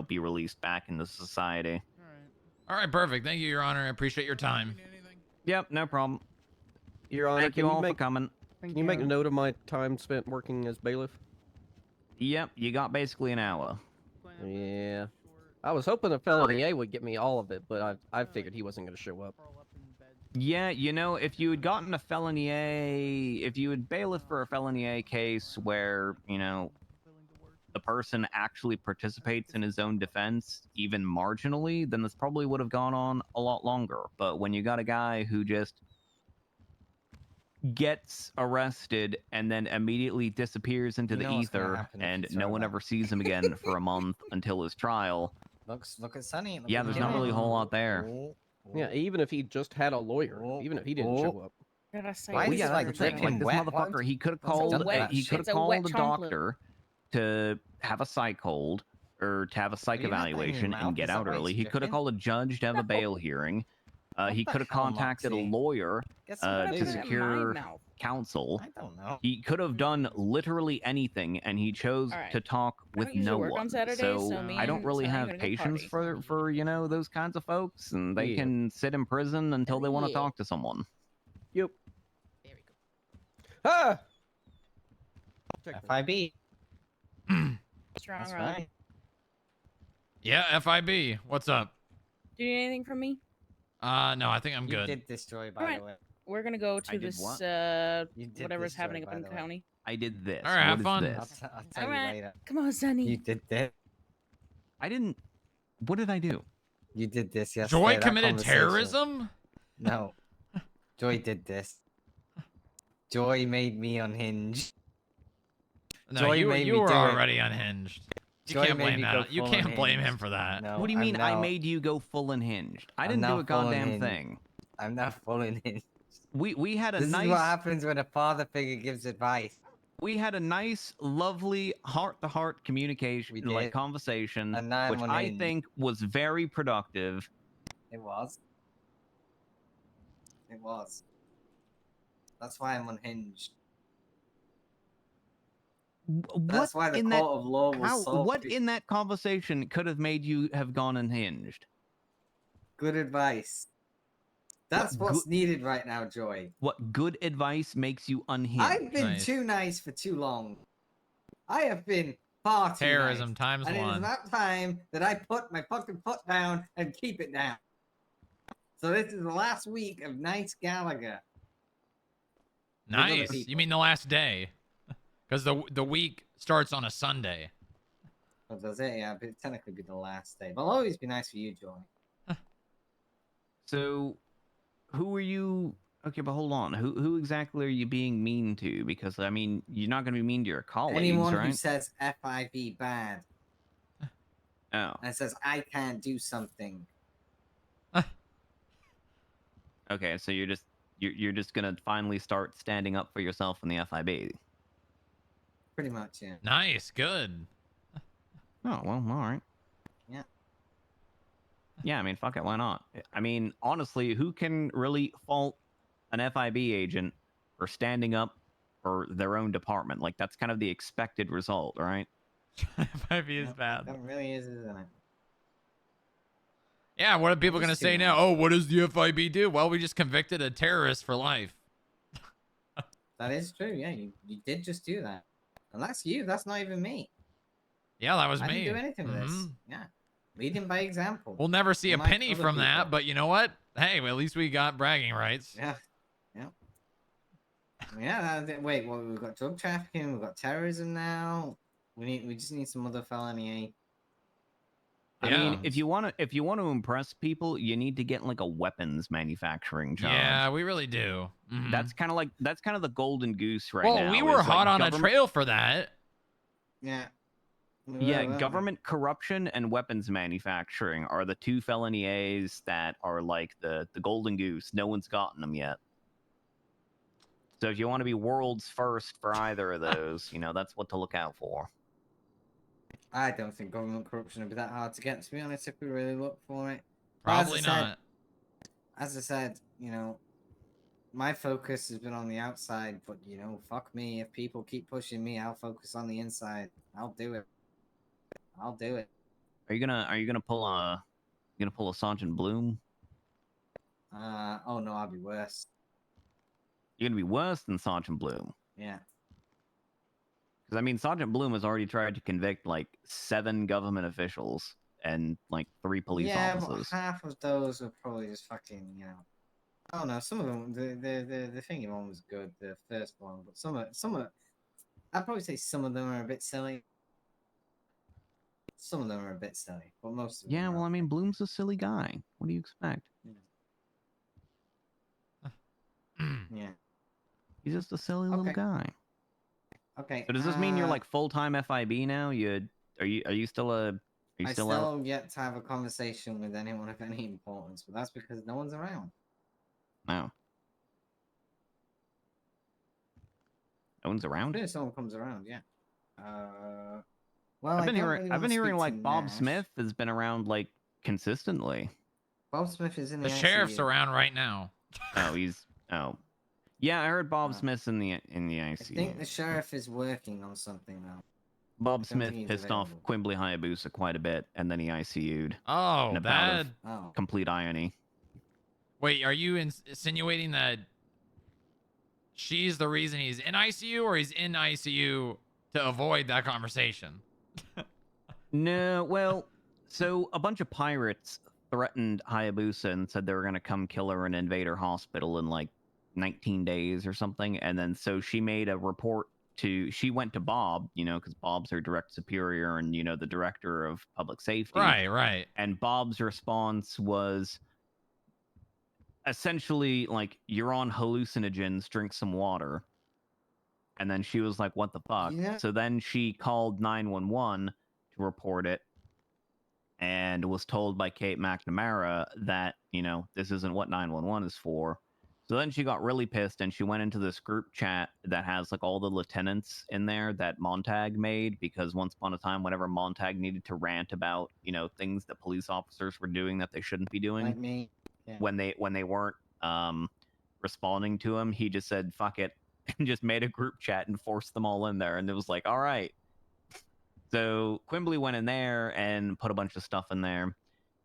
be released back into society. All right, perfect. Thank you, Your Honor. I appreciate your time. Yep, no problem. Your Honor, Thank can you you all make for coming. Can you make a note of my time spent working as bailiff? Yep, you got basically an hour. Yeah. I was hoping a felony A would get me all of it, but I figured he wasn't going to show up. Yeah, you know, if you had gotten a felony A, if you had bailiff for a felony A case where, you know, the person actually participates in his own defense, even marginally, then this probably would have gone on a lot longer. But when you got a guy who just gets arrested and then immediately disappears into You the know what's gonna ether happen if and you no throw one that. ever sees him again for a month until his trial, Look at Sunny. Look yeah, what there's he not did. really a whole lot there. Yeah, even if he just had a lawyer, even if he didn't show up. Why Well, does yeah, it that's like the drip thing. Like him this wet? motherfucker, he could have What's he called done to that he shit? could have It's a wet called a chomplet. doctor to have a psych hold or to have a psych you have that in your evaluation mouth? and get Is that out why early. it's He could have dripping? called a judge to have a bail hearing. He the could have hell, contacted a Moxie? lawyer Get some to food. secure counsel. I don't know. He could have done literally anything, and he chose All right. to talk I with don't usually no work on one. Saturdays, so me I don't and really Sonny are have gonna go patience party. for you know those kinds of folks, and they Yeah. can sit in prison until they want to Yeah. talk to someone. Yep. Ah! FIB. Strong That's Rock. right. Yeah, FIB. What's up? Do you need anything from me? No, I think I'm You good. did this, Joy, by All right. the way. We're gonna go I to did this what? You did whatever's this, Joy, happening up by in the the way. county. I did this. All right, have What is fun. this? I'll tell All you right. later. Come on, Sonny. You did this. I didn't. What did I do? You did this yesterday. Joy that committed conversation. terrorism? No. Joy did this. Joy made me unhinged. No, Joy you made you me were do it. already unhinged. You Joy can't made blame me that. go You full can't blame him unhinged. for that. No, What do you I'm mean I now- made you go full unhinged? I I'm didn't now do a full goddamn unhinged. thing. I'm not full unhinged. We had a This nice is what happens when a father figure gives advice. we had a nice, lovely heart-to-heart communication, We like did. conversation, And now I'm which I unhinged. think was very productive. It was. It was. That's why I'm unhinged. That's why the in court that, of law was how, so what in that conversation could have made you have gone unhinged? good advice. That's What what's needed right now, Joy. What good advice makes you unhinged? I've been too nice for too long. I have been far too Terrorism nice. times and it is one. about time that I put my fucking foot down and keep it down. So this is the last week of Nice Gallagher. with other Nice. people. You mean the last day? Because the week starts on a Sunday. Oh, does it? Yeah, but it'd technically be the last day. But I'll always be nice for you, Joy. So, who are you? Okay, but hold on. Who exactly are you being mean to? Because I mean, you're not going to be mean to your colleagues, Anyone right? who says FIB bad Oh, and says I can't do something. okay. So you're just gonna finally start standing up for yourself in the FIB. Pretty much, yeah. Nice. Good. Oh well, all right. Yeah. Yeah, I mean, fuck it, why not? I mean, honestly, who can really fault an FIB agent for standing up for their own department? Like, that's kind of the expected result, right? FIB is bad. That really is, isn't it? Yeah, what are people going to Just say too now? nice. Oh, what does the FIB do? Well, we just convicted a terrorist for life. That is true, yeah. You did just do that. And that's you. That's not even me. Yeah, that was I me. didn't do anything with this. Mhm. Yeah. Leading by example. We'll never see a Unlike penny other from that, people. but you know what? Hey, well, at least we got bragging rights. Yeah. Yeah. Yeah. Wait, well, we've got drug trafficking. We've got terrorism now. We just need some other felony. I mean, if you want to impress people, you need to get like a weapons manufacturing job. Yeah, we really do. Mhm. That's kind of the golden goose right well, now. we were is, like, hot on a government- trail for that. Yeah. Yeah, government corruption and weapons manufacturing are the two felony A's that are like the golden goose. No one's gotten them yet. So if you want to be world's first for either of those, that's what to look out for. I don't think government corruption would be that hard to get, to be honest, if we really look for it. Probably not. As I said, my focus has been on the outside, but, fuck me. If people keep pushing me, I'll focus on the inside. I'll do it. I'll do it. Are you gonna pull a Sergeant Bloom? Oh no, I'll be worse. You're gonna be worse than Sergeant Bloom. Yeah. Because I mean, Sergeant Bloom has already tried to convict like 7 government officials and like 3 police yeah, officers. but half of those were probably just fucking, you know. I don't know. Some of them, the thingy one was good, the first one, but some of, I'd probably say some of them are a bit silly. Some of them are a bit silly, but most of them. Yeah, are well, I mean, Bloom's a silly guy. What do you expect? Yeah. He's just a silly little guy. Okay. So does this mean you're like full-time FIB now? Are you still a? Are you I still still out? yet to have a conversation with anyone of any importance, but that's because no one's around. No. No one's around. If someone comes around, yeah. Well, I've been I don't hearing. really I've wanna been hearing speak like to Bob Nash. Smith has been around like consistently. Bob Smith is in the The sheriff's ICU. around right now. Oh, yeah. I heard Bob Smith's in the ICU. I think the sheriff is working on something now. Bob I don't Smith think he's pissed off available. Quimbley Hayabusa quite a bit, and then he ICU'd. Oh, in a bout that. of complete irony. Wait, are you insinuating that she's the reason he's in ICU, or he's in ICU to avoid that conversation? No, well, so a bunch of pirates threatened Hayabusa and said they were going to come kill her and invade her hospital in like 19 days or something. And then so she made a report she went to Bob, because Bob's her direct superior and, the director of public safety. Right. And Bob's response was essentially like, you're on hallucinogens, drink some water. And then she was like, what the fuck? Yeah. So then she called 911 to report it and was told by Kate McNamara that, this isn't what 911 is for. So then she got really pissed and she went into this group chat that has like all the lieutenants in there that Montag made, because once upon a time, whenever Montag needed to rant about, things that police officers were doing that they shouldn't be doing, Like me. Yeah. when they weren't responding to him, he just said, fuck it, and just made a group chat and forced them all in there. And it was like, all right. So Quimbley went in there and put a bunch of stuff in there.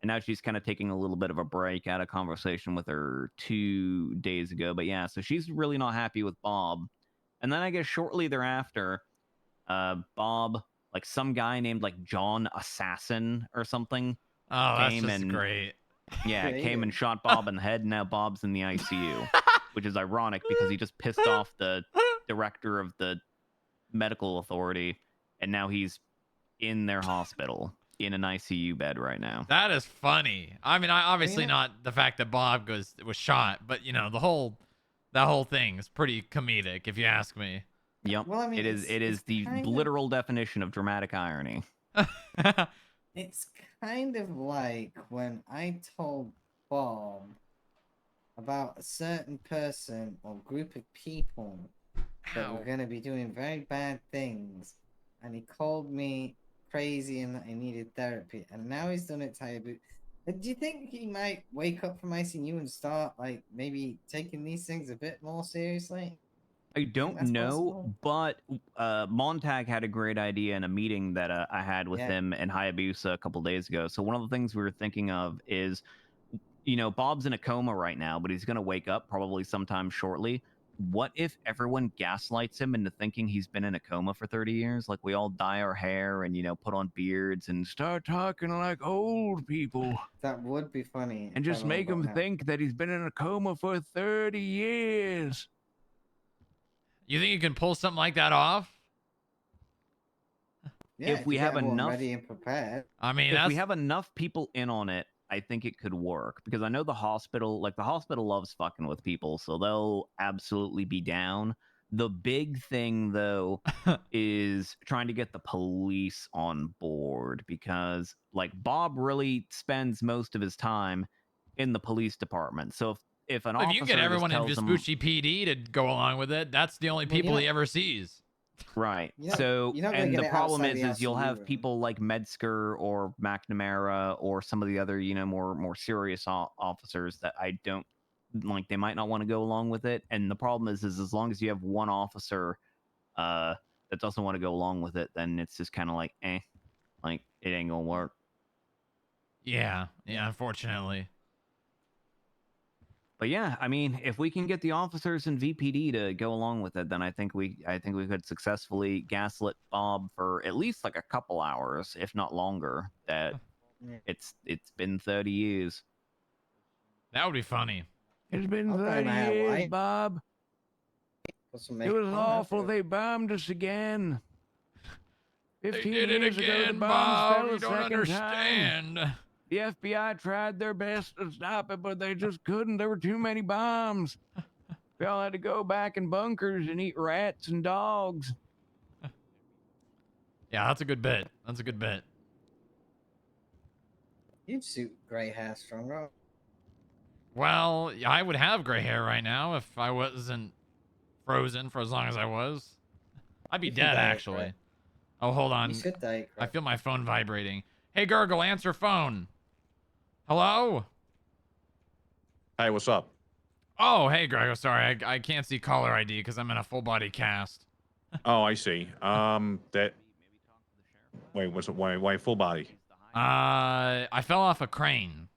And now she's kind of taking a little bit of a break. I had a conversation with her 2 days ago. But yeah, so she's really not happy with Bob. And then I guess shortly thereafter, Bob, like some guy named like John Assassin or something. Oh, that's just great. Yeah, came and shot Bob in the head, and now Bob's in the ICU. Which is ironic because he just pissed off the director of the medical authority, and now he's in their hospital in an ICU bed right now. That is funny. I mean, obviously not the fact that Bob was shot, but that whole thing is pretty comedic, if you ask me. Yep. Well, I mean, it is the literal definition of dramatic irony. It's kind of like when I told Bob about a certain person or group of people that were going to be doing very bad things, and he called me crazy and that I needed therapy, and now he's done it to Hayabusa. Do you think he might wake up from ICU and start like maybe taking these things a bit more seriously? I don't know, but Montag had a great idea in a meeting that I had with him and Hayabusa a couple days ago. So one of the things we were thinking of is, Bob's in a coma right now, but he's going to wake up probably sometime shortly. What if everyone gaslights him into thinking he's been in a coma for 30 years? Like we all dye our hair and, put on beards and start talking like old people. That would be funny. And just make him think that he's been in a coma for 30 years. You think you can pull something like that off? Yeah, if we have enough ready and prepared. I mean, if we have enough people in on it, I think it could work, because I know the hospital loves fucking with people, so they'll absolutely be down. The big thing though is trying to get the police on board, because like Bob really spends most of his time in the police department. So if an If officer you can get everyone in tells him, Vespucci PD to go along with it, that's the only people he ever sees. right. You're not- So, you're not gonna and get the it problem outside is the you'll ICU have room. people like Metzger or McNamara or some of the other, more serious officers that I don't like. They might not want to go along with it. And the problem is as long as you have one officer that doesn't want to go along with it, then it's just kind of like, like it ain't gonna work. Yeah, unfortunately. But yeah, I mean, if we can get the officers and VPD to go along with it, then I think we could successfully gaslit Bob for at least like a couple hours, if not longer. That it's been 30 years. That would be funny. It's been Okay, 30 man, years, why? Bob. It was awful. They bombed us again. 15 did it years ago, the again, bombs Bob. fell You a don't second understand. time. The FBI tried their best to stop it, but they just couldn't. There were too many bombs. We all had to go back in bunkers and eat rats and dogs. Yeah, that's a good bit. That's a good bit. You'd suit gray hair, Strongrock. Well, I would have gray hair right now if I wasn't frozen for as long as I was. I'd be You can dead, dye it, actually. Brett. Oh, hold on. You should dye it, I Brett. feel my phone vibrating. Hey, Gurgle, answer phone. Hello? Hey, what's up? Oh, hey, Grego. Sorry, I can't see caller ID because I'm in a full body cast. Oh, I see. That. Wait, what's it? Why full body? I fell off a crane.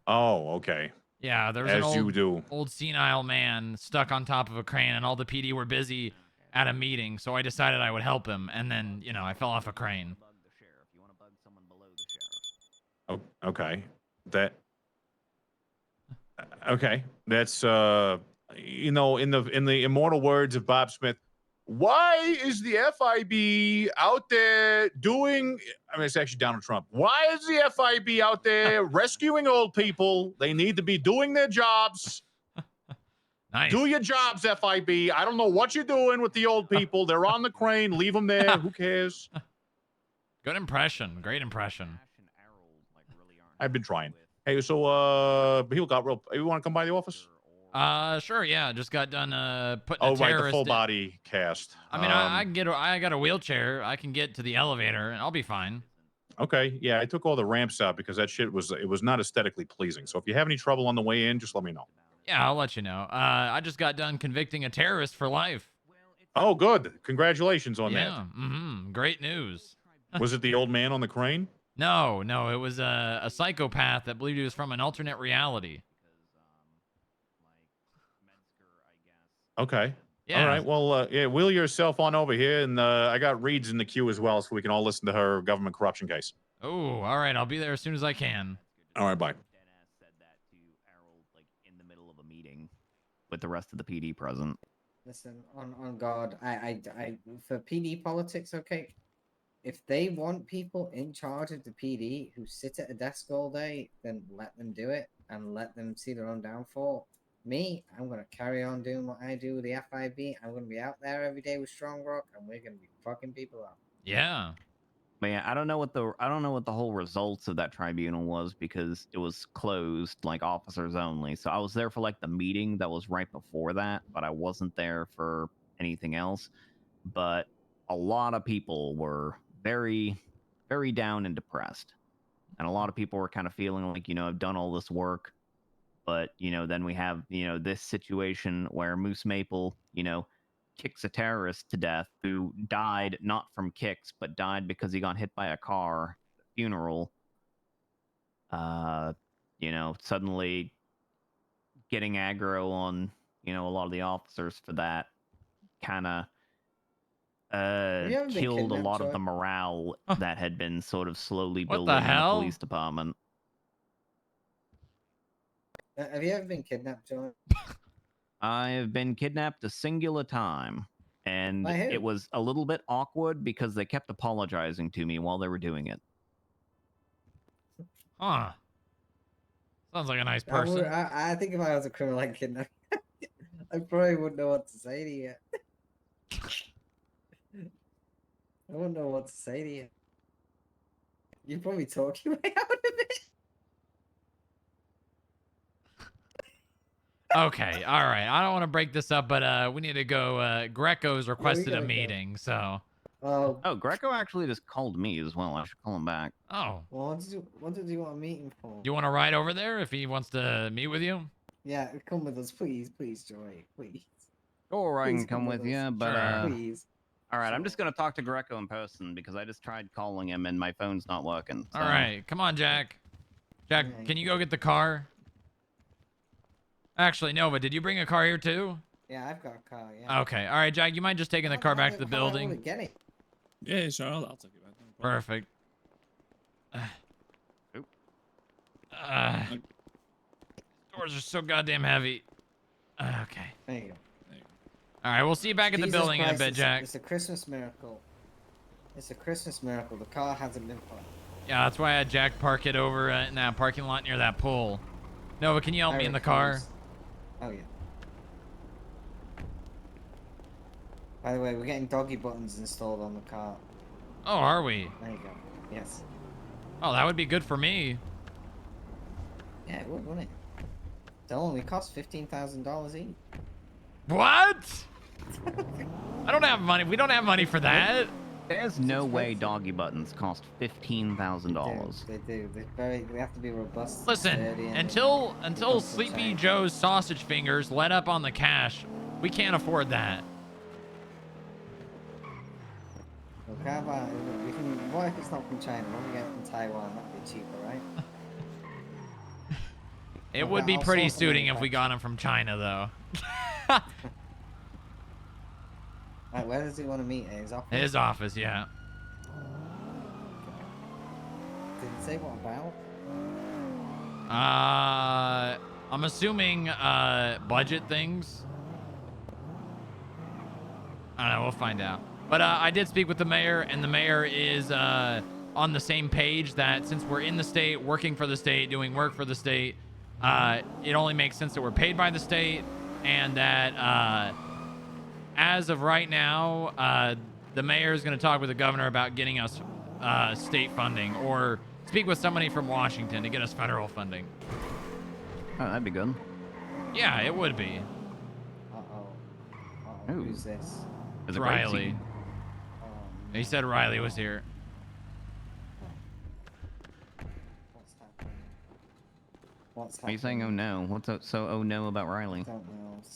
Oh, okay. Yeah, there was As an you do. old senile man stuck on top of a crane, and all the PD were busy at a meeting, so I decided I would help him, and then, you know, I fell off a crane. Oh, okay. That. Okay, that's you know, in the immortal words of Bob Smith, why is the FIB out there doing? I mean, it's actually Donald Trump. Why is the FIB out there rescuing old people? They need to be doing their jobs. Nice. Do your jobs, FIB. I don't know what you're doing with the old people. They're on the crane. Leave them there. Who cares? Good impression. Great impression. I've been trying. Hey, so people got real. You want to come by the office? Sure, yeah. Just got done putting a Oh, right, the terrorist full in- body cast. I mean, I can get. I got a wheelchair. I can get to the elevator, and I'll be fine. Okay, yeah, I took all the ramps out because that shit was not aesthetically pleasing. So if you have any trouble on the way in, just let me know. Yeah, I'll let you know. I just got done convicting a terrorist for life. Oh, good. Congratulations on Yeah. Mm-hmm. Great news. that. Was it the old man on the crane? No, it was a psychopath that believed he was from an alternate reality. Okay. Yeah. All right. Well, yeah, wheel yourself on over here, and I got Reed's in the queue as well, so we can all listen to her government corruption case. Oh, all right. I'll be there as soon as I can. All right. Bye. With the rest of the PD present. Listen, on God, I for PD politics, okay. If they want people in charge of the PD who sit at a desk all day, then let them do it and let them see their own downfall. Me, I'm gonna carry on doing what I do with the FIB. I'm gonna be out there every day with Strongrock, and we're gonna be fucking people up. Yeah. But yeah, I don't know what the whole results of that tribunal was because it was closed, like officers only. So I was there for like the meeting that was right before that, but I wasn't there for anything else. But a lot of people were very, very down and depressed. And a lot of people were kind of feeling like, you know, I've done all this work, but, you know, then we have, you know, this situation where Moose Maple, you know, kicks a terrorist to death who died not from kicks, but died because he got hit by a car at a funeral. You know, suddenly getting aggro on, you know, a lot of the officers for that kind of you ever been killed a kidnapped, lot of Joy? the morale that had been sort of slowly What the building in the hell? police department. Have you ever been kidnapped, John? I have been kidnapped a singular time, and By who? it was a little bit awkward because they kept apologizing to me while they were doing it. Huh. Sounds like a nice I, person. I think if I was a criminal and kidnapped, I probably wouldn't know what to say to you. I wouldn't know what to say to you. You'd probably talk your way out of it. Okay, all right. I don't want to break this up, but we need to go. Greco's requested a gotta go. meeting, so. Oh, Greco actually just called me as well. I should call him back. Oh. well, what did you want to meet him for? Do you want to ride over there if he wants to meet with you? Yeah, come with us, please, Joy, please. Or I Please can come with us. you, but Sure. Please. all right. I'm just gonna talk to Greco in person because I just tried calling him and my phone's not working. So. All right, come on, Jack. Jack, Alright. can you go get the car? Actually, Nova, did you bring a car here too? Yeah, I've got a car. Yeah. Okay. All right, Jack. You mind just taking the car back to the building? Get it. Yeah, sure. I'll take it back. No problem. Perfect. Doors are so goddamn heavy. Okay. There you go. All right, we'll see you back at the Jesus building in a Christ, bit, Jack. It's a Christmas miracle. It's a Christmas miracle. The car hasn't been parked. Yeah, that's why I had Jack park it over in that parking lot near that pool. Nova, can you help me in the car? Oh, yeah. By the way, we're getting doggy buttons installed on the car. Oh, are we? There you go. Yes. Oh, that would be good for me. Yeah, it would, wouldn't it? They'll only cost $15,000 each. What? I don't have money. We don't have money for that. There's no way doggy buttons cost $15,000. They do. They have to be robust. Listen, sturdy, and until Sleepy Joe's sausage fingers let up on the cash, we can't afford that. Look, how about what if it's not from China? What if we get it from Taiwan? That'd be cheaper, right? It would be pretty suiting if we got him from China, though. Right, where does he want to meet? At his office? His office, yeah. Did he say what about? I'm assuming budget things. I don't know. We'll find out. But I did speak with the mayor, and the mayor is on the same page that since we're in the state, working for the state, doing work for the state, it only makes sense that we're paid by the state, and that as of right now, the mayor is going to talk with the governor about getting us state funding, or speak with somebody from Washington to get us federal funding. Oh, that'd be good. Yeah, it would be. Uh-oh. Who's this? Is it Riley. He said Riley was here. Are you saying oh no? What's so oh no about Riley?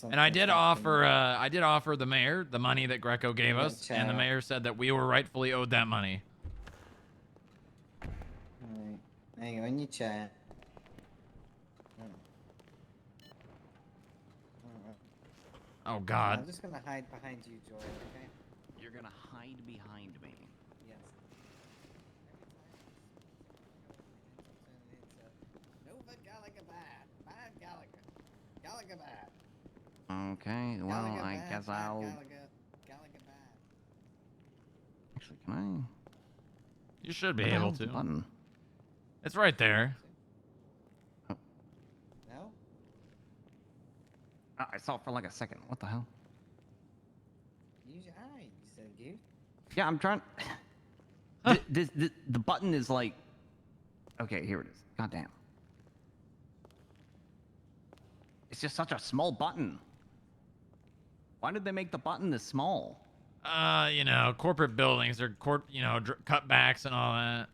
And I did offer the mayor the money that Greco gave us, and the mayor said that we were rightfully owed that money. Alright. There you go, in your chair. Oh God. I'm just gonna hide behind you, Joy, okay? You're gonna hide behind me. Yes. Nova Gallagher bad. Bad Gallagher. Gallagher bad. Okay, well, Gallagher I bad, guess bad I'll... Gallagher bad. Actually, can You should be Where the able hell's the to. button? It's right there. No? I saw it for like a second. What the hell? Use your eye, you said, dude. Yeah, I'm trying... the button is like... Okay, here it is. Goddamn. It's just such a small button. Why did they make the button this small? You know, corporate buildings are cutbacks and all that.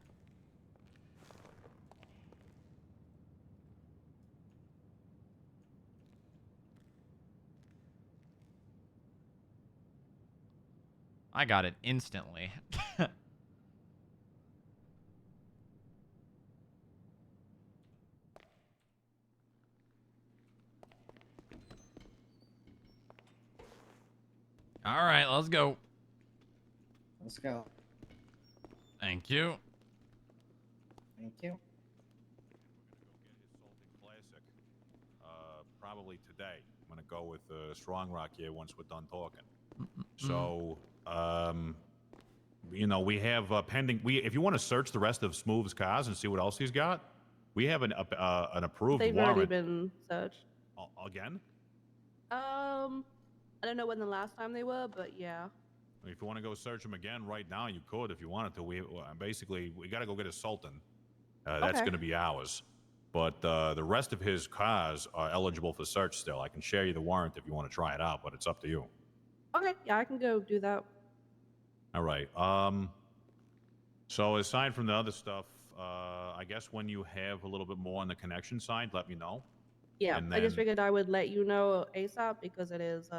I got it instantly. All right, let's go. Let's go. Thank you. Thank you. Classic. Probably today. I'm gonna go with Strongrock here once we're done talking. So, you know, we have pending. If you want to search the rest of Smooth's cars and see what else he's got, we have an approved They've warrant. already been searched. Again? I don't know when the last time they were, but yeah. If you want to go search them again right now, you could if you wanted to. We basically got to go get a Sultan. That's Okay. going to be ours. But the rest of his cars are eligible for search still. I can share you the warrant if you want to try it out, but it's up to you. Okay, yeah, I can go do that. All right. So aside from the other stuff, I guess when you have a little bit more on the connection side, let me know. Yeah, And I just then- figured I would let you know ASAP because it is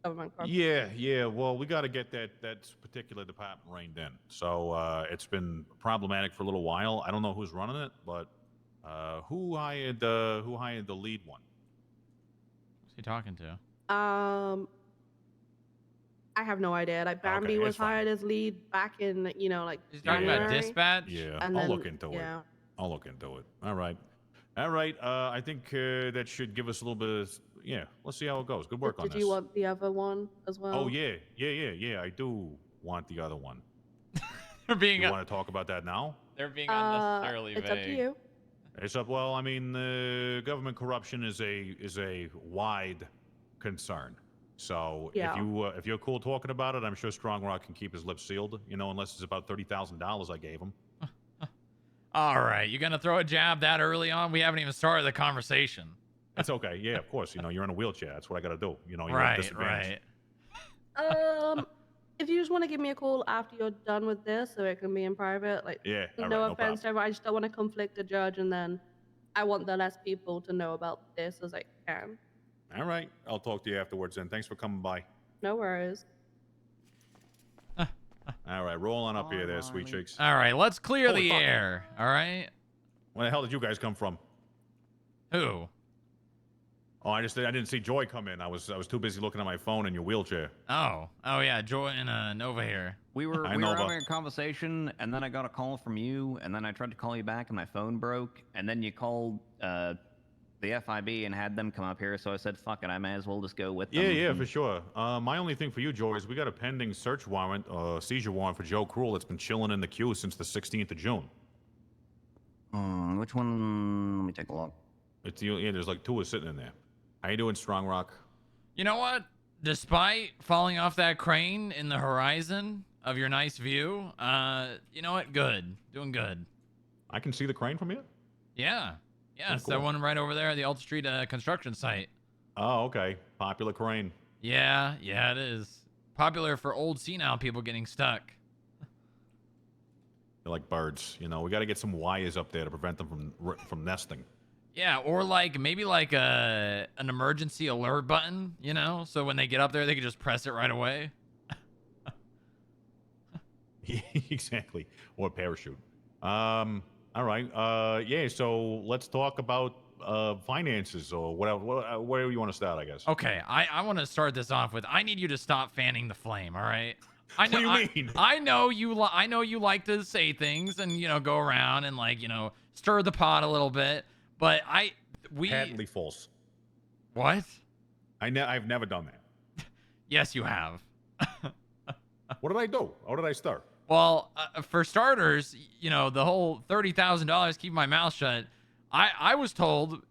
government property. Yeah. Well, we got to get that particular department reined in. So it's been problematic for a little while. I don't know who's running it, but who hired the lead one? you talking to? I have no idea. Like Bambi was hired as lead back in, like He's talking January. about dispatch. Yeah, And I'll then- look into yeah. it. I'll look into it. All right. All right. I think that should give us a little bit of, yeah, let's see how it goes. Good work on Did this. you want the other one as well? Oh, yeah. I do want the other one. They're being. You want to talk about that now? They're being unnecessarily it's vague. up to you. It's up. Well, I mean, government corruption is a wide concern. So Yeah. if you're cool talking about it, I'm sure Strongrock can keep his lips sealed. Unless it's about $30,000 I gave him. All right, you gonna throw a jab that early on? We haven't even started the conversation. That's okay. Yeah, of course. You're in a wheelchair. That's what I got to do. You're at a Right, disadvantage. right. If you just want to give me a call after you're done with this, so it can be in private, like, Yeah. All no right, no offense to everyone, I just don't want to conflict the judge, and then I want the less people to know about this as I can. All right. I'll talk to you afterwards then. Thanks for coming by. No worries. All right. Roll on up here there, sweet cheeks. All right, let's clear Holy the fuck. air. All right. Where the hell did you guys come from? Who? Oh, I didn't see Joy come in. I was too busy looking at my phone in your wheelchair. Oh yeah, Joy and Nova here. We were Hi, we were Nova. having a conversation, and then I got a call from you, and then I tried to call you back, and my phone broke, and then you called the FIB and had them come up here, so I said, fuck it, I may as well just go with them. Yeah, for sure. My only thing for you, Joy, is we got a pending search warrant, seizure warrant for Joe Cruel that's been chilling in the queue since the 16th of June. Which one? Let me take a look. There's like two sitting in there. How you doing, Strongrock? You know what? Despite falling off that crane in the horizon of your nice view, you know what? Good. Doing good. I can see the crane from here? Yeah. Yeah, it's cool. that one right over there at the Alta Street construction site. Oh, okay. Popular crane. Yeah, it is. Popular for old senile people getting stuck. They're like birds. We got to get some wires up there to prevent them from nesting. Yeah, or maybe an emergency alert button, so when they get up there, they can just press it right away. Exactly. Or a parachute. All right. Yeah, so let's talk about finances or whatever. Where you want to start, I guess. Okay, I want to start this off with, I need you to stop fanning the flame, all right? I know, What do you mean? I know you like to say things and, go around and stir the pot a little bit, but Patently false. What? I've never done that. Yes, you have. What did I do? How did I start? Well, for starters, the whole $30,000, keep my mouth shut. I was told,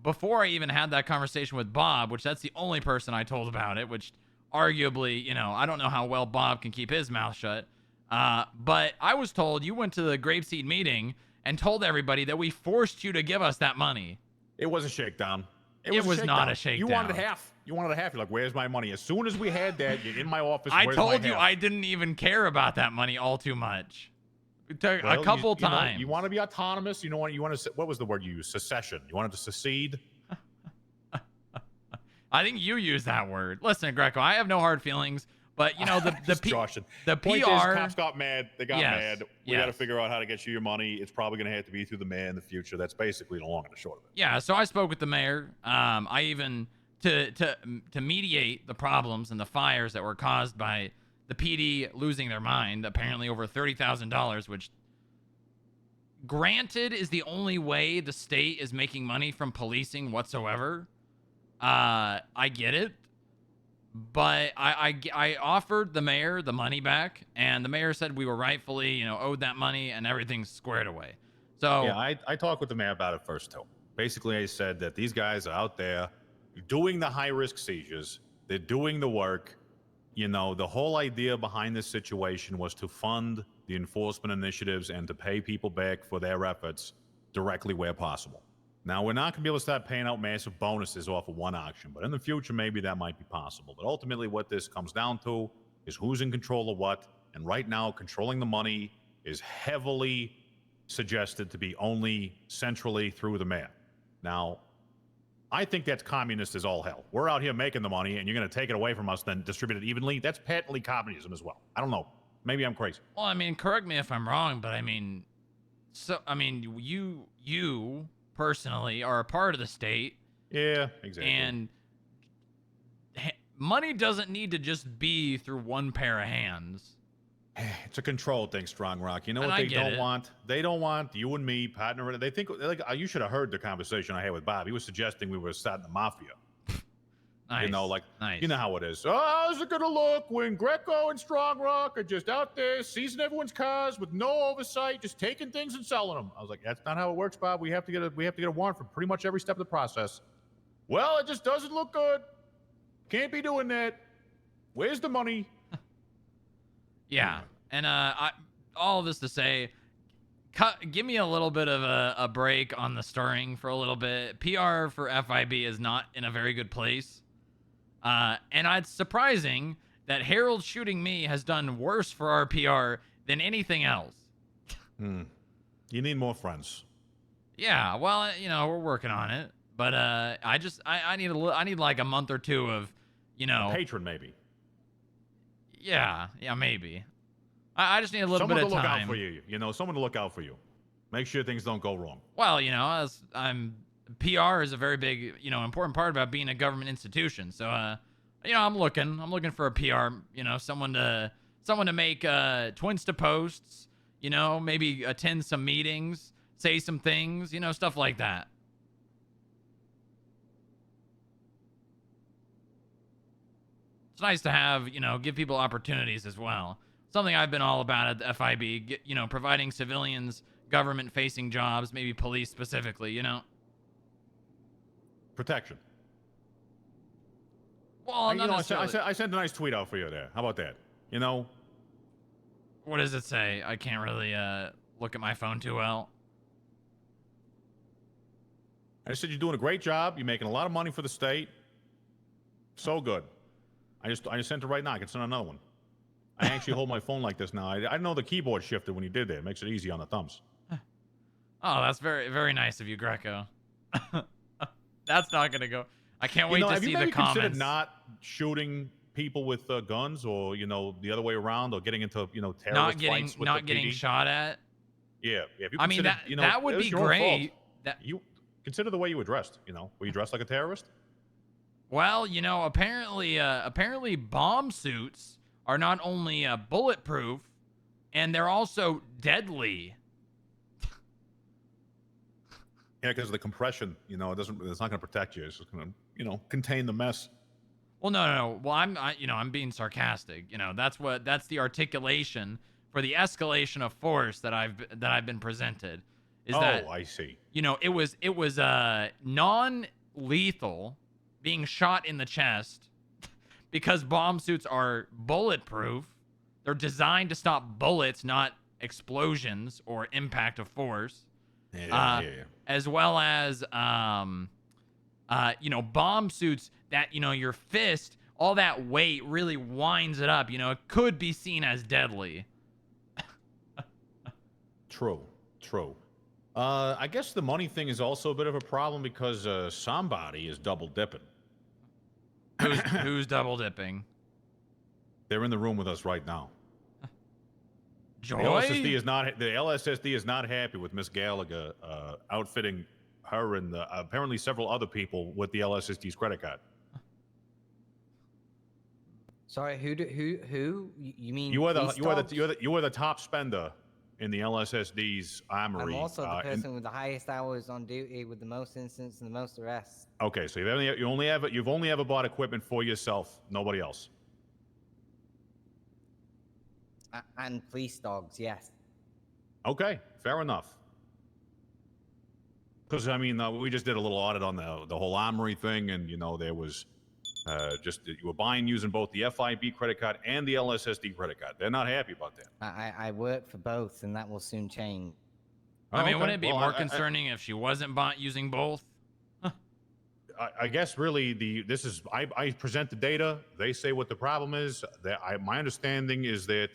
before I even had that conversation with Bob, which that's the only person I told about it, which arguably, I don't know how well Bob can keep his mouth shut. But I was told you went to the Grapeseed meeting and told everybody that we forced you to give us that money. It was a shakedown. It was not a shakedown. You wanted half. You're like, where's my money? As soon as we had that, you're in my office. I where's told my you half? I didn't even care about that money all too much. It took Well, a couple times. You want to be autonomous. You want to. What was the word you used? Secession. You wanted to secede. I think you used that word. Listen, Greco, I have no hard feelings, but the Point PR. is, cops got mad. They got Yes, mad. We got to yes. figure out how to get you your money. It's probably going to have to be through the mayor in the future. That's basically the long and the short of it. Yeah, so I spoke with the mayor. I even to mediate the problems and the fires that were caused by the PD losing their mind, apparently over $30,000, which granted is the only way the state is making money from policing whatsoever. I get it. But I offered the mayor the money back, and the mayor said we were rightfully, owed that money and everything's squared away. So yeah, I talked with the mayor about it first too. Basically, I said that these guys are out there doing the high-risk seizures. They're doing the work. The whole idea behind this situation was to fund the enforcement initiatives and to pay people back for their efforts directly where possible. Now, we're not going to be able to start paying out massive bonuses off of one auction, but in the future, maybe that might be possible. But ultimately, what this comes down to is who's in control of what. And right now, controlling the money is heavily suggested to be only centrally through the mayor. Now, I think that's communist as all hell. We're out here making the money, and you're going to take it away from us, then distribute it evenly. That's patently communism as well. I don't know. Maybe I'm crazy. Well, I mean, correct me if I'm wrong, but you personally are a part of the state. Yeah, exactly. And money doesn't need to just be through one pair of hands. It's a control thing, Strongrock. You know And what I they get don't it. want? They don't want you and me partnering. They think like you should have heard the conversation I had with Bob. He was suggesting we were starting the mafia. Nice. You know, like nice. you know how it is. Oh, how's it gonna look when Greco and Strongrock are just out there seizing everyone's cars with no oversight, just taking things and selling them? I was like, that's not how it works, Bob. We have to get a warrant for pretty much every step of the process. Well, it just doesn't look good. Can't be doing that. Where's the money? Yeah, and all of this to say, give me a little bit of a break on the stirring for a little bit. PR for FIB is not in a very good place, and it's surprising that Harold shooting me has done worse for our PR than anything else. You need more friends. Yeah, well, you know, we're working on it, but I need like a month or two of, you know, A patron maybe. Yeah, maybe. I just need a little bit of Someone to look time. out for you. You know, someone to look out for you. Make sure things don't go wrong. Well, you know, PR is a very big, you know, important part about being a government institution. So, you know, I'm looking for a PR, you know, someone to make Twinsta posts, you know, maybe attend some meetings, say some things, you know, stuff like that. It's nice to have, you know, give people opportunities as well. Something I've been all about at the FIB, you know, providing civilians government-facing jobs, maybe police specifically, you know. Protection. Well, you know, I sent a nice tweet out for you there. How about that? You know. What does it say? I can't really look at my phone too well. I said you're doing a great job. You're making a lot of money for the state. So good. I just sent it right now. I can send another one. I actually hold my phone like this now. I know the keyboard shifted when you did that. It makes it easy on the thumbs. Oh, that's very, very nice of you, Greco. That's not gonna go. I can't wait to have see you maybe the comments. considered not shooting people with guns, or you know, the other way around, or getting into terrorist fights with not the getting PD? shot at? Yeah. If you I mean, considered, that would it was be your own great. fault. You consider the way you were dressed. You know, were you dressed like a terrorist? Well, you know, apparently bomb suits are not only bulletproof, and they're also deadly. Yeah, because of the compression. You know, it's not going to protect you. It's just going to, contain the mess. Well, no. Well, I'm being sarcastic. You know, that's the articulation for the escalation of force that I've been presented. I see. You know, it was non-lethal, being shot in the chest, because bomb suits are bulletproof. They're designed to stop bullets, not explosions or impact of force. Yeah. As well as bomb suits that, your fist, all that weight really winds it up. You know, it could be seen as deadly. True. I guess the money thing is also a bit of a problem because somebody is double dipping. Who's double dipping? They're in the room with us right now. Joy? The LSSD is not happy with Miss Gallagher outfitting her and apparently several other people with the LSSD's credit card. Sorry, who? You mean You are police dogs? the top spender in the LSSD's armory. I'm also the person with the highest hours on duty, with the most incidents and the most arrests. Okay, so you've only ever bought equipment for yourself, nobody else. And police dogs, yes. Okay, fair enough. Because we just did a little audit on the whole armory thing, and there was you were buying using both the FIB credit card and the LSSD credit card. They're not happy about that. I work for both, and that will soon change. Wouldn't it be more concerning if she wasn't using both? I guess really I present the data. They say what the problem is. My understanding is that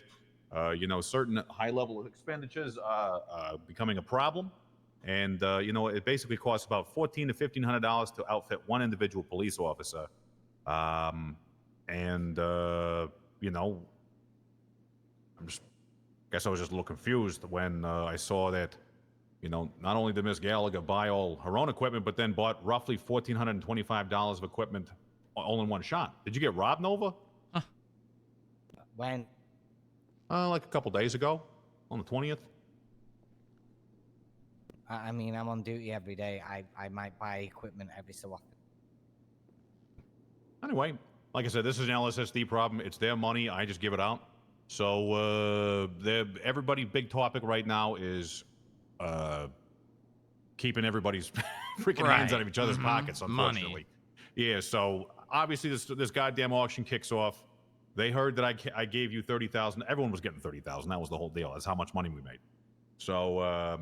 certain high level expenditures are becoming a problem, and it basically costs about $1,400 to $1,500 to outfit one individual police officer. Guess I was just a little confused when I saw that, not only did Miss Gallagher buy all her own equipment, but then bought roughly $1,425 of equipment all in one shot. Did you get robbed, Nova? When? Like a couple days ago, on the 20th. I mean, I'm on duty every day. I might buy equipment every so often. Anyway, like I said, this is an LSSD problem. It's their money. I just give it out. So everybody's big topic right now is keeping everybody's freaking hands out of each other's pockets, unfortunately. Money. Yeah, so obviously this goddamn auction kicks off. They heard that I gave you 30,000. Everyone was getting 30,000. That was the whole deal. That's how much money we made. So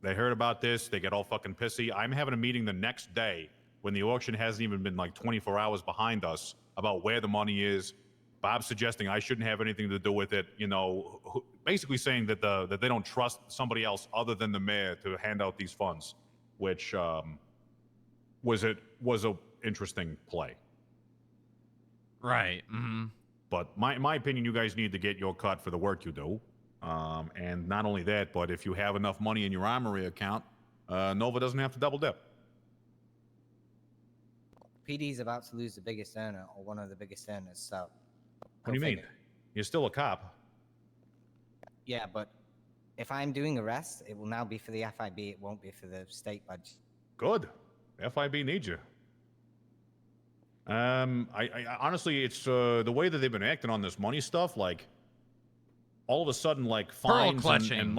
they heard about this. They get all fucking pissy. I'm having a meeting the next day when the auction hasn't even been like 24 hours behind us about where the money is. Bob's suggesting I shouldn't have anything to do with it. You know, basically saying that that they don't trust somebody else other than the mayor to hand out these funds, which was a interesting play. Right. Mm-hmm. But my opinion, you guys need to get your cut for the work you do. And not only that, but if you have enough money in your armory account, Nova doesn't have to double dip. PD's about to lose the biggest earner, or one of the biggest earners, so... What do you mean? You're still a cop. Yeah, but if I'm doing arrests, it will now be for the FIB, it won't be for the state budget. Good. FIB needs you. I honestly, it's the way that they've been acting on this money stuff, like, all of a sudden, like, fines clutching.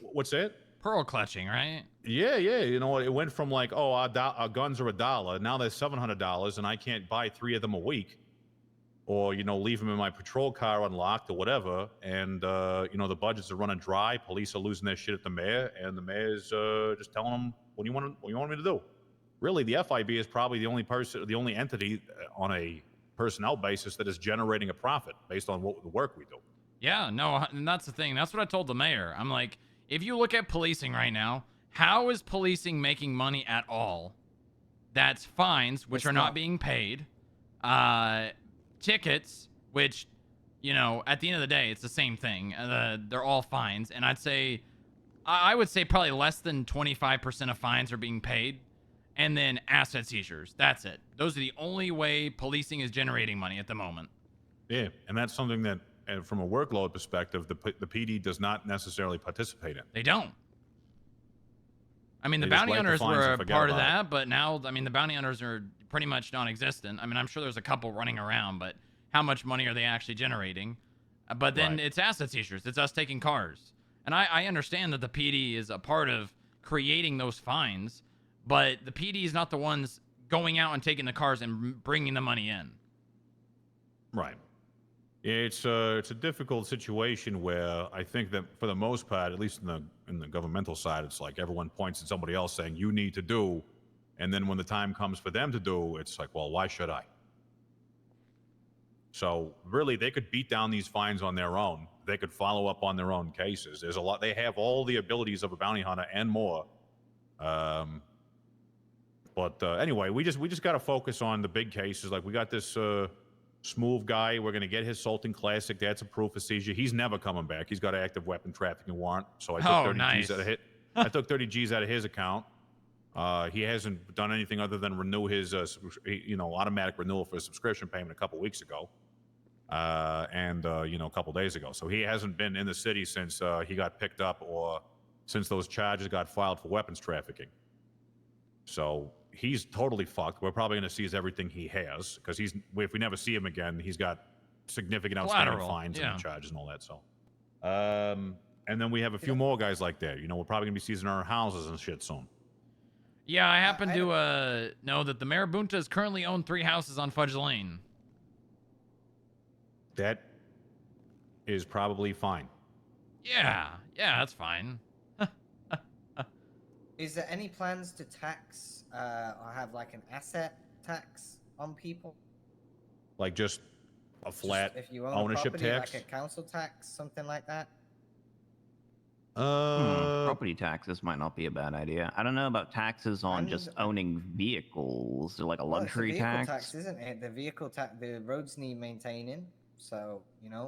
What's that? Pearl clutching, right? Yeah, you know, it went from like, oh, our guns are $1, now they're $700, and I can't buy 3 of them a week, or, you know, leave them in my patrol car unlocked or whatever, and you know, the budgets are running dry, police are losing their shit at the mayor, and the mayor's just telling them, what do you want me to do? Really, the FIB is probably the only entity on a personnel basis that is generating a profit based on the work we do. Yeah, no, and that's the thing. That's what I told the mayor. I'm like, if you look at policing right now, how is policing making money at all? That's fines, which are not being paid. Tickets, which, you know, at the end of the day, it's the same thing. They're all fines. And I would say probably less than 25% of fines are being paid. And then asset seizures. That's it. Those are the only way policing is generating money at the moment. Yeah, and that's something that, from a workload perspective, the PD does not necessarily participate in. They don't. I mean, the They just bounty write the hunters fines were and a forget part of about it. that, but now, I mean, the bounty hunters are pretty much non-existent. I mean, I'm sure there's a couple running around, but how much money are they actually generating? But then it's asset seizures. It's us taking cars. And I understand that the PD is a part of creating those fines, but the PD is not the ones going out and taking the cars and bringing the money in. Right. It's a difficult situation where I think that for the most part, at least in the governmental side, it's like everyone points at somebody else saying you need to do, and then when the time comes for them to do, it's like, well, why should I? So really, they could beat down these fines on their own. They could follow up on their own cases. There's a lot. They have all the abilities of a bounty hunter and more. But anyway, we just got to focus on the big cases. Like we got this Smooth guy. We're going to get his Sultan Classic. That's a proof of seizure. He's never coming back. He's got an active weapon trafficking warrant. So I took 30 G's out of it. I took 30 G's out of his account. He hasn't done anything other than renew his, automatic renewal for his subscription payment a couple weeks ago, and a couple days ago. So he hasn't been in the city since he got picked up or since those charges got filed for weapons trafficking. So he's totally fucked. We're probably going to seize everything he has because if we never see him again, he's got significant outstanding fines and charges and all that. So, and then we have a few more guys like that. We're probably going to be seizing our houses and shit soon. Yeah, I happen to know that the Marabuntas currently own 3 houses on Fudge Lane. That is probably fine. Yeah, that's fine. Is there any plans to tax or have like an asset tax on people? Like just a flat if you own ownership property, tax? like a council tax, something like that? Property taxes might not be a bad idea. I don't know about taxes on just owning vehicles, or like a luxury it's a vehicle tax. isn't it? The vehicle tax, the roads need maintaining, so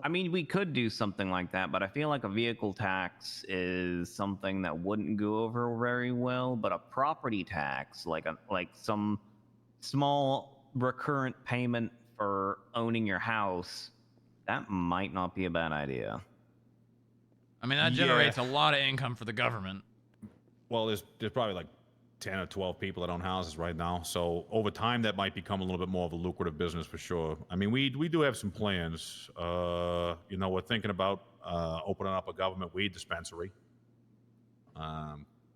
I mean, we could do something like that, but I feel like a vehicle tax is something that wouldn't go over very well. But a property tax, like some small recurrent payment for owning your house, that might not be a bad idea. I mean, that generates a lot of income for the government. Well, there's probably like 10 or 12 people that own houses right now. So over time, that might become a little bit more of a lucrative business for sure. I mean, we do have some plans. You know, we're thinking about opening up a government weed dispensary.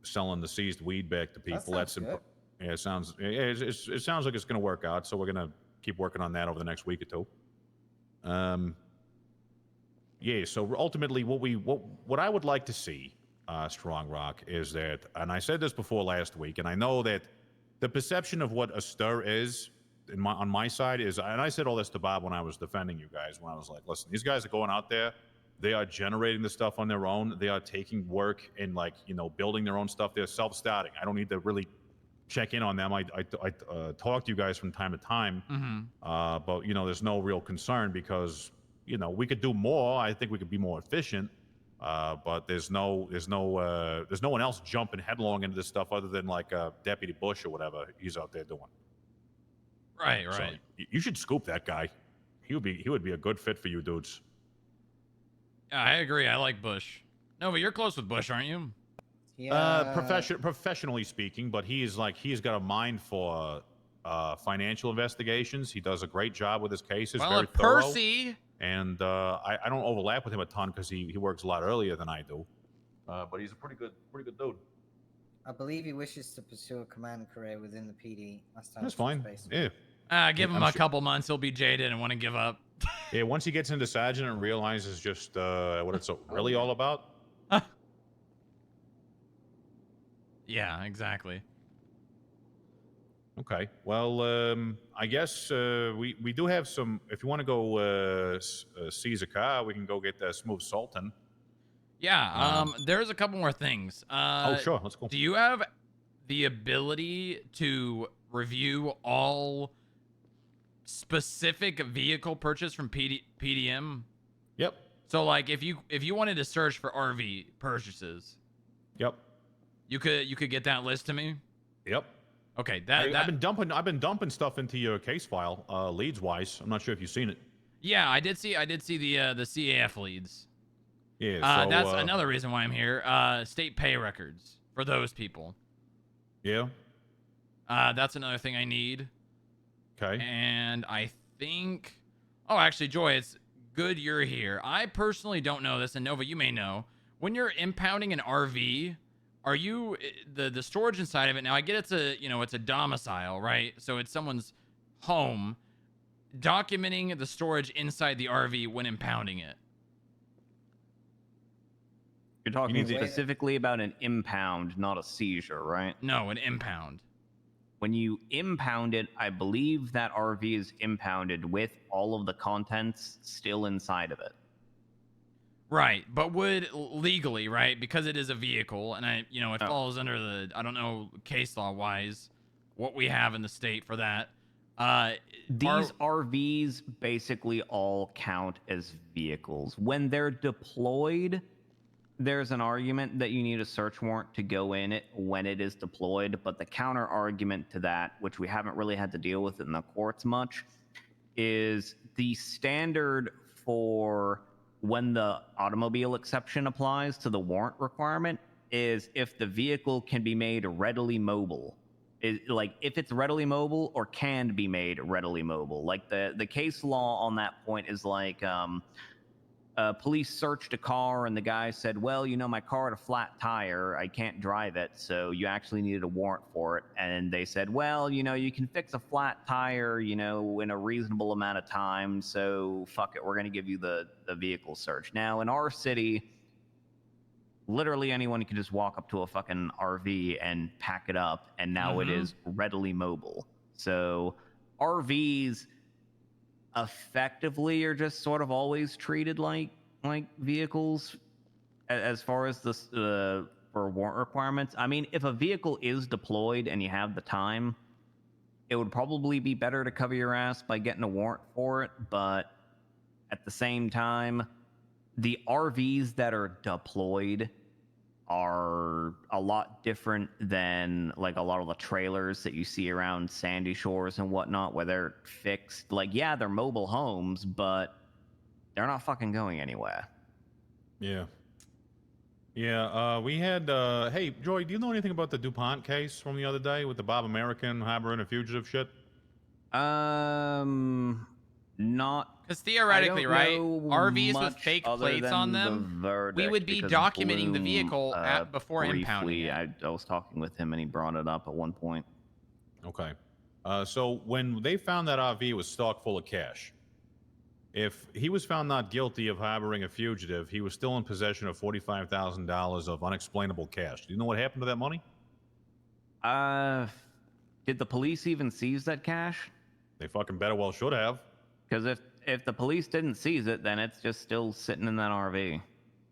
Selling the seized weed back to people. That sounds good. Yeah, it sounds like it's going to work out. So we're going to keep working on that over the next week or two. Yeah. So ultimately, what I would like to see, Strongrock, is that, and I said this before last week, and I know that the perception of what a stir is on my side is, and I said all this to Bob when I was defending you guys, when I was like, listen, these guys are going out there. They are generating the stuff on their own. They are taking work and, like, you know, building their own stuff. They're self-starting. I don't need to really check in on them. I talk to you guys from time to time, but, you know, there's no real concern because, you know, we could do more. I think we could be more efficient, but there's no one else jumping headlong into this stuff other than like Deputy Bush or whatever he's out there doing. Right. So you should scoop that guy. He would be a good fit for you dudes. Yeah, I agree. I like Bush. Nova, you're close with Bush, aren't you? Yeah. Professionally speaking, but he's got a mind for financial investigations. He does a great job with his cases. Well, very thorough. Percy. And I don't overlap with him a ton because he works a lot earlier than I do. But he's a pretty good dude. I believe he wishes to pursue a command career within the PD. Last time That's fine. Space. Yeah. Give him a couple months. He'll be jaded and want to give up. Yeah, once he gets into sergeant and realizes just what it's really all about. Yeah, exactly. Okay. Well, I guess we do have some. If you want to go seize a car, we can go get Smooth Sultan. Yeah. There's a couple more things. Oh, sure. Let's go. Do you have the ability to review all specific vehicle purchase from PDM? Yep. So, like, if you wanted to search for RV purchases, yep, you could get that list to me. Yep. Okay. I've been dumping stuff into your case file, leads wise. I'm not sure if you've seen it. Yeah, I did see the CAF leads. Yeah. So, that's another reason why I'm here. State pay records for those people. Yeah. That's another thing I need. Okay. And I think, oh, actually, Joy, it's good you're here. I personally don't know this, and Nova, you may know. When you're impounding an RV, are you the storage inside of it? Now, I get it's a domicile, right? So it's someone's home. Documenting the storage inside the RV when impounding it. You're talking specifically about an impound, not a seizure, right? No, an impound. When you impound it, I believe that RV is impounded with all of the contents still inside of it. Right, but would legally, right? Because it is a vehicle, and it falls under the, I don't know, case law wise, what we have in the state for that. These RVs basically all count as vehicles. When they're deployed, there's an argument that you need a search warrant to go in it when it is deployed, but the counter argument to that, which we haven't really had to deal with in the courts much, is the standard for when the automobile exception applies to the warrant requirement is if the vehicle can be made readily mobile. Like if it's readily mobile or can be made readily mobile. Like the case law on that point is like police searched a car and the guy said, well, my car had a flat tire. I can't drive it. So you actually needed a warrant for it. And they said, well, you can fix a flat tire, in a reasonable amount of time. So fuck it. We're going to give you the vehicle search. Now in our city, literally anyone can just walk up to a fucking RV and pack it up. And now it is readily mobile. So RVs effectively are just sort of always treated like vehicles as far as the for warrant requirements. I mean, if a vehicle is deployed and you have the time, it would probably be better to cover your ass by getting a warrant for it. But at the same time, the RVs that are deployed are a lot different than like a lot of the trailers that you see around Sandy Shores and whatnot, where they're fixed. Like, yeah, they're mobile homes, but they're not fucking going anywhere. Yeah. Yeah, we had, hey, Joy, do you know anything about the DuPont case from the other day with the Bob American harboring a fugitive shit? Not. Because theoretically, right, RVs with fake other plates than on the them, verdict, we would be because documenting the Bloom, vehicle before impounding briefly, it. I was talking with him and he brought it up at one point. Okay. So when they found that RV was stocked full of cash, if he was found not guilty of harboring a fugitive, he was still in possession of $45,000 of unexplainable cash. Do you know what happened to that money? Did the police even seize that cash? They fucking better well should have. Because if the police didn't seize it, then it's just still sitting in that RV.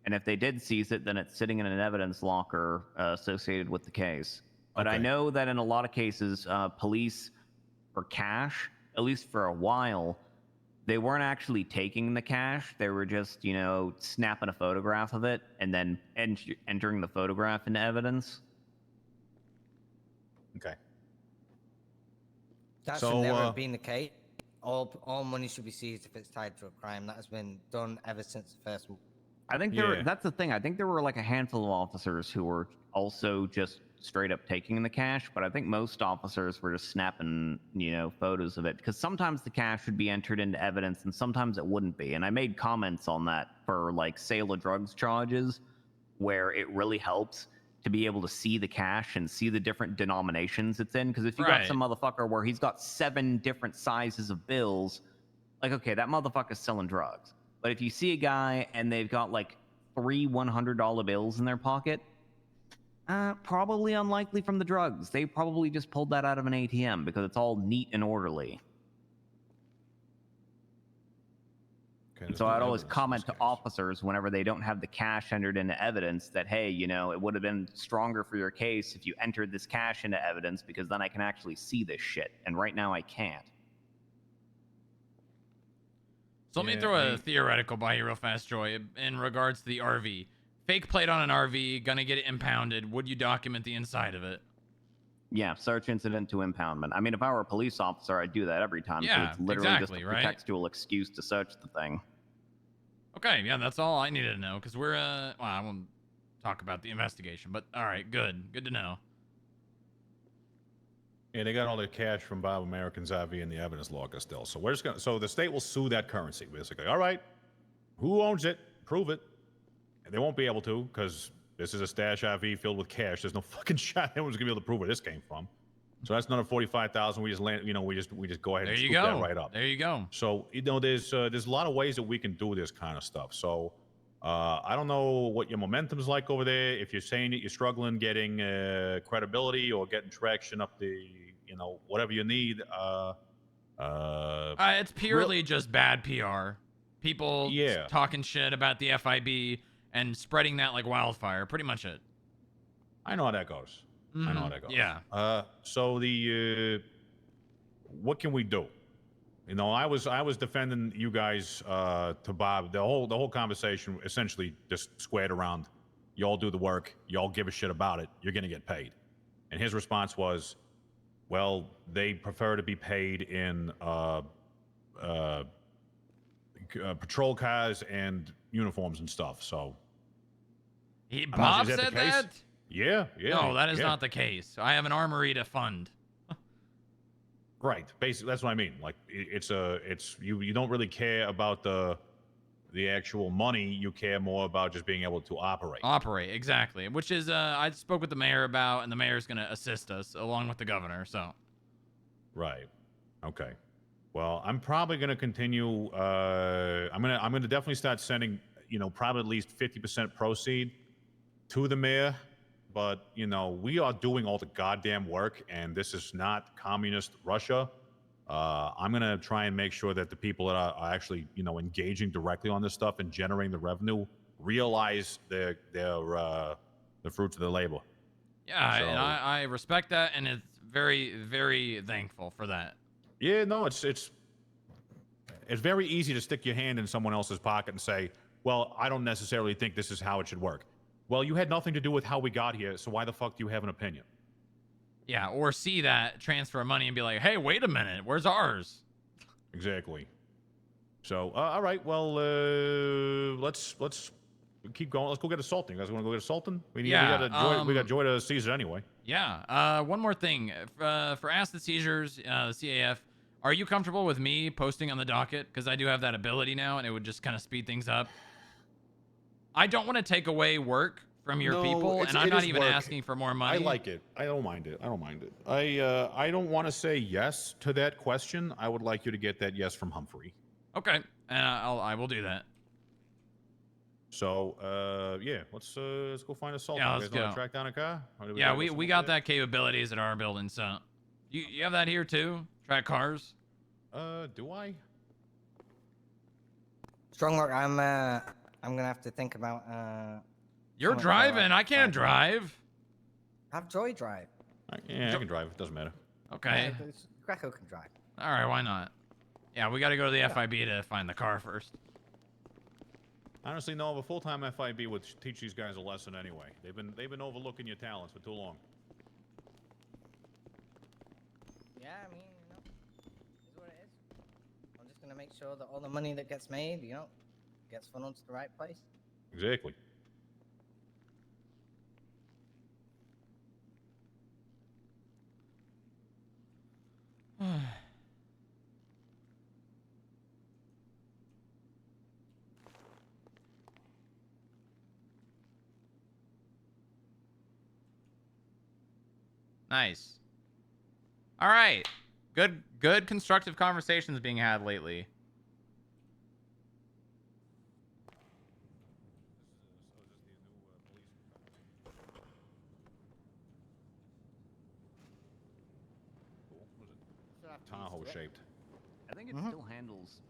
And if they did seize it, then it's sitting in an evidence locker associated with the case. But I know that in a lot of cases, police, for cash, at least for a while, they weren't actually taking the cash. They were just, you know, snapping a photograph of it and then entering the photograph into evidence. Okay. That So, should never have been the case. All money should be seized if it's tied to a crime. That has been done ever since the first one. I think that's the thing. I think there were like a handful of officers who were also just straight up taking the cash, but I think most officers were just snapping, you know, photos of it, because sometimes the cash would be entered into evidence and sometimes it wouldn't be. And I made comments on that for like sale of drugs charges, where it really helps to be able to see the cash and see the different denominations it's in. Because if you got some motherfucker where he's got 7 different sizes of bills, like, okay, that motherfucker's selling drugs. But if you see a guy and they've got like 3 $100 bills in their pocket, probably unlikely from the drugs. They probably just pulled that out of an ATM because it's all neat and orderly. And so I'd always comment to officers whenever they don't have the cash entered into evidence that, hey, you know, it would have been stronger for your case if you entered this cash into evidence, because then I can actually see this shit. And right now I can't. So let me throw a theoretical by you real fast, Joy, in regards to the RV. Fake plate on an RV, gonna get it impounded. Would you document the inside of it? Yeah, search incident to impoundment. I mean, if I were a police officer, I'd do that every time. Yeah, it's literally exactly, just a right? pretextual excuse to search the thing. Okay, yeah, that's all I needed to know, because we're, well, I won't talk about the investigation, but all right, good to know. Yeah, they got all the cash from Bob American's RV in the evidence locker still. So we're just gonna, so the state will sue that currency, basically. All right, who owns it? Prove it. And they won't be able to, because this is a stash RV filled with cash. There's no fucking shot anyone's gonna be able to prove where this came from. So that's another 45,000. We just land, you know, we just go ahead and scoop that right up. There you go. So, you know, there's a lot of ways that we can do this kind of stuff. So I don't know what your momentum's like over there. If you're saying that you're struggling getting credibility or getting traction up the, you know, whatever you need. It's purely just bad PR. People talking shit about the FIB and spreading that like wildfire. Pretty much it. I know how that goes. I know how that goes. Yeah. So the what can we do? You know, I was defending you guys to Bob. The whole conversation essentially just squared around, y'all do the work, y'all give a shit about it, you're gonna get paid. And his response was, well, they prefer to be paid in patrol cars and uniforms and stuff. So Bob said that? Yeah. No, that is not the case. I have an armory to fund. Right. Basically, that's what I mean. Like, it's you don't really care about the actual money. You care more about just being able to operate. Operate, exactly. Which is, I spoke with the mayor about, and the mayor's going to assist us along with the governor. So. Right. Okay. Well, I'm probably going to continue. I'm gonna definitely start sending, you know, probably at least 50% proceed to the mayor. But, you know, we are doing all the goddamn work, and this is not communist Russia. I'm going to try and make sure that the people that are actually, you know, engaging directly on this stuff and generating the revenue realize the fruits of their labor. Yeah, So, and I respect that, and it's very, very thankful for that. Yeah, no, it's very easy to stick your hand in someone else's pocket and say, well, I don't necessarily think this is how it should work. Well, you had nothing to do with how we got here, so why the fuck do you have an opinion? Yeah, or see that transfer of money and be like, hey, wait a minute, where's ours? Exactly. So, all right, well, let's keep going. Let's go get assaulting. You guys want to go get assaulting? We got Joy to seize it anyway. Yeah. One more thing. For acid seizures, the CAF, are you comfortable with me posting on the docket? Because I do have that ability now, and it would just kind of speed things up. I don't want to take away work from your people, and I'm not even asking for more money. I like it. I don't mind it. I don't want to say yes to that question. I would like you to get that yes from Humphrey. Okay, and I will do that. So, yeah, let's go find assaulting. Yeah, You let's guys know how to go. track down a car? Or do Yeah, gotta go we somewhere got for that capabilities at our building, so you have that here too? Track cars? Do I? Strongrock, I'm gonna have to think about You're something for, driving. like, I can't 5 minutes. drive. Have Joy drive. Yeah, I can drive. It doesn't matter. Okay. Yeah, Greco can drive. All right, why not? Yeah, we got to go to the FIB to find the car first. Honestly, no, a full-time FIB would teach these guys a lesson anyway. They've been overlooking your talents for too long. Yeah, I mean, is what it is. I'm just gonna make sure that all the money that gets made, gets funneled to the right place. Exactly. Nice. All right. Good constructive conversations being had lately. Tahoe shaped. I think it still handles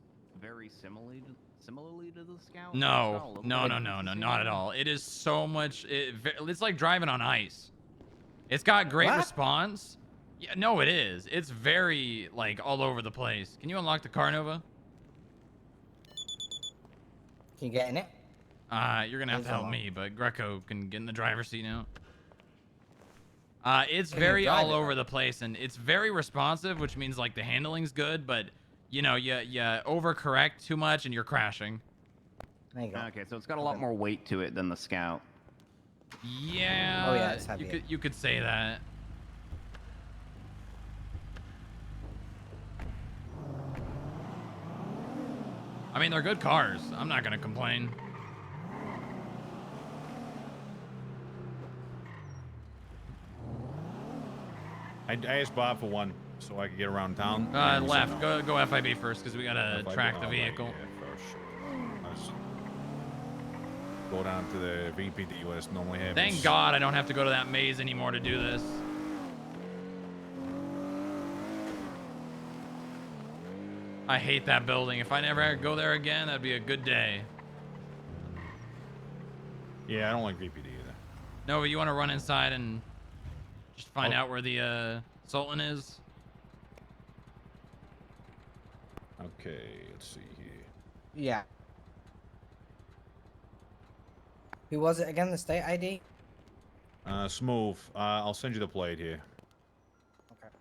very similarly to the Scout. No, not at all. It is so much. It's like driving on ice. It's got great response. Yeah, no, it is. It's very like all over the place. Can you unlock the car, Nova? Can you get in it? You're gonna have to help me, but Greco can get in the driver's seat now. It's Can you very drive all it, over the place, and it's very responsive, which means like the handling's good, but you overcorrect too much and you're crashing. There you go. Okay, so it's got a lot more weight to it than the Scout. Yeah. Oh, yeah, it's heavier. You could say that. I mean, they're good cars. I'm not gonna complain. I asked Bob for one so I could get around town. Left. Go FIB first because we gotta track the vehicle. Yeah, for sure. Let's go down to the VPD where this normally happens. Thank God I don't have to go to that maze anymore to do this. I hate that building. If I never go there again, that'd be a good day. Yeah, I don't like VPD either. No, but you want to run inside and just find out where the Sultan is? Okay, let's see here. Yeah. Who was it again? The state ID? Smooth. I'll send you the plate here. Okay.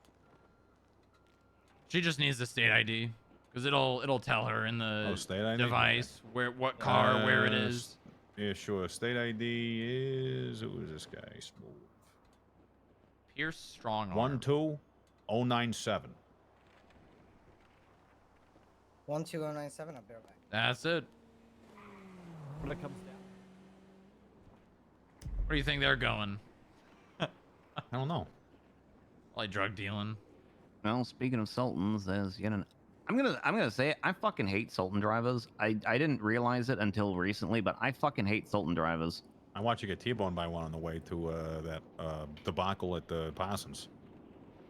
She just needs the state ID because it'll tell her in the state ID? device what car, where it is. Yeah, sure. State ID is... Who is this guy? Smooth. Pierce Strongrock. 12097. 12097. I'll be right back. That's it. When it comes down. Where do you think they're going? I don't know. Like drug dealing. Well, speaking of Sultans, there's yet an... I'm gonna say it. I fucking hate Sultan drivers. I didn't realize it until recently, but I fucking hate Sultan drivers. I watched you get T-boned by one on the way to that debacle at the Parsons.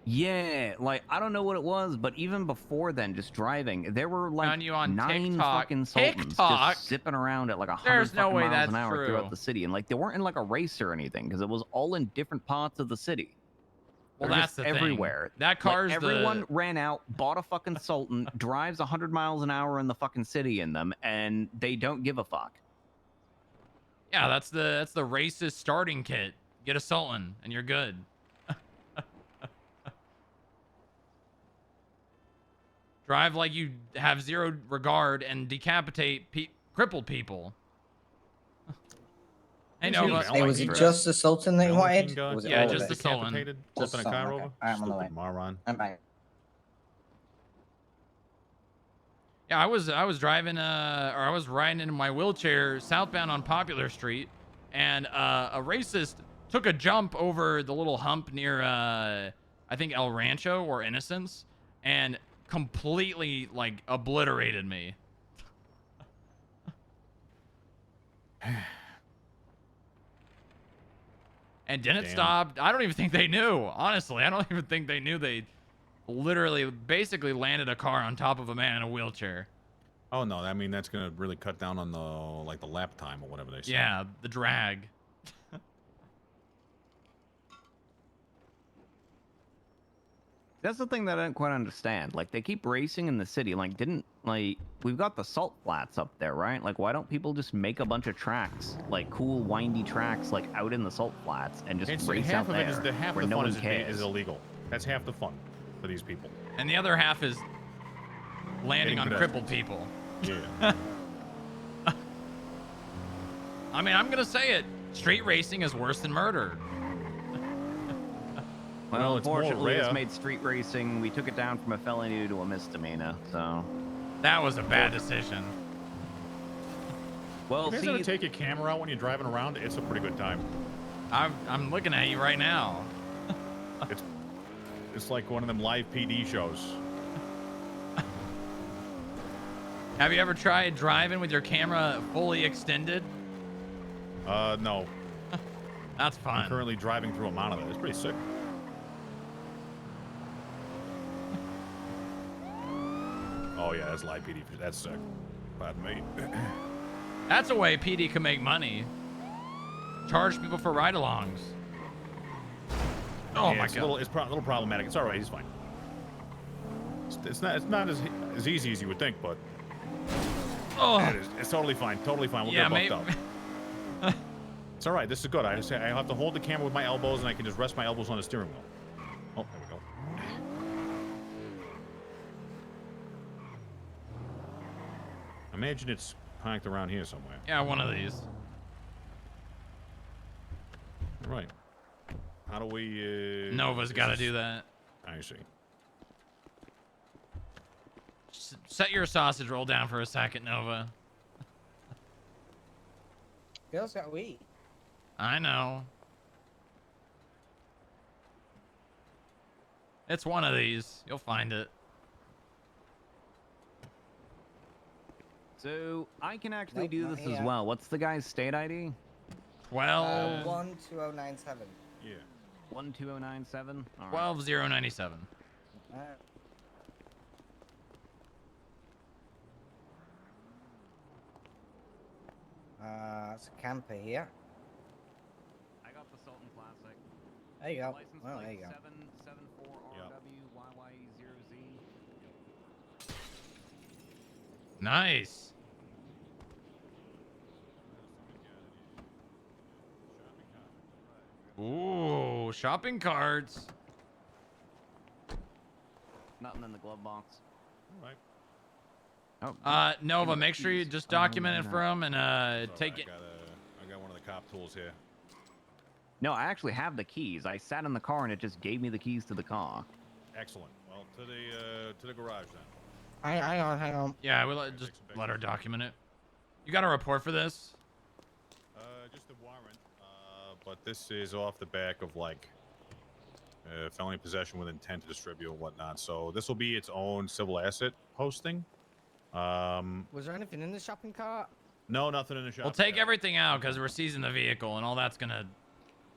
Yeah, like I don't know what it was, but even before then, just driving, there were like Found you on 9 TikTok. fucking Sultans TikTok? just zipping around at like 100 There's no fucking way miles that's an hour true. throughout the city, and like they weren't in like a race or anything because it was all in different parts of the city. Well, They're that's just the thing. everywhere. That car's like, everyone ran out, bought a fucking Sultan, drives 100 miles an hour in the fucking city in them, and they don't give a fuck. Yeah, that's the racist starting kit. Get a Sultan and you're good. Drive like you have zero regard and decapitate crippled people. Hey, Nova. Hey, was it just the Sultan that you wanted? Or was it Yeah, all just of the it? Sultan. Just the Sultan, okay. I'm on the way. Stupid moron. I'm back. Yeah, I was driving or I was riding in my wheelchair southbound on Popular Street, and a racist took a jump over the little hump near I think El Rancho or Innocence, and completely like obliterated me. And didn't Damn. stop. I don't even think they knew. Honestly, I don't even think they knew. They literally basically landed a car on top of a man in a wheelchair. Oh no, I mean that's gonna really cut down on the lap time or whatever they say. Yeah, the drag. That's the thing that I don't quite understand. Like, they keep racing in the city. Like, we've got the salt flats up there, right? Like, why don't people just make a bunch of tracks, like cool, windy tracks, like out in the salt flats and just race half out of there it is half where of the no fun one cares? is illegal. That's half the fun for these people. And the other half is landing Hitting on crippled pedestrians. people. Yeah. I mean, I'm gonna say it. Street racing is worse than murder. Well, it's more unfortunately, this rare. made street racing. We took it down from a felony to a misdemeanor, so. That was a bad decision. Well, You guys see, ever take your camera out when you're driving around? It's a pretty good time. I'm looking at you right now. It's like one of them live PD shows. Have you ever tried driving with your camera fully extended? No. That's fun. I'm currently driving through a monitor. It's pretty sick. Oh yeah, that's live PD. That's sick. Pardon me. That's a way PD can make money. Charge people for ride-alongs. Oh Yeah, my it's god. a little problematic. It's all right. He's fine. It's not as easy as you would think, but Oh. it's totally fine. Totally fine. We'll Yeah, get bucked up. It's all right. This is good. I have to hold the camera with my elbows, and I can just rest my elbows on the steering wheel. Oh, there we go. Imagine it's parked around here somewhere. Yeah, one of these. Right. How do we? Nova's got to do that. I see. Set your sausage roll down for a second, Nova. Girls gotta eat. I know. It's one of these. You'll find it. so I can actually Nope, do not this as here. well. What's the guy's state ID? 12097. Yeah. 12097. All right. 12097. It's a camper here. I got the Sultan Classic. There you go. License Well, plate there you go. 774RWYY0Z. Nice. Ooh, shopping carts. Nothing in the glove box. All right. Oh, Nova, make sure you just document it for him and take it. I got one of the cop tools here. No, I actually have the keys. I sat in the car and it just gave me the keys to the car. Excellent. Well, to the garage then. Hang on. Yeah, we'll just let her document it. You got a report for this? Just a warrant. But this is off the back of like felony possession with intent to distribute and whatnot. So this will be its own civil asset posting. Was there anything in the shopping cart? No, nothing in the shop. We'll take everything out because we're seizing the vehicle and all that's gonna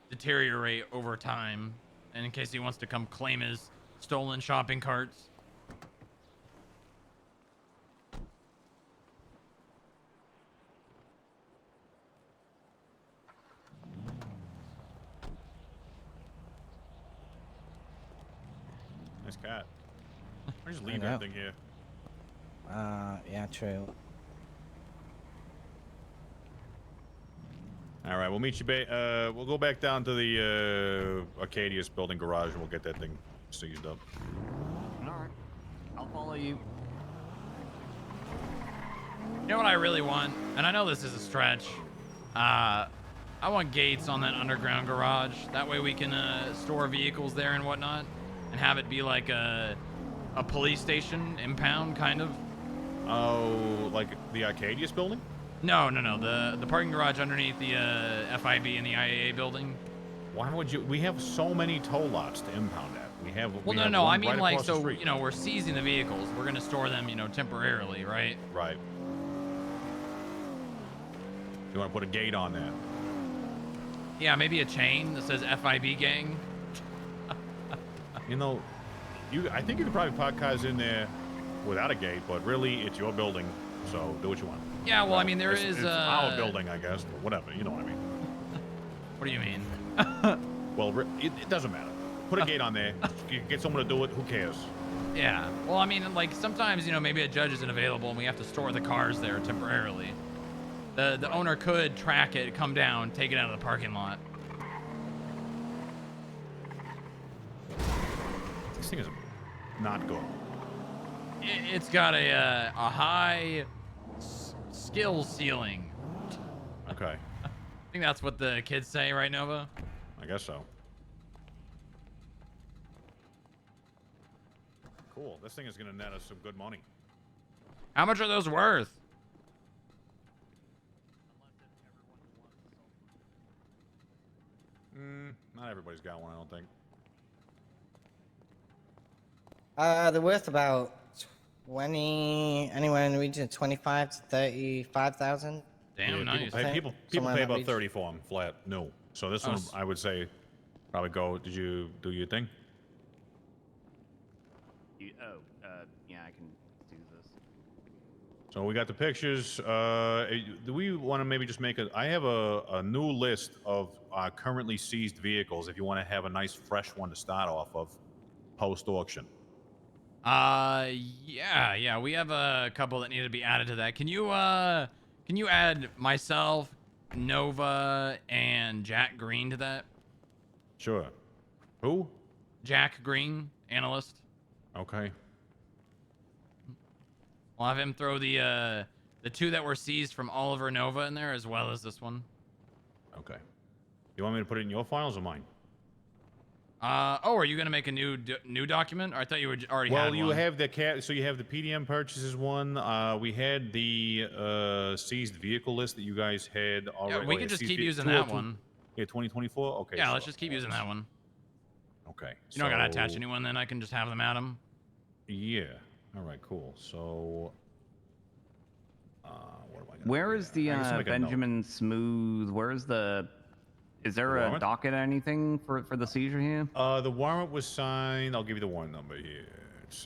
deteriorate over time. And in case he wants to come claim his stolen shopping carts. Nice cat. I just I leave know. everything here. Yeah, true. All right, we'll meet you. We'll go back down to the Arcadius building garage, and we'll get that thing seized up. All right, I'll follow you. You know what I really want? And I know this is a stretch. I want gates on that underground garage. That way we can store vehicles there and whatnot, and have it be like a police station, impound kind of. Oh, like the Arcadius building? No. The parking garage underneath the FIB and the IAA building. Why would you? We have so many tow lots to impound at. We have. Well, we have no. one I mean, right like, across the so street. we're seizing the vehicles. We're gonna store them, temporarily, right? Right. You want to put a gate on that? Yeah, maybe a chain that says FIB gang. I think you could probably park cars in there without a gate, but really, it's your building, so do what you want. Yeah, well, I mean, it's our building, I guess, but whatever. You know what I mean? What do you mean? Well, it doesn't matter. Put a gate on there. You get someone to do it. Who cares? Yeah. Well, I mean, like, sometimes, maybe a judge isn't available and we have to store the cars there temporarily. The owner could track it, come down, take it out of the parking lot. This thing is not good. It's got a high skill ceiling. Okay. I think that's what the kids say, right, Nova? I guess so. Cool. This thing is going to net us some good money. How much are those worth? Not everybody's got one, I don't think. They're worth about 20, anywhere in the region of 25 to 35,000. Damn, Yeah, nice. People Somewhere pay in that about region. 30 for them, flat. No. So this one, I would say, probably go. Did you do your thing? Yeah, I can do this. So we got the pictures. Do we want to maybe just make I have a new list of currently seized vehicles. If you want to have a nice fresh one to start off of, post auction. Yeah. We have a couple that need to be added to that. Can you add myself, Nova, and Jack Green to that? Sure. Who? Jack Green, analyst. Okay. I'll have him throw the two that were seized from Oliver Nova in there, as well as this one. Okay. You want me to put it in your files or mine? Are you gonna make a new document? Or I thought you would already had Well, you one. have the so you have the PDM purchases one. We had the seized vehicle list that you guys had already. Yeah, we can just keep using that one. Yeah, 2024. Okay. Yeah, let's just keep using that one. Okay. You don't gotta attach a new one, then I can just have them add them. Yeah. All right. Cool. So, what am I gonna Where is the I guess I'll make a note. Benjamin Smooth? Where's the? Is there The a warrant? docket or anything for the seizure here? The warrant was signed. I'll give you the warrant number here.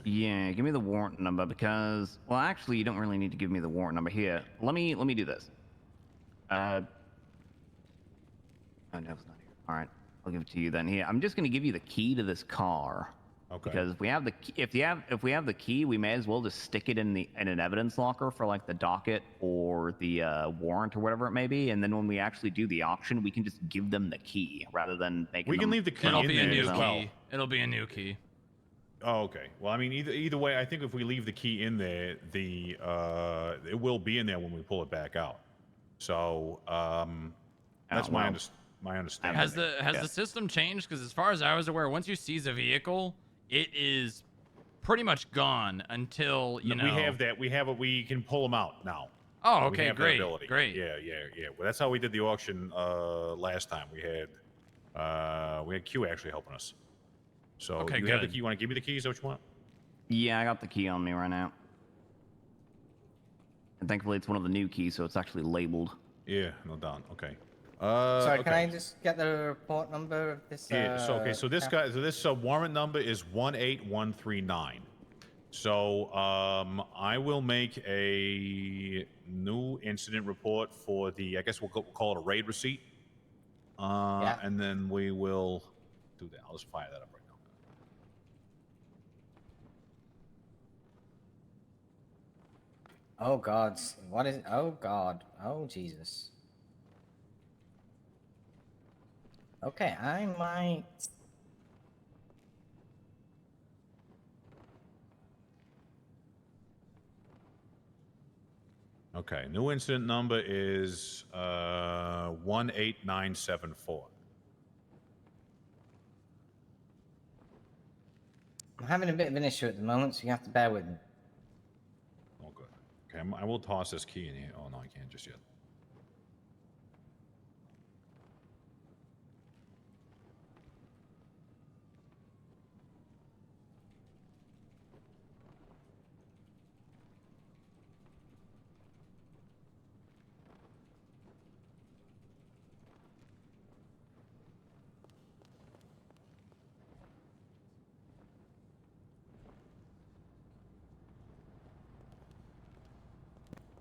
Yeah, give me the warrant number because, well, actually, you don't really need to give me the warrant number here. Let me do this. Oh no, it's not here. All right, I'll give it to you then. Here, I'm just gonna give you the key to this car. Okay. Because we have the key, if we have the key, we may as well just stick it in an evidence locker for like the docket or the warrant or whatever it may be, and then when we actually do the auction, we can just give them the key rather than making. We can them leave the key It'll in be a there new as key. well. It'll be a new key. Oh, okay. Well, I mean, either way, I think if we leave the key in there, it will be in there when we pull it back out. So that's my understanding. Has the system changed? Because as far as I was aware, once you seize a vehicle, it is pretty much gone until you know. We have that. We can pull them out now. Oh, We okay, have that great, ability. great. Yeah. Well, that's how we did the auction last time. We had Q actually helping us. So Okay, you have the good. key. You want to give me the keys? Is that what you want? Yeah, I got the key on me right now. And thankfully, it's one of the new keys, so it's actually labeled. Yeah, no doubt. Okay. Sorry, okay. can I just get the report number of this? Yeah. So this cap- guy. So this warrant number is 18139. So I will make a new incident report for the. I guess we'll call it a raid receipt. Yeah. And then we will do that. I'll just fire that up right now. Oh God, what is? Oh God, oh Jesus. Okay, I might. Okay, new incident number is 18974. I'm having a bit of an issue at the moment, so you have to bear with me. Oh, good. Okay, I will toss this key in here. Oh, no, I can't just yet.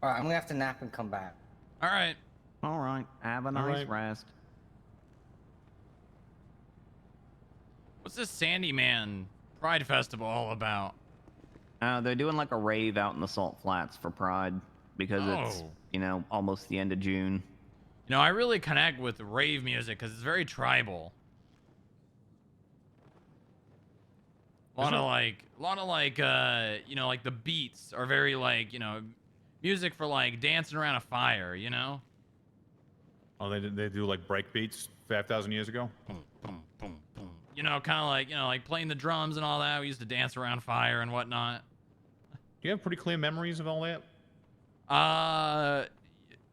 Alright, I'm gonna have to nap and come back. All right. All right. Have a nice rest. What's this Sandyman Pride Festival all about? They're doing like a rave out in the Salt Flats for Pride because it's, Oh. you know, almost the end of June. You know, I really connect with rave music because it's very tribal. A lot of like, you know, like the beats are very like, you know, music for like dancing around a fire, you know? Oh, they do like break beats 5,000 years ago? You know, kind of like, you know, like playing the drums and all that. We used to dance around fire and whatnot. Do you have pretty clear memories of all that?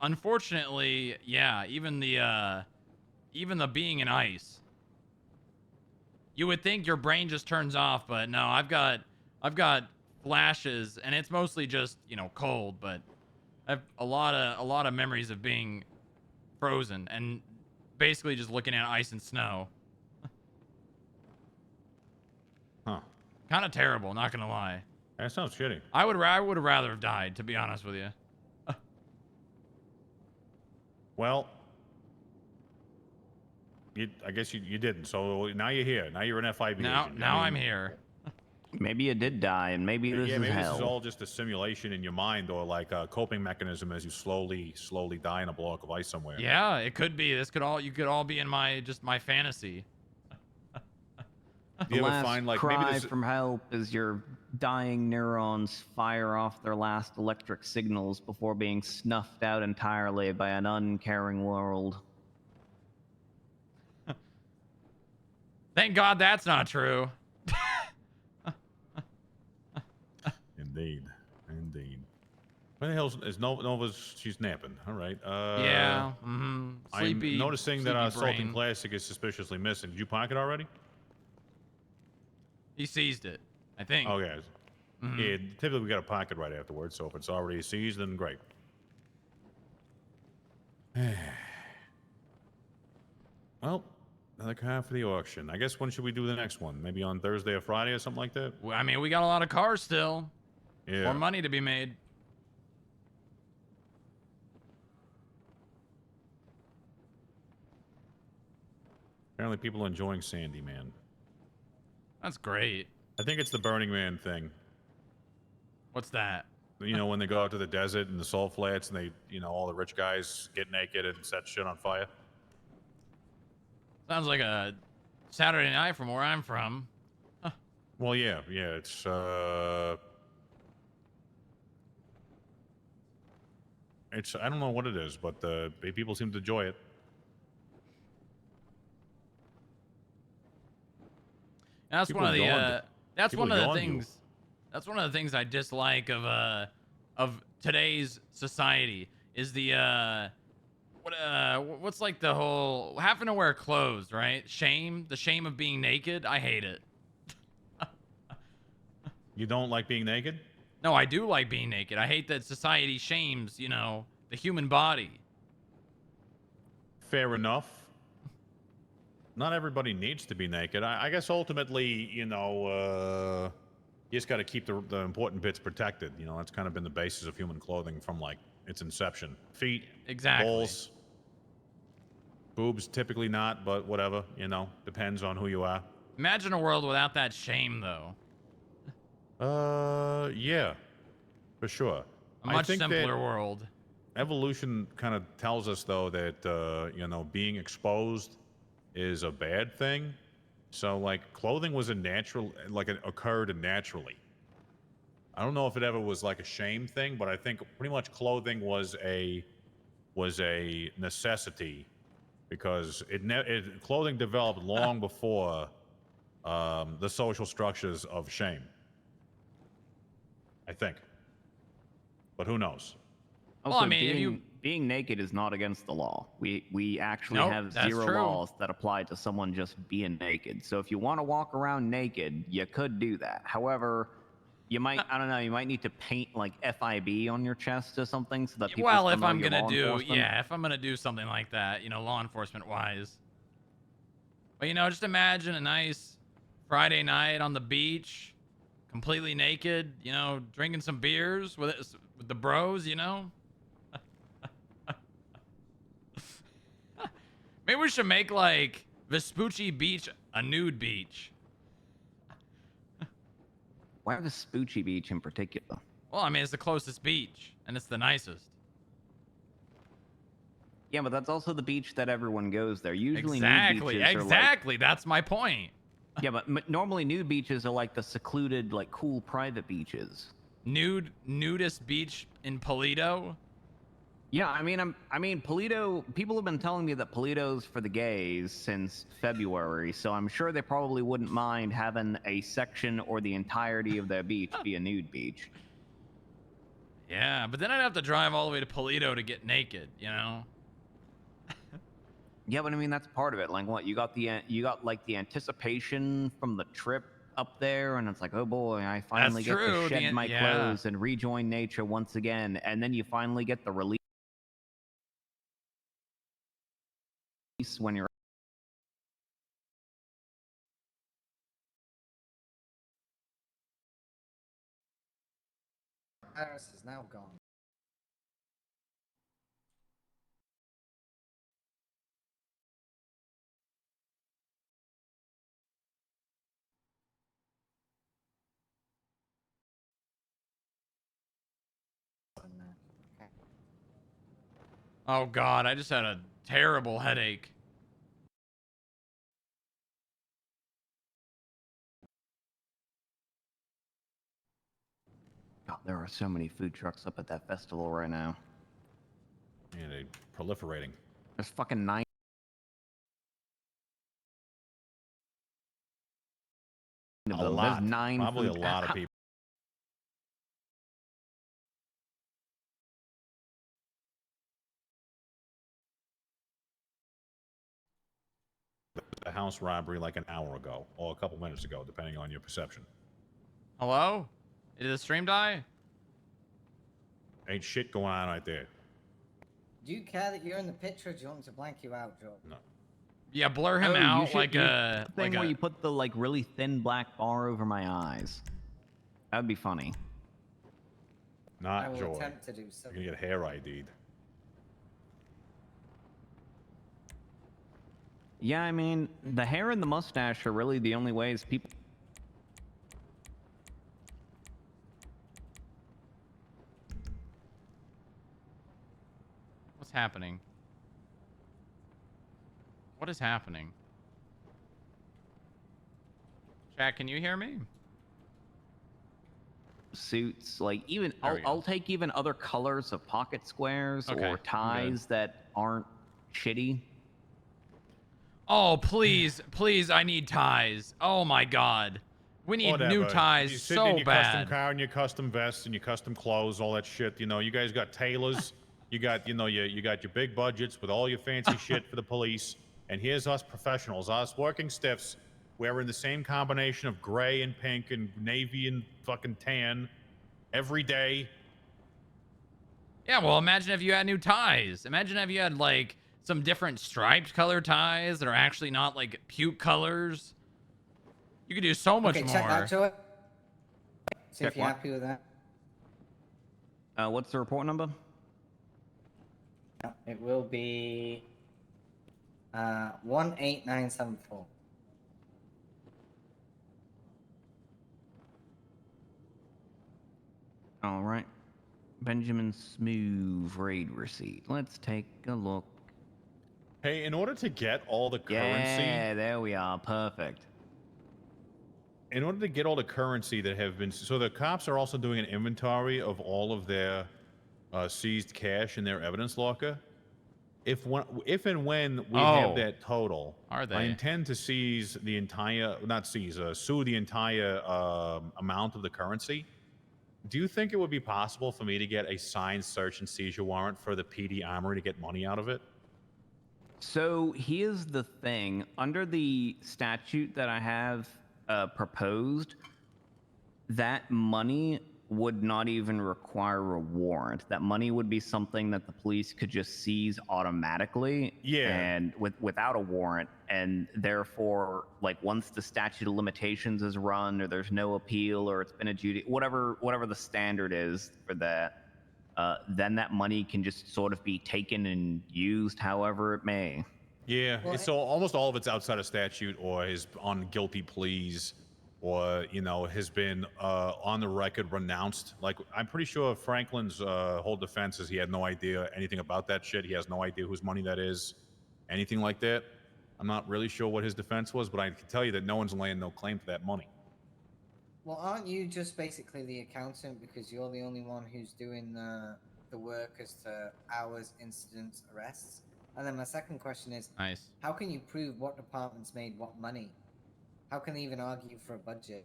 Unfortunately, yeah, even the being in ice. You would think your brain just turns off, but no, I've got flashes, and it's mostly just, you know, cold, but I have a lot of memories of being frozen and basically just looking at ice and snow. Huh. Kind of terrible, not gonna lie. That sounds shitty. I would have rather have died, to be honest with you. Well, I guess you didn't. So now you're here. Now you're an FIB agent. Now I'm here. Maybe you did die, and maybe this is maybe hell. this is all just a simulation in your mind, or like a coping mechanism as you slowly die in a block of ice somewhere. Yeah, it could be. You could all be in my fantasy. The last cry from help is your dying neurons fire off their last electric signals before being snuffed out entirely by an uncaring world. Thank God that's not true. Indeed. Where the hell is Nova's? She's napping. All right. Yeah. Sleepy. I'm noticing that our sleepy Salting brain. Classic is suspiciously missing. Did you park it already? He seized it, I think. Oh, yeah. Yeah, typically we got to park it right afterwards, so if it's already seized, then great. Well, another car for the auction. I guess when should we do the next one? Maybe on Thursday or Friday or something like that? Well, I mean, we got a lot of cars still. Yeah. More money to be made. Apparently people are enjoying Sandy, man. That's great. I think it's the Burning Man thing. What's that? You know, when they go out to the desert and the salt flats and they, you know, all the rich guys get naked and set shit on fire. Sounds like a Saturday night from where I'm from. Huh. Well, yeah, it's, I don't know what it is, but people seem to enjoy it. That's People one of the yawned. that's People one of the yawned you. things. That's one of the things I dislike of today's society is the what's like the whole having to wear clothes, right? The shame of being naked. I hate it. You don't like being naked? No, I do like being naked. I hate that society shames, you know, the human body. Fair enough. Not everybody needs to be naked. I guess ultimately, you know, you just got to keep the important bits protected. You know, that's kind of been the basis of human clothing from like its inception. Feet, Exactly. balls, boobs, typically not, but whatever. You know, depends on who you are. Imagine a world without that shame, though. Yeah, for sure. A much simpler world. Evolution kind of tells us, though, that you know, being exposed is a bad thing. So like clothing was a natural, like it occurred naturally. I don't know if it ever was like a shame thing, but I think pretty much clothing was a necessity because clothing developed long before the social structures of shame. I think, but who knows? Also, Well, I mean, if you being naked is not against the law. We actually Nope, have that's 0 true. laws that apply to someone just being naked. So if you want to walk around naked, you could do that. However, you might I don't know, you might need to paint like FIB on your chest or something so that people well, still if know I'm you're gonna law do, enforcement. yeah, if I'm gonna do something like that, you know, law enforcement wise. But you know, just imagine a nice Friday night on the beach, completely naked, you know, drinking some beers with the bros, you know. Maybe we should make like Vespucci Beach a nude beach. Why Vespucci Beach in particular? Well, I mean, it's the closest beach and it's the nicest. Yeah, but that's also the beach that everyone goes there. Usually Exactly, nude beaches are like exactly. That's my point. yeah, but normally nude beaches are like the secluded, like cool private beaches. Nudist beach in Polito. Yeah, I mean, Polito. People have been telling me that Polito's for the gays since February, so I'm sure they probably wouldn't mind having a section or the entirety of their beach be a nude beach. Yeah, but then I'd have to drive all the way to Polito to get naked, you know? Yeah, but I mean that's part of it. Like what you got like the anticipation from the trip up there, and it's like, oh boy, I finally get true, to shed my yeah. clothes and rejoin nature once again, and then you finally get the release when you're. Paris is now gone. Oh God, I just had a terrible headache. God, there are so many food trucks up at that festival right now. Yeah, they're proliferating. There's fucking 9. A lot. There's 9 Probably food... a lot of people. A house robbery like an hour ago or a couple minutes ago, depending on your perception. Hello? Did the stream die? Ain't shit going on right there. Do you care that you're in the picture, or do you want me to blank you out, Joe? No. Yeah, blur him you out should like use a the thing where you put the like really thin black bar over my eyes. That'd be funny. Not I will Joy. attempt to do so. You're gonna get hair ID'd. Yeah, I mean, the hair and the mustache are really the only ways people. What's happening? What is happening? Chat, can you hear me? Suits, like even There we I'll take even other colors of pocket squares Okay, or I'm ties that aren't shitty. Oh, please, please, I need ties. Oh my God. We need Whatever. new ties You're sitting in so your bad. custom car and your custom vests and your custom clothes, all that shit. You know, you guys got tailors. You got, you know, you got your big budgets with all your fancy shit for the police. And here's us professionals, us working stiffs, wearing the same combination of gray and pink and navy and fucking tan every day. Yeah, well, imagine if you had new ties. Imagine if you had like some different striped color ties that are actually not like puke colors. You could do so much Okay, more. check that, Joe. See Check if you're what? happy with that. What's the report number? It will be 18974. All right. Benjamin Smooth raid receipt. Let's take a look. Hey, in order to get all the currency, Yeah, there we are. Perfect. in order to get all the currency that have been, so the cops are also doing an inventory of all of their seized cash in their evidence locker. If and when we have that total, Are I they? intend to seize the entire, not seize, sue the entire amount of the currency. Do you think it would be possible for me to get a signed search and seizure warrant for the PD Armory to get money out of it? So here's the thing. Under the statute that I have proposed, that money would not even require a warrant. That money would be something that the police could just seize automatically, and without a warrant. And therefore, like once the statute of limitations is run, or there's no appeal, or it's been adjudicated, whatever the standard is for that, then that money can just sort of be taken and used however it may. Yeah, so almost all of it's outside of statute, or is on guilty pleas, or has been on the record renounced. Like, I'm pretty sure Franklin's whole defense is he had no idea anything about that shit. He has no idea whose money that is, anything like that. I'm not really sure what his defense was, but I can tell you that no one's laying no claim to that money. Well, aren't you just basically the accountant because you're the only one who's doing the work as to hours, incidents, arrests? And then my second question is, nice. How can you prove what departments made what money? How can they even argue for a budget?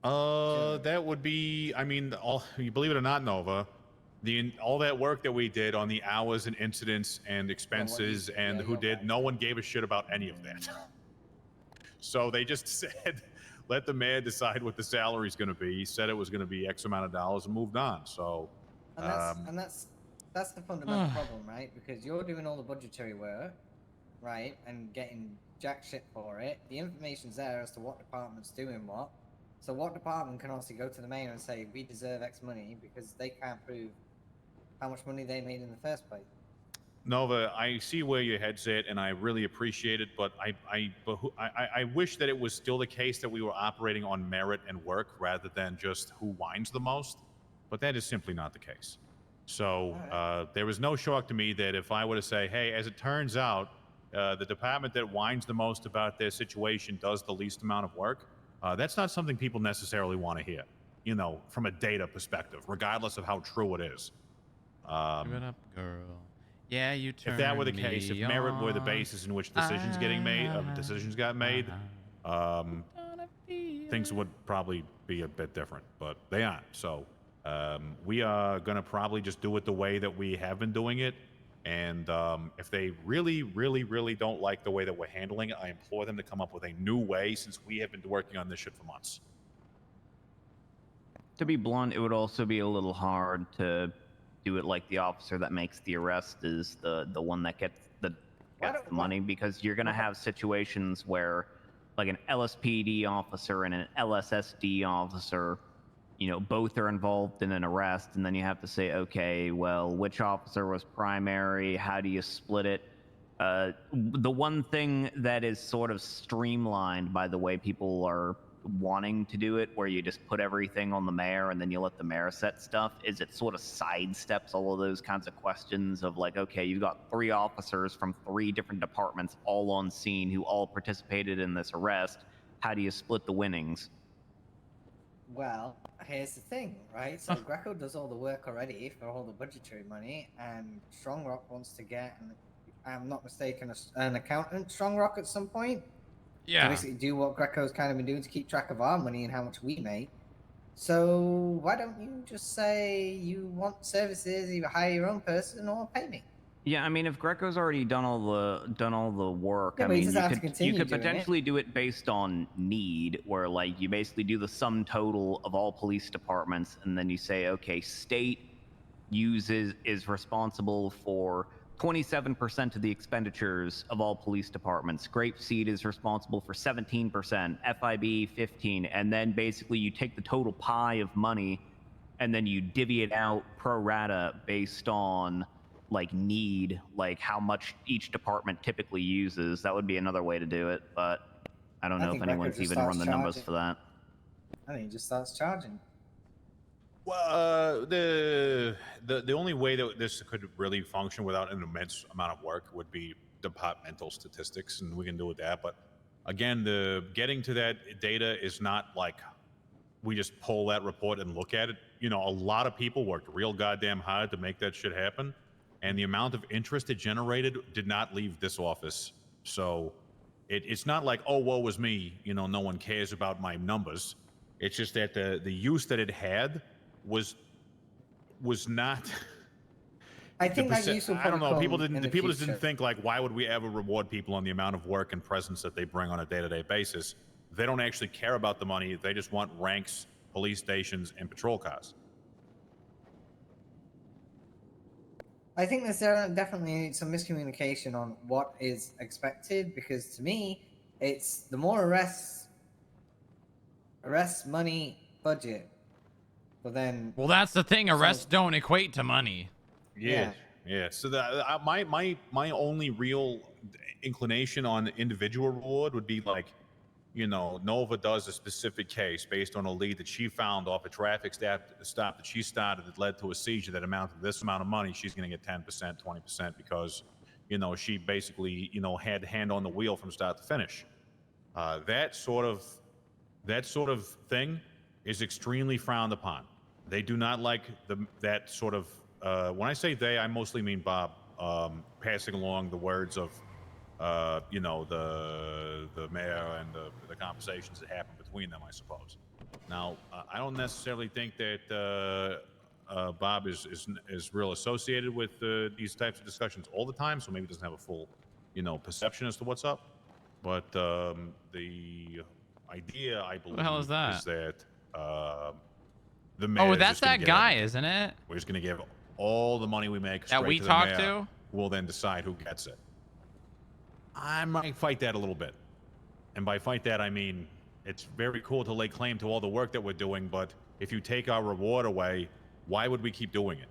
That would be, I mean, you believe it or not, Nova, all that work that we did on the hours and incidents and expenses and who did, no one gave a shit about any of that. So they just said, let the mayor decide what the salary's going to be. He said it was going to be X amount of dollars and moved on. So, And that's the fundamental problem, right? Because you're doing all the budgetary work, right, and getting jack shit for it. The information's there as to what department's doing what. So what department can also go to the mayor and say, we deserve X money, because they can't prove how much money they made in the first place? Nova, I see where your head's at, and I really appreciate it, but I wish that it was still the case that we were operating on merit and work rather than just who whines the most, but that is simply not the case. So there was no shock to me that if I were to say, hey, as it turns out, the department that whines the most about their situation does the least amount of work, that's not something people necessarily want to hear, from a data perspective, regardless of how true it is. Give it up, girl. Yeah, you turn If that were the case, if merit were the on. basis in which decisions got made, things would probably be a bit different, but they aren't. So we are going to probably just do it the way that we have been doing it. And if they really, really, really don't like the way that we're handling it, I implore them to come up with a new way, since we have been working on this shit for months. To be blunt, it would also be a little hard to do it like the officer that makes the arrest is the one that gets the money, because you're going to have situations where like an LSPD officer and an LSSD officer, both are involved in an arrest, and then you have to say, okay, well, which officer was primary? How do you split it? The one thing that is sort of streamlined by the way people are wanting to do it, where you just put everything on the mayor and then you let the mayor set stuff, is it sort of sidesteps all of those kinds of questions of like, okay, you've got 3 officers from 3 different departments all on scene who all participated in this arrest. How do you split the winnings? Well, here's the thing, right? So Greco does all the work already for all the budgetary money, and Strongrock wants to get, and I'm not mistaken, an accountant, Strongrock, at some point. Yeah. To basically do what Greco's kind of been doing to keep track of our money and how much we make. So why don't you just say you want services, either hire your own person or pay me? Yeah, I mean, if Greco's already done all the work, Yeah, I but he mean, doesn't have to continue you could doing it. potentially do it based on need, where like you basically do the sum total of all police departments, and then you say, okay, state is responsible for 27% of the expenditures of all police departments. Grapeseed is responsible for 17%, FIB 15%, and then basically you take the total pie of money, and then you divvy it out pro rata based on like need, like how much each department typically uses. That would be another way to do it, but I don't know if think Greco anyone's just even run starts the numbers charging. for that. I think he just starts charging. Well, the only way that this could really function without an immense amount of work would be departmental statistics, and we can do with that. But again, the getting to that data is not like we just pull that report and look at it. You know, a lot of people worked real goddamn hard to make that shit happen, and the amount of interest it generated did not leave this office. So it's not like, oh, woe was me, you know, no one cares about my numbers. It's just that the use that it had was not. I think that use will I don't probably know. People come in didn't. the People just didn't future. think like, why would we ever reward people on the amount of work and presence that they bring on a day-to-day basis? They don't actually care about the money. They just want ranks, police stations, and patrol cars. I think there's definitely some miscommunication on what is expected, because to me, it's the more arrests, money, budget. But then, Well, that's the thing. Arrests don't equate to money. Yeah. So my only real inclination on individual reward would be like, you know, Nova does a specific case based on a lead that she found off a traffic stop that she started that led to a seizure that amounted to this amount of money. She's going to get 10%, 20% because, you know, she basically, you know, had hand on the wheel from start to finish. That sort of thing is extremely frowned upon. They do not like that sort of. When I say they, I mostly mean Bob, passing along the words of, you know, the mayor and the conversations that happen between them, I suppose. Now, I don't necessarily think that Bob is real associated with these types of discussions all the time, so maybe doesn't have a full, you know, perception as to what's up. But the idea, I believe, the hell is that? is that the mayor. Oh, that's that guy, isn't it? We're just going to give all the money we make straight That we to the talk mayor. to? We'll then decide who gets it. I might fight that a little bit. And by fight that, I mean, it's very cool to lay claim to all the work that we're doing, but if you take our reward away, why would we keep doing it?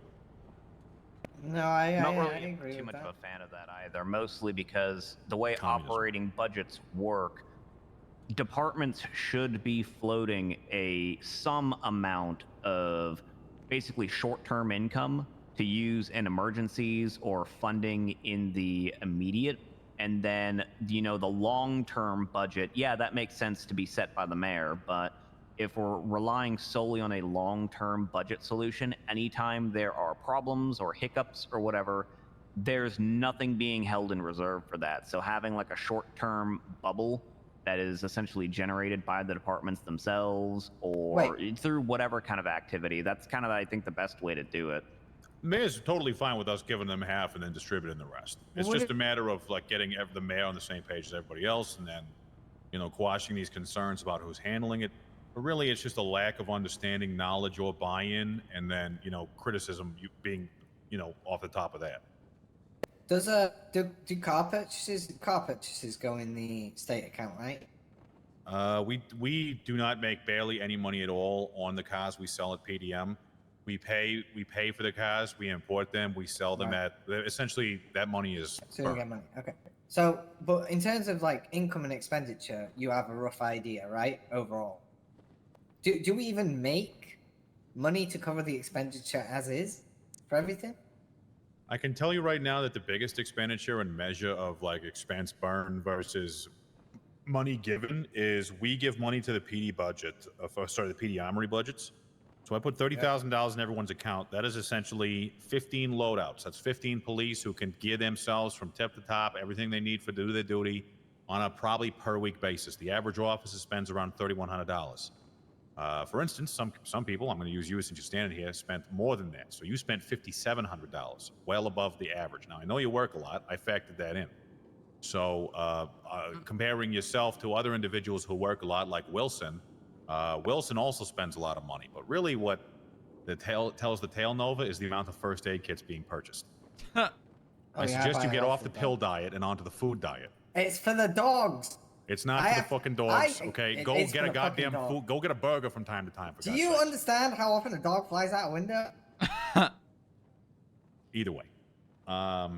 No, Not I really agree too with much that. of a fan of that either, mostly because the way operating budgets work, departments should be floating some amount of basically short-term income to use in emergencies or funding in the immediate. And then, you know, the long-term budget, yeah, that makes sense to be set by the mayor, but if we're relying solely on a long-term budget solution, anytime there are problems or hiccups or whatever, there's nothing being held in reserve for that. So having like a short-term bubble that is essentially generated by the departments themselves or through whatever kind of activity, that's kind of, I think, the best way to do it. Mayor's totally fine with us giving them half and then distributing the rest. It's just a matter of like getting the mayor on the same page as everybody else, and then, you know, quashing these concerns about who's handling it. But really, it's just a lack of understanding, knowledge, or buy-in, and then, you know, criticism being, you know, off the top of that. Does do car purchases go in the state account, right? We do not make barely any money at all on the cars we sell at PDM. We pay for the cars, we import them, we sell them at essentially that money is So you get money. Okay. So, but in terms of like income and expenditure, you have a rough idea, right? Overall, do we even make money to cover the expenditure as is for everything? I can tell you right now that the biggest expenditure and measure of like expense burn versus money given is we give money to the PD budget, the PD armory budgets. So I put $30,000 in everyone's account. That is essentially 15 loadouts. That's 15 police who can gear themselves from tip to top, everything they need to do their duty on a probably per week basis. The average officer spends around $3,100. For instance, some people, I'm going to use you since you're standing here, spent more than that. So you spent $5,700, well above the average. Now, I know you work a lot. I factored that in. So comparing yourself to other individuals who work a lot, like Wilson, Wilson also spends a lot of money. But really what the tells the tale, Nova, is the amount of first aid kits being purchased. I suggest you get off the pill diet and onto the food diet. It's for the dogs. It's not for the fucking dogs, okay? Go it's get for a the fucking goddamn dog. food. Go get a burger from time to time. For Do God's you sakes. understand how often a dog flies out a window? Either way.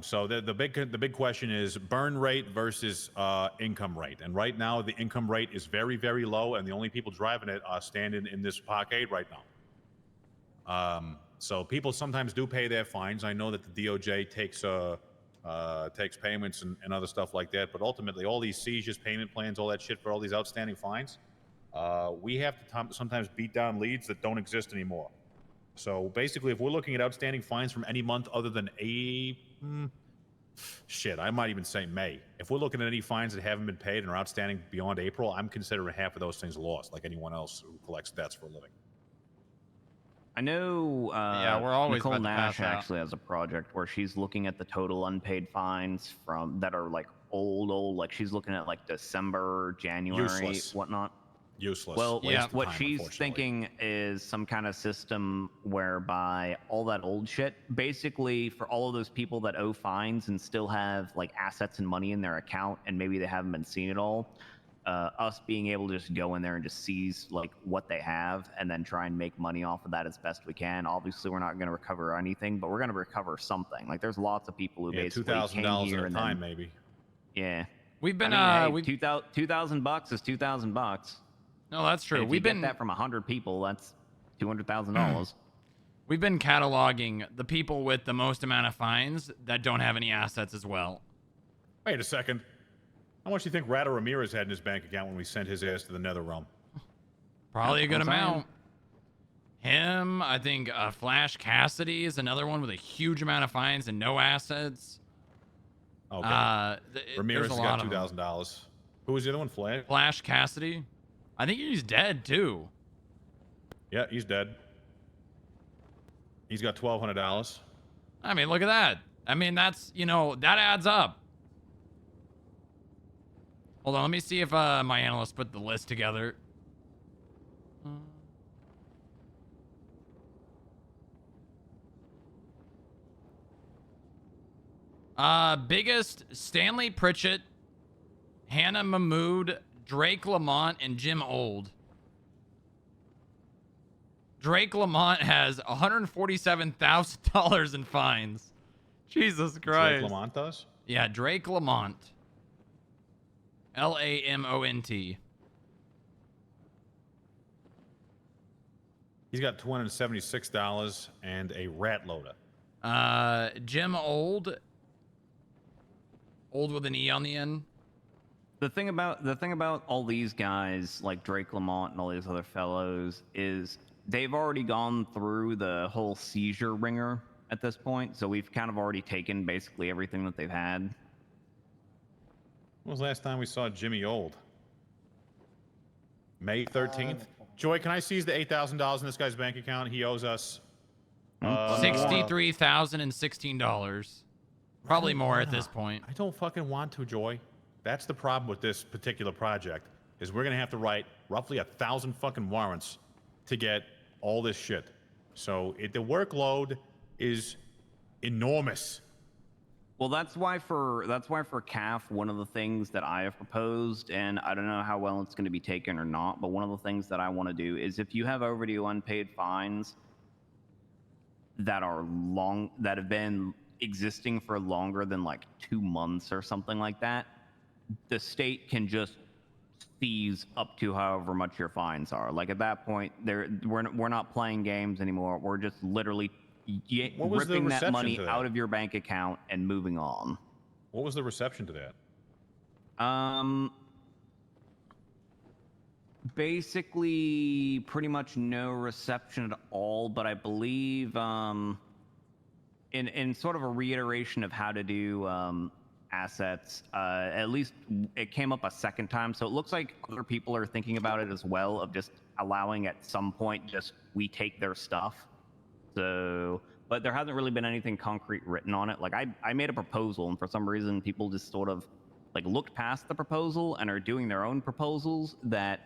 So the big question is burn rate versus income rate. And right now the income rate is very, very low, and the only people driving it are standing in this parkade right now. So people sometimes do pay their fines. I know that the DOJ takes takes payments and other stuff like that. But ultimately, all these seizures, payment plans, all that shit for all these outstanding fines, we have to sometimes beat down leads that don't exist anymore. So basically, if we're looking at outstanding fines from any month other than shit, I might even say May. If we're looking at any fines that haven't been paid and are outstanding beyond April, I'm considering half of those things lost, like anyone else who collects debts for a living. I know yeah, we're always Nicole about to Nash pass out. actually has a project where she's looking at the total unpaid fines from that are like old, like she's looking at like December, January, Useless. whatnot. Useless. Well, Waste of what time, she's unfortunately. thinking is some kind of system whereby all that old shit, basically for all of those people that owe fines and still have like assets and money in their account and maybe they haven't been seen at all, us being able to just go in there and just seize like what they have and then try and make money off of that as best we can. Obviously, we're not going to recover anything, but we're going to recover something. Like there's lots of people who basically came $2,000 here at a and time, then, maybe. yeah. We've been I mean, hey, $2,000 is $2,000. No, that's true. And if We've you been get that from 100 people, that's $200,000. We've been cataloging the people with the most amount of fines that don't have any assets as well. Wait a second. How much do you think Rado Ramirez had in his bank account when we sent his ass to the nether realm? Probably a good That's what I'm amount. Him, I think Flash Cassidy is another one with a huge amount of fines and no assets. Okay. Ramirez there's has a got lot of them. $2,000. Who was the other one? Flash Cassidy. I think he's dead too. Yeah, he's dead. He's got $1,200. I mean, look at that. I mean, that's, that adds up. Hold on, let me see if my analyst put the list together. Biggest: Stanley Pritchett, Hannah Mahmood, Drake Lamont, and Jim Old. Drake Lamont has $147,000 in fines. Jesus Christ. Drake Lamont does? Yeah, Drake Lamont. Lamont. He's got $276 and a rat loader. Jim Old. Old with an E on the end. The thing about all these guys like Drake Lamont and all these other fellows is they've already gone through the whole seizure ringer at this point, so we've kind of already taken basically everything that they've had. When was the last time we saw Jimmy Old? May 13th? Joy, can I seize the $8,000 in this guy's bank account? He owes us... $63,016. Probably more at this point. I don't fucking want to, Joy. That's the problem with this particular project, is we're gonna have to write roughly 1,000 fucking warrants to get all this shit. So the workload is enormous. Well, that's why for CAF, one of the things that I have proposed, and I don't know how well it's going to be taken or not, but one of the things that I want to do is if you have overdue unpaid fines that have been existing for longer than like 2 months or something like that, the state can just seize up to however much your fines are. Like at that point, we're not playing games anymore. We're just literally ripping that money out of your bank account and moving on. What was the reception to that? Basically pretty much no reception at all, but I believe in sort of a reiteration of how to do assets, at least it came up a second time, so it looks like other people are thinking about it as well, of just allowing at some point just we take their stuff. So, but there hasn't really been anything concrete written on it. Like I made a proposal, and for some reason people just sort of like looked past the proposal and are doing their own proposals that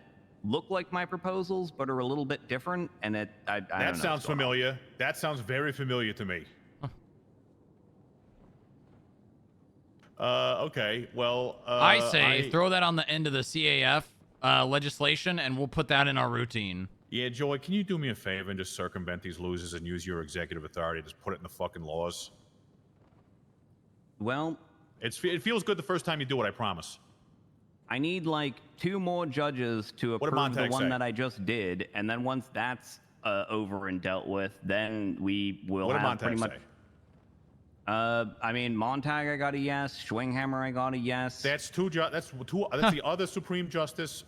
look like my proposals but are a little bit different, and I don't know. That sounds familiar. That sounds very familiar to me. Okay, well, I say throw that on the end of the CAF legislation, and we'll put that in our routine. Yeah, Joy, can you do me a favor and just circumvent these losers and use your executive authority to just put it in the fucking laws? Well, it feels good the first time you do it, I promise. I need like 2 more judges to approve the one that I just did, and then once that's over and dealt with, then we will have pretty much. I mean, Montag, I got a yes. Schwinghammer, I got a yes. That's two. That's the other Supreme Justice,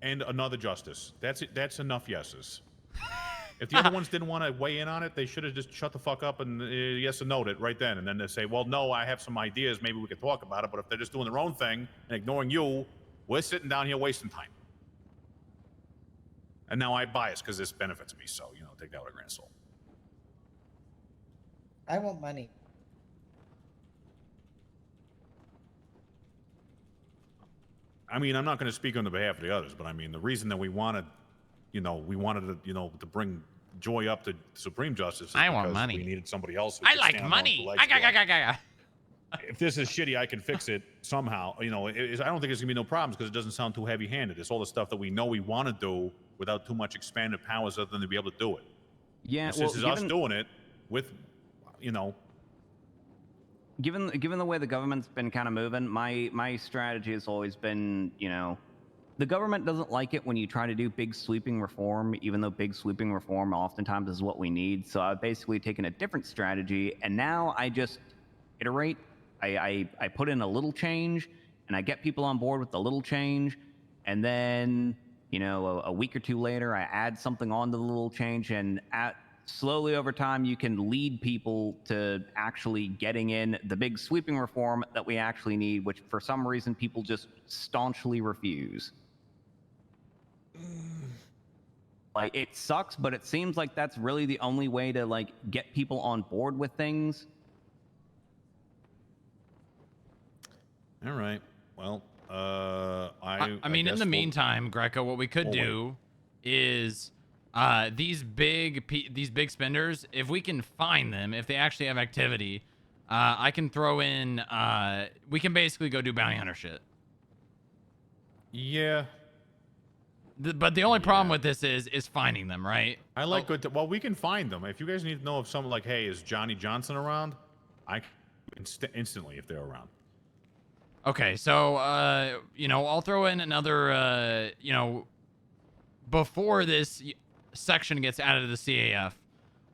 and another Justice. That's it. That's enough yeses. If the other ones didn't want to weigh in on it, they should have just shut the fuck up and yes or no it right then. And then they say, well, no, I have some ideas. Maybe we could talk about it. But if they're just doing their own thing and ignoring you, we're sitting down here wasting time. And now I bias because this benefits me. So, take that with a grain of salt. I want money. I mean, I'm not going to speak on the behalf of the others, but I mean, the reason that we wanted to bring Joy up to Supreme Justice is I want because money. we needed somebody else. Who I could like stand on money. their own two legs. I If this is shitty, I can fix it somehow. I don't think there's going to be no problems because it doesn't sound too heavy-handed. It's all the stuff that we know we want to do without too much expanded powers other than to be able to do it. Yeah, This is us doing it with, Given the way the government's been kind of moving, my strategy has always been, the government doesn't like it when you try to do big sweeping reform, even though big sweeping reform oftentimes is what we need. So I've basically taken a different strategy, and now I just iterate. I put in a little change, and I get people on board with the little change, and then, a week or two later, I add something on to the little change, and slowly over time, you can lead people to actually getting in the big sweeping reform that we actually need, which for some reason people just staunchly refuse. Like, it sucks, but it seems like that's really the only way to, get people on board with things. all right. Well, I mean, in the meantime, Greco, what we could do is these big spenders, if we can find them, if they actually have activity, I can throw in. We can basically go do bounty hunter shit. Yeah. But the only problem with this is finding them, right? I like good. Well, we can find them. If you guys need to know if someone like, hey, is Johnny Johnson around? I instantly if they're around. Okay, so I'll throw in another before this section gets added to the CAF,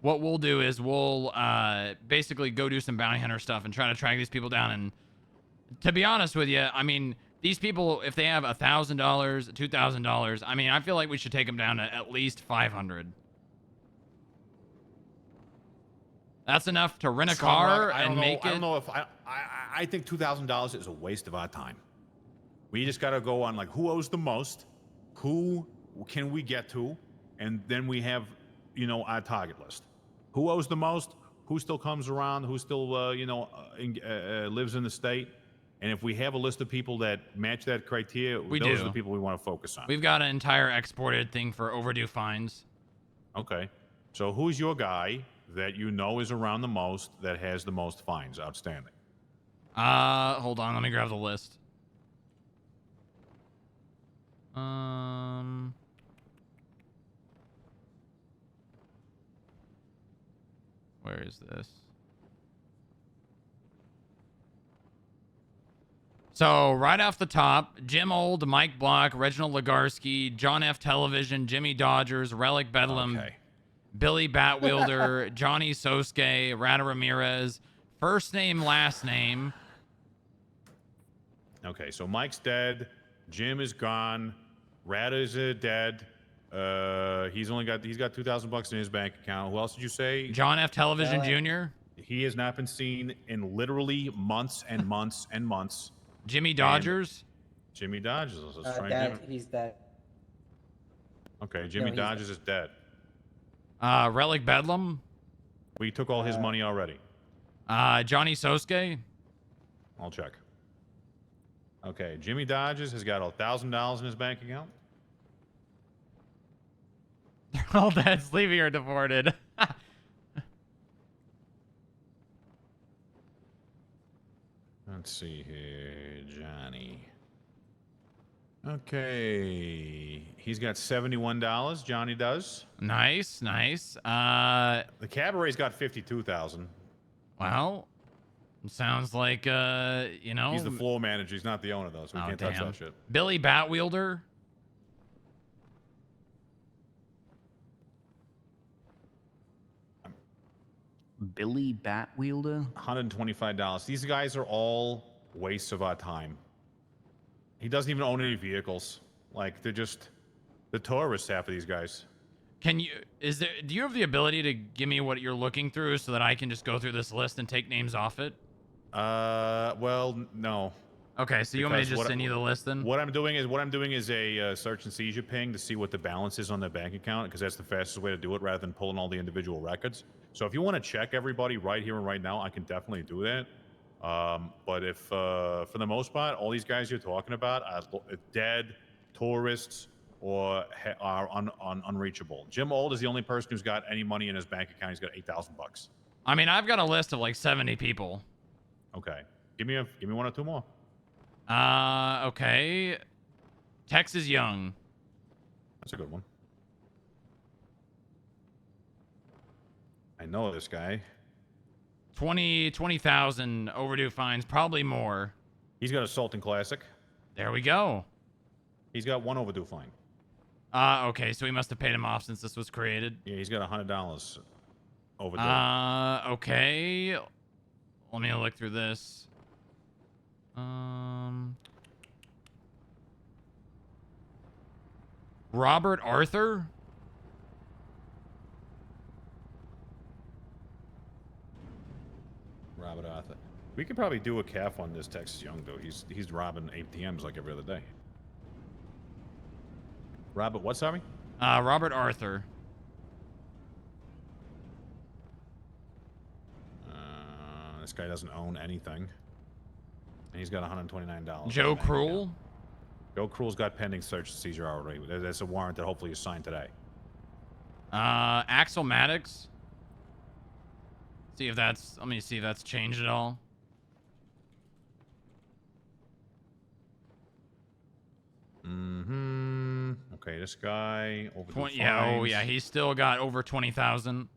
what we'll do is we'll basically go do some bounty hunter stuff and try to track these people down. And to be honest with you, I mean, these people, if they have $1,000, $2,000, I mean, I feel like we should take them down to at least 500. That's enough to rent a car and make it. I don't know if I think $2,000 is a waste of our time. We just got to go on who owes the most, who can we get to, and then we have our target list. Who owes the most? Who still comes around? Who still lives in the state? And if we have a list of people that match that criteria, those are the people we want to focus on. We've got an entire exported thing for overdue fines. Okay. So who's your guy that is around the most, that has the most fines outstanding? Hold on, let me grab the list. Where is this? So right off the top, Jim Old, Mike Block, Reginald Legarsky, John F. Television, Jimmy Dodgers, Relic Bedlam, Billy Batwielder, Johnny Sosuke, Rada Ramirez, first name, last name. Okay, so Mike's dead, Jim is gone, Rada's dead. He's got $2,000 in his bank account. Who else did you say? John F. Television Jr. He has not been seen in literally months and months and months. Jimmy Dodgers. Jimmy Dodgers. Let's try Dad, he's dead. Okay, Jimmy he's Dodgers is dead. Relic Bedlam. We took all his money already. Johnny Sosuke. I'll check. Okay, Jimmy Dodgers has got $1,000 in his bank account. They're all dead, sleeping, or deported. Let's see here, Johnny. Okay, he's got $71. Johnny does. Nice. The Cabaret's got $52,000. Well, sounds like He's the floor manager. He's not the owner though, so we can't touch that shit. Billy Batwielder. Billy Batwielder? $125. These guys are all wastes of our time. He doesn't even own any vehicles. Like, they're just the tourists, half of these guys. Do you have the ability to give me what you're looking through so that I can just go through this list and take names off it? Well, no. Okay, so you want me to just send you the list then? What I'm doing is a search and seizure ping to see what the balance is on their bank account, because that's the fastest way to do it rather than pulling all the individual records. So if you want to check everybody right here and right now, I can definitely do that. But if for the most part, all these guys you're talking about are dead tourists or are unreachable. Jim Old is the only person who's got any money in his bank account. He's got $8,000. I mean, I've got a list of like 70 people. Okay, give me one or two more. Okay. Texas Young. That's a good one. I know this guy. 20,000 overdue fines, probably more. He's got Assaulting Classic. There we go. He's got one overdue fine. Okay, so we must have paid him off since this was created. Yeah, he's got $100 overdue. Okay. Let me look through this. Robert Arthur? Robert Arthur. We could probably do a calf on this Texas Young, though. He's robbing ATMs like every other day. Robert, what, sorry? Robert Arthur. This guy doesn't own anything. And he's got $129. Joe Cruel? Joe Cruel's got pending search and seizure already. That's a warrant that hopefully is signed today. Axel Maddox. Let me see if that's changed at all. Okay, this guy over 20, yeah, he's still got over 20,000.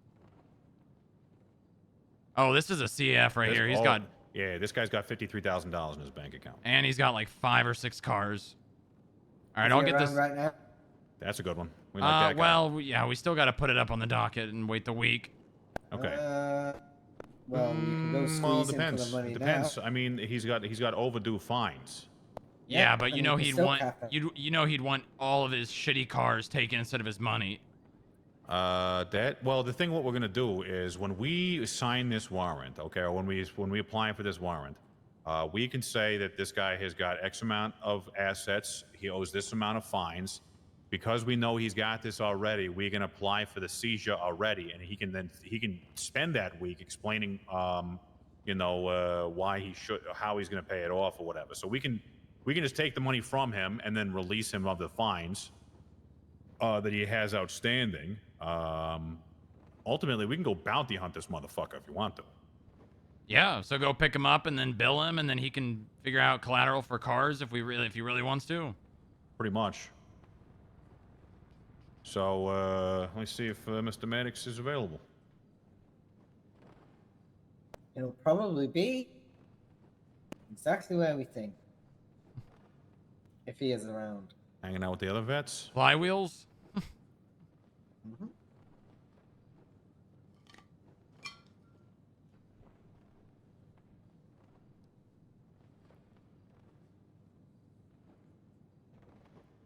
Oh, this is a CF right here. He's got. Yeah, this guy's got $53,000 in his bank account. And he's got like 5 or 6 cars. All right, I'll get this. Right now? That's a good one. We like that guy. Well, yeah, we still got to put it up on the docket and wait the week. Okay. Well, you can go squeeze Well, it him for depends. the money Depends. now. I mean, he's got overdue fines. Yeah, but you know you can he'd still want cap it. you know he'd want all of his shitty cars taken instead of his money. Well, the thing what we're gonna do is when we sign this warrant, okay, or when we apply for this warrant, we can say that this guy has got X amount of assets. He owes this amount of fines. Because we know he's got this already, we can apply for the seizure already, and he can spend that week explaining, why he should, how he's going to pay it off or whatever. So we can just take the money from him and then release him of the fines that he has outstanding. Ultimately, we can go bounty hunt this motherfucker if you want to. Yeah, so go pick him up and then bill him, and then he can figure out collateral for cars if he really wants to. Pretty much. So let me see if Mr. Maddox is available. It'll probably be exactly where we think. If he is around. Hanging out with the other vets. Flywheels?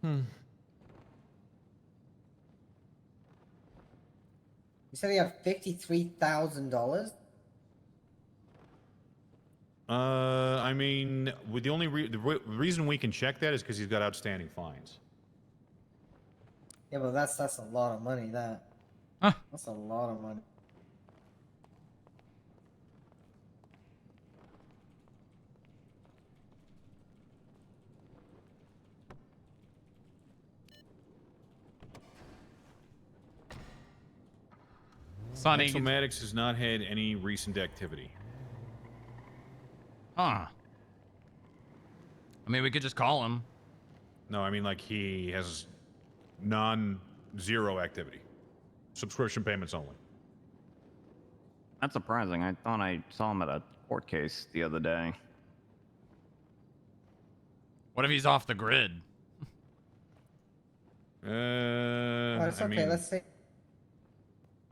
You said he had $53,000? I mean, with the only reason we can check that is because he's got outstanding fines. Yeah, but that's a lot of money. That's a lot of money. Sonny, Axel Maddox has not had any recent activity. Huh. I mean, we could just call him. No, I mean, like, he has zero activity. Subscription payments only. That's surprising. I thought I saw him at a court case the other day. What if he's off the grid? It's okay, let's see.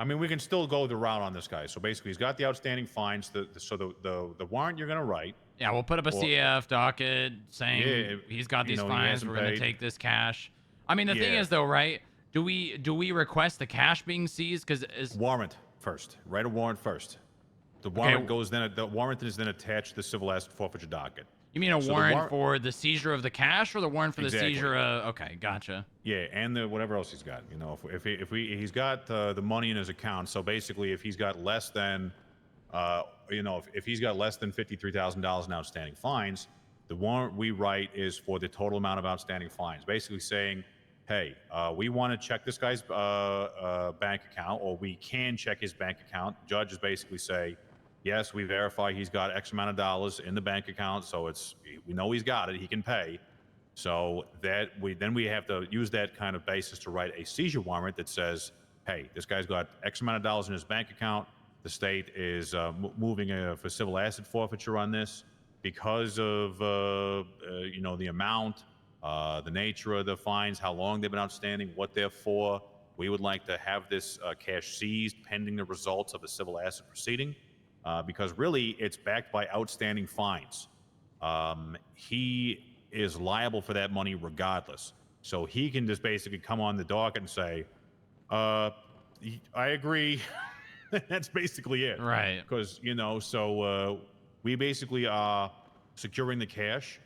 I mean, we can still go the route on this guy. So basically, he's got the outstanding fines. The warrant you're gonna write. Yeah, we'll put up a CAF docket saying he's got these fines. We're gonna take this cash. I mean, the thing is though, right? Do we request the cash being seized? Because warrant first. Write a warrant first. The warrant goes then. The warrant is then attached to the civil asset forfeiture docket. You mean a warrant for the seizure of the cash, or the warrant for the Exactly. seizure of? Okay, gotcha. Yeah, and whatever else he's got. You know, if he's got the money in his account. So basically, if he's got less than, if he's got less than $53,000 in outstanding fines, the warrant we write is for the total amount of outstanding fines. Basically saying, hey, we want to check this guy's bank account, or we can check his bank account. Judges basically say, yes, we verify he's got X amount of dollars in the bank account, so we know he's got it, he can pay. So we have to use that kind of basis to write a seizure warrant that says, hey, this guy's got X amount of dollars in his bank account. The state is moving for civil asset forfeiture on this because of the amount, the nature of the fines, how long they've been outstanding, what they're for. We would like to have this cash seized pending the results of the civil asset proceeding. Because really, it's backed by outstanding fines. He is liable for that money regardless. So he can just basically come on the docket and say, I agree. That's basically it. Right. Because, we basically are securing the cash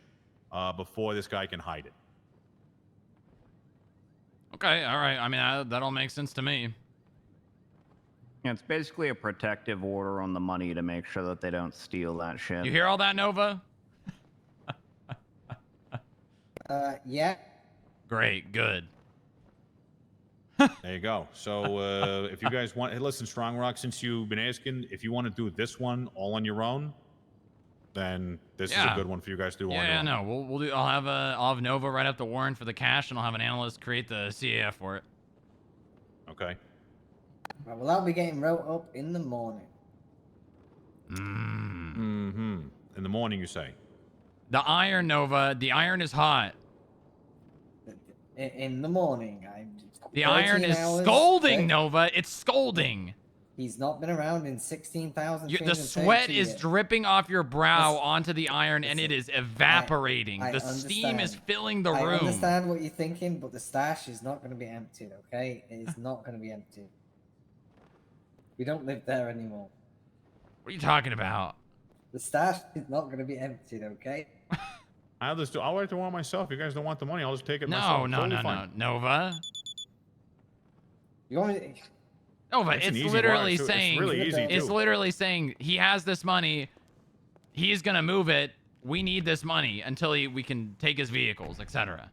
before this guy can hide it. Okay, all right. I mean, that all makes sense to me. Yeah, it's basically a protective order on the money to make sure that they don't steal that shit. You hear all that, Nova? Yeah. Great, good. There you go. So if you guys want, hey, listen, Strongrock, since you've been asking, if you want to do this one all on your own, then this is a good one for you guys to do on your own. No, we'll do. I'll have Nova write up the warrant for the cash, and I'll have an analyst create the CAF for it. Okay. Right, well, I'll be getting wrote up in the morning. Mm-hmm. In the morning, you say? The iron, Nova. The iron is hot. In the morning. The iron is scolding, Nova. It's scolding. He's not been around in 16,000. The sweat is dripping off your brow onto the iron, and it is evaporating. The steam is filling the room. I understand what you're thinking, but the stash is not going to be emptied, okay? It is not going to be emptied. We don't live there anymore. What are you talking about? The stash is not going to be emptied, okay? I'll write the warrant myself. You guys don't want the money, I'll just take it myself. No, Nova. You want me Nova, It's an it's easy literally warrant, saying, it's really easy, it's too. literally saying he has this money, he's gonna move it, we need this money until we can take his vehicles, etc.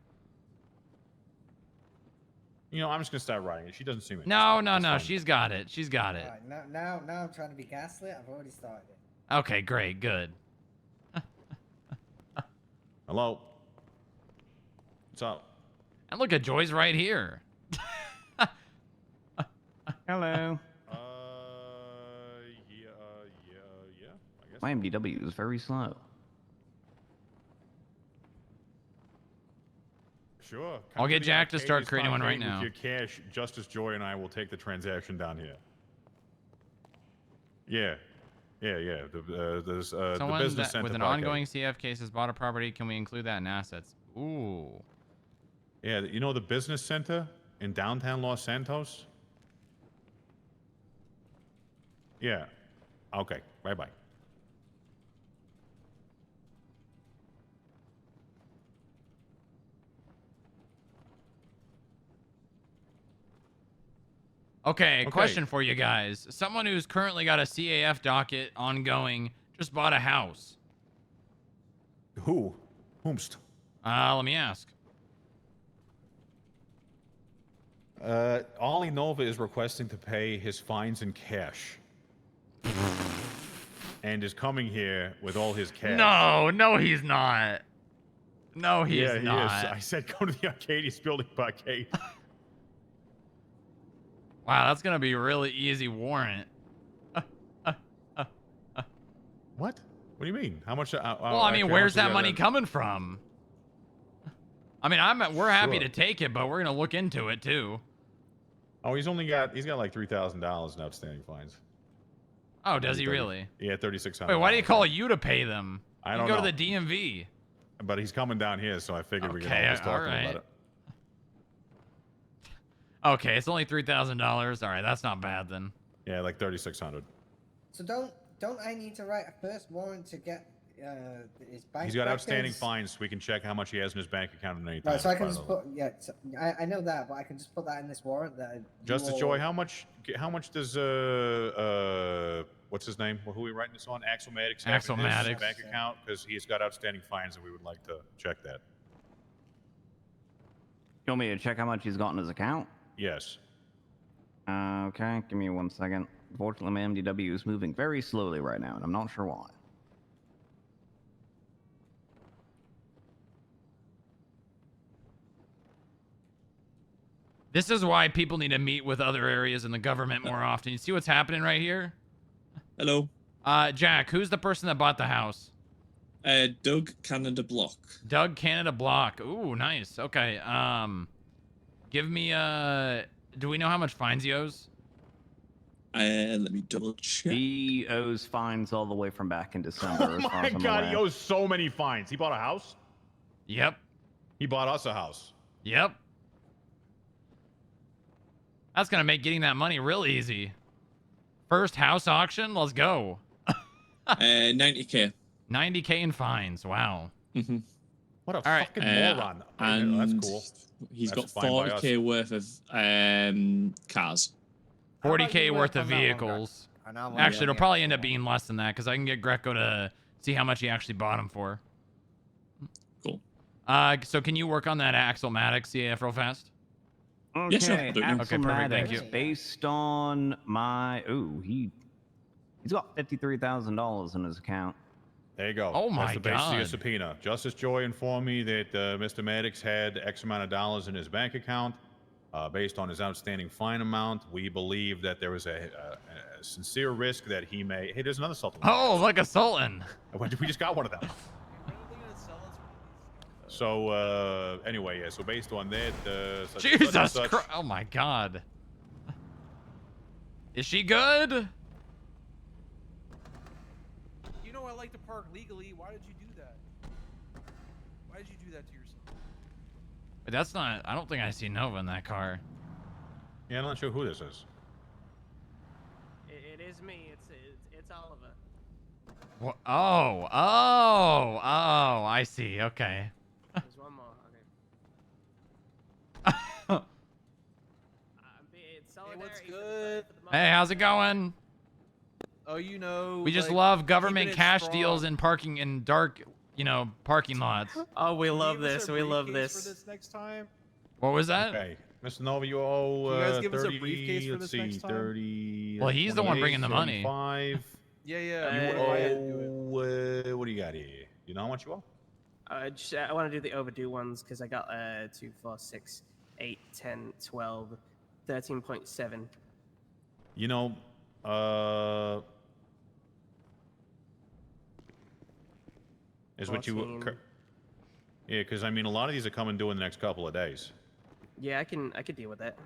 I'm just gonna start writing it. She doesn't seem it. No, she's got it. She's got it. Alright, now I'm trying to be gaslit. I've already started it. Okay, great, good. Hello. What's up? And look at Joy's right here. Hello. Yeah. I guess. My MDW is very slow. Sure. I'll get Jack to start Arcade creating one right with now. your cash, Justice Joy and I will take the transaction down here. Yeah. The Someone business center with an parkade. ongoing CF case has bought a property. Can we include that in assets? Ooh. Yeah, the business center in downtown Los Santos? Yeah. Okay. Bye-bye. Okay, question for you guys. Someone who's currently got a CAF docket ongoing just bought a house. Who? Whomst? Let me ask. Ollie Nova is requesting to pay his fines in cash. And is coming here with all his cash. No, he's not. No, he is not. Is. I said go to the Arcadius building parkade. Wow, that's gonna be a really easy warrant. What? What do you mean? How much? Well, I mean, where's that money coming from? I mean, we're happy to take it, but we're gonna look into it too. Oh, he's got like $3,000 in outstanding fines. Oh, does he really? Yeah, 3,600. Wait, why do you call you to pay them? I You don't can go know. to the DMV. But he's coming down here, so I figured we could all Okay, just talk to him alright. about it. Okay, it's only $3,000. All right, that's not bad then. Yeah, like 3,600. So don't I need to write a first warrant to get his bank? He's got outstanding records? fines, so we can check how much he has in his bank account at any time. Right, so I can just put So I know that, but I can just put that in this warrant that. Justice Joy, how much does what's his name? Who are we writing this on? Axelmatics have in his Axelmatics. bank account, because he's got outstanding fines, and we would like to check that. You want me to check how much he's got in his account? Yes. Okay, give me 1 second. Unfortunately, my MDW is moving very slowly right now, and I'm not sure why. This is why people need to meet with other areas in the government more often. You see what's happening right here? Hello. Jack, who's the person that bought the house? Doug Canada Block. Doug Canada Block. Ooh, nice. Okay. Give me do we know how much fines he owes? Let me double check. He owes fines all the way from back in December. Oh as far my as I'm God, he aware. owes so many fines. He bought a house? Yep. He bought us a house. Yep. That's gonna make getting that money real easy. First house auction, let's go. 90K. 90K in fines. Wow. Mm-hmm. What a All right. fucking moron. And That's cool. He's That's got fine by us. 40K worth of cars. 40K worth of vehicles. Actually, Actually, it'll probably end up being less than that because I can get Greco to see how much he actually bought them for. Cool. So can you work on that Axelmatic CAF real fast? Okay, sure, I'll do it now. Okay, perfect, thank Axelmatics, you. based on my he's got $53,000 in his account. There you go. Oh my That's the basis of your God. subpoena. Justice Joy informed me that Mr. Maddox had X amount of dollars in his bank account. Based on his outstanding fine amount, we believe that there was a sincere risk that he may. Hey, there's another Sultan. Oh, like a Sultan. We just got one of them. So anyway, yeah. So based on that, such and Jesus such, Christ. Oh my God. Is she good? You know I like to park legally. Why did you do that? Why did you do that to yourself? But that's not. I don't think I see Nova in that car. Yeah, I'm not sure who this is. It is me. It's Oliver. What? Oh. I see. Okay. There's one more. Okay. Hey, what's good? Hey, how's it going? Oh, you know. We just like, love government keeping it cash strong. deals in parking in dark, parking lots. Oh, we love Can you give us this. a We love briefcase this. For this next time? What was that? Okay, Mr. Nova, you owe Can you guys give us a 30. briefcase for Let's this see, next time? 30. Well, he's the one bringing the money. 35. Yeah, yeah. You what if I had to do it? owe. What do you got here? You know how much you owe? I want to do the overdue ones because I got 2, 4, 6, 8, 10, 12, 13.7. You know, is what you. 14. Yeah, because I mean, a lot of these are coming due in the next couple of days. Yeah, I could deal with that.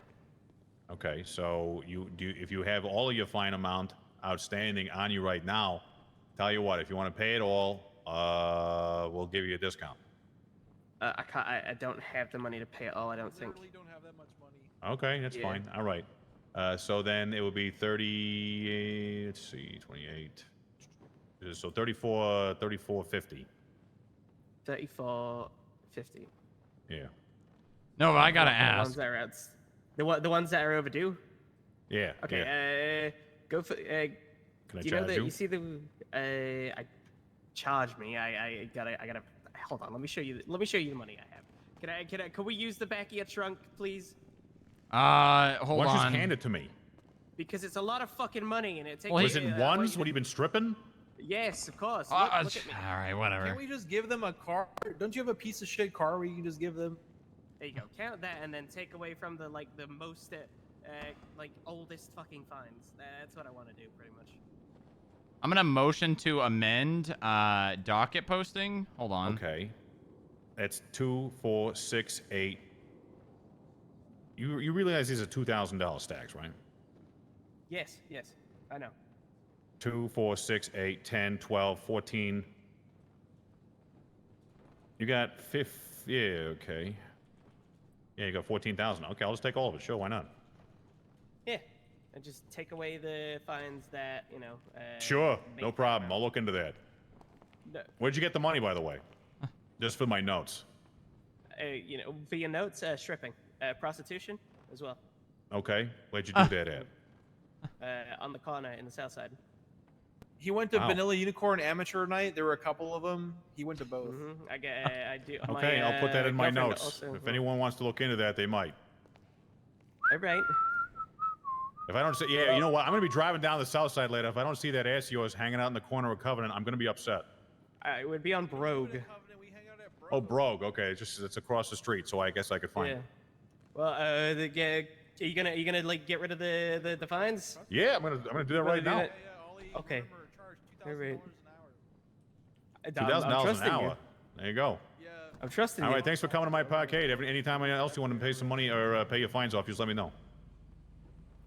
Okay, so if you have all of your fine amount outstanding on you right now, tell you what, if you want to pay it all, we'll give you a discount. I can't. I don't have the money to pay it all. I don't think. Don't have that much money. Okay, that's Yeah. fine. All right. So then it would be 30. Let's see, 28. So 34.50. 34.50. Yeah. No, I gotta The ask. ones that are the ones that are overdue. Yeah. Okay. Yeah. Go for. Can I Do you know charge that you? you see the? I charge me. I gotta. Hold on. Let me show you the money I have. Can we use the back of your trunk, please? Hold Why don't you on. just hand it to me? Because it's a lot of fucking money and it takes. Was it in ones? What have you been stripping? Yes, of course. Oh, Look at me. all right, whatever. Can't we just give them a car? Don't you have a piece of shit car where you can just give them? There you go. Count that and then take away from the most oldest fucking fines. That's what I want to do, pretty much. I'm gonna motion to amend docket posting. Hold on. Okay. That's 2, 4, 6, 8. You realize these are $2,000 stacks, right? Yes, yes, I know. 2, 4, 6, 8, 10, 12, 14. You got 5. Yeah, okay. Yeah, you got 14,000. Okay, I'll just take all of it. Sure, why not? Yeah, and just take away the fines that Sure, no problem. I'll look into that. No, Where'd you get the money, by the way? Just for my notes. for your notes, stripping, prostitution as well. Okay, where'd you do that at? On the corner in the south side. He went to Wow. Vanilla Unicorn Amateur Night. There were a couple of them. He went to both. I do. Okay, I'll put that in my girlfriend notes. also- If anyone wants to look into that, they might. All right. If I don't see, yeah, you know what? I'm gonna be driving down the south side later. If I don't see that ass of yours hanging out in the corner of Covenant, I'm gonna be upset. It would be on Brogue. Oh, Brogue. Okay, it's across the street, so I guess I could find Yeah. it. Well, are you gonna like get rid of the fines? Yeah, I'm gonna do that right now. Okay. All right. $2,000 an hour. There you go. I'm trusting All you. right, thanks for coming to my parkade. Anytime else you want to pay some money or pay your fines off, just let me know.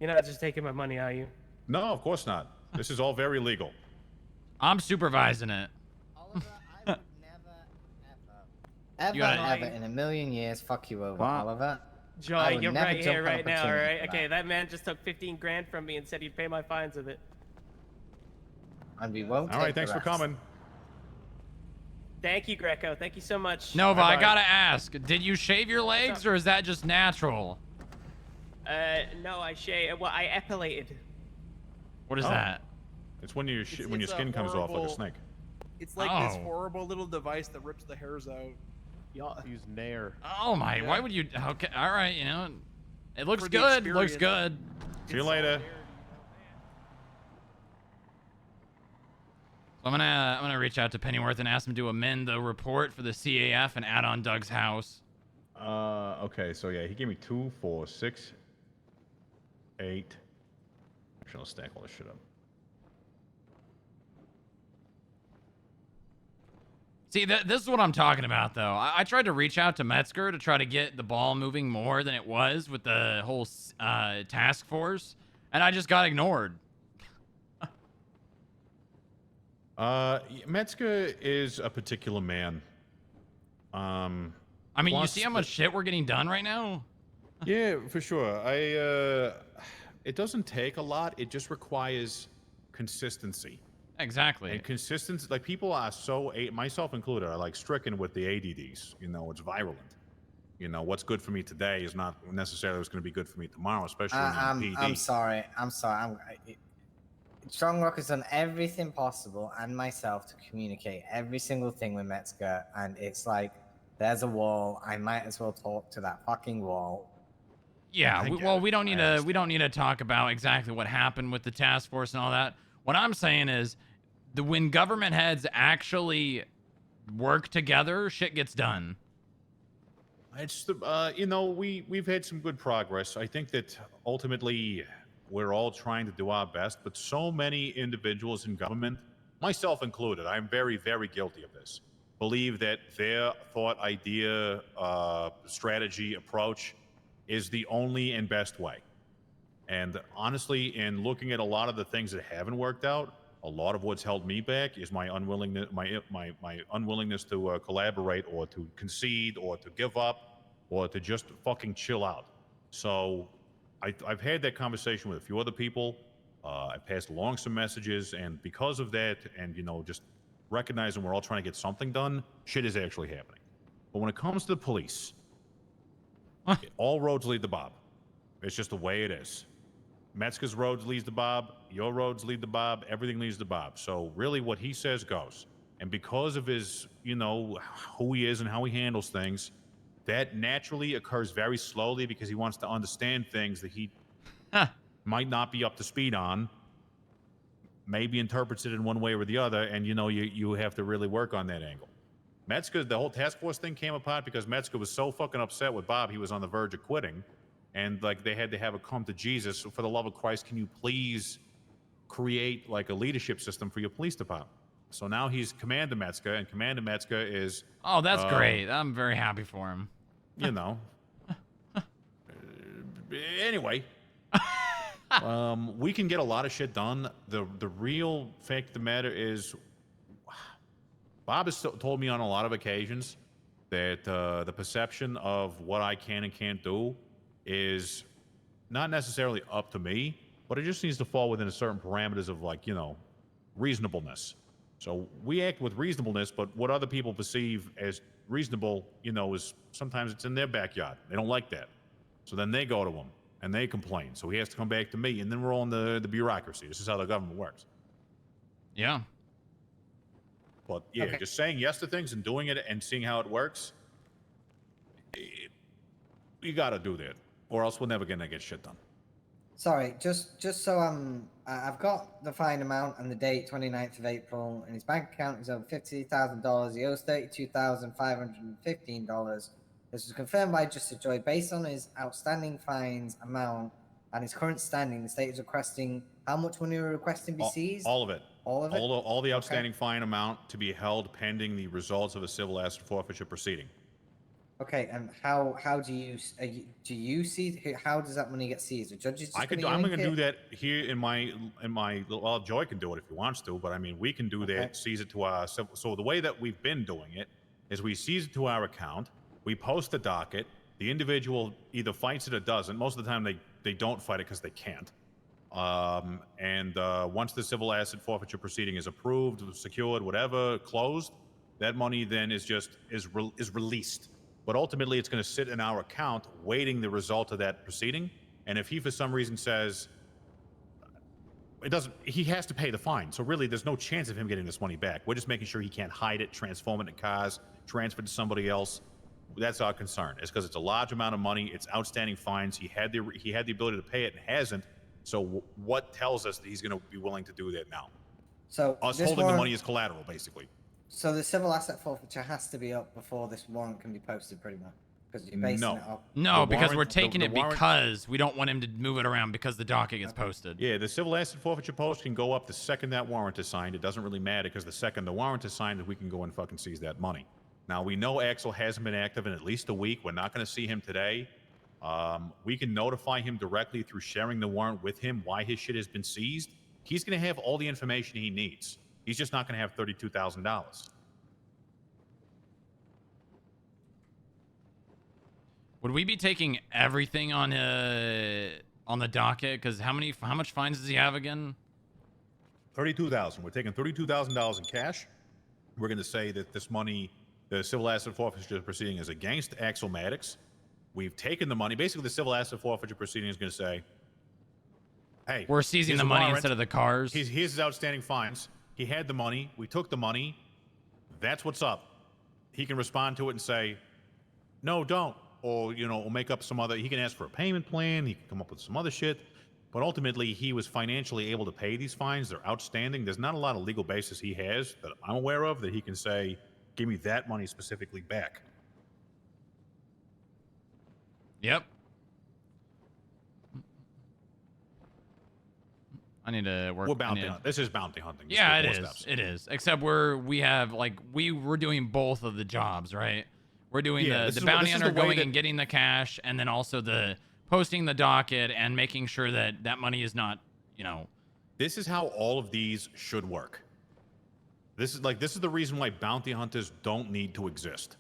You're not just taking my money, are you? No, of course not. This is all very legal. I'm supervising it. Ever, You gotta- ever in a million years, fuck you over, Oliver. I Joy, would you're never right jump here, on a right now, all platoon right? for Okay, that man just took 15 grand from me and said he'd pay my fines with it. And we won't. All right, thanks for coming. Thank you, Greco. Thank you so much. Nova, I Bye-bye. gotta ask, did you shave your legs or is that just natural? No, I shaved. Well, I epilated. What is Oh. that? It's when your when your it's a skin comes off like a horrible- snake. It's like this Oh. horrible little device that rips the hairs out. Yeah. Use Nair. Oh my, Yeah. why would you? Okay, all right, you know, it looks For the good. Looks experience. good. See you later. So I'm gonna reach out to Pennyworth and ask him to amend the report for the CAF and add on Doug's house. Okay, so yeah, he gave me 2, 4, 6, 8. Actually, I'll stack all this shit up. See, this is what I'm talking about, though. I tried to reach out to Metzger to try to get the ball moving more than it was with the whole task force, and I just got ignored. Metzger is a particular man. I mean, you plus see how much shit we're getting done right now? Yeah, for sure. It doesn't take a lot. It just requires consistency. Exactly. And consistency, like people are so, myself included, are like stricken with the ADDs. You know, it's virulent. You know, what's good for me today is not necessarily what's going to be good for me tomorrow, especially when I'm PD. I'm sorry. Strongrock has done everything possible and myself to communicate every single thing with Metzger, and it's like, there's a wall. I might as well talk to that fucking wall. Yeah, we don't need to talk about exactly what happened with the task force and all that. What I'm saying is, when government heads actually work together, shit gets done. It's the, you know, we've had some good progress. I think that ultimately we're all trying to do our best, but so many individuals in government, myself included, I'm very, very guilty of this, believe that their thought, idea, strategy, approach is the only and best way. And honestly, in looking at a lot of the things that haven't worked out, a lot of what's held me back is my unwillingness, my unwillingness to collaborate or to concede or to give up or to just fucking chill out. So I've had that conversation with a few other people. I passed along some messages, and because of that, and you know, just recognizing we're all trying to get something done, shit is actually happening. But when it comes to the police, all roads lead to Bob. It's just the way it is. Metzger's roads leads to Bob. Your roads lead to Bob. Everything leads to Bob. So really what he says goes. And because of his, you know, who he is and how he handles things, that naturally occurs very slowly because he wants to understand things that he might not be up to speed on, maybe interprets it in one way or the other, and you know, you have to really work on that angle. Metzger, the whole task force thing came apart because Metzger was so fucking upset with Bob, he was on the verge of quitting. And like they had to have a come to Jesus. So for the love of Christ, can you please create like a leadership system for your police department? So now he's Commander Metzger, and Commander Metzger is... Oh, that's great. I'm very happy for him. You know, Anyway, we can get a lot of shit done. The real fact of the matter is, Bob has told me on a lot of occasions that the perception of what I can and can't do is not necessarily up to me, but it just needs to fall within a certain parameters of, like, you know, reasonableness. So we act with reasonableness, but what other people perceive as reasonable, you know, is sometimes it's in their backyard. They don't like that. So then they go to him and they complain. So he has to come back to me, and then we're on the bureaucracy. This is how the government works. Yeah. But yeah, just saying yes to things and doing it and seeing how it works, you got to do that, or else we're never gonna get shit done. Sorry, just so I've got the fine amount and the date, 29th of April, and his bank account is over $50,000. He owes $32,515. This was confirmed by Justice Joy based on his outstanding fines amount and his current standing. The state is requesting how much money we're requesting be seized? All of it. All of it? All the outstanding fine amount to be held pending the results of a civil asset forfeiture proceeding. Okay, and how do you see how does that money get seized? The judge is just I'm going to do that here in my well, Joy can do it if he wants to, but I mean, we can do that, seize it to our so the way that we've been doing it is we seize it to our account, we post the docket, the individual either fights it or doesn't. Most of the time they don't fight it because they can't. Once the civil asset forfeiture proceeding is approved, secured, whatever, closed, that money then is released. But ultimately, it's going to sit in our account waiting the result of that proceeding. And if he, for some reason, says it doesn't, he has to pay the fine. So really, there's no chance of him getting this money back. We're just making sure he can't hide it, transform it into cars, transfer it to somebody else. That's our concern. It's because it's a large amount of money. It's outstanding fines. He had the ability to pay it and hasn't. So what tells us that he's going to be willing to do that now? So us holding the money as collateral, basically. So the civil asset forfeiture has to be up before this warrant can be posted, pretty much, because you're basing it up. No, because we're taking it because we don't want him to move it around because the docket gets posted. Yeah, the civil asset forfeiture post can go up the second that warrant is signed. It doesn't really matter because the second the warrant is signed, we can go and fucking seize that money. Now, we know Axel hasn't been active in at least a week. We're not going to see him today. We can notify him directly through sharing the warrant with him why his shit has been seized. He's going to have all the information he needs. He's just not going to have $32,000. Would we be taking everything on the docket? Because how much fines does he have again? $32,000. We're taking $32,000 in cash. We're going to say that this money, the civil asset forfeiture proceeding, is against Axel Maddox. We've taken the money. Basically, the civil asset forfeiture proceeding is going to say, hey, we're seizing the money instead of the cars. Here's his outstanding fines. He had the money. We took the money. That's what's up. He can respond to it and say, no, don't. Or, you know, make up some other, he can ask for a payment plan, he can come up with some other shit. But ultimately, he was financially able to pay these fines. They're outstanding. There's not a lot of legal basis he has that I'm aware of that he can say, give me that money specifically back. Yep. I need to work. We're bounty hunting. This is bounty hunting. Yeah, it is. Steps. It is. Except we have we're doing both of the jobs, right? We're doing the bounty hunter going and getting the cash, and then also the posting the docket and making sure that that money is not, you know. This is how all of these should work. This is the reason why bounty hunters don't need to exist.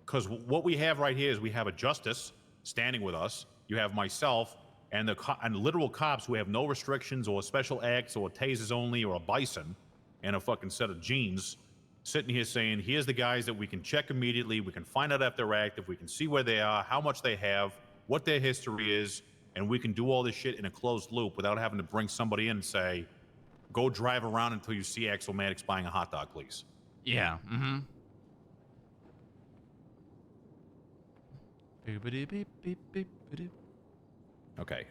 Because what we have right here is we have a justice standing with us. You have myself and and literal cops who have no restrictions or special acts or tasers only or a bison and a fucking set of jeans sitting here saying, here's the guys that we can check immediately. We can find out if they're active. We can see where they are, how much they have, what their history is, and we can do all this shit in a closed loop without having to bring somebody in and say, go drive around until you see Axel Maddox buying a hot dog, please. Yeah. Mm-hmm. Okay.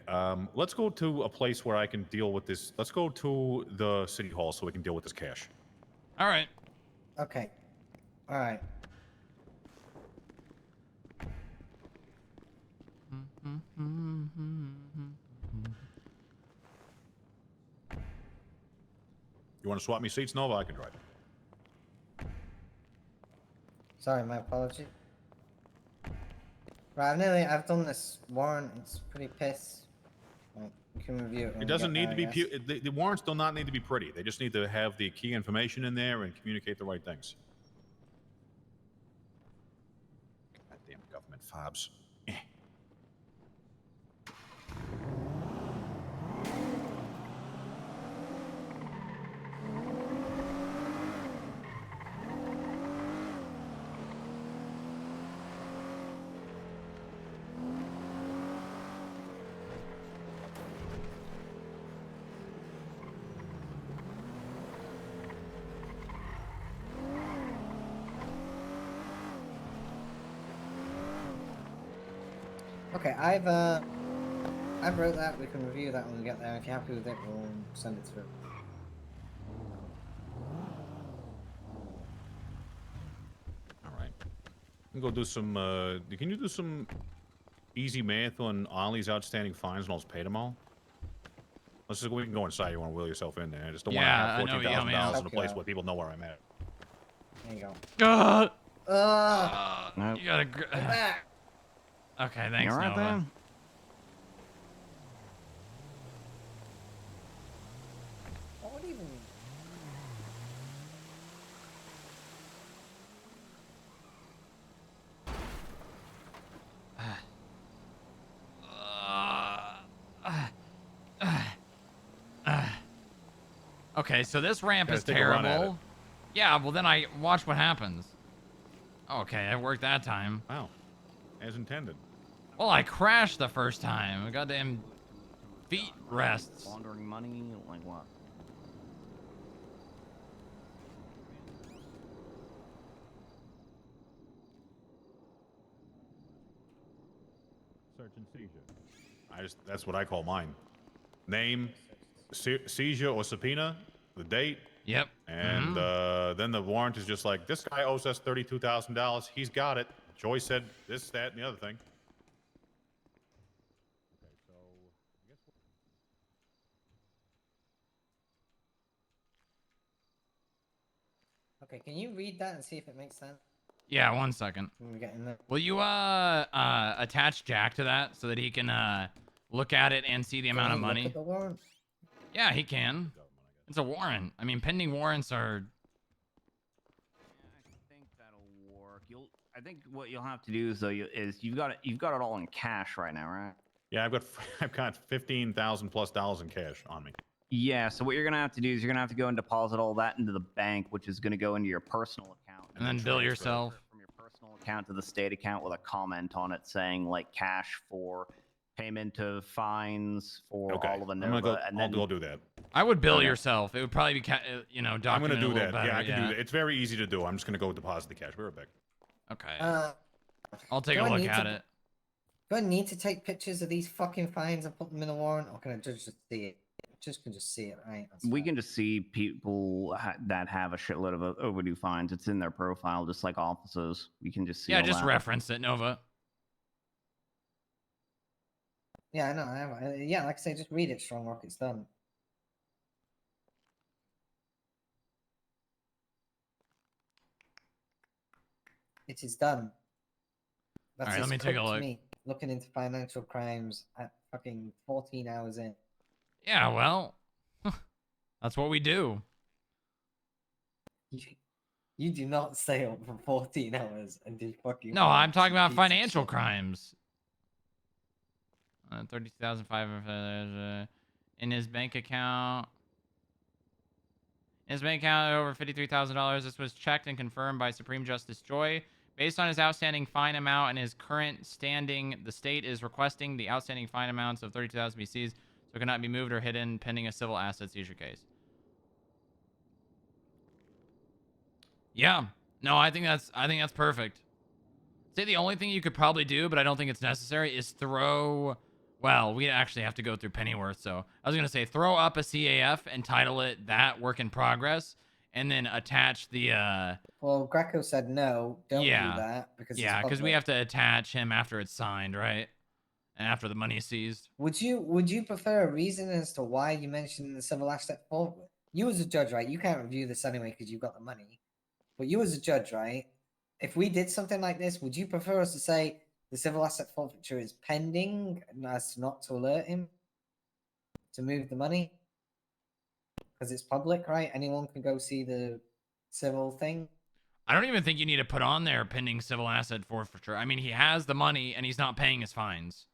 Let's go to a place where I can deal with this. Let's go to the city hall so we can deal with this cash. All right. Okay. All right. You want to swap me seats, Nova? I can drive. Sorry, my apology. Right, I've done this warrant. It's pretty piss. Right, we can review it. When It we doesn't get need there, to I be guess. the warrants do not need to be pretty. They just need to have the key information in there and communicate the right things. Goddamn government fobs. Okay, I've wrote that. We can review that when we get there. If you're happy with it, we'll send it through. All right. I'm gonna go do some. Can you do some easy math on Ollie's outstanding fines and I'll just pay them all? Let's just we can go inside. You want to wheel yourself in there? I just don't want to Yeah, have I know what you mean. $14,000 in a place where people know where I'm at. There you go. God. Nope. You gotta. Okay, thanks, You all right, Nova. man? What even? Okay, so this ramp Guys, is take a run at terrible. Yeah, well then I watch what happens. Okay, it worked that time. Wow, as intended. Well, I crashed the first time. Goddamn feet rests. Laundering money, like what? Search and seizure. That's what I call mine. Name, seizure or subpoena, the date. Yep. And then the warrant is just like, this guy owes us $32,000. He's got it. Joyce said this, that, and the other thing. Okay, so I guess. Okay, can you read that and see if it makes sense? Yeah, 1 second. When we get in there. Will you attach Jack to that so that he can look at it and see the amount of Can he look money? at the warrant? Yeah, he can. It's a warrant. I mean, pending warrants are. I think that'll work. I think what you'll have to do is though you've got it all in cash right now, right? Yeah, I've got $15,000+ in cash on me. Yeah. So what you're gonna have to do is you're gonna have to go and deposit all that into the bank, which is gonna go into your personal account, And then bill yourself. from your personal account to the state account with a comment on it saying like cash for payment of fines for all of the I'm Nova, gonna go. and I'll then go do that. I would bill Okay. yourself. It would probably be, I'm documented gonna a do little that. better. Yeah, I can do that. It's very easy to do. I'm just gonna go deposit the cash. Be right back. Okay. I'll take do a I look need at to- it. Do I need to take pictures of these fucking fines and put them in a warrant, or can I just see it? Just can just see it, right? we can just see people that have a shitload of overdue fines. It's in their profile, just like officers. We can just see. Yeah, all just that. reference it, Nova. Yeah, I know. I have, yeah, like I say, just read it, Strongrock. It's done. It is done. That's All right, let just me take a cooked look. meat, looking into financial crimes at fucking 14 hours in. Yeah, well, that's what we do. You do not stay up for 14 hours and do fucking. No, I'm talking about piece of financial shit. crimes. 30,500 in his bank account. In his bank account, over $53,000. This was checked and confirmed by Supreme Justice Joy. Based on his outstanding fine amount and his current standing, the state is requesting the outstanding fine amounts of 32,000 BCs so it cannot be moved or hidden pending a civil asset seizure case. Yeah. No, I think that's perfect. Say the only thing you could probably do, but I don't think it's necessary, is throw. Well, we actually have to go through Pennyworth, so I was gonna say throw up a CAF and title it that work in progress, and then attach the. Well, Greco said no, don't do that because yeah, because we have to attach him after it's signed, right? And after the money is seized. Would you prefer a reason as to why you mentioned the civil asset for? You as a judge, right? You can't review this anyway because you've got the money. But you as a judge, right? If we did something like this, would you prefer us to say The civil asset forfeiture is pending, as not to alert him to move the money because it's public, right? Anyone can go see the civil thing. I don't even think you need to put on there pending civil asset forfeiture. I mean, he has the money and he's not paying his fines.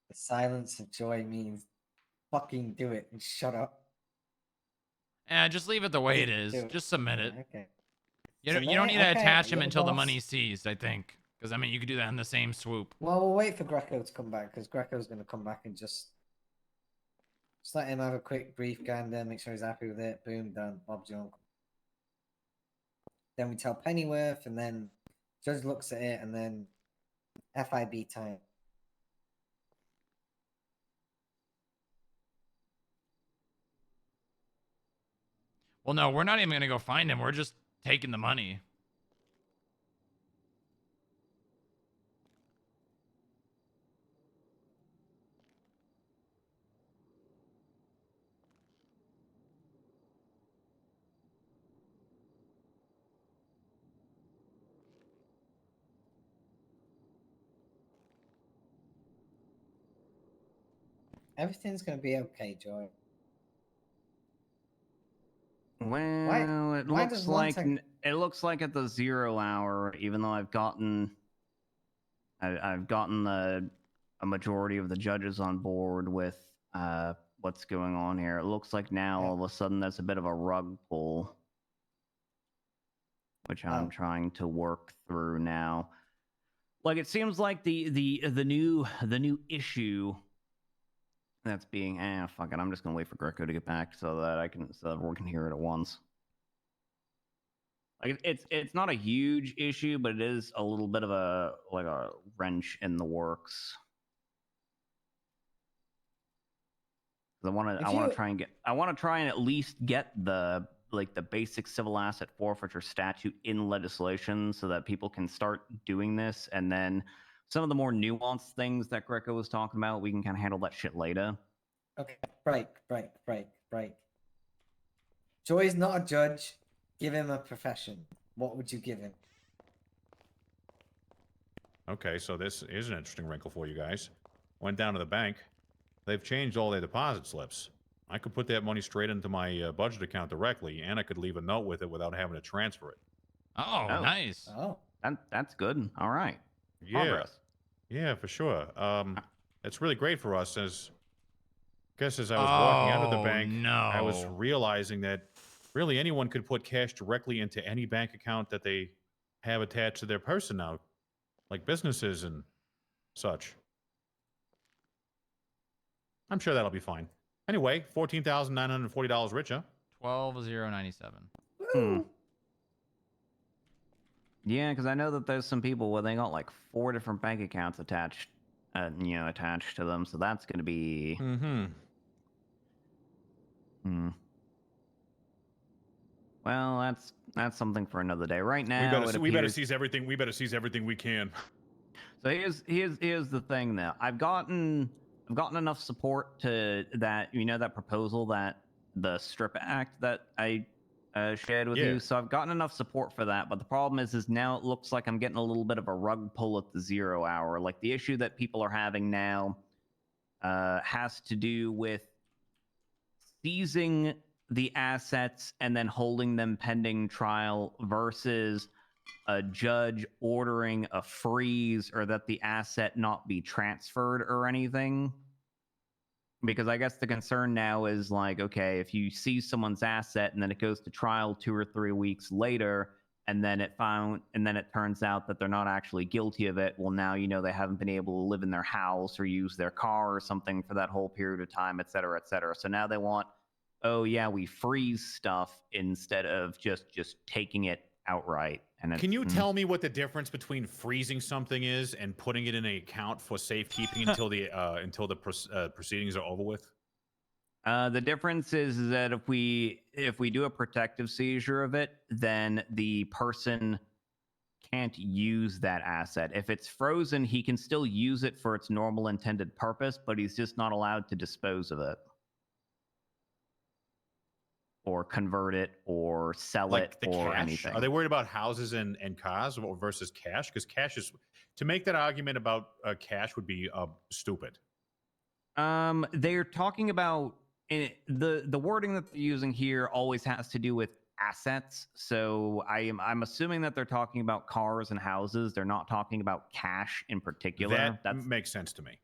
The silence of joy means fucking do it and shut up. Just leave it the way it is. Just submit it. Okay. You don't Submit need it? to Okay, attach him you're the until the boss. money's seized, I think. Because, I mean, you could do that in the same swoop. Well, we'll wait for Greco to come back because Greco's going to come back and just let him have a quick brief gander, make sure he's happy with it. Boom, done. Bob's your uncle. Then we tell Pennyworth, and then Judge looks at it, and then FIB time. Well, no, we're not even going to go find him. We're just taking the money. Everything's going to be okay, Joy. Well, it why looks does like Montag- it looks like at the 0 hour, even though I've gotten a majority of the judges on board with what's going on here. It looks like now all of a sudden there's a bit of a rug pull, which I'm trying to work through now. Like it seems like the new issue that's being fuck it. I'm just gonna wait for Greco to get back so that everyone can hear it at once. Like it's not a huge issue, but it is a little bit of a wrench in the works. I want to try and at least get the basic civil asset forfeiture statute in legislation so that people can start doing this, and then some of the more nuanced things that Greco was talking about, we can kind of handle that shit later. Okay, break. Joy's not a judge. Give him a profession. What would you give him? Okay, so this is an interesting wrinkle for you guys. Went down to the bank. They've changed all their deposit slips. I could put that money straight into my budget account directly, and I could leave a note with it without having to transfer it. Oh, nice. Oh, that's good. All right. Yeah. Progress. Yeah, for sure. It's really great for us as I was walking out of the bank, I was realizing that really anyone could put cash directly into any bank account that they have attached to their person now, like businesses and such. I'm sure that'll be fine. Anyway, $14,940 richer. 12,097. Yeah, because I know that there's some people where they got like 4 different bank accounts attached to them, so that's going to be. Well, that's something for another day. Right now, we better seize everything. We better seize everything we can. So here's the thing, though. I've gotten enough support to that that proposal, that the Strip Act that I shared with you. So I've gotten enough support for that. But the problem is now it looks like I'm getting a little bit of a rug pull at the 0 hour. Like the issue that people are having now has to do with seizing the assets and then holding them pending trial versus a judge ordering a freeze or that the asset not be transferred or anything. Because I guess the concern now is like, okay, if you seize someone's asset and then it goes to trial 2 or 3 weeks later, and then it turns out that they're not actually guilty of it, well, now they haven't been able to live in their house or use their car or something for that whole period of time, et cetera, et cetera. So now they want, oh yeah, we freeze stuff instead of just taking it outright. And can you tell me what the difference between freezing something is and putting it in an account for safekeeping until the proceedings are over with? The difference is that if we do a protective seizure of it, then the person can't use that asset. If it's frozen, he can still use it for its normal intended purpose, but he's just not allowed to dispose of it. or convert it or sell Like it the or cash? anything. Are they worried about houses and cars versus cash? Because cash is to make that argument about cash would be stupid. They're talking about the wording that they're using here always has to do with assets. So I'm assuming that they're talking about cars and houses. They're not talking about cash in particular. That makes sense to me.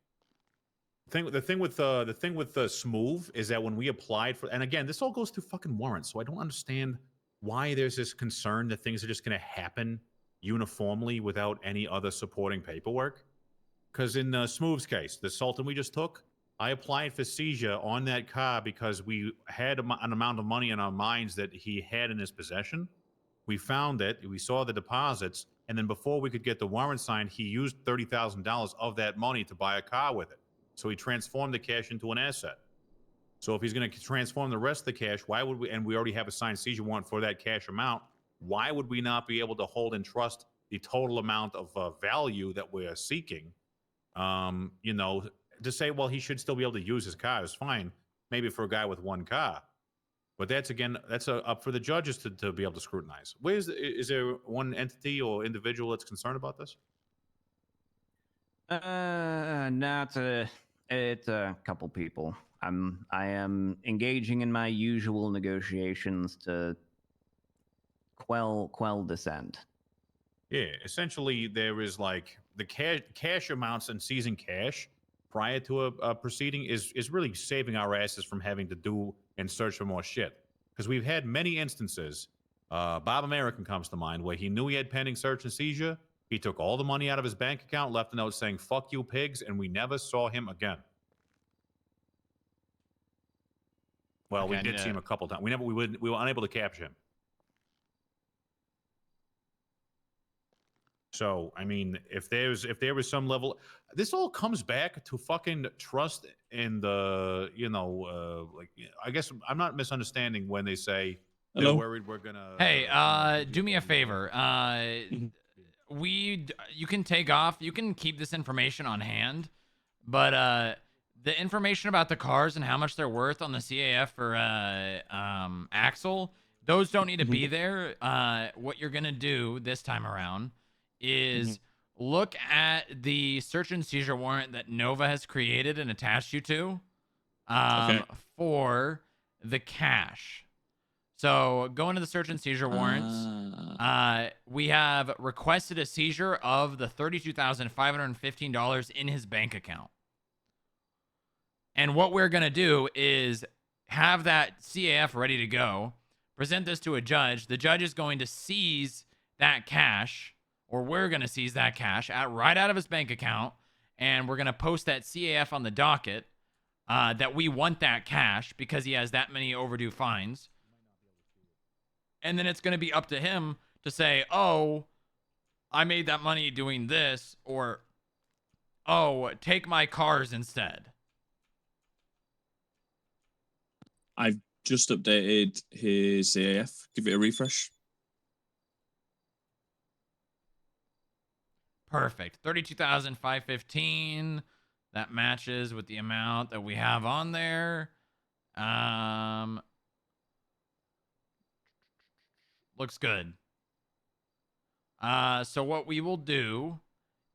The thing with the Smooth is that when we applied for, and again, this all goes through fucking warrants, so I don't understand why there's this concern that things are just going to happen uniformly without any other supporting paperwork. Because in Smooth's case, the Sultan we just took, I applied for seizure on that car because we had an amount of money in our minds that he had in his possession. We found it, we saw the deposits, and then before we could get the warrant signed, he used $30,000 of that money to buy a car with it. So he transformed the cash into an asset. So if he's going to transform the rest of the cash, why would we, and we already have a signed seizure warrant for that cash amount, why would we not be able to hold in trust the total amount of value that we're seeking? You know, to say, well, he should still be able to use his car is fine, maybe for a guy with one car. But that's up for the judges to be able to scrutinize. Is there one entity or individual that's concerned about this? No, it's a couple people. I am engaging in my usual negotiations to quell dissent. Yeah, essentially there is like the cash amounts and seizing cash prior to a proceeding is really saving our asses from having to do and search for more shit. Because we've had many instances, Bob American comes to mind, where he knew he had pending search and seizure. He took all the money out of his bank account, left a note saying, "Fuck you, pigs," and we never saw him again. Well, we did see him a couple times. We were unable to capture him. So, I mean, if there was some level, this all comes back to fucking trust in the, I guess I'm not misunderstanding when they say they're worried we're gonna. Hey, do me a favor. You can take off. You can keep this information on hand, but the information about the cars and how much they're worth on the CAF for Axel, those don't need to be there. What you're gonna do this time around is look at the search and seizure warrant that Nova has created and attached you to for the cash. So go into the search and seizure warrants. We have requested a seizure of the $32,515 in his bank account. And what we're going to do is have that CAF ready to go, present this to a judge. The judge is going to seize that cash, or we're going to seize that cash right out of his bank account, and we're going to post that CAF on the docket that we want that cash because he has that many overdue fines. And then it's going to be up to him to say, oh, I made that money doing this, or, oh, take my cars instead. I've just updated his CAF. Give it a refresh. Perfect. 32,515. That matches with the amount that we have on there. Looks good. So what we will do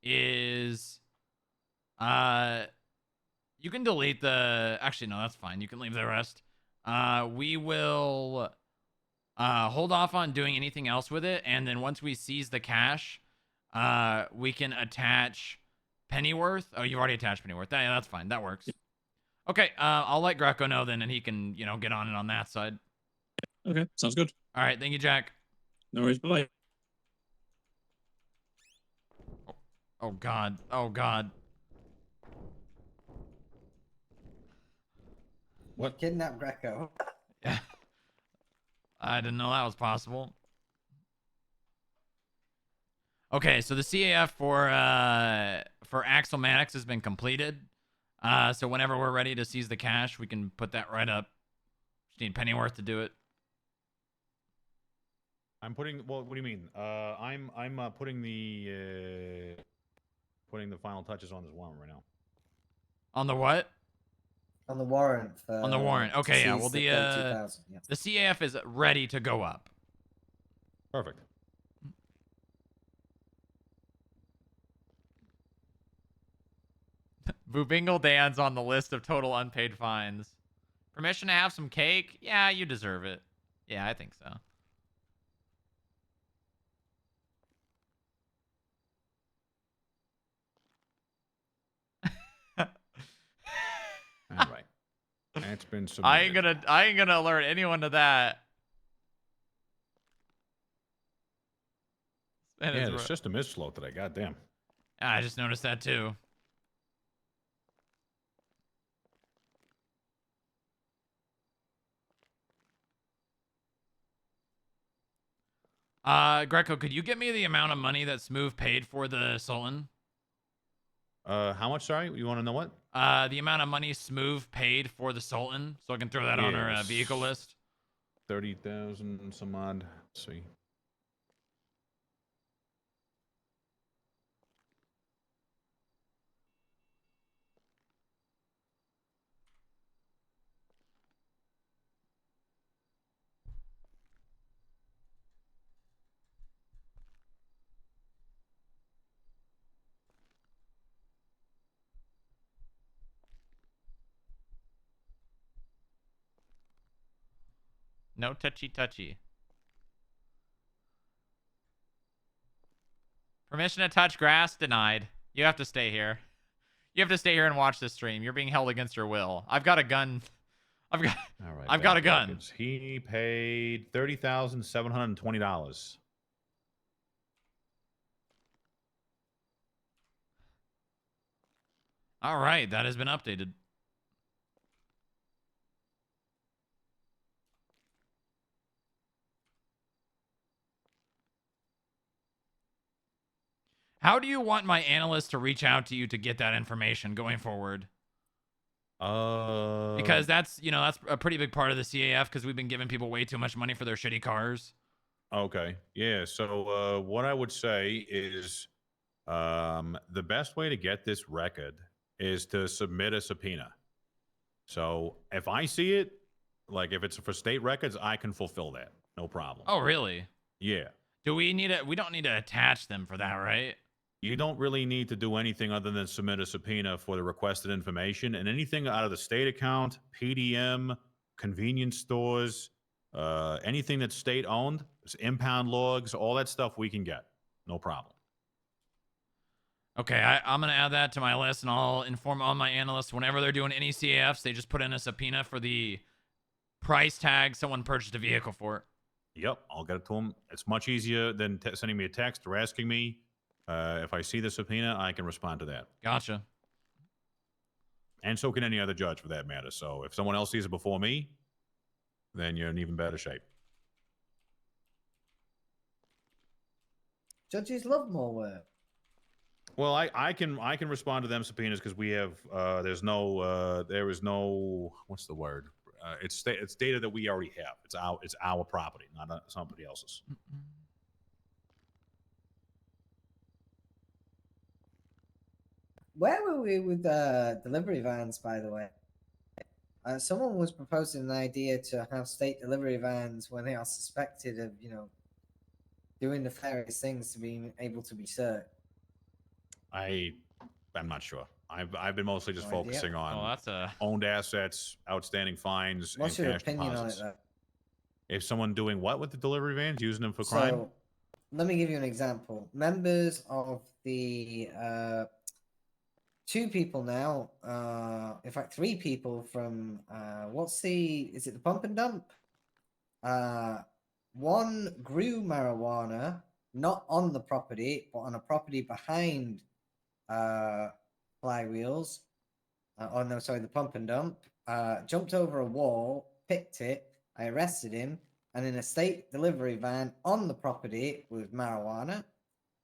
is you can delete the, actually no, that's fine. You can leave the rest. We will hold off on doing anything else with it, and then once we seize the cash, we can attach Pennyworth. Oh, you've already attached Pennyworth. Yeah, that's fine. That works. Okay, I'll let Greco know then, and he can, get on it on that side. Okay, sounds good. All right, thank you, Jack. No worries. Bye-bye. Oh, God. Oh, God. What? Kidnap Greco. Yeah. I didn't know that was possible. Okay, so the CAF for Axel Mannix has been completed. So whenever we're ready to seize the cash, we can put that right up. Just need Pennyworth to do it. I'm putting. Well, what do you mean? I'm putting the final touches on this warrant right now. On the what? On the warrant for On the warrant. to Okay, yeah. Well, seize the the Colt 2000. Yes. the CAF is ready to go up. Perfect. Boobingle Dan's on the list of total unpaid fines. Permission to have some cake? Yeah, you deserve it. Yeah, I think so. All right. That's been I submitted. ain't gonna alert anyone to that. Yeah, the system is slow today. Goddamn. I just noticed that too. Greco, could you get me the amount of money that Smooth paid for the Sultan? How much? Sorry, you want to know what? The amount of money Smooth paid for the Sultan, so I can throw that on our vehicle list. 30,000 some odd. Let's see. No touchy. Permission to touch grass denied. You have to stay here. You have to stay here and watch this stream. You're being held against your will. I've got a gun. All right. I've got a gun. Records. He paid $30,720. All right, that has been updated. How do you want my analyst to reach out to you to get that information going forward? Because that's a pretty big part of the CAF because we've been giving people way too much money for their shitty cars. Okay. Yeah. So what I would say is the best way to get this record is to submit a subpoena. So if I see it, like if it's for state records, I can fulfill that. No problem. Oh, really? Yeah. Do we need it? We don't need to attach them for that, right? You don't really need to do anything other than submit a subpoena for the requested information, and anything out of the state account, PDM, convenience stores, anything that's state owned, impound logs, all that stuff we can get. No problem. Okay, I'm going to add that to my list, and I'll inform all my analysts whenever they're doing any CAFs, they just put in a subpoena for the price tag someone purchased a vehicle for. Yep, I'll get it to them. It's much easier than sending me a text or asking me. If I see the subpoena, I can respond to that. Gotcha. And so can any other judge for that matter. So if someone else sees it before me, then you're in even better shape. Judges love more work. Well, I can respond to them subpoenas because we have there is no what's the word? It's data that we already have. It's our property, not somebody else's. Where were we with delivery vans, by the way? Someone was proposing an idea to have state delivery vans when they are suspected of, doing nefarious things to be able to be served. I'm not sure. I've been mostly just No idea. focusing on that's owned assets, outstanding fines, What's and your cash opinion deposits. on it, If someone doing what with the delivery vans, using them for crime? So, let me give you an example. Members of the two people now, in fact, three people from is it the pump and dump? One grew marijuana, not on the property, but on a property behind Flywheels. The pump and dump. Jumped over a wall, picked it. I arrested him, and in a state delivery van on the property with marijuana.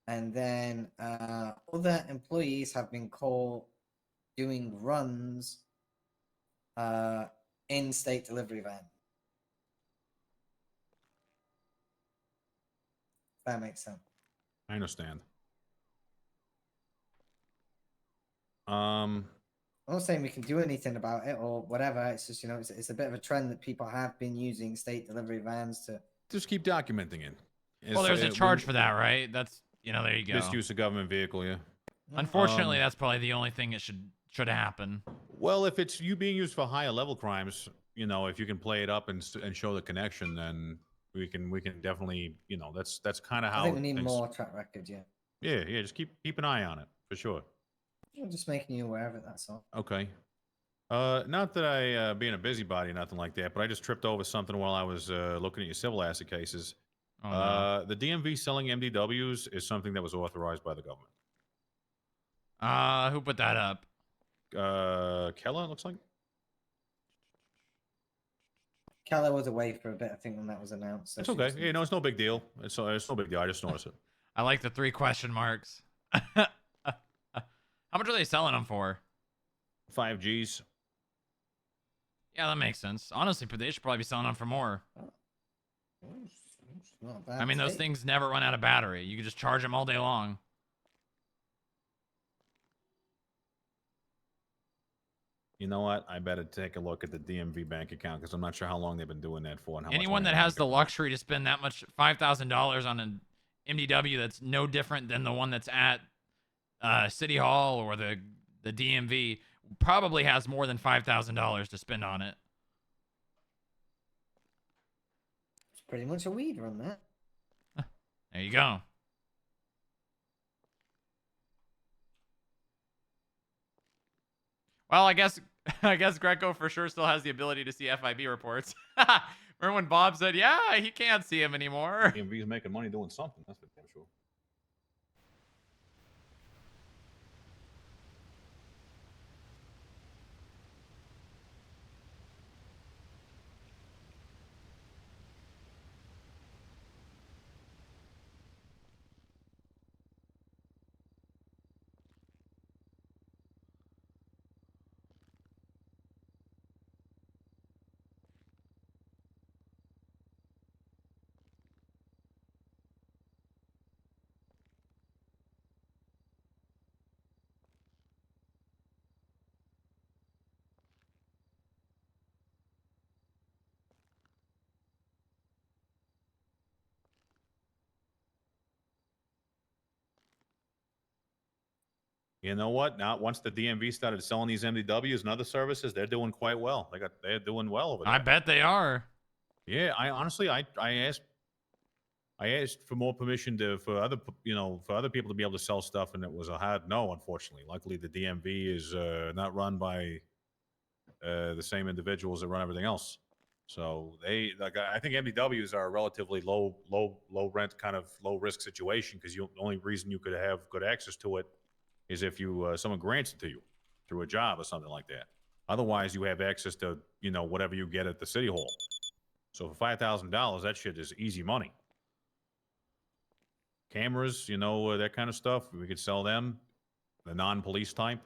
And then other employees have been caught doing runs in state delivery van. If that makes sense. I understand. Well, I'm not saying we can do anything about it or whatever. It's just, it's a bit of a trend that people have been using state delivery vans to just keep documenting it. Well, there's a charge for that, right? That's, there you go. Misuse of government vehicle, yeah. Unfortunately, that's probably the only thing that should happen. Well, if it's you being used for higher level crimes, if you can play it up and show the connection, then we can definitely, that's kind of how. I think we need more track record, yeah. Yeah, just keep an eye on it for sure. I'm just making you aware of it. That's all. Okay. Not that I being a busybody or nothing like that, but I just tripped over something while I was looking at your civil asset cases. Oh, no. The DMV selling MDWs is something that was authorized by the government. Who put that up? Keller, it looks like. Keller was away for a bit, I think, when that was announced. So It's okay. Yeah, no, it's no big deal. It's no big deal. I just noticed it. I like the 3 question marks. How much are they selling them for? 5 Gs. Yeah, that makes sense. Honestly, they should probably be selling them for more. It's not a bad I mean, those take. things never run out of battery. You can just charge them all day long. You know what? I better take a look at the DMV bank account because I'm not sure how long they've been doing that for. And how Anyone much that has the luxury to spend that much $5,000 on an MDW that's no different than the one that's at City Hall or the DMV probably has more than $5,000 to spend on it. It's pretty much a weed run, that. There you go. Well, I guess Greco for sure still has the ability to see FIB reports. Remember when Bob said, yeah, he can't see him anymore. DMV's making money doing something. That's for damn sure. You know what? Now, once the DMV started selling these MDWs and other services, they're doing quite well. They're doing well over there. I bet they are. Yeah, I honestly, I asked for more permission for other people to be able to sell stuff, and it was a hard no, unfortunately. Luckily, the DMV is not run by the same individuals that run everything else. So I think MDWs are a relatively low rent, kind of low risk situation because the only reason you could have good access to it is if someone grants it to you through a job or something like that. Otherwise, you have access to whatever you get at the city hall. So for $5,000, that shit is easy money. Cameras, that kind of stuff, we could sell them, the non-police type,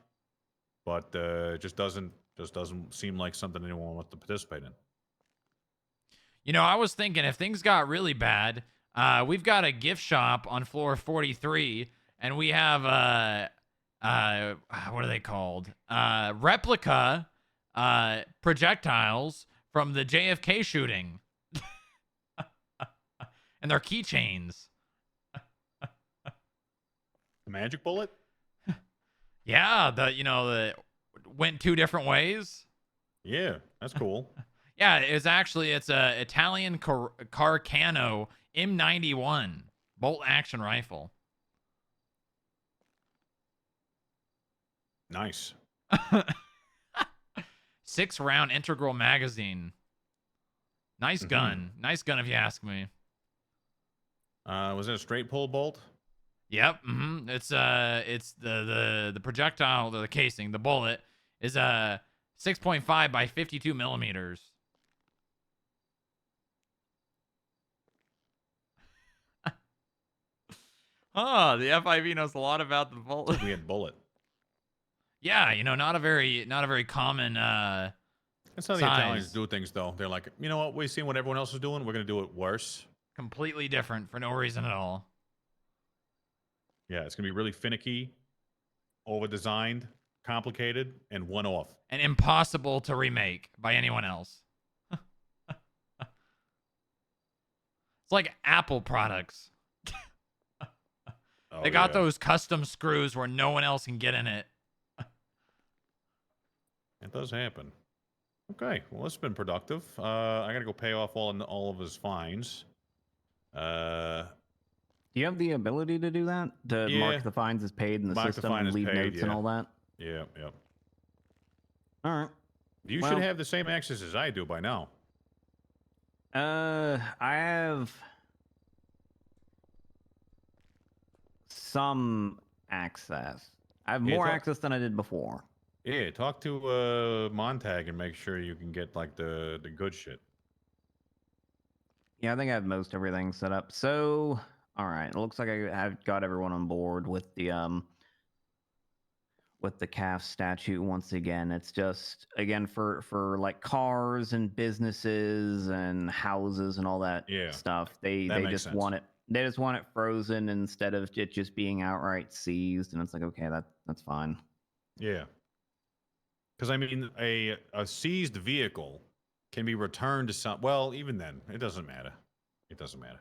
but it just doesn't seem like something anyone wants to participate in. I was thinking if things got really bad, we've got a gift shop on floor 43, and we have what are they called? Replica projectiles from the JFK shooting, and they're keychains. The magic bullet? Yeah, the went 2 different ways. Yeah, that's cool. Yeah, it's a Italian Carcano M91 bolt action rifle. Nice. 6-round integral magazine. Nice gun. Nice gun if you ask me. Was it a straight pull bolt? Yep. It's the projectile, the casing, the bullet is 6.5 by 52 millimeters. Oh, the FIV knows a lot about the bullet. Weird bullet. Yeah, not a very common That's how the Italians do things, though. They're like, you know what? We've seen what everyone else is doing. We're going to do it worse. Completely different for no reason at all. Yeah, it's going to be really finicky, over-designed, complicated, and one-off. And impossible to remake by anyone else. It's like Apple products. They got those custom screws where no one else can get in it. It does happen. Okay, well, it's been productive. I gotta go pay off all of his fines. Do you have the ability to do that? To mark the fines as paid in the Mark the system fine and as leave paid, notes and yeah. all that? Yeah, yep. All right. You Well- should have the same access as I do by now. I have some access. I have Yeah, more talk- access than I did before. Yeah, talk to Montag and make sure you can get like the good shit. Yeah, I think I have most everything set up. So, all right, it looks like I have got everyone on board with the CAF statute once again. It's just again for like cars and businesses and houses and all that stuff. They that makes just sense. want it. They just want it frozen instead of it just being outright seized, and it's like, okay, that's fine. Yeah. Because I mean, a seized vehicle can be returned to some. Well, even then, it doesn't matter. It doesn't matter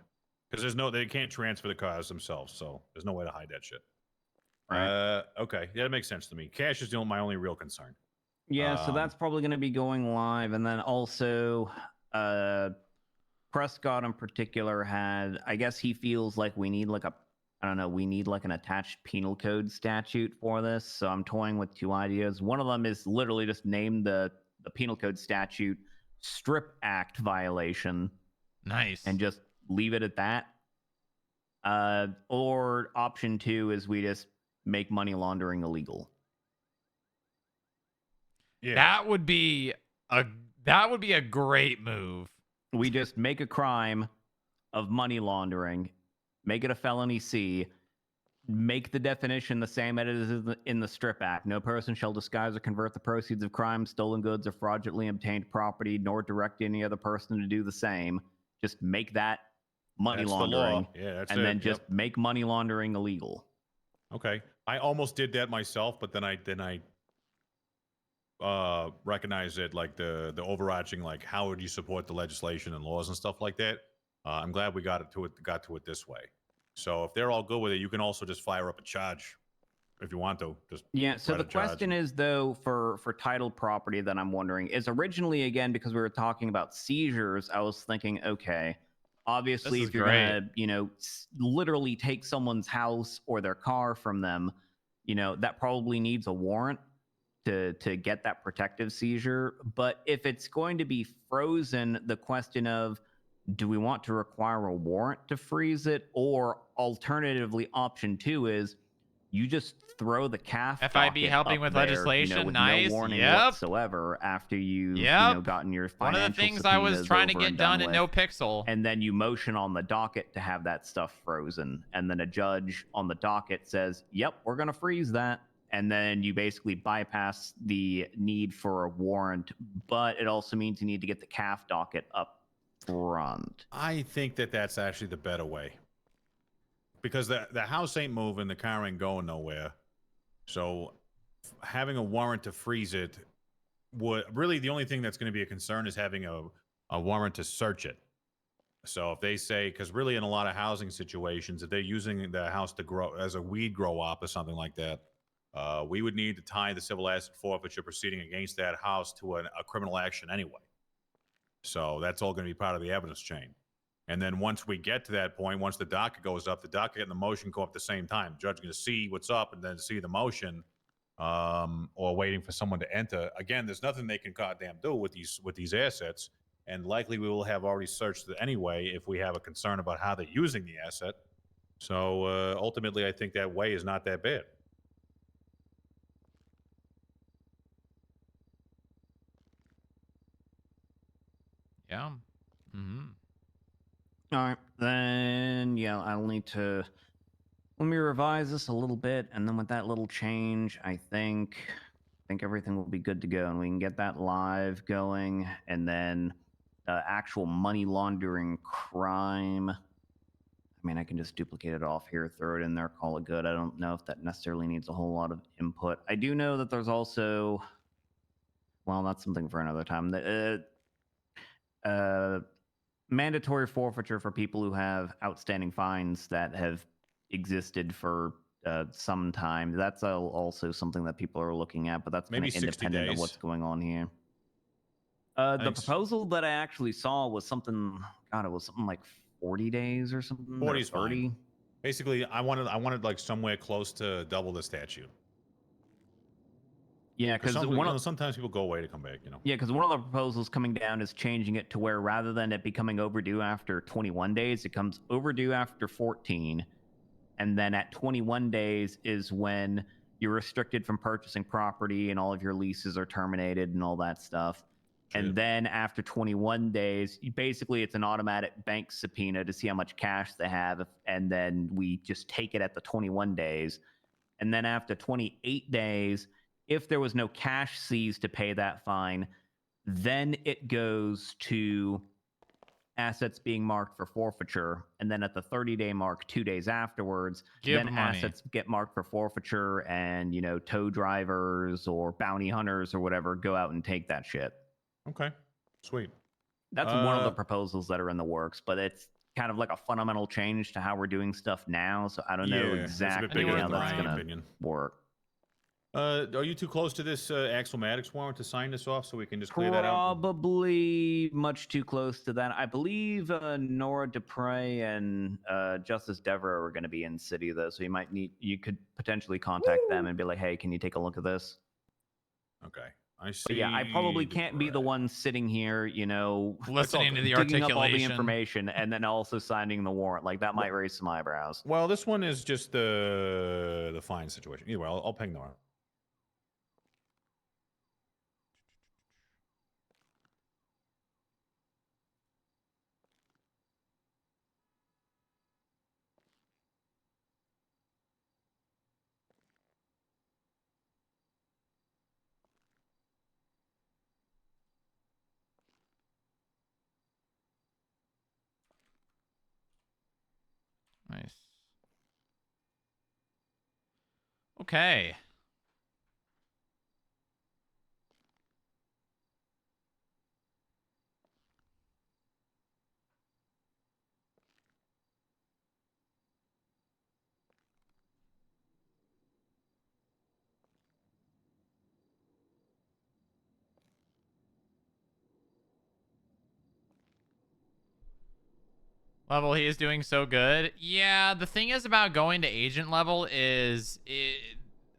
because they can't transfer the cars themselves, so there's no way to hide that shit. Right. Okay, yeah, that makes sense to me. Cash is my only real concern. Yeah, so that's probably going to be going live, and then also, Prescott in particular had. I guess he feels like we need like we need like an attached penal code statute for this. So I'm toying with two ideas. One of them is literally just name the penal code statute Strip Act violation. Nice. And just leave it at that. Or option two is we just make money laundering illegal. Yeah. That would be a great move. We just make a crime of money laundering, make it a felony C, make the definition the same as it is in the Strip Act. No person shall disguise or convert the proceeds of crime, stolen goods, or fraudulently obtained property, nor direct any other person to do the same. Just make that money That's the laundering. law. Yeah, that's and it. then just make money laundering illegal. Okay, I almost did that myself, but then I recognized it like the overarching like how would you support the legislation and laws and stuff like that. I'm glad we got to it this way. So if they're all good with it, you can also just fire up a charge if you want to. Just Yeah, so write the a charge. question is though for titled property that I'm wondering is originally again because we were talking about seizures, I was thinking okay, obviously This is if you're great. gonna literally take someone's house or their car from them, that probably needs a warrant to get that protective seizure. But if it's going to be frozen, the question of do we want to require a warrant to freeze it, or alternatively option two is you just throw the CAF FIB docket helping up with there, legislation, with nice. no warning Yep. whatsoever after you've Yep. gotten your One financial of the things I was subpoenas trying to over get and done in with, No Pixel. and then you motion on the docket to have that stuff frozen, and then a judge on the docket says, "Yep, we're going to freeze that." And then you basically bypass the need for a warrant, but it also means you need to get the CAF docket up front. I think that's actually the better way. Because the house ain't moving, the car ain't going nowhere. So having a warrant to freeze it would really the only thing that's going to be a concern is having a warrant to search it. So if they say, because really in a lot of housing situations, if they're using the house to grow as a weed grow op or something like that, we would need to tie the civil asset forfeiture proceeding against that house to a criminal action anyway. So that's all going to be part of the evidence chain. And then once we get to that point, once the docket goes up, the docket and the motion go up at the same time. The judge is going to see what's up and then see the motion, or waiting for someone to enter. Again, there's nothing they can goddamn do with these assets, and likely we will have already searched it anyway if we have a concern about how they're using the asset. So ultimately, I think that way is not that bad. Yeah. Mm-hmm. All right, then yeah, I'll need to let me revise this a little bit, and then with that little change, I think everything will be good to go, and we can get that live going, and then actual money laundering crime. I I mean, I can just duplicate it off here, throw it in there, call it good. I don't know if that necessarily needs a whole lot of input. I do know that there's also, well, that's something for another time. Mandatory forfeiture for people who have outstanding fines that have existed for some time. That's also something that people are looking at, but that's kind Maybe of 60 independent of days. what's going on here. The Thanks. proposal that I actually saw was something, God, it was something like 40 days or something. 40 or is fine. Basically, I wanted like somewhere close to double the statute. Yeah, because sometimes people go away to come back. Yeah, because one of the proposals coming down is changing it to where rather than it becoming overdue after 21 days, it comes overdue after 14. And then at 21 days is when you're restricted from purchasing property and all of your leases are terminated and all that stuff. And then after 21 days, basically it's an automatic bank subpoena to see how much cash they have. And then we just take it at the 21 days. And then after 28 days, if there was no cash seized to pay that fine, then it goes to assets being marked for forfeiture. And then at the 30-day mark, 2 days afterwards, Give then money. assets get marked for forfeiture and, tow drivers or bounty hunters or whatever go out and take that shit. Okay, sweet. That's one of the proposals that are in the works, but it's kind of like a fundamental change to how we're doing stuff now. So I don't know it's a bit exactly bigger how than that's my going opinion. to work. Are you too close to this Axomatics warrant to sign this off so we can just clear that out? Probably much too close to that. I believe Nora Dupre and Justice Devereaux are going to be in city though, so you could potentially contact them and be like, "Hey, can you take a look at this?" Okay, I see. But yeah, I probably can't be the one sitting here, listening to the digging up all the articulation. information and then also signing the warrant. Like that might raise some eyebrows. Well, this one is just the fine situation. Anyway, I'll ping Nora. Nice. Okay. Level, he is doing so good. Yeah, the thing is about going to agent level is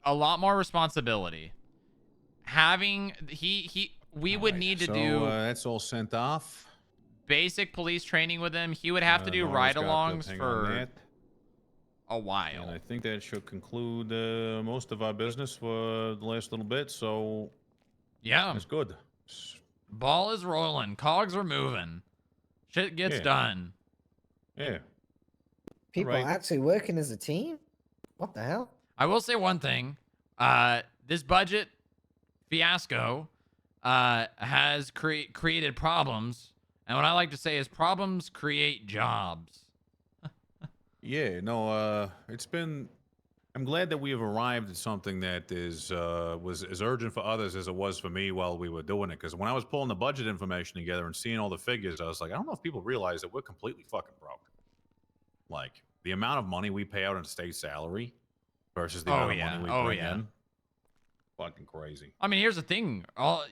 a lot more responsibility. We would need to do that's all sent off. basic police training with him. He would have to do Nora's got the ride-alongs ping on for that. a while. And I think that should conclude most of our business for the last little bit. So yeah, that's good. Ball is rolling. Cogs are moving. Shit gets done. Yeah. People are actually working as a team? What the hell? I will say one thing. This budget fiasco has created problems. And what I like to say is problems create jobs. Yeah, no, it's been... I'm glad that we have arrived at something that was as urgent for others as it was for me while we were doing it. Because when I was pulling the budget information together and seeing all the figures, I was like, I don't know if people realize that we're completely fucking broke. Like, the amount of money we pay out in state salary versus the amount of money we bring in. Fucking crazy. I mean, here's the thing. All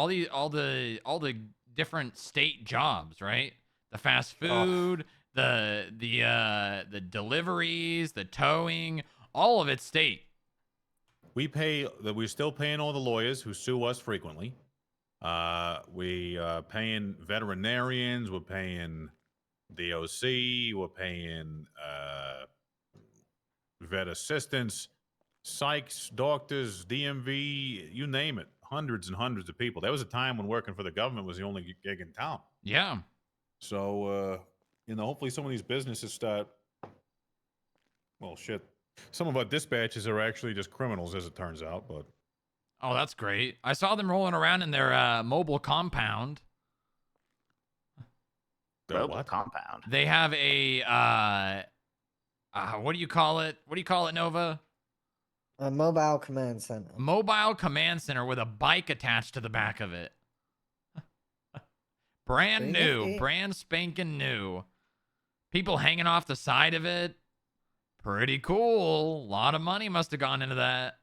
the different state jobs, right? The fast food, the deliveries, the towing, all of it's state. We're still paying all the lawyers who sue us frequently. We paying veterinarians, we're paying DOC, we're paying vet assistants, psychs, doctors, DMV, you name it. Hundreds and hundreds of people. There was a time when working for the government was the only gig in town. Yeah. So, hopefully some of these businesses start... Well, shit. Some of our dispatches are actually just criminals, as it turns out, but... Oh, that's great. I saw them rolling around in their mobile compound. What? Compound. They have What do you call it? What do you call it, Nova? A mobile command center. Mobile command center with a bike attached to the back of it. Brand Pretty new, nifty. brand spanking new. People hanging off the side of it. Pretty cool. A lot of money must have gone into that.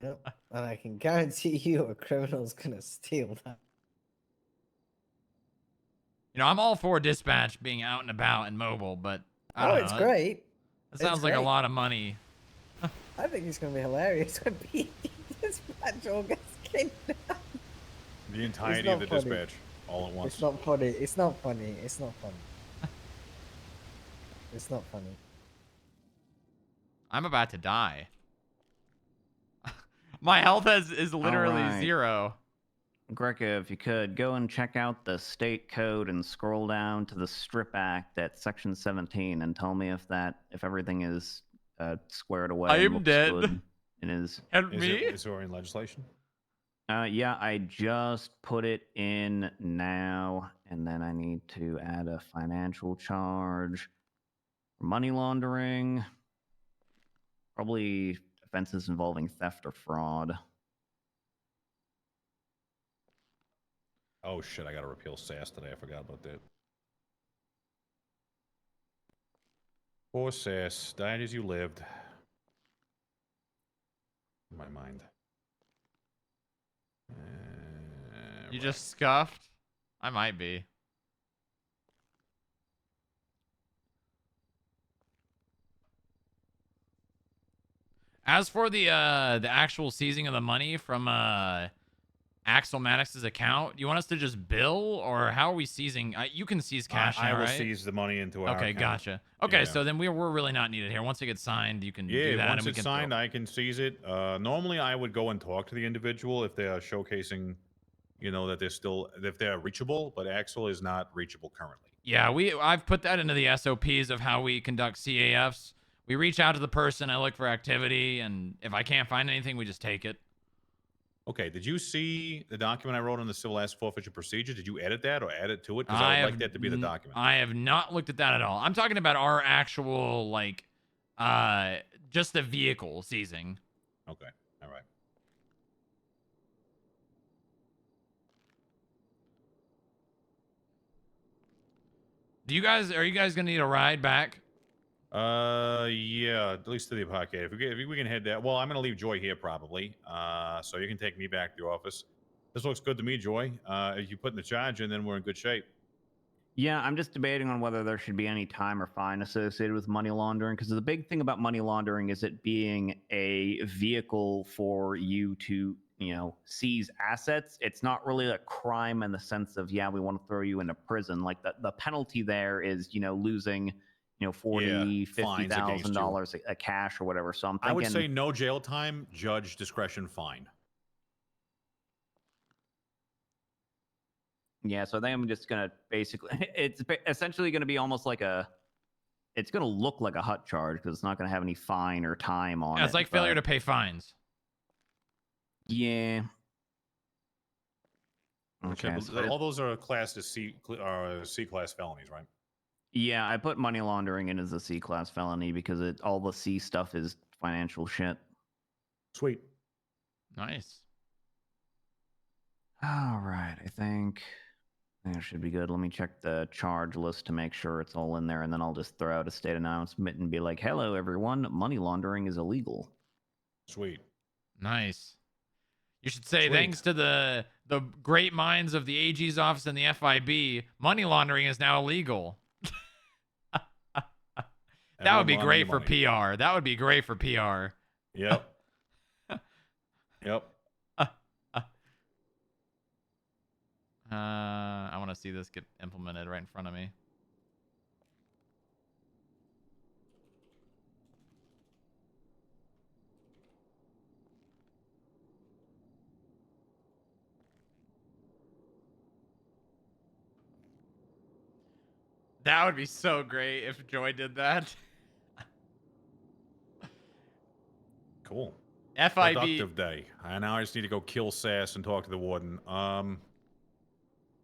Yep. And I can guarantee you a criminal's gonna steal that. You know, I'm all for dispatch being out and about and mobile, but I Oh, don't it's know. great. That sounds like a lot of money. I think it's gonna be hilarious when PD dispatch all gets kidnapped. The entirety of the funny. dispatch all at once. It's not funny. It's not funny. It's not funny. It's not funny. I'm about to die. My health is literally Alright. 0. Greca, if you could, go and check out the state code and scroll down to the Strip Act at section 17 and tell me if everything is squared away. I and am looks dead. good. It is. Help Is me. it in legislation? Yeah, I just put it in now, and then I need to add a financial charge for money laundering. Probably offenses involving theft or fraud. Oh shit! I gotta repeal SAS today. I forgot about that. Poor SAS, died as you lived. In my mind. You just scuffed? I might be. As for the actual seizing of the money from Axel Maddox's account, you want us to just bill, or how are we seizing? You can seize cash I now, will right? seize the money into our Okay, account. gotcha. Okay, Yeah. so then we're really not needed here. Once it gets signed, you can do that, Once and we it's can signed, I can seize it. Normally, I would go and talk to the individual if they are showcasing, you know, that they're still if they're reachable. But Axel is not reachable currently. Yeah, I've put that into the SOPs of how we conduct CAFs. We reach out to the person, I look for activity, and if I can't find anything, we just take it. Okay, did you see the document I wrote on the civil asset forfeiture procedure? Did you edit that or add it to it? Because I would like that to be the document. I have not looked at that at all. I'm talking about our actual, like, just the vehicle seizing. Okay, all right. Are you guys gonna need a ride back? Yeah, at least to the podcast. If we can head that. Well, I'm gonna leave Joy here probably. So you can take me back to the office. This looks good to me, Joy. If you put in the charge in, then we're in good shape. Yeah, I'm just debating on whether there should be any time or fine associated with money laundering, because the big thing about money laundering is it being a vehicle for you to, you know, seize assets. It's not really a crime in the sense of, yeah, we want to throw you into prison. Like the penalty there is, you know, losing, you know, $40,000, fines against you. $50,000 a cash or whatever. So I'm thinking, I would say no jail time, judge discretion fine. yeah, so I think I'm just gonna basically, it's essentially gonna be almost like it's gonna look like a hut charge because it's not gonna have any fine or time on it. Yeah, it's like failure but- to pay fines. Yeah. Okay, Okay. so all those are classed as C class felonies, right? yeah, I put money laundering in as a C class felony because all the C stuff is financial shit. Sweet. Nice. All right, I think it should be good. Let me check the charge list to make sure it's all in there, and then I'll just throw out a state announcement and be like, "Hello, everyone! Money laundering is illegal." Sweet. Nice. You should say Sweet. thanks to the great minds of the AG's office and the FIB, money laundering is now illegal. That would be Everyone great for money. PR. That would be great for PR. Yep. Yep. I want to see this get implemented right in front of me. That would be so great if Joy did that. Cool. FIB. Productive day. And now I just need to go kill SAS and talk to the warden.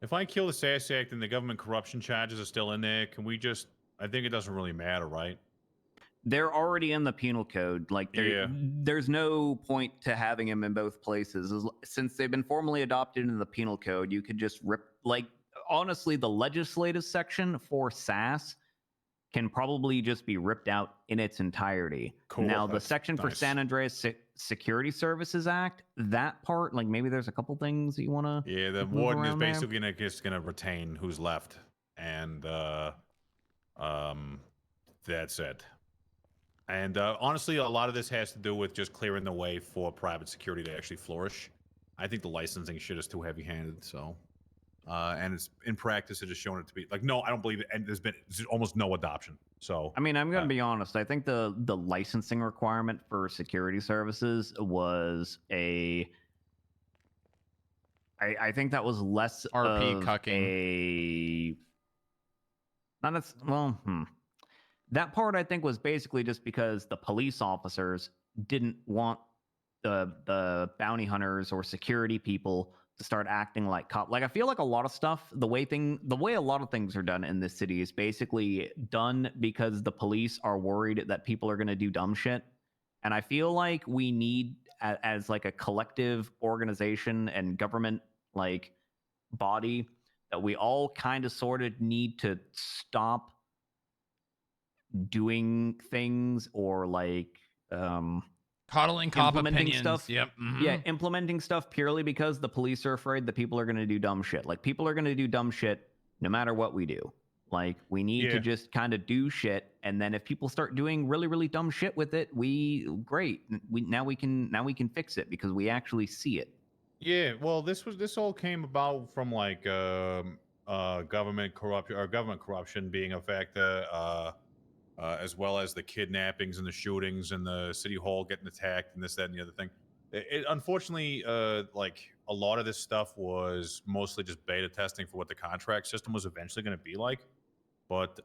If I kill the SAS Act and the government corruption charges are still in there, can we just... I think it doesn't really matter, right? they're already in the penal code. Like, there's no point to having them in both places. Since they've been formally adopted into the penal code, you could just rip. Like, honestly, the legislative section for SAS can probably just be ripped out in its entirety. Cool. Now, the That's section for nice. San Andreas Security Services Act, that part, like maybe there's a couple things that you want to. Yeah, the warden is basically just gonna retain who's left, and that's it. And honestly, a lot of this has to do with just clearing the way for private security to actually flourish. I think the licensing shit is too heavy-handed, so. And it's in practice, it has shown it to be like, no, I don't believe it. And there's almost no adoption. So I mean, I'm going to be honest. I think the licensing requirement for security services was I think that was less RP of cucking. That part I think was basically just because the police officers didn't want the bounty hunters or security people to start acting like cop. Like, I feel like a lot of stuff, the way a lot of things are done in this city is basically done because the police are worried that people are going to do dumb shit. And I feel like we need, as like a collective organization and government like body, that we all kind of sort of need to stop doing things or like coddling cop opinions. Stuff. Yep. Yeah, implementing stuff purely because the police are afraid that people are going to do dumb shit. Like, people are going to do dumb shit no matter what we do. Like, we need to just kind of do shit, and then if people start doing really, really dumb shit with it, great. Now we can fix it because we actually see it. Yeah, well, this all came about from like government corruption being a factor. As well as the kidnappings and the shootings and the city hall getting attacked and this, that, and the other thing. It unfortunately, like a lot of this stuff was mostly just beta testing for what the contract system was eventually going to be like. But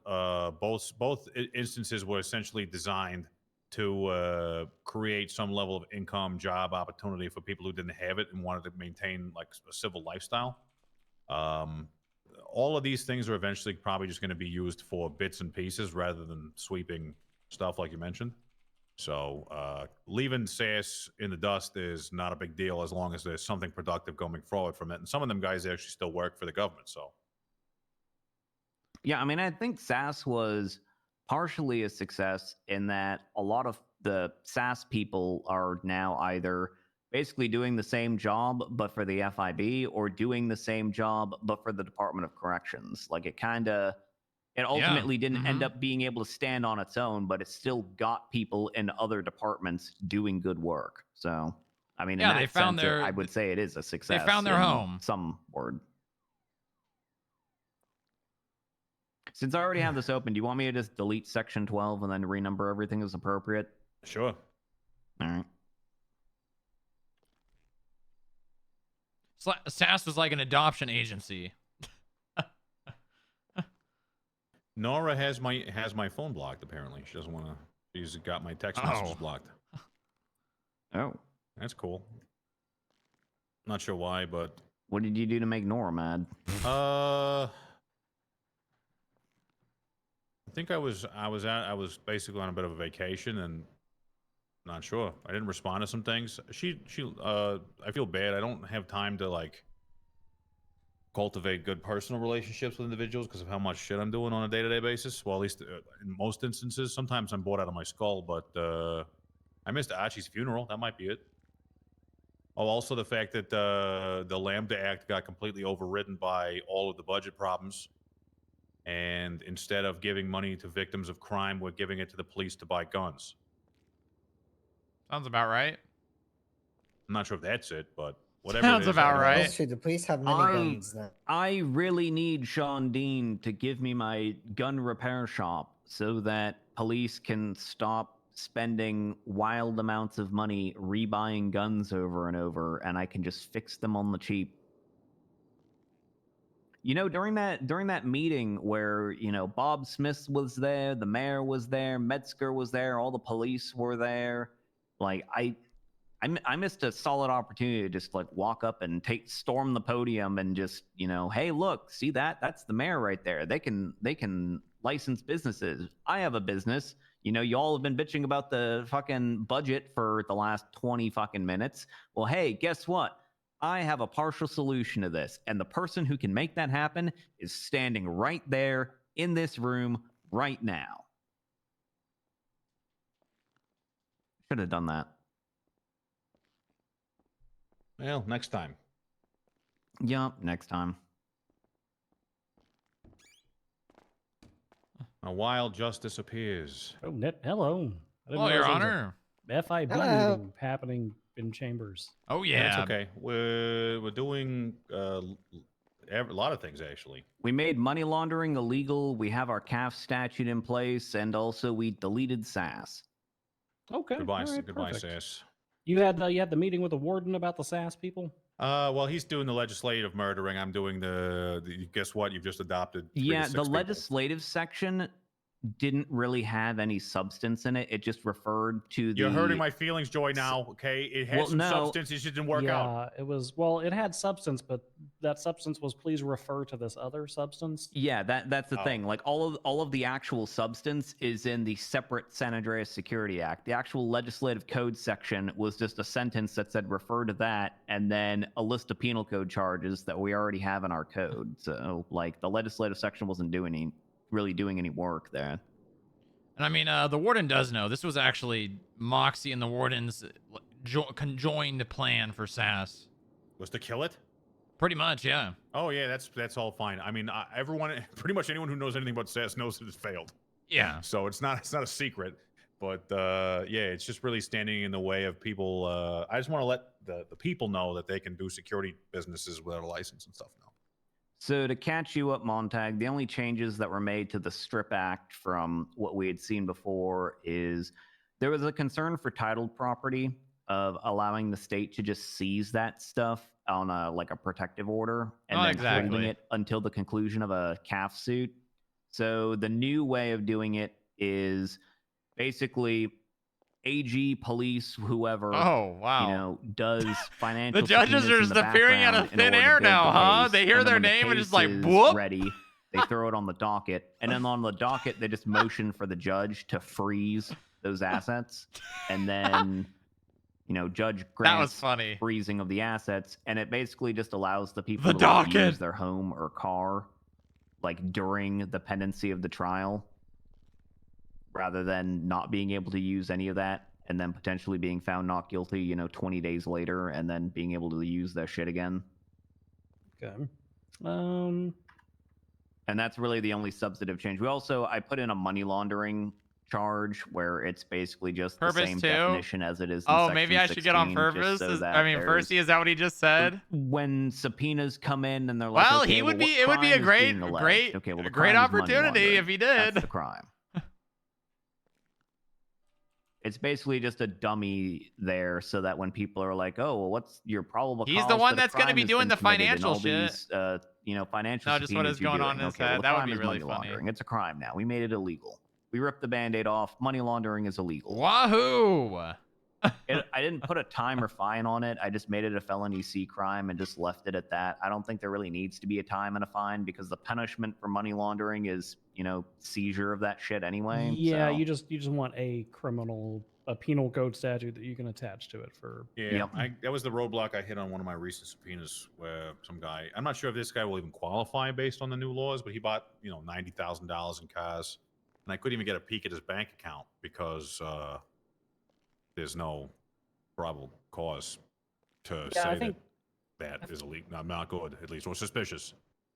both instances were essentially designed to create some level of income, job opportunity for people who didn't have it and wanted to maintain like a civil lifestyle. All of these things are eventually probably just going to be used for bits and pieces rather than sweeping stuff like you mentioned. So leaving SAS in the dust is not a big deal as long as there's something productive going forward from it. And some of them guys actually still work for the government. So yeah, I mean, I think SAS was partially a success in that a lot of the SAS people are now either basically doing the same job but for the FIB or doing the same job but for the Department of Corrections. Like, it ultimately didn't end up being able to stand on its own, but it still got people in other departments doing good work. So, I mean, in that sense, I would say it is a success. They found their home. Some word. Since I already have this open, do you want me to just delete section 12 and then renumber everything as appropriate? Sure. All right. SAS is like an adoption agency. Nora has my phone blocked. Apparently, she doesn't want to. She's got my text messages blocked. Oh, that's cool. Not sure why, but what did you do to make Nora mad? I think I was basically on a bit of a vacation and not sure. I didn't respond to some things. I feel bad. I don't have time to like cultivate good personal relationships with individuals because of how much shit I'm doing on a day-to-day basis. Well, at least in most instances. Sometimes I'm bored out of my skull, but I missed Archie's funeral. That might be it. Oh, also the fact that the Lambda Act got completely overridden by all of the budget problems. And instead of giving money to victims of crime, we're giving it to the police to buy guns. Sounds about right. I'm not sure if that's it, but whatever. Sounds it is, about right. That's true. The police have many guns now. I really need Sean Dean to give me my gun repair shop so that police can stop spending wild amounts of money rebuying guns over and over, and I can just fix them on the cheap. You know, during that meeting where, you know, Bob Smith was there, the mayor was there, Metzger was there, all the police were there. Like, I missed a solid opportunity to just like walk up and storm the podium and just, you know, hey, look, see that? That's the mayor right there. They can license businesses. I have a business. You know, y'all have been bitching about the fucking budget for the last 20 fucking minutes. Well, hey, guess what? I have a partial solution to this, and the person who can make that happen is standing right there in this room right now. Should have done that. Well, next time. Yup, next time. A while justice appears. Oh, hello. I didn't Hello, Your realize there was Honor. a FIB Hello. meeting happening in chambers. Oh Yeah, yeah. it's okay. We're doing a lot of things actually. We made money laundering illegal. We have our CAF statute in place, and also we deleted SAS. Okay. Goodbye, all right, goodbye, perfect. Sass. You had the meeting with the warden about the SAS people? Well, he's doing the legislative murdering. I'm doing the guess what? You've just adopted. 3 to Yeah, 6 the people. legislative section didn't really have any substance in it. It just referred to the... You're hurting my feelings, Joy, now, okay? It had some substance, it just didn't work out. Yeah, it was, well, it had substance, but that substance was please refer to this other substance. Yeah, that's the thing. Like all of the actual substance is in the separate San Andreas Security Act. The actual legislative code section was just a sentence that said refer to that, and then a list of penal code charges that we already have in our code. So like the legislative section wasn't really doing any work there. And I mean, the warden does know this was actually Moxie and the warden's conjoined plan for SAS. Was to kill it? Pretty much, yeah. Oh yeah, that's all fine. I mean, everyone, pretty much anyone who knows anything about SAS knows that it's failed. Yeah. So it's not a secret, but yeah, it's just really standing in the way of people. I just want to let the people know that they can do security businesses without a license and stuff now. So to catch you up, Montag, the only changes that were made to the Strip Act from what we had seen before is there was a concern for titled property of allowing the state to just seize that stuff on a protective order and then holding it until the conclusion of a CAF suit. So the new way of doing it is basically AG, police, whoever, does financial. The judges are just appearing out of thin air now, huh? They hear their name and just like, whoop. Ready. They throw it on the docket, and then on the docket they just motion for the judge to freeze those assets, and then judge grants freezing of the assets, and it basically just allows the people to use their home or car like during the pendency of the trial, rather than not being able to use any of that and then potentially being found not guilty 20 days later and then being able to use their shit again. Okay. And that's really the only substantive change. I put in a money laundering charge where it's basically just the same definition as it is in Section maybe I should get on 16, purpose. so Percy, is that what he just said? When subpoenas come in and they're like, well, okay, it would be a great opportunity if he did. That's the crime. It's basically just a dummy there so that when people are like, oh, well, what's your probable cause? He's the one that's going to be has doing been the committed financial and all shit. These, financial No, just what is going on in his head. That would be really funny. Laundering. It's a crime now. We made it illegal. We ripped the Band-Aid off. Money laundering is illegal. Wahoo! I didn't put a time or fine on it. I just made it a felony C crime and just left it at that. I don't think there really needs to be a time and a fine because the punishment for money laundering is, seizure of that shit anyway. Yeah, so. you just want a penal code statute that you can attach to it for. Yeah, that was the roadblock I hit on one of my recent subpoenas where some guy, I'm not sure if this guy will even qualify based on the new laws, but he bought, $90,000 in cars, and I couldn't even get a peek at his bank account because there's no probable cause to say that is illegal. Not good, at least, or suspicious.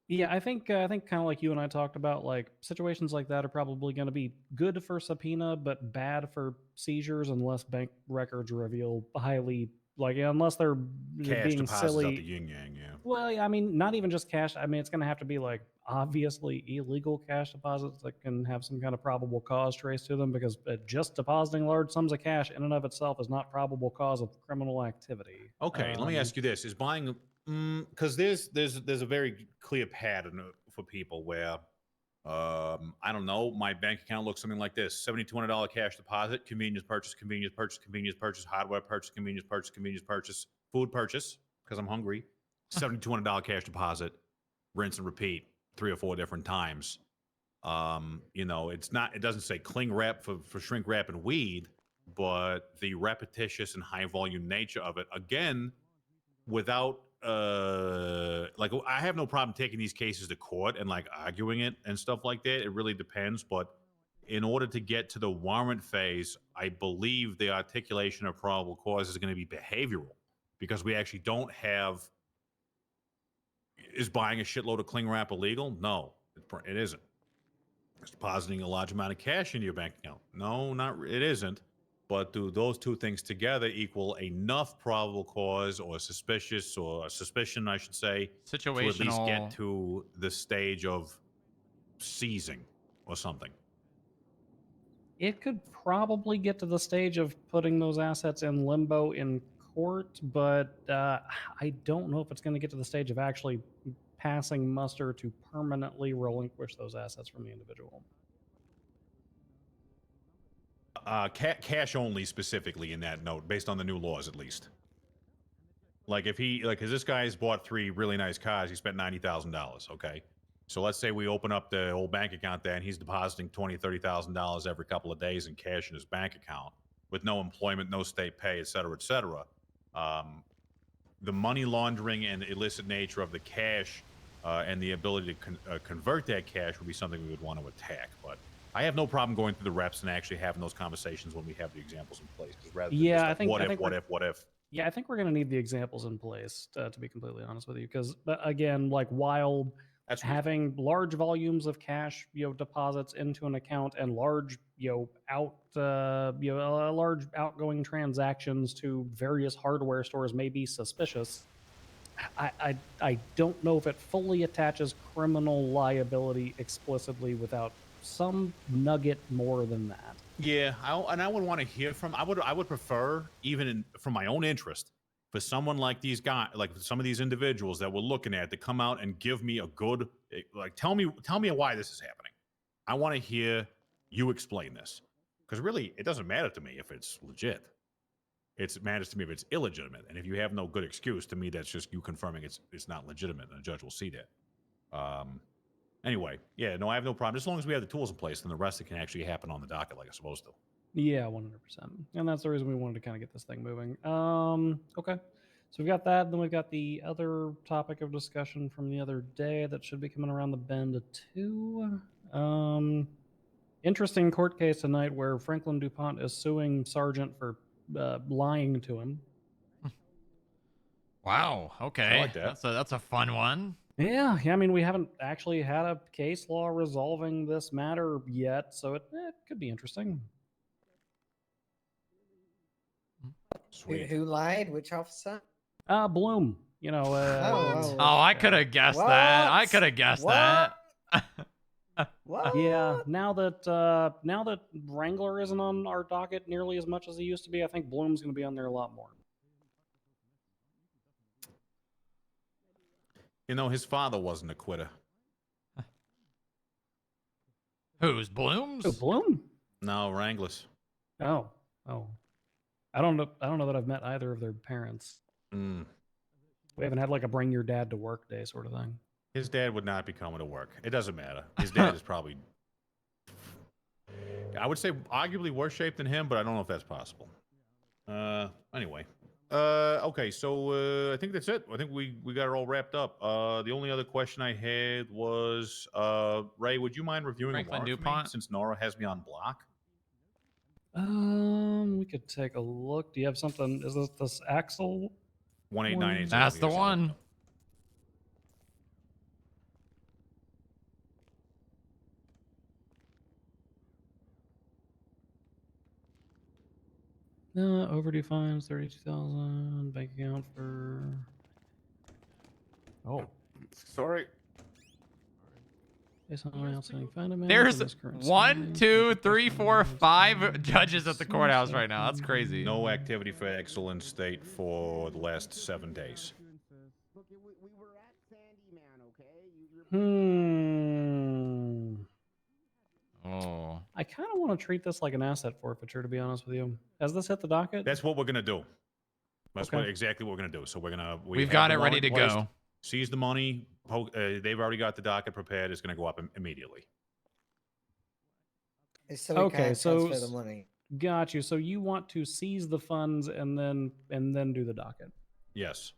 Yeah, I think kind of like you and I talked about, like situations like that are probably going to be good for subpoena, but bad for seizures unless bank records reveal unless they're cash being deposits silly. out the yin yang, yeah. Well, I mean, not even just cash. I mean, it's going to have to be like obviously illegal cash deposits that can have some kind of probable cause traced to them, because just depositing large sums of cash in and of itself is not probable cause of criminal activity. Okay, let me ask you this: is buying because there's a very clear pattern for people where I don't know, my bank account looks something like this: $7,200 cash deposit, convenience purchase, hardware purchase, convenience purchase, food purchase because I'm hungry, $7,200 cash deposit, rinse and repeat 3 or 4 different times. You know, it doesn't say cling wrap for shrink wrap and weed, but the repetitious and high volume nature of it, again, without like, I have no problem taking these cases to court and like arguing it and stuff like that. It really depends, but in order to get to the warrant phase, I believe the articulation of probable cause is going to be behavioral, because we actually don't have. Is buying a shitload of cling wrap illegal? No, it isn't. Is depositing a large amount of cash into your bank account? No, it isn't. But do those two things together equal enough probable cause or suspicion, I should say, to at least Situational. get to the stage of seizing or something? It could probably get to the stage of putting those assets in limbo in court, but I don't know if it's going to get to the stage of actually passing muster to permanently relinquish those assets from the individual. Cash only specifically in that note, based on the new laws at least. Like if he, like, cause this guy's bought 3 really nice cars, he spent $90,000. Okay, so let's say we open up the old bank account there, and he's depositing $20,000-$30,000 every couple of days in cash in his bank account with no employment, no state pay, et cetera, et cetera. The money laundering and illicit nature of the cash and the ability to convert that cash would be something we would want to attack, but. I have no problem going through the reps and actually having those conversations when we have the examples in place. Rather than just like, what if? Yeah, I think we're going to need the examples in place, to be completely honest with you. Because, again, like, while having large volumes of cash, deposits into an account and large, large outgoing transactions to various hardware stores may be suspicious, I don't know if it fully attaches criminal liability explicitly without some nugget more than that. Yeah, I would want to hear from. I would prefer, even from my own interest, for someone like these guys, like some of these individuals that we're looking at, to come out and give me a good, like, tell me why this is happening. I want to hear you explain this, because really, it doesn't matter to me if it's legit. It matters to me if it's illegitimate, and if you have no good excuse, to me, that's just you confirming it's not legitimate, and the judge will see that. Anyway, yeah, no, I have no problem. As long as we have the tools in place, then the rest of it can actually happen on the docket like it's supposed to. Yeah, 100%. And that's the reason we wanted to kind of get this thing moving. Okay. So we've got that. Then we've got the other topic of discussion from the other day that should be coming around the bend too. Interesting court case tonight where Franklin DuPont is suing Sargent for lying to him. Wow. Okay. I like that. That's a fun one. Yeah, I mean, we haven't actually had a case law resolving this matter yet, so it could be interesting. Who lied? Which officer? Bloom. I could have guessed that. I could have guessed that. What? Yeah, now that Wrangler isn't on our docket nearly as much as he used to be, I think Bloom's going to be on there a lot more. His father wasn't a quitter. Who's Bloom's? Oh, Bloom? No, Wranglers. Oh. I don't know that I've met either of their parents. Mm. We haven't had like a bring your dad to work day sort of thing. His dad would not be coming to work. It doesn't matter. His dad is probably, I would say, arguably worse shape than him, but I don't know if that's possible. Anyway. Okay, so I think that's it. I think we got it all wrapped up. The only other question I had was, Ray, would you mind reviewing Franklin a warrant for me, since Nora has me on block? We could take a look. Do you have something? Is this Axel? 1898. That's the one. Overdue fines, 32,000. Bank account for. Oh, sorry. Based on my outstanding fine amount, There's and this current 1, standing, 2, 3, 4, 5 judges at the courthouse right now. That's crazy. No activity for Excellent State for the last 7 days. Oh. I kind of want to treat this like an asset forfeiture, to be honest with you. Has this hit the docket? That's what we're gonna do. That's Okay. exactly what we're gonna do. So We've got it ready to go. Seize the money. They've already got the docket prepared. It's gonna go up immediately. It's so we can't transfer the money. Got you. So you want to seize the funds and then do the docket. Yes.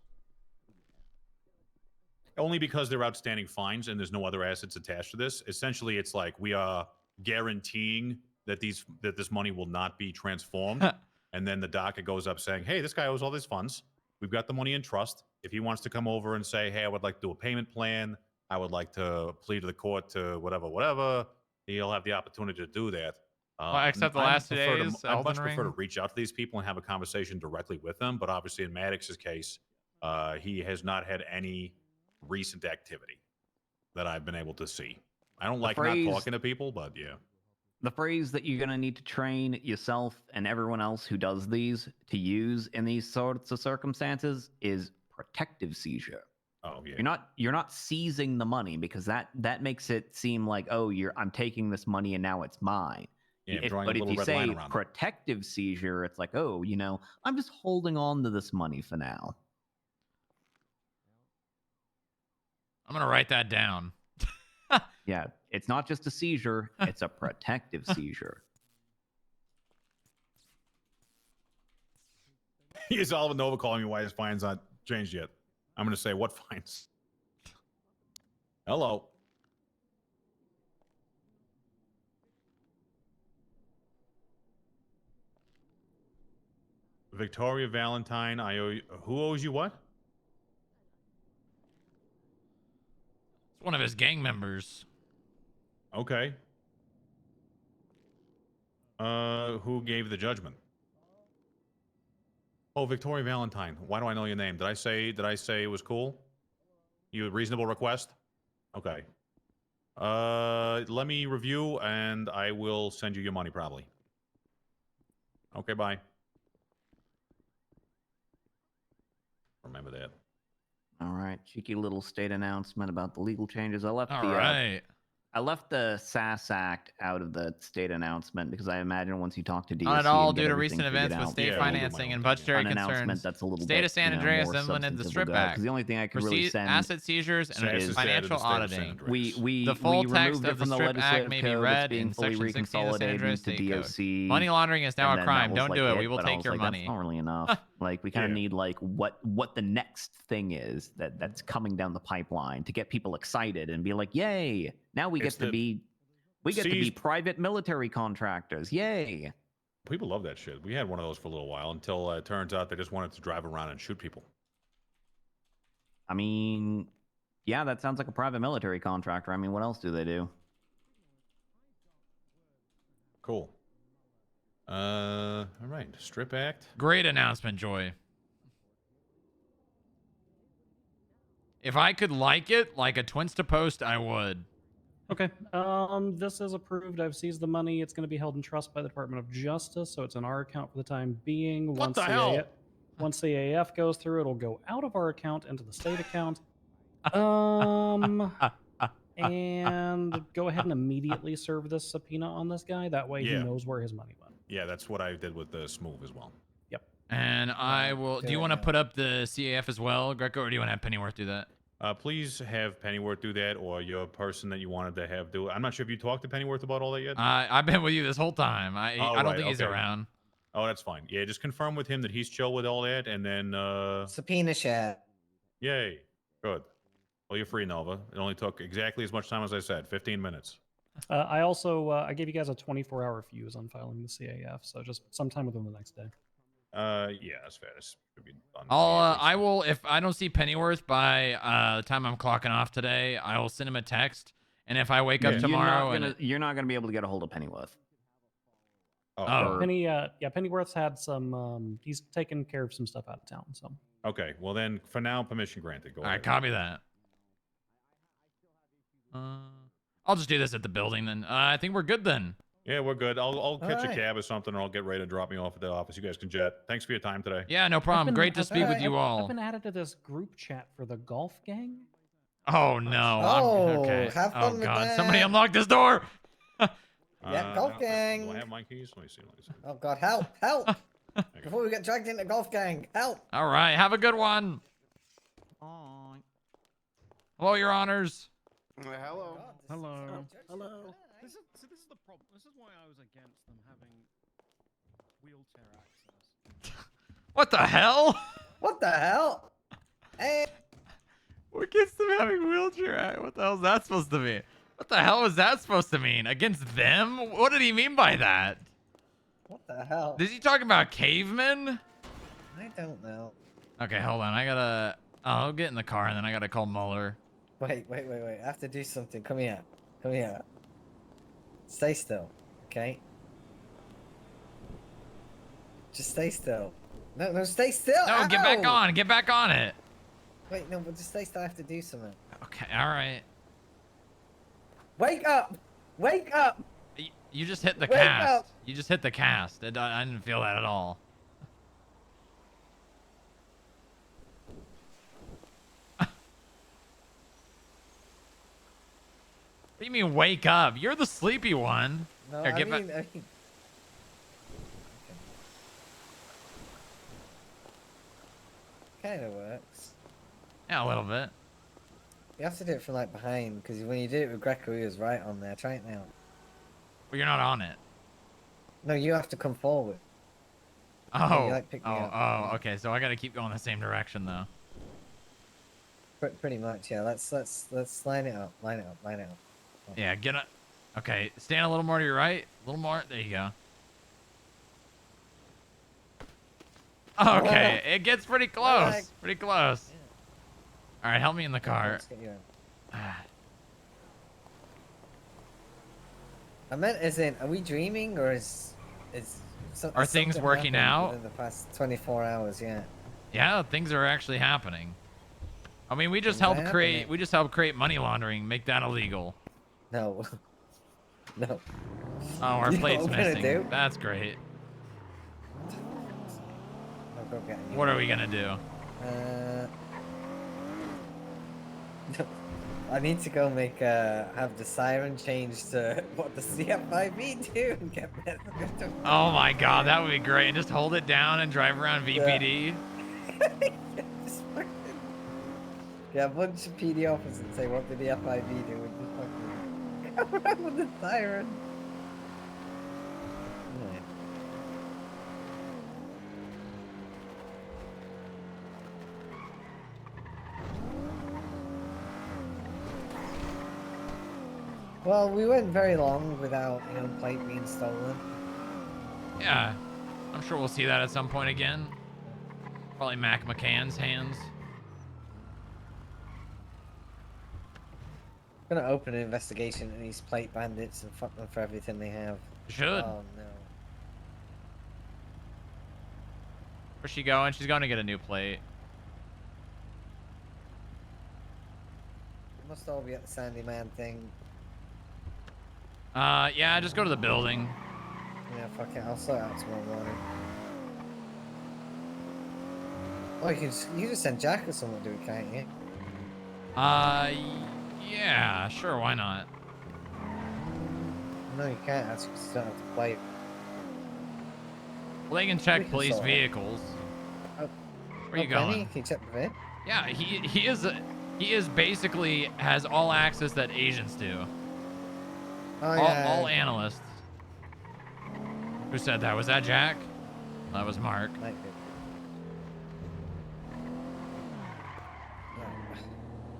Only because they're outstanding fines and there's no other assets attached to this. Essentially, it's like we are guaranteeing that this money will not be transformed. And then the docket goes up saying, hey, this guy owes all these funds. We've got the money in trust. If he wants to come over and say, hey, I would like to do a payment plan, I would like to plead to the court to whatever, he'll have the opportunity to do that. Well, except the last 2 days, I much Elden prefer to Ring. reach out to these people and have a conversation directly with them. But obviously, in Maddox's case, he has not had any recent activity that I've been able to see. I don't like not talking to people, but yeah. The phrase that you're going to need to train yourself and everyone else who does these to use in these sorts of circumstances is protective seizure. Oh yeah. You're not seizing the money, because that makes it seem like, oh, I'm taking this money and now it's mine. Yeah, But if you say protective seizure, it's like, oh, I'm just holding on to this money for now. I'm gonna write that down. Yeah, it's not just a seizure, it's a protective seizure. He's Oliver Nova calling me why his fine's not changed yet. I'm going to say, what fines? Hello. Victoria Valentine, I owe you. Who owes you what? It's one of his gang members. Okay. Who gave the judgment? Oh, Victoria Valentine. Why do I know your name? Did I say it was cool? You a reasonable request? Okay. Let me review and I will send you your money probably. Okay, bye. Remember that. All right, cheeky little state announcement about the legal changes. I left I left the SAS Act out of the state announcement because I imagine once you talk to DOC, Not at all due to recent events with state financing and budgetary concerns. That's a little State bit, of San Andreas implemented the Strip Act. Because the only thing I could really send asset seizures and financial auditing. The full text removed of it from the the Strip Act legislative may be code. read It's being in fully Section 16 of the San Andreas reconsolidated into State DOC. Code. Money laundering is now And a then crime. that was Don't do like it. We will but I take was your like, money. That's not really enough. Like we kind of need like what the next thing is that's coming down the pipeline to get people excited and be like, yay! Now we get to be private military contractors. Yay! People love that shit. We had one of those for a little while until it turns out they just wanted to drive around and shoot people. I mean, yeah, that sounds like a private military contractor. I mean, what else do they do? Cool. All right. Strip Act. Great announcement, Joy. If I could like it like a Twinsta post, I would. Okay. This is approved. I've seized the money. It's going to be held in trust by the Department of Justice, so it's in our account for the time being. What the hell? Once the AF goes through, it'll go out of our account into the state account. And go ahead and immediately serve this subpoena on this guy. That way he knows where his money went. Yeah, that's what I did with the Smooth as well. Yep. And I will. Do you want to put up the CAF as well, Greco, or do you want to have Pennyworth do that? Please have Pennyworth do that, or your person that you wanted to have do it. I'm not sure if you talked to Pennyworth about all that yet. I've been with you this whole time. I don't think he's around. Oh, that's fine. Yeah, just confirm with him that he's chill with all that, and then subpoena share. Yay, good. Well, you're free, Nova. It only took exactly as much time as I said, 15 minutes. I also I gave you guys a 24-hour fuse on filing the CAF, so just sometime within the next day. Yeah, that's fair. This could be done. I will, if I don't see Pennyworth by the time I'm clocking off today, I will send him a text. And if I wake up tomorrow, you're not gonna be able to get a hold of Pennyworth. Pennyworth's had some. He's taken care of some stuff out of town. So. Okay, well then, for now, permission granted. Go All ahead. right, copy that. I'll just do this at the building then. I think we're good then. Yeah, we're good. I'll catch a cab or something, or I'll get ready to drop me off at the office. You guys can jet. Thanks for your time today. Yeah, no problem. Great to speak with you all. I've been added to this group chat for the golf gang. Oh no. Okay. Have fun oh with god. that. Somebody unlock this door. Yeah, golf gang. Do I have my keys? Let me see. Oh god, help! Help! Before we get dragged into golf gang, help! All right, have a good one. Hello, your honors. Hello. Hello. Hello. This is the problem. This is why I was against them having wheelchair access. What the hell? What the hell? Hey. What gets them having wheelchair? What the hell is that supposed to mean? What the hell was that supposed to mean? Against them? What did he mean by that? What the hell? Is he talking about cavemen? I don't know. Okay, hold on. I gotta. Oh, I'll get in the car and then I gotta call Mueller. Wait. I have to do something. Come here. Come here. Stay still, okay? Just stay still. No, stay still. No, get back Ow! on. Get back on it. Wait, no, but just stay still. I have to do something. Okay, all right. Wake up! Wake up! You just hit the Wake cast. up! You just hit the cast. I didn't feel that at all. What do you mean wake up? You're the sleepy one. No, Here, I get mean, back. Kind of works. Yeah, a little bit. You have to do it from like behind, because when you did it with Greco, he was right on there. Try it now. But you're not on it. No, you have to come forward. Oh. You, like, pick me up. Oh, okay. So I gotta keep going the same direction though. Pretty much, yeah. Let's line it up. Line it up. Yeah, get up. Okay, stand a little more to your right. A little more. There you go. Okay, it gets pretty close. Pretty close. All right, help me in the car. Let's get you in. I meant, as in, are we dreaming, or is Are things something working happened out? within the past 24 hours? Yeah. Yeah, things are actually happening. I mean, we just Things are helped create. happening. We just helped create money laundering, make that illegal. No. No. Oh, our You know plate's what we're gonna missing. do? That's great. I'll go get you. What are we gonna do? I need to go make have the siren change to what the CFIB do and get Oh my god, that would be great. And just hold it down and drive around VPD. Yeah, a bunch of PD officers and say, what did the FIB do? And just fucking come around with the siren. Alright. Well, we went very long without, plate being stolen. Yeah, I'm sure we'll see that at some point again. Probably Mac McCann's hands. I'm gonna open an investigation in these plate bandits and fuck them for everything they have. Should. Oh no. Where's she going? She's going to get a new plate. They must all be at the Sandy Man thing. Yeah, just go to the building. Yeah, fuck it. I'll sort it out tomorrow morning. Oh, you just send Jack or someone to do it, can't you? Yeah, sure, why not? No, you can't. That's because you don't have to play. Well, they can We check can police sort it. vehicles. Oh, Where you Benny, going? can you check the vid? Yeah, he is basically has all access that agents do. Oh, all, yeah. all analysts. Who said that? Was that Jack? That was Mark. Might be.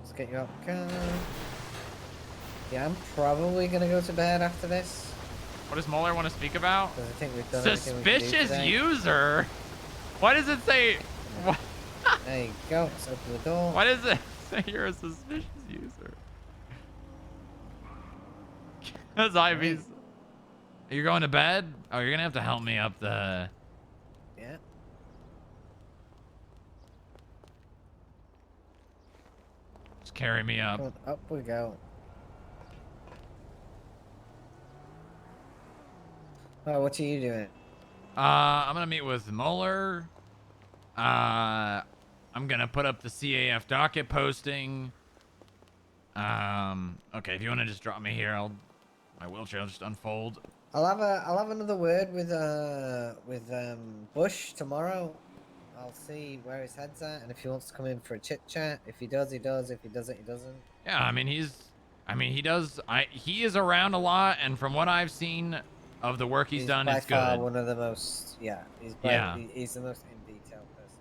Let's get you up. Yeah, I'm probably gonna go to bed after this. What does Mueller want to speak about? Because I think we've done everything we can do Suspicious today. user? Why does it say... What? There you go. Let's open the door. Why does it say you're a suspicious user? That's Ivy's. You're going to bed? Oh, you're going to have to help me up the... Yeah. Just carry me up. Come on, up we go. Oh, what are you doing? I'm going to meet with Mueller. I'm going to put up the CAF docket posting. Okay, if you want to just drop me here, my wheelchair will just unfold. I'll have another word with Bush tomorrow. I'll see where his head's at and if he wants to come in for a chit chat. If he does, he does. If he doesn't, he doesn't. Yeah, I mean, he's I mean, he does. He is around a lot, and from what I've seen of the work he's done, by it's far good. one of the most. Yeah, Yeah. he's the most in detail person.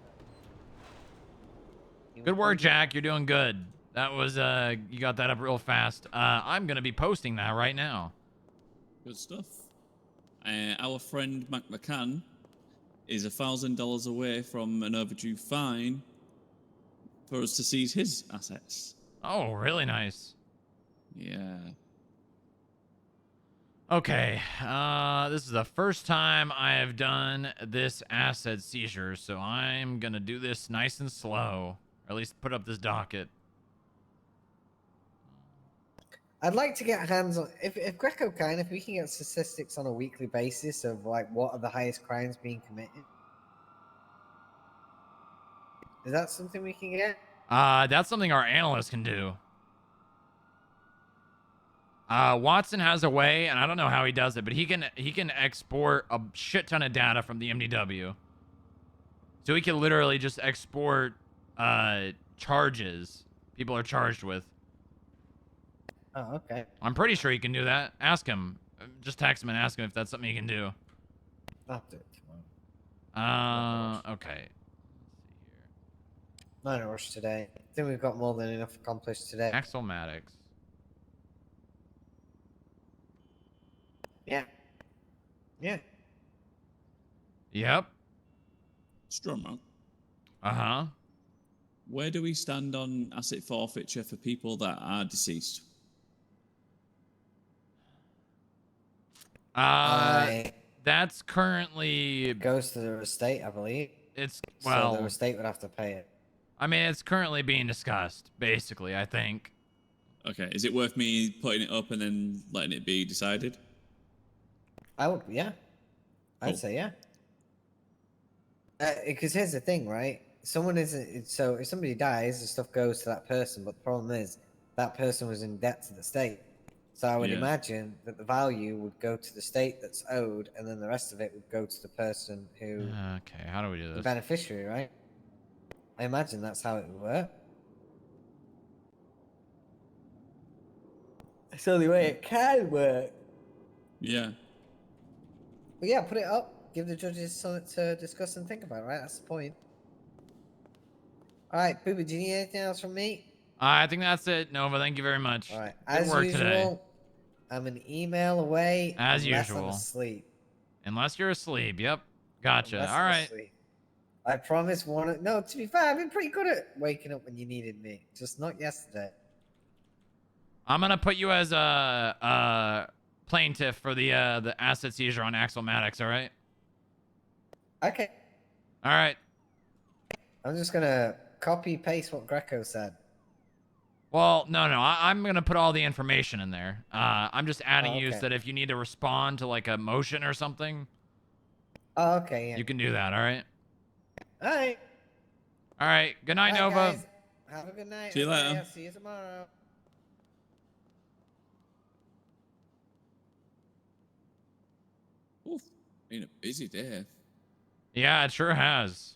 Good work, Jack. You're doing good. That was you got that up real fast. I'm gonna be posting that right now. Good stuff. Our friend Mac McCann is $1,000 away from an overdue fine for us to seize his assets. Oh, really nice. Yeah. Okay, this is the first time I have done this asset seizure, so I'm gonna do this nice and slow, or at least put up this docket. I'd like to get hands on if Greco can, if we can get statistics on a weekly basis of like what are the highest crimes being committed. Is that something we can get? That's something our analyst can do. Watson has a way, and I don't know how he does it, but he can export a shit ton of data from the MDW. So he can literally just export charges people are charged with. Oh, okay. I'm pretty sure he can do that. Ask him. Just text him and ask him if that's something he can do. I'll do it tomorrow. Okay. Not in a rush today. I think we've got more than enough accomplished today. Axomatics. Yeah. Yeah. Yep. Strongrock. Uh-huh. Where do we stand on asset forfeiture for people that are deceased? That's currently goes to the estate, I believe. It's so the estate would have to pay it. I mean, it's currently being discussed, basically, I think. Okay, is it worth me putting it up and then letting it be decided? I would, yeah. I'd say yeah. Because here's the thing, right? Someone isn't. So if somebody dies, the stuff goes to that person. But the problem is that person was in debt to the state. So I would imagine that the value would go to the state that's owed, and then the rest of it would go to the person who. Okay, how do we do this? The beneficiary, right? I imagine that's how it would work. It's the only way it can work. Yeah. But yeah, put it up. Give the judges something to discuss and think about, right? That's the point. All right, Booba, do you need anything else from me? I think that's it, Nova. Thank you very much. All right. Good work today. I'm an email away. As unless usual. I'm asleep. Unless you're asleep. Yep. Gotcha. Unless All I'm right. asleep. I promise one. No, to be fair, I've been pretty good at waking up when you needed me. Just not yesterday. I'm gonna put you as a plaintiff for the asset seizure on Axomatics. All right. Okay. All right. I'm just gonna copy paste what Greco said. Well, no. I'm gonna put all the information in there. I'm just adding you okay. so that if you need to respond to like a motion or something, Oh, okay. Yeah. you can do that. All right. All right. All right. Good night, All right, Nova. guys. Have a good night. See you Okay, later. I'll see you tomorrow. Oof, been a busy day. Yeah, it sure has.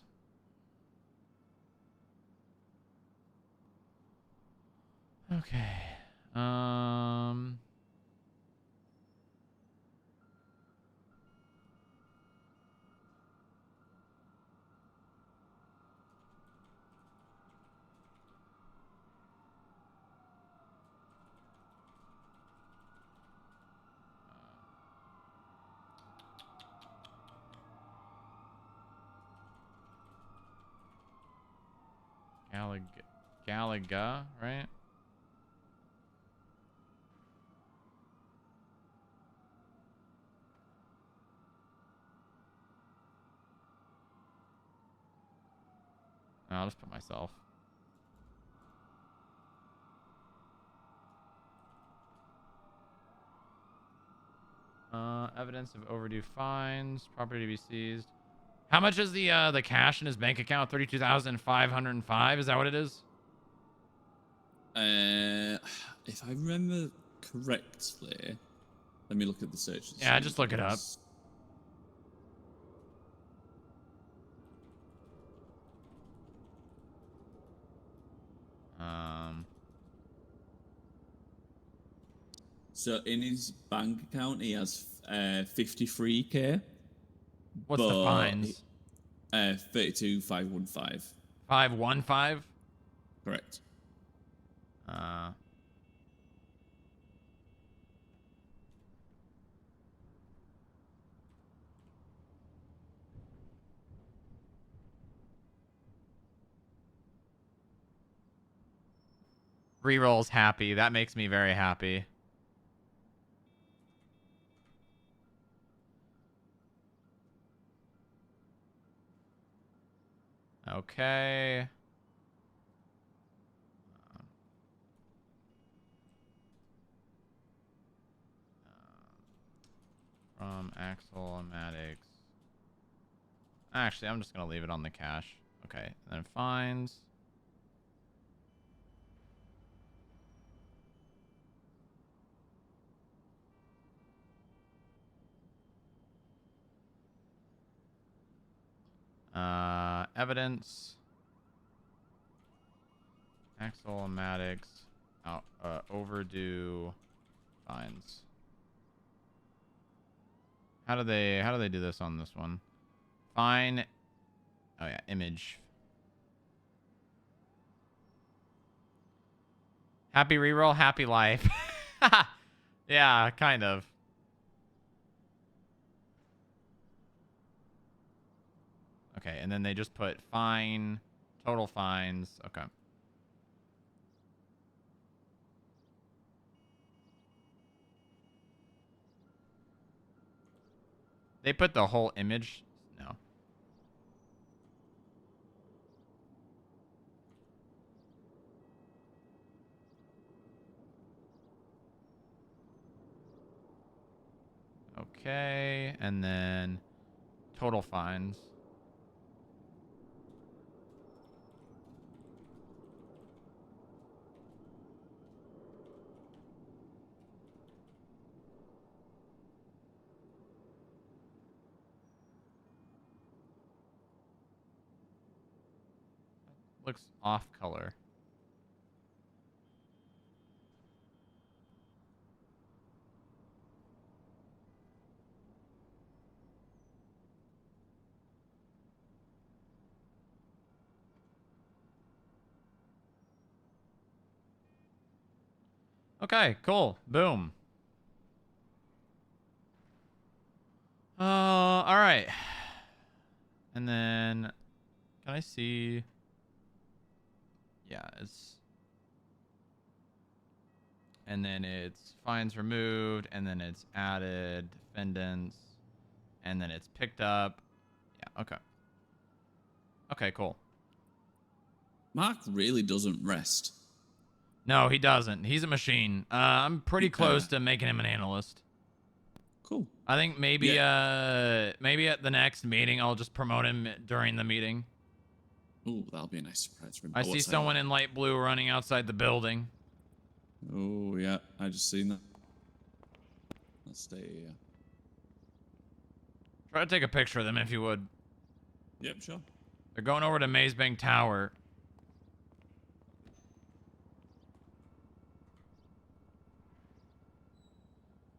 Okay. Galaga, right? I'll just put myself. Evidence of overdue fines, property to be seized. How much is the cash in his bank account? 32,505. Is that what it is? If I remember correctly, let me look at the search. Yeah, just look it up. So in his bank account, he has 53K. What's the fines? 32,515. 515? Correct. Reroll's happy. That makes me very happy. Okay. From Axolomatics. Actually, I'm just going to leave it on the cache. Okay. And then fines. Evidence. Axolomatics. Overdue fines. How do they do this on this one? Fine. Oh yeah, image. Happy reroll, happy life. Yeah, kind of. Okay, and then they just put fine, total fines. Okay. They put the whole image. No. Okay, and then total fines. Looks off color. Okay, cool. Boom. All right. And then, can I see? Yeah, it's. And then it's fines removed, and then it's added defendants, and then it's picked up. Yeah, okay. Okay, cool. Mark really doesn't rest. No, he doesn't. He's a machine. I'm pretty close to making him an analyst. Cool. I think maybe maybe at the next meeting I'll just promote him during the meeting. Ooh, that'll be a nice surprise for him. I see someone in light blue running outside the building. Oh yeah, I just seen that. Let's stay here. Try to take a picture of them if you would. Yep, sure. They're going over to Mazebank Tower.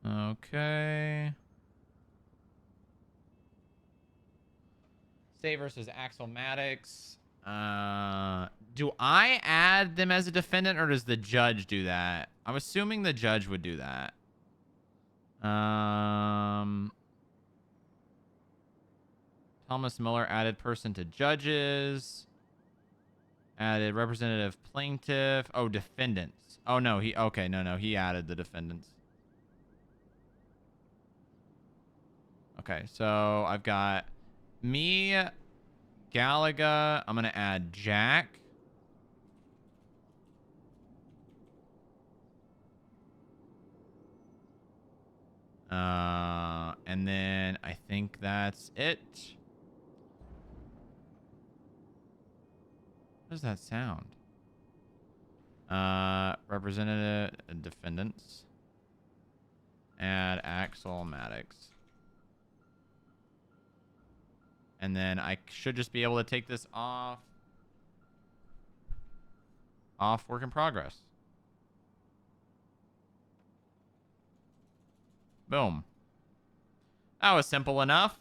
Okay. Say versus Axolmatics. Do I add them as a defendant or does the judge do that? I'm assuming the judge would do that. Thomas Miller added person to judges. Added representative plaintiff. Oh, defendants. Oh, no. No. He added the defendants. Okay, so I've got me, Galaga. I'm going to add Jack. And then I think that's it. What does that sound? Representative defendants. Add Axolmatics. And then I should just be able to take this off. Off work in progress. Boom. That was simple enough.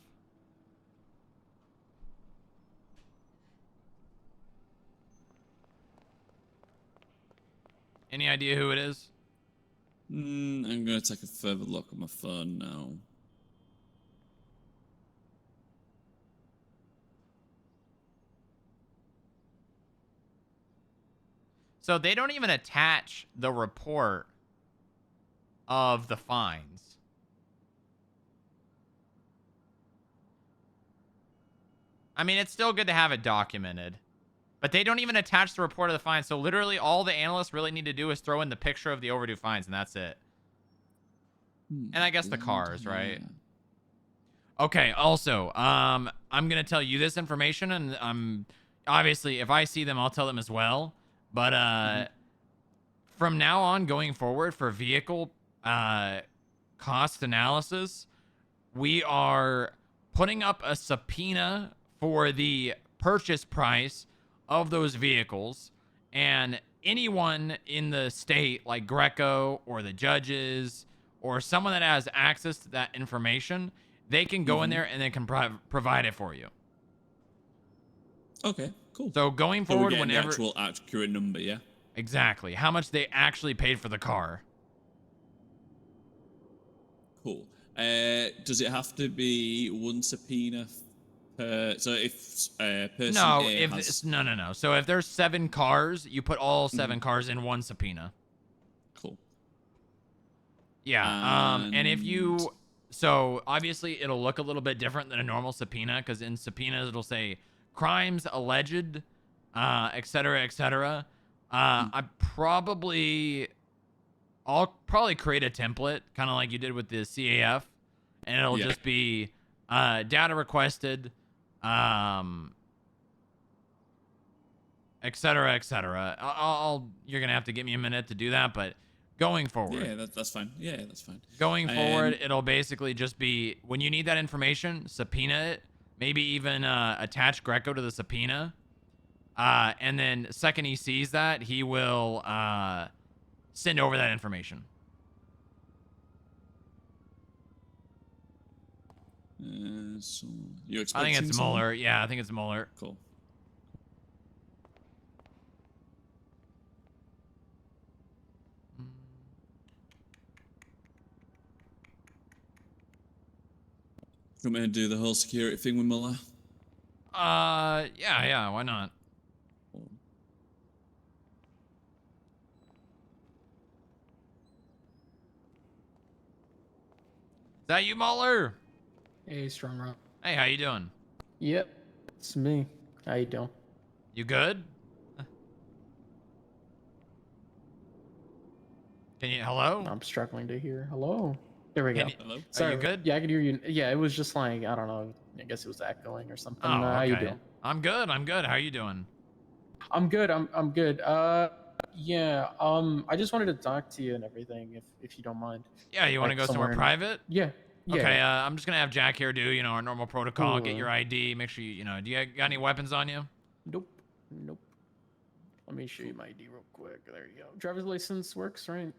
Any idea who it is? I'm gonna take a further look at my phone now. So they don't even attach the report of the fines. I mean, it's still good to have it documented. But they don't even attach the report of the fines. So literally all the analysts really need to do is throw in the picture of the overdue fines, and that's it. And I guess the cars, right? Okay, also, I'm going to tell you this information, and obviously, if I see them, I'll tell them as well. But from now on, going forward, for vehicle cost analysis, we are putting up a subpoena for the purchase price of those vehicles, and anyone in the state, like Greco or the judges or someone that has access to that information, they can go in there and they can provide it for you. Okay, cool. So going So we're forward, getting whenever the actual accurate number, yeah. exactly how much they actually paid for the car. Cool. Does it have to be one subpoena per? So if person No, A if has... no. So if there's 7 cars, you put all 7 cars in one subpoena. Cool. Yeah. And if you, so obviously it'll look a little bit different than a normal subpoena, because in subpoenas it'll say crimes alleged, et cetera, et cetera. I'll probably create a template, kind of like you did with the CAF, and it'll just be data requested, et cetera, et cetera. You're gonna have to give me a minute to do that, but going forward, Yeah, that's fine. Yeah, that's fine. going forward, it'll basically just be when you need that information, subpoena it, maybe even attach Greco to the subpoena, and then second he sees that, he will send over that information. So you I think it's Mueller. Yeah, I think it's Mueller. Cool. You want me to do the whole security thing with Mueller? Yeah, why not? Is that you, Mueller? Hey, Strongrock. Hey, how you doing? Yep, it's me. How you doing? You good? Can you, hello? I'm struggling to hear. Hello? There we go. Hello? Sorry. Are you good? Yeah, I can hear you. Yeah, it was just like, I don't know. I guess it was echoing or something. Oh, okay. How you doing? I'm good. How you doing? I'm good. I'm good. Yeah. I just wanted to talk to you and everything, if you don't mind. Yeah, you want to Like, go somewhere private? Yeah. Yeah. Okay, I'm just gonna have Jack here do, our normal protocol. Get Cool. your ID. Make sure do you got any weapons on you? Nope. Let me show you my ID real quick. There you go. Driver's license works, right?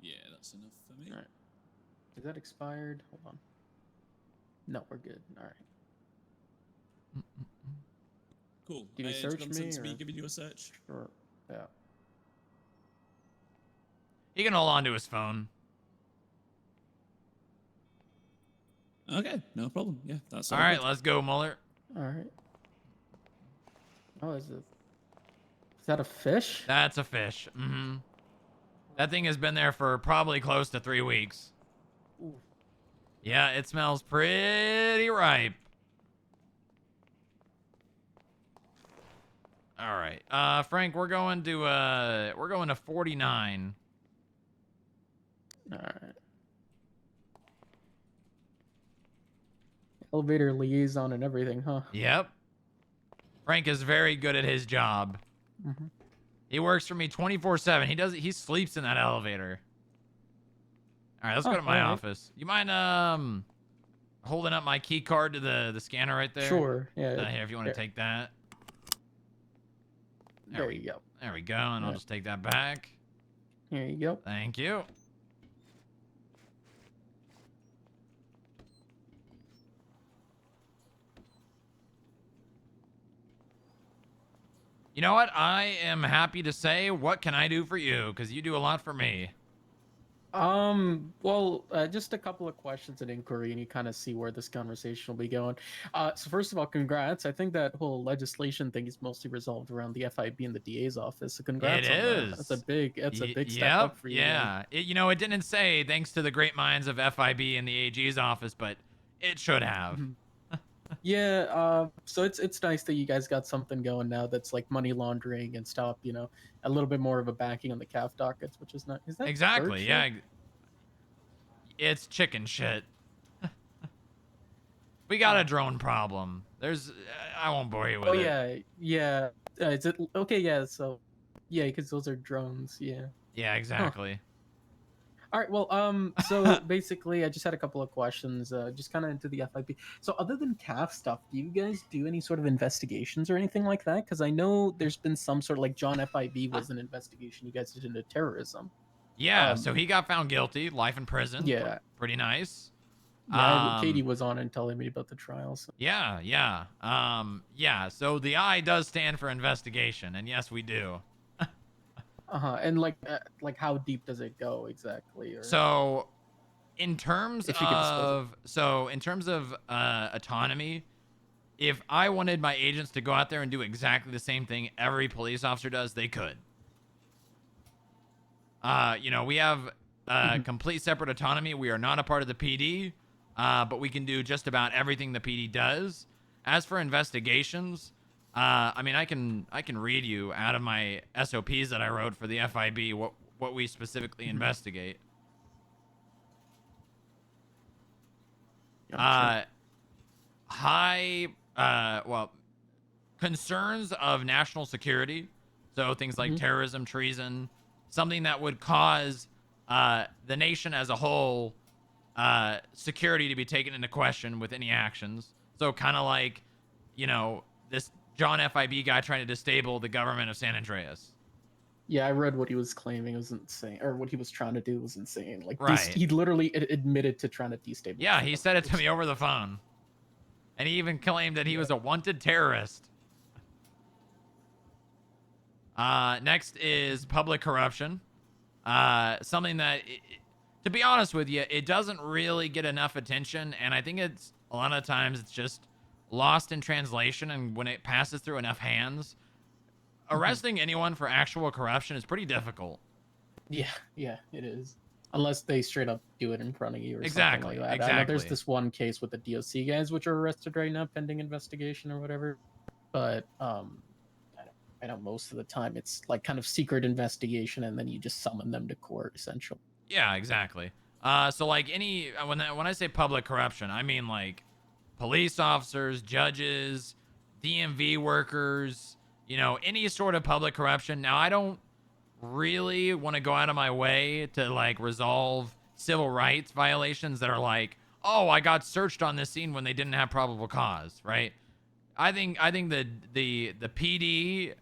Yeah, that's enough for me. All right. Is that expired? Hold on. No, we're good. All right. Cool. Do you do search consent me? to me Or? giving you a search? Sure. Yeah. He can hold on to his phone. Okay, no problem. Yeah, that's all right. Let's go, Mueller. All right. Oh, is that a fish? That's a fish. Mm-hmm. That thing has been there for probably close to 3 weeks. Ooh. Yeah, it smells pretty ripe. All right, Frank, we're going to 49. All right. Elevator liaison and everything, huh? Yep. Frank is very good at his job. Mm-hmm. He works for me 24/7. He sleeps in that elevator. All right, let's go to my office. You mind holding up my key card to the scanner right there? Sure. Yeah. Here, if you want to take that. There you go. There we go, and I'll just take that back. Here you go. Thank you. You know what? I am happy to say, what can I do for you? Because you do a lot for me. Well, just a couple of questions and inquiry, and you kind of see where this conversation will be going. So first of all, congrats. I think that whole legislation thing is mostly resolved around the FIB and the DA's office. So It congrats on that. is. That's a big step Yep. up for you guys. Yeah. It didn't say thanks to the great minds of FIB and the AG's office, but it should have. Yeah, so it's nice that you guys got something going now that's like money laundering and stuff, a little bit more of a backing on the CAF dockets, which is not. Is that Exactly. bird Yeah. shit? It's chicken shit. We got a drone problem. I won't bore you with Oh it. yeah. Is it okay? Yeah, so yeah, because those are drones. Yeah. Yeah, exactly. All right. Well, so basically, I just had a couple of questions, just kind of into the FIP. So, other than CAF stuff, do you guys do any sort of investigations or anything like that? Because I know there's been some sort of like John FIB was an investigation you guys did into terrorism. Yeah, so he got found guilty, life in prison. Yeah. Pretty nice. Yeah, Katie was on and telling me about the trial. So. Yeah. Yeah, so the I does stand for investigation, and yes, we do. And like how deep does it go exactly? Or... So, in terms If you could disclose of autonomy, if I wanted my agents to go out there and do exactly the same thing every police officer does, they could. We have complete separate autonomy. We are not a part of the PD, but we can do just about everything the PD does. As for investigations, I can read you out of my SOPs that I wrote for the FIB what we specifically investigate. Gotcha. Concerns of national security, so things like terrorism, treason, something that would cause the nation as a whole security to be taken into question with any actions. So kind of like, this John FIB guy trying to destabilize the government of San Andreas. Yeah, I read what he was claiming. It was insane, or what he was trying to do was insane. Like, Right. he literally admitted to trying to destabilize. Yeah, he said it to me over the phone. And he even claimed that he was a wanted terrorist. Next is public corruption. Something that, to be honest with you, it doesn't really get enough attention. And I think it's, a lot of times, it's just lost in translation. And when it passes through enough hands, arresting anyone for actual corruption is pretty difficult. Yeah, it is. Unless they straight up do it in front of you or Exactly, something like that. I know there's exactly. this one case with the DOC guys which are arrested right now pending investigation or whatever. But I know most of the time it's like kind of secret investigation and then you just summon them to court essentially. Yeah, exactly. So like when I say public corruption, I mean like police officers, judges, DMV workers, any sort of public corruption. Now, I don't really want to go out of my way to like resolve civil rights violations that are like, oh, I got searched on this scene when they didn't have probable cause, right? I think the PD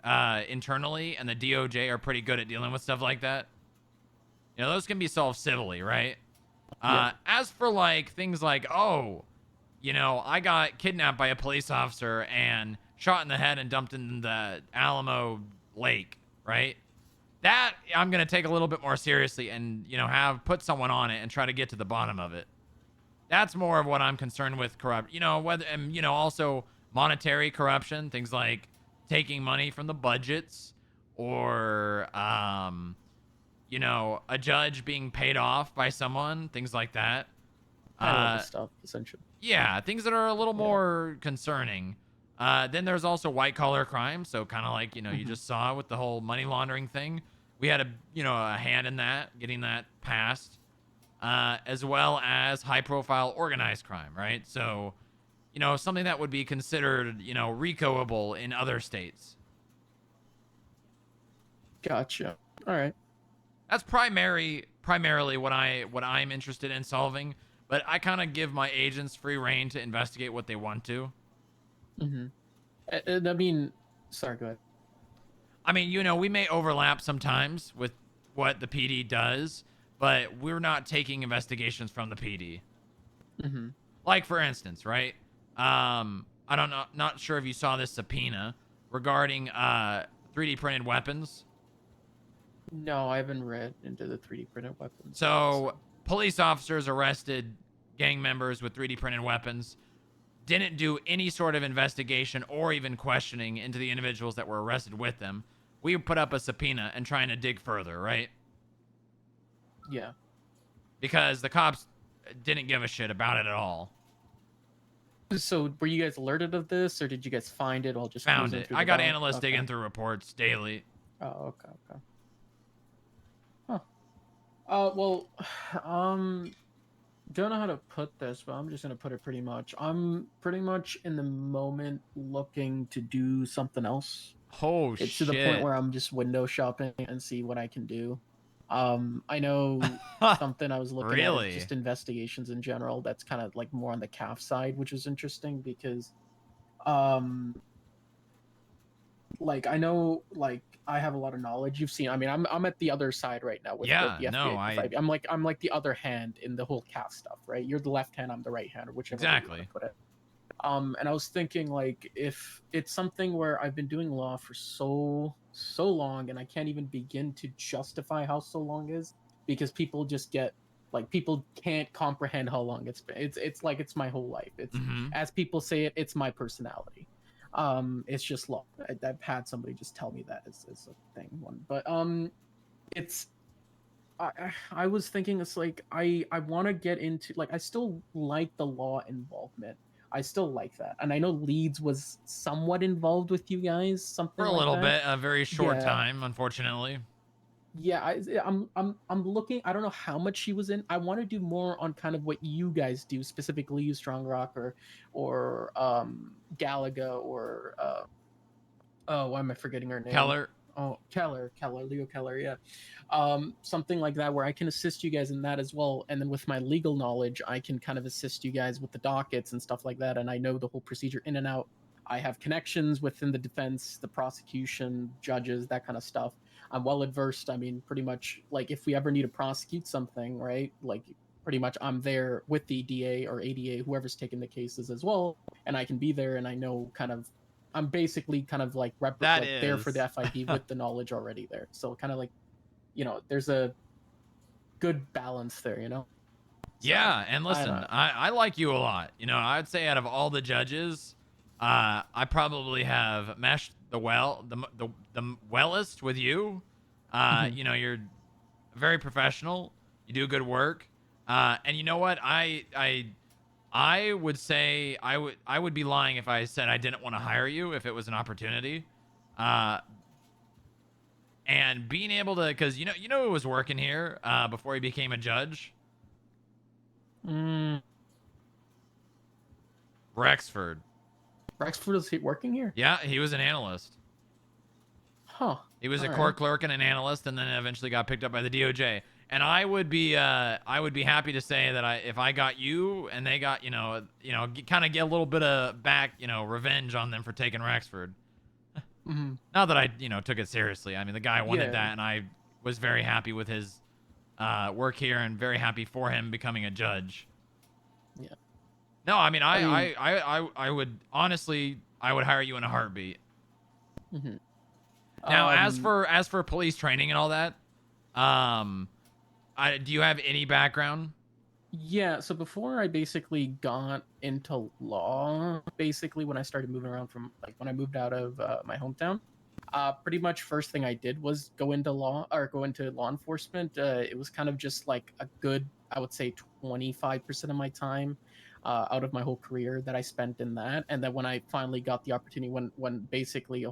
internally and the DOJ are pretty good at dealing with stuff like that. Those can be solved civilly, right? As for like things like, oh, I got kidnapped by a police officer and shot in the head and dumped in the Alamo Lake, right? That I'm going to take a little bit more seriously and, put someone on it and try to get to the bottom of it. That's more of what I'm concerned with also monetary corruption, things like taking money from the budgets or, a judge being paid off by someone, things like that. High-level stuff, essentially. Yeah, things that are a little more concerning. Then there's also white-collar crime, so kind of like, you just saw with the whole money laundering thing. We had a hand in that, getting that passed, as well as high-profile organized crime, right? So, something that would be considered, RICO-able in other states. Gotcha. All right. That's primarily what I'm interested in solving, but I kind of give my agents free reign to investigate what they want to. I mean, sorry, go ahead. I mean, we may overlap sometimes with what the PD does, but we're not taking investigations from the PD. Like, for instance, right? I don't know, not sure if you saw this subpoena regarding 3D printed weapons. No, I haven't read into the 3D printed weapons. So, police officers arrested gang members with 3D printed weapons, didn't do any sort of investigation or even questioning into the individuals that were arrested with them. We put up a subpoena and trying to dig further, right? Yeah. Because the cops didn't give a shit about it at all. So were you guys alerted of this, or did you guys find it while just Found cruising it. through I the got dark? analysts Okay. digging through reports daily. Oh, okay. Huh. Well, don't know how to put this, but I'm just gonna put it pretty much. I'm pretty much in the moment looking to do something else. Oh, it's to the point where I'm just window shopping and see what I can do. I know something I was looking at Really? is just investigations in general. That's kind of like more on the CAF side, which is interesting because, like I know, like I have a lot of knowledge. You've seen. I mean, I'm at the other side right now with Yeah, the no, FBA. I'm like the other hand in the whole CAF stuff, right? You're the left hand, I'm the right hand, or whichever way you Exactly. wanna put it. And I was thinking, like, if it's something where I've been doing law for so long, and I can't even begin to justify how so long is, because people just get like people can't comprehend how long it's been. It's like it's my whole life. It's as people say it's my personality. It's just law. I've had somebody just tell me that is a thing one, but it's. I was thinking it's like I want to get into like I still like the law involvement. I still like that, and I know Leeds was somewhat involved with you guys, something For a like little that. bit, a very short Yeah. time, unfortunately. Yeah, I'm looking. I don't know how much she was in. I want to do more on kind of what you guys do, specifically you Strongrock or Galaga or oh, why am I forgetting her name? Keller. Oh, Leo Keller, yeah. Something like that where I can assist you guys in that as well. And then with my legal knowledge, I can kind of assist you guys with the dockets and stuff like that. And I know the whole procedure in and out. I have connections within the defense, the prosecution, judges, that kind of stuff. I'm well adversed. I mean, pretty much like if we ever need to prosecute something, right? Like pretty much I'm there with the DA or ADA, whoever's taking the cases as well. And I can be there and I know kind of I'm basically kind of like, there for the FIB with the knowledge already there. So kind of like, you know, there's a good balance there, you know? Yeah, and I listen, don't know. I like you a lot. You know, I'd say out of all the judges, I probably have meshed the wellest with you. You know, you're very professional. You do good work. And you know what? I would say I would be lying if I said I didn't want to hire you if it was an opportunity. And being able to, because you know who was working here before he became a judge? Rexford. Rexford is he working here? Yeah, he was an analyst. Huh. He was a All court right. clerk and an analyst, and then eventually got picked up by the DOJ. And I would be happy to say that if I got you and they got kind of get a little bit of back revenge on them for taking Rexford. Mhm. Not that I took it seriously. I mean, the guy wanted Yeah. that, and I was very happy with his work here and very happy for him becoming a judge. Yeah. No, I mean, I I would honestly, I would hire you in a heartbeat. Mhm. Now, as for police training and all that, do you have any background? Yeah, so before I basically got into law, basically when I started moving around from like when I moved out of my hometown, pretty much first thing I did was go into law enforcement. It was kind of just like a good, I would say 25% of my time out of my whole career that I spent in that. And then when I finally got the opportunity, when basically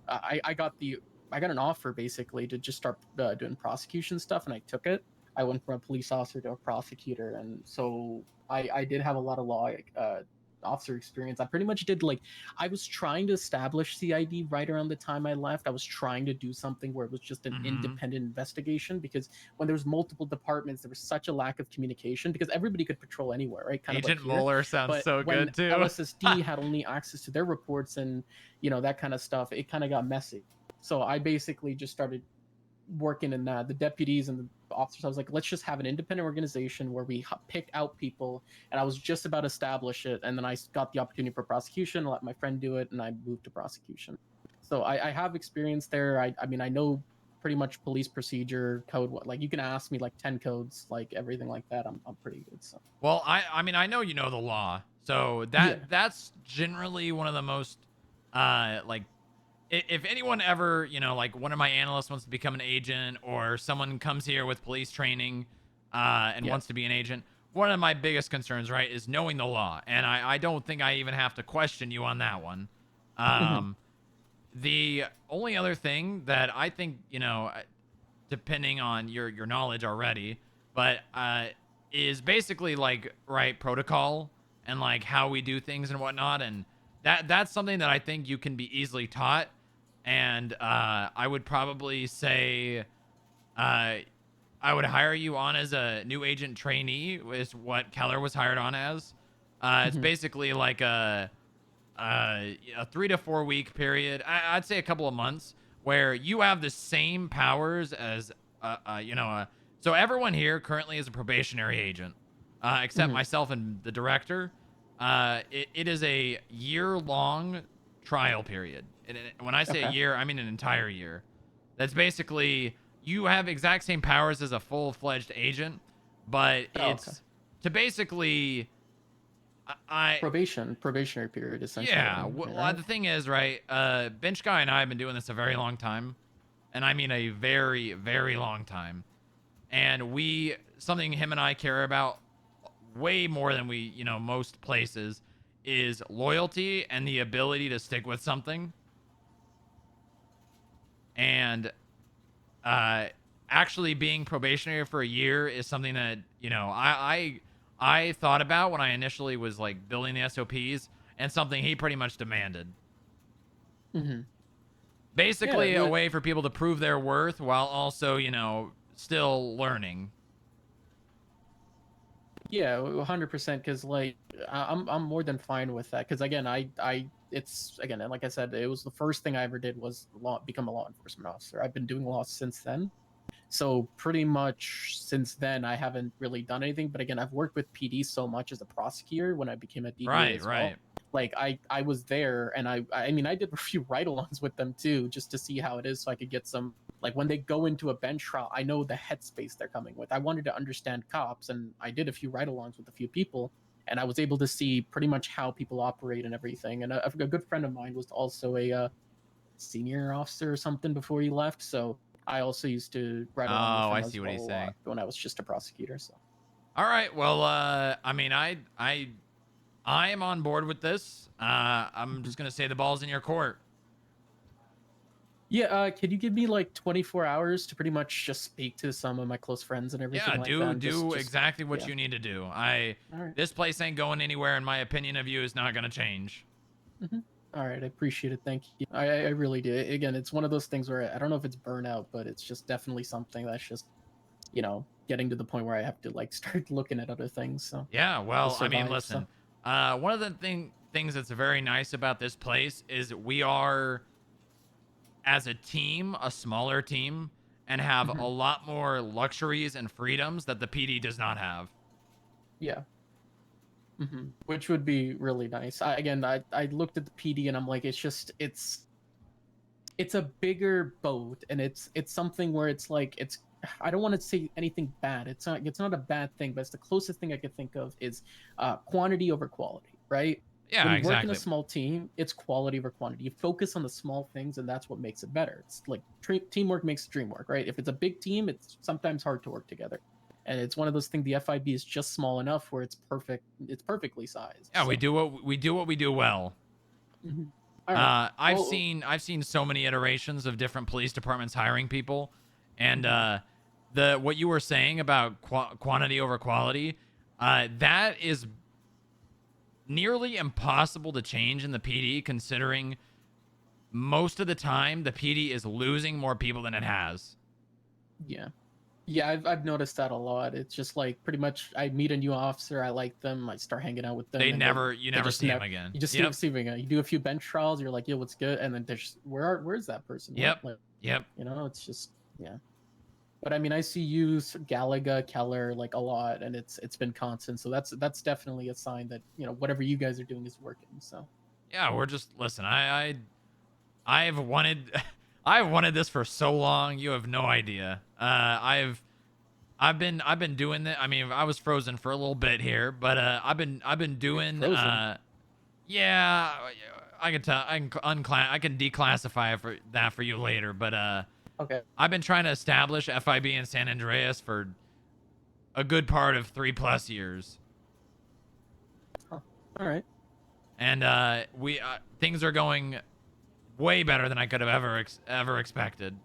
I got an offer basically to just start doing prosecution stuff, and I took it. I went from a police officer to a prosecutor, and so I did have a lot of law officer experience. I pretty much did I was trying to establish CID right around the time I left. I was trying to do something where it was just an independent investigation, because when there was multiple departments, there was such a lack of communication because everybody could patrol anywhere, right? Kind Agent of like here. Mueller sounds But so when good too. LSSD had only access to their reports and that kind of stuff, it kind of got messy. So I basically just started working in that. The deputies and the officers, I was like, let's just have an independent organization where we pick out people. And I was just about to establish it, and then I got the opportunity for prosecution. I let my friend do it, and I moved to prosecution. So I have experience there. I mean, I know pretty much police procedure code. Like you can ask me like 10 codes, like everything like that. I'm pretty good. So Well, I mean, I know you know the law, so that's generally one of the most like if anyone ever, like one of my analysts wants to become an agent or someone comes here with police training and wants to be an agent, one of my biggest concerns, right, is knowing the law. And I don't think I even have to question you on that one. The only other thing that I think, depending on your knowledge already, but is basically like, right, protocol and like how we do things and whatnot. And that's something that I think you can be easily taught. And I would probably say I would hire you on as a new agent trainee, is what Keller was hired on as. It's basically like a 3 to 4 week period. I'd say a couple of months where you have the same powers as, so everyone here currently is a probationary agent, except myself and the director. It is a year-long trial period. And when I say a year, I mean an entire year. That's basically, you have exact same powers as a full-fledged agent, but it's to basically... probationary period essentially. Yeah, well, the thing is, right, Bench Guy and I have been doing this a very long time, and I mean a very, very long time. And something him and I care about way more than we, most places, is loyalty and the ability to stick with something. And actually being probationary for a year is something that, I thought about when I initially was like building the SOPs, and something he pretty much demanded. Basically a way for people to prove their worth while also, still learning. Yeah, 100%. Because like I'm more than fine with that. Because again, it's again, and like I said, it was the first thing I ever did was become a law enforcement officer. I've been doing law since then. So pretty much since then, I haven't really done anything. But again, I've worked with PD so much as a prosecutor when I became a DA as well. Like I was there, and I mean I did a few ride-alongs with them too, just to see how it is, so I could get some, like when they go into a bench trial, I know the headspace they're coming with. I wanted to understand cops, and I did a few ride-alongs with a few people, and I was able to see pretty much how people operate and everything. And a good friend of mine was also a senior officer or something before he left, so I also used to ride along with him as well a lot when I was just a prosecutor. So, all right, well, I mean, I am on board with this. I'm just gonna say the ball's in your court. Yeah, could you give me like 24 hours to pretty much just speak to some of my close friends and everything? Yeah, do exactly what you need to do. This place ain't going anywhere, and my opinion of you is not gonna change. All right, I appreciate it. Thank you. I really do. Again, it's one of those things where I don't know if it's burnout, but it's just definitely something that's just, getting to the point where I have to like start looking at other things. So yeah, well, I mean, listen, one of the things that's very nice about this place is we are, as a team, a smaller team, and have a lot more luxuries and freedoms that the PD does not have. Yeah. Which would be really nice. I looked at the PD and I'm like, it's a bigger boat, and it's something where it's like, I don't want to say anything bad. It's not a bad thing, but it's the closest thing I could think of is quantity over quality, right? Yeah, when you exactly. work in a small team, it's quality over quantity. You focus on the small things, and that's what makes it better. It's like teamwork makes the dream work, right? If it's a big team, it's sometimes hard to work together. And it's one of those things. The FIB is just small enough where it's perfect. It's perfectly sized. Yeah, so. we do what we do well. Right. I've seen so many iterations of different police departments hiring people, and what you were saying about quantity over quality, that is nearly impossible to change in the PD, considering most of the time the PD is losing more people than it has. Yeah, I've noticed that a lot. It's just like pretty much I meet a new officer, I like them, I start hanging out with them. You never see them again. You just see them again. You do a few bench trials, you're like, yo, what's good? And then there's where's that person? Yep. It's just But I mean, I see you, Gallagher, Keller, like a lot, and it's been constant. So that's definitely a sign that whatever you guys are doing is working. So yeah, we're just listen. I've wanted this for so long. You have no idea. I've been doing that. I mean, I was frozen for a little bit here, but I've been doing yeah, I can tell. I can declassify that for you later, but Okay. I've been trying to establish FIB in San Andreas for a good part of 3+ years. All right. And things are going way better than I could have ever expected.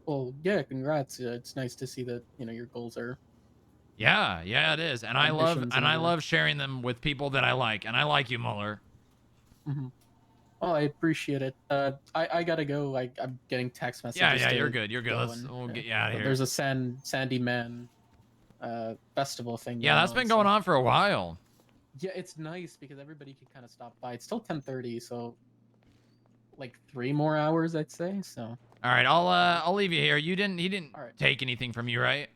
Well, yeah, congrats. It's nice to see that, you know, your goals are. Yeah, it is. And I love sharing them with people that I like. And I like you, Mueller. Mm-hmm. Oh, I appreciate it. I gotta go. I'm getting text messages. Yeah, you're good. You're good. We'll get you out of here. There's a Sandy Man festival thing. Yeah, that's been going on for a while. Yeah, it's nice because everybody can kind of stop by. It's still 10:30, so like 3 more hours, I'd say. So. All right, I'll leave you here. He didn't take anything from you, right?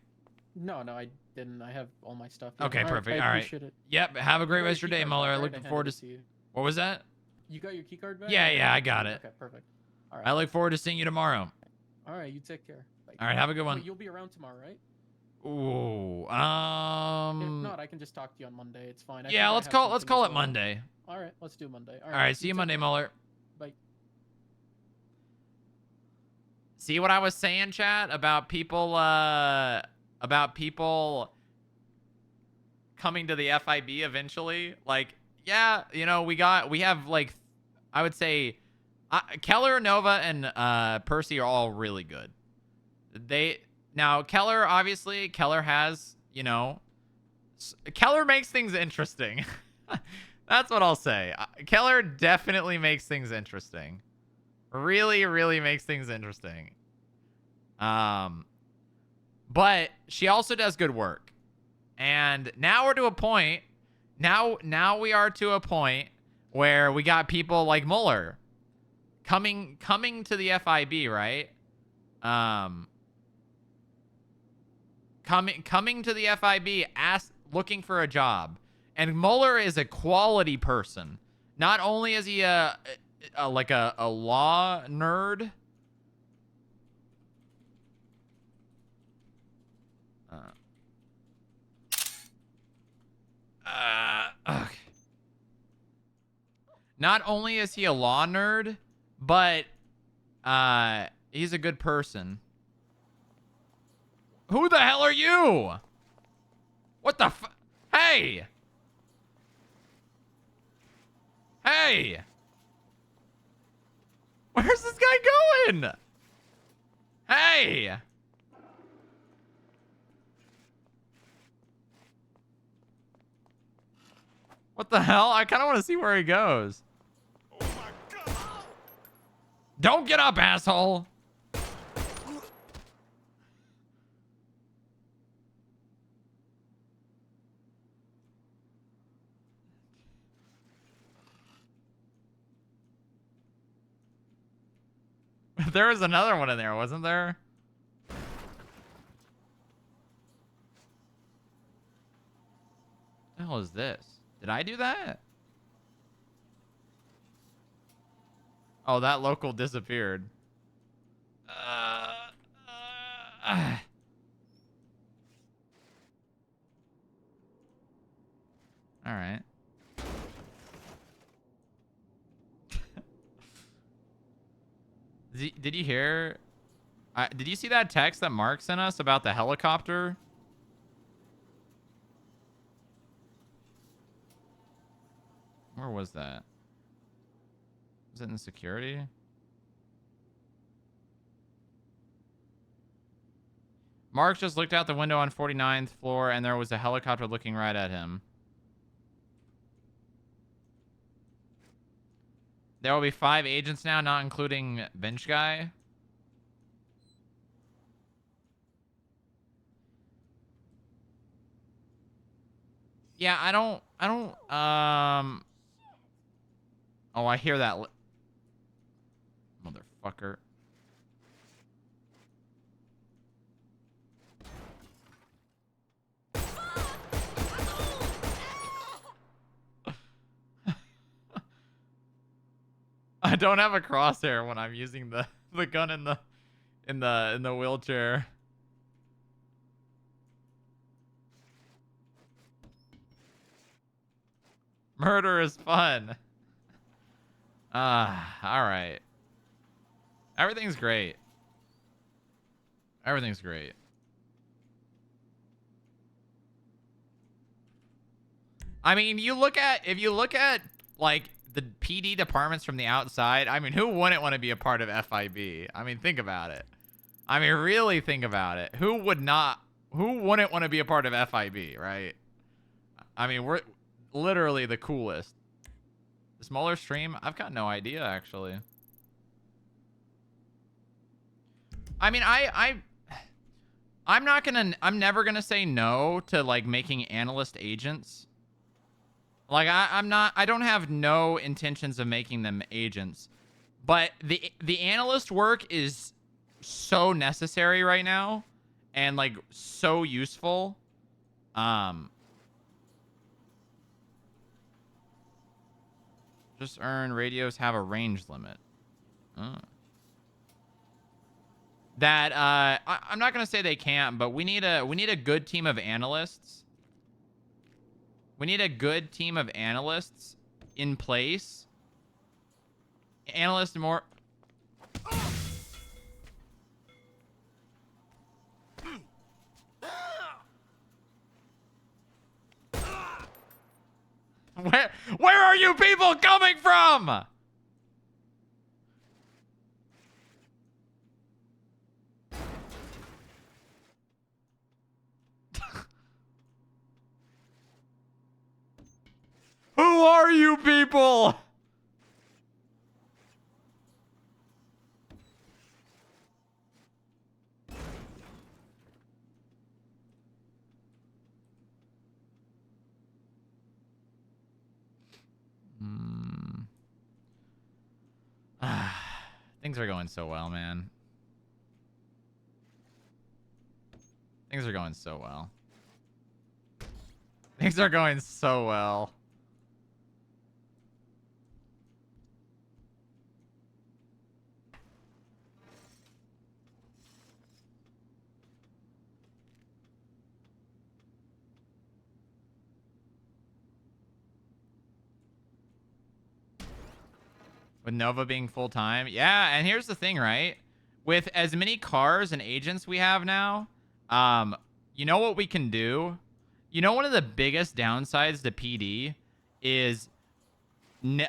No, I didn't. I have all my stuff. Okay, perfect. I All right. appreciate it. Yep. Have a great rest of your day, Mueller. I look forward to. you. What was that? You got your key card back? Yeah, I got it. Okay, perfect. All right. I look forward to seeing you tomorrow. All right, you take care. Bye. All right, have a good one. Wait, you'll be around tomorrow, right? Ooh, If not, I can just talk to you on Monday. It's fine. Yeah, let's call it Monday. All right, let's do Monday. All right, see you Monday, Mueller. Bye. See what I was saying, chat, about people coming to the FIB eventually? Like, yeah, you know, we have like, I would say, Keller, Nova, and Percy are all really good. Now Keller has, you know, Keller makes things interesting. That's what I'll say. Keller definitely makes things interesting. Really, really makes things interesting. But she also does good work. And now we're to a point. Now we are to a point where we got people like Mueller coming to the FIB, right? Coming to the FIB, looking for a job. And Mueller is a quality person. Not only is he like a law nerd. Okay. Not only is he a law nerd, but he's a good person. Who the hell are you? What the Hey! Hey! Where's this guy going? Hey! What the hell? I kind of want to see where he goes. Oh my God. Don't get up, asshole. There was another one in there, wasn't there? What the hell is this? Did I do that? Oh, that local disappeared. All right. Did you hear? Did you see that text that Mark sent us about the helicopter? Where was that? Was it in security? Mark just looked out the window on 49th floor and there was a helicopter looking right at him. There will be 5 agents now, not including bench guy. Yeah, I don't, oh, I hear that. Motherfucker. don't have a crosshair when I'm using the gun in the wheelchair. Murder is fun. All right. Everything's great. Everything's great. I mean, if you look at like the PD departments from the outside, I mean, who wouldn't want to be a part of FIB? I mean, think about it. I mean, really think about it. Who wouldn't want to be a part of FIB, right? I mean, we're literally the coolest. The smaller stream? I've got no idea, actually. I mean, I'm never gonna say no to like making analyst agents. Like I don't have no intentions of making them agents. But the analyst work is so necessary right now and like so useful. Just earn radios have a range limit. That I'm not gonna say they can't, but we need a good team of analysts. We need a good team of analysts in place. Analysts more. Where are you people coming from? Who are you people? Things are going so well, man. Things are going so well. Things are going so well. With Nova being full-time. Yeah, and here's the thing, right? With as many cars and agents we have now, you know what we can do? You know one of the biggest downsides to PD is... One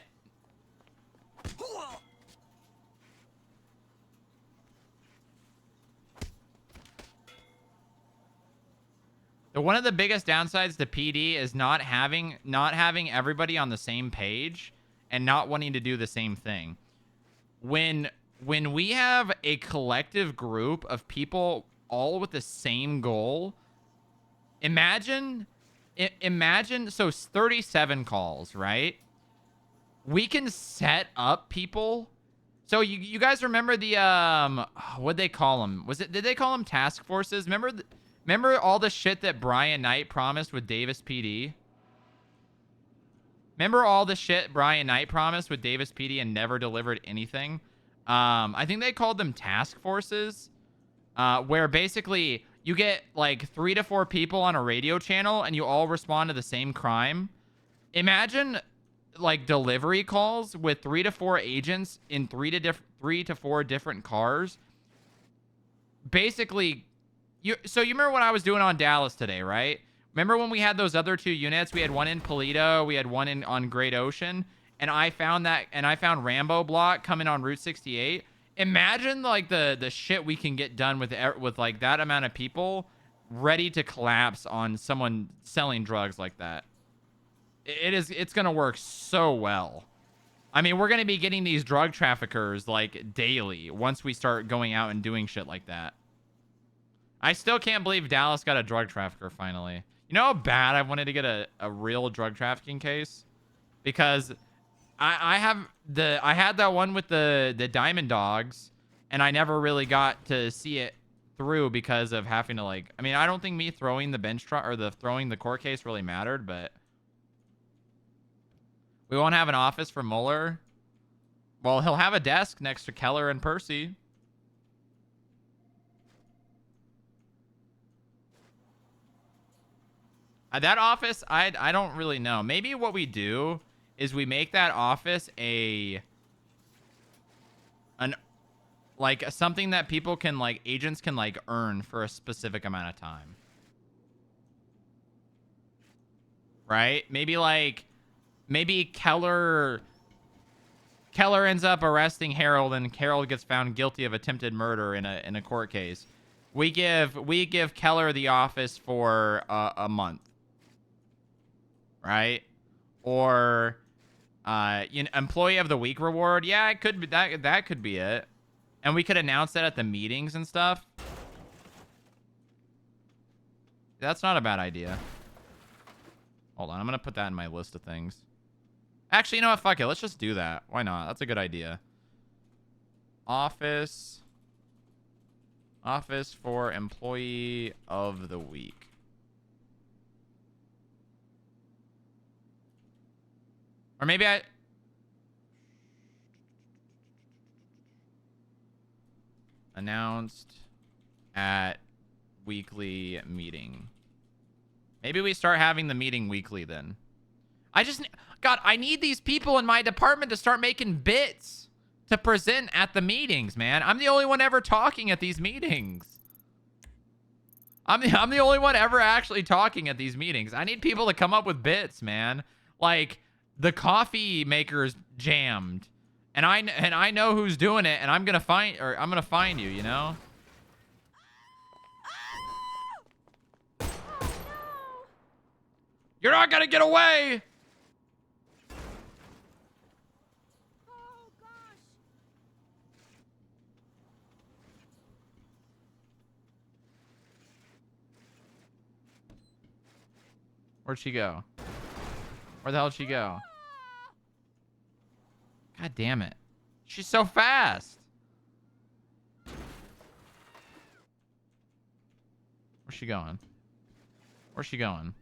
of the biggest downsides to PD is not having everybody on the same page and not wanting to do the same thing. When we have a collective group of people all with the same goal, imagine so 37 calls, right? We can set up people. So you guys remember the what'd they call them? Did they call them task forces? Remember all the shit that Brian Knight promised with Davis PD? Remember all the shit Brian Knight promised with Davis PD and never delivered anything? I think they called them task forces, where basically you get like 3 to 4 people on a radio channel and you all respond to the same crime. Imagine like delivery calls with 3 to 4 agents in 3 to 4 different cars. Basically, you remember what I was doing on Dallas today, right? Remember when we had those other 2 units? We had one in Polito, we had one on Great Ocean, and I found Rambo Block coming on Route 68. Imagine like the shit we can get done with like that amount of people ready to collapse on someone selling drugs like that. It's gonna work so well. I mean, we're gonna be getting these drug traffickers like daily once we start going out and doing shit like that. I still can't believe Dallas got a drug trafficker finally. You know how bad I wanted to get a real drug trafficking case? Because I had that one with the Diamond Dogs, and I never really got to see it through because of having to like... I mean, I don't think me throwing the bench trial or throwing the court case really mattered, but... We won't have an office for Mueller. Well, he'll have a desk next to Keller and Percy. That office, I don't really know. Maybe what we do is we make that office like something that people can like, agents can like earn for a specific amount of time. Right? Maybe Keller ends up arresting Harold, and Harold gets found guilty of attempted murder in a court case. We give Keller the office for a month. Right? Or employee of the week reward. Yeah, it could be that could be it. And we could announce that at the meetings and stuff. That's not a bad idea. Hold on, I'm gonna put that in my list of things. Actually, you know what? Fuck it. Let's just do that. Why not? That's a good idea. Office for employee of the week. Or maybe announced at weekly meeting. Maybe we start having the meeting weekly then. God, I need these people in my department to start making bits to present at the meetings, man. I'm the only one ever talking at these meetings. I'm the only one ever actually talking at these meetings. I need people to come up with bits, man. Like the coffee maker's jammed, and I know who's doing it, and I'm gonna find you, you know. You're not gonna get away. Where'd she go? Where the hell did she go? God damn it. She's so fast. Where's she going? Where's she going?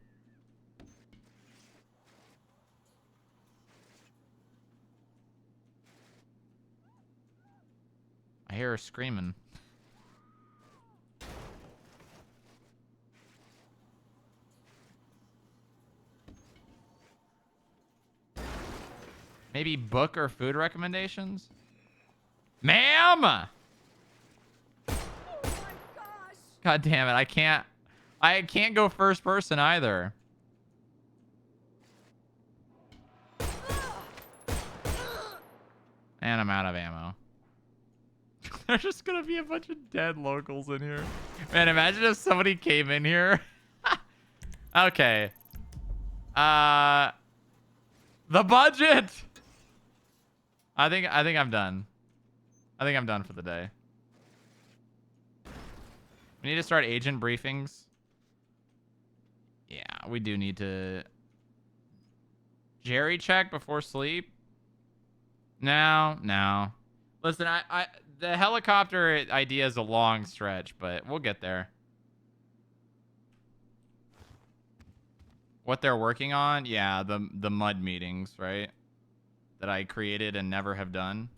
I hear her screaming. Maybe book or food recommendations? Ma'am! Oh my gosh. God damn it. I can't go first person either. And I'm out of ammo. There's just gonna be a bunch of dead locals in here. Man, imagine if somebody came in here. Okay. The budget! I think I'm done. I think I'm done for the day. We need to start agent briefings. Yeah, we do need to. Jerry check before sleep? No. Listen, the helicopter idea is a long stretch, but we'll get there. What they're working on? Yeah, the mud meetings, right? That I created and never have done.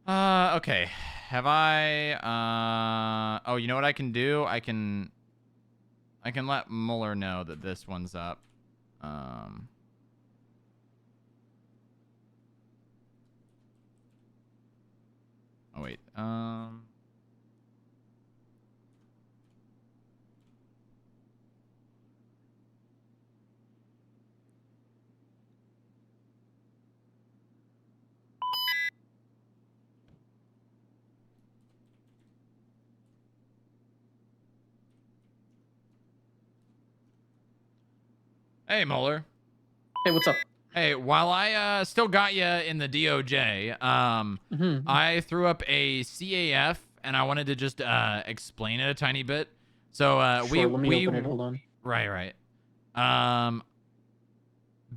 Okay. Have I oh, you know what I can do? I can let Mueller know that this one's up. Oh wait. Hey, Mueller. Hey, what's up? Hey, while I still got you in the DOJ, I threw up a CAF and I wanted to just explain it a tiny bit. So Sure, let me open it. Hold on. Right.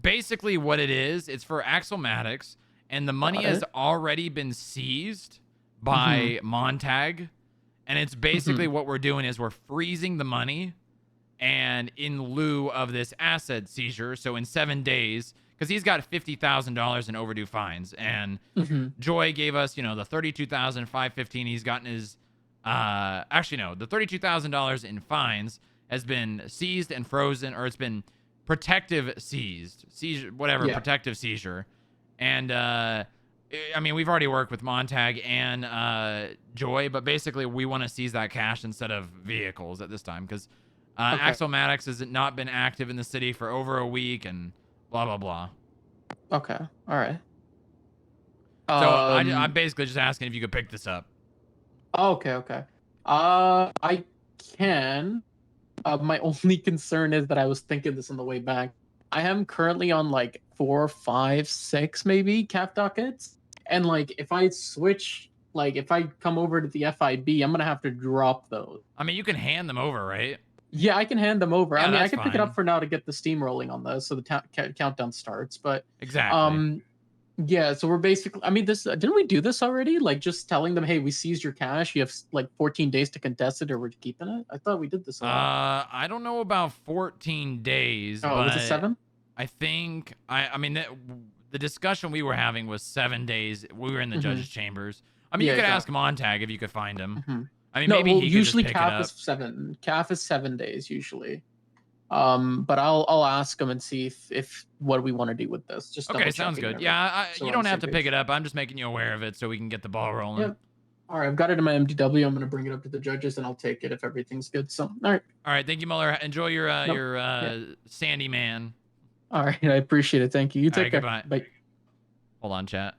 Basically what it is, it's for Axelmatics, and the money has already been seized by Montag, and it's basically what we're doing is we're freezing the money, and in lieu of this asset seizure, so in 7 days, because he's got $50,000 in overdue fines, and Joy gave us, you know, the $32,515 he's gotten his. Actually, no, the $32,000 in fines has been seized and frozen, or it's been protective seizure, whatever, protective seizure. And I mean, we've already worked with Montag and Joy, but basically we want to seize that cash instead of vehicles at this time, because Axel Maddox has not been active in the city for over a week, and blah blah blah. Okay, all right. So I'm basically just asking if you could pick this up. Okay, okay. I can. My only concern is that I was thinking this on the way back. I am currently on like 4, 5, 6 maybe cap dockets, and like if I switch, like if I come over to the FIB, I'm gonna have to drop those. I mean, you can hand them over, right? Yeah, I can hand them over. Yeah, I mean, I that's can pick it fine. up for now to get the steam rolling on those, so the countdown starts. But Exactly. yeah. So we're basically. I mean, this didn't we do this already? Like just telling them, hey, we seized your cash. You have like 14 days to contest it, or we're keeping it. I thought we did this. I don't know about 14 days. Oh, but was it 7? I think I mean the discussion we were having was 7 days. We were in the judge's chambers. I mean, Yeah, you could ask exactly. Montag if you could find him. I mean, No, maybe well, he could usually just pick it CAF up. is 7. CAF is 7 days usually. But I'll ask him and see if what we want to do with this. Just Okay, sounds double-checking good. Yeah, so you we're on don't the have same to pick page. it up. I'm just making you aware of it so we can get the ball rolling. Yep. All right, I've got it in my MDW. I'm gonna bring it up to the judges and I'll take it if everything's good. So, all right. All right, thank you, Mueller. Enjoy your Yeah. Sandy Man. All right, I appreciate it. Thank you. You All right, take care. goodbye. Bye. Hold on, chat.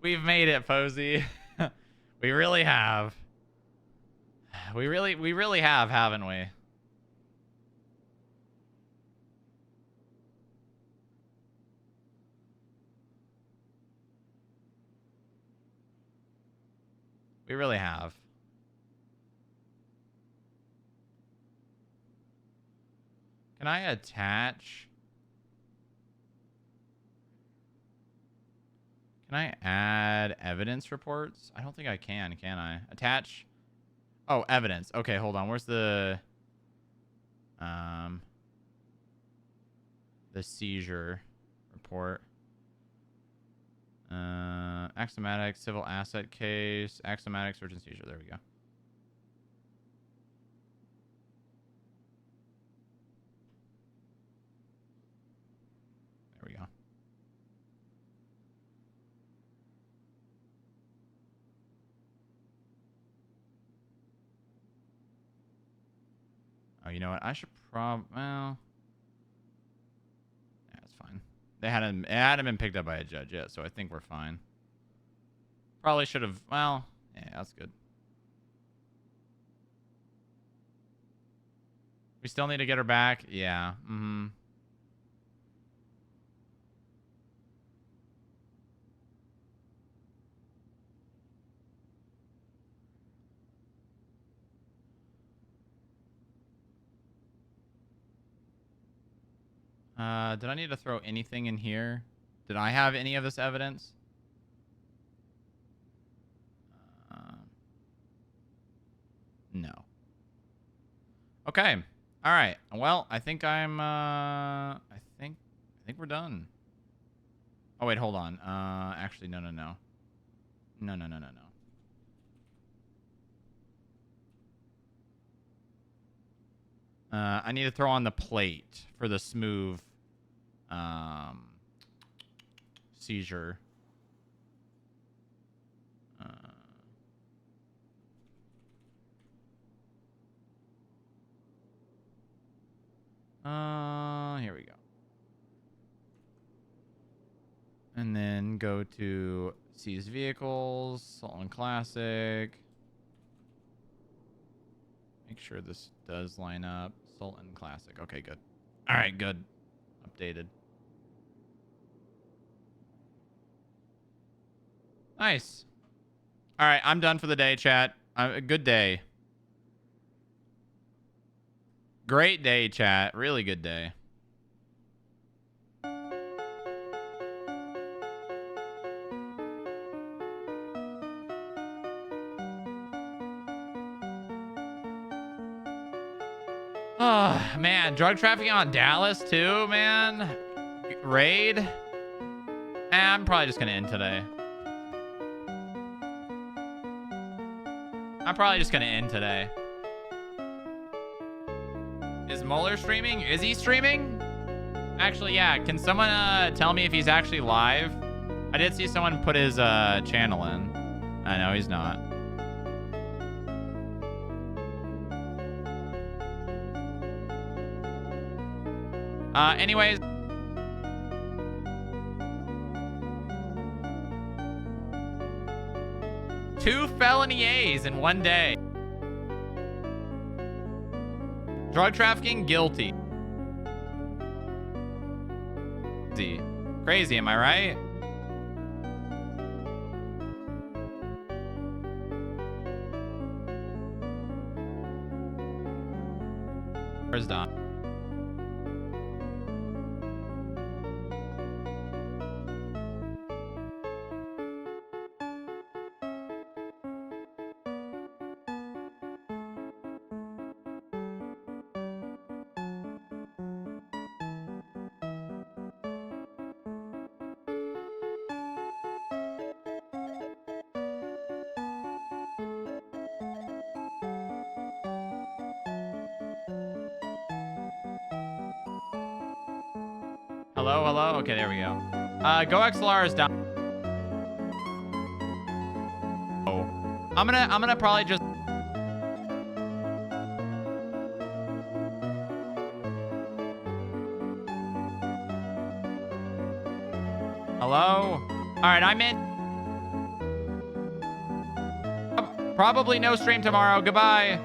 We've made it, Posey. We really have. We really have, haven't we? We really have. Can I attach? Can I add evidence reports? I don't think I can I? Attach? Oh, evidence. Okay, hold on. Where's the seizure report? Axiomatic civil asset case, axiomatic search and seizure. There we go. There we go. Oh, you know what? I should well, yeah, that's fine. It hadn't been picked up by a judge yet, so I think we're fine. Probably should have, well, yeah, that's good. We still need to get her back? Yeah. Did I need to throw anything in here? Did I have any of this evidence? No. Okay. All right. Well, I think I think we're done. Oh wait, hold on. Actually, no. No. I need to throw on the plate for the smooth seizure. Here we go. And then go to seize vehicles, Sultan Classic. Make sure this does line up. Sultan Classic. Okay, good. All right, good. Updated. Nice. All right, I'm done for the day, chat. A good day. Great day, chat. Really good day. Oh, man. Drug trafficking on Dallas, too, man. Raid. I'm probably just going to end today. I'm probably just going to end today. Is Mueller streaming? Is he streaming? Actually, yeah. Can someone tell me if he's actually live? I did see someone put his channel in. I know he's not. Anyways. Two felony A's in one day. Drug trafficking, guilty. Crazy, am I right? Where's Don? Hello, hello. Okay, there we go. Go XLR is down. Oh, I'm gonna probably just. Hello. All right, I'm in. Probably no stream tomorrow. Goodbye.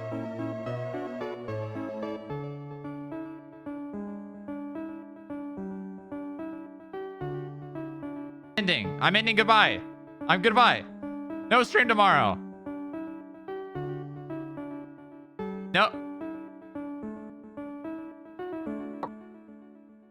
I'm ending. Goodbye. I'm goodbye. No stream tomorrow. No.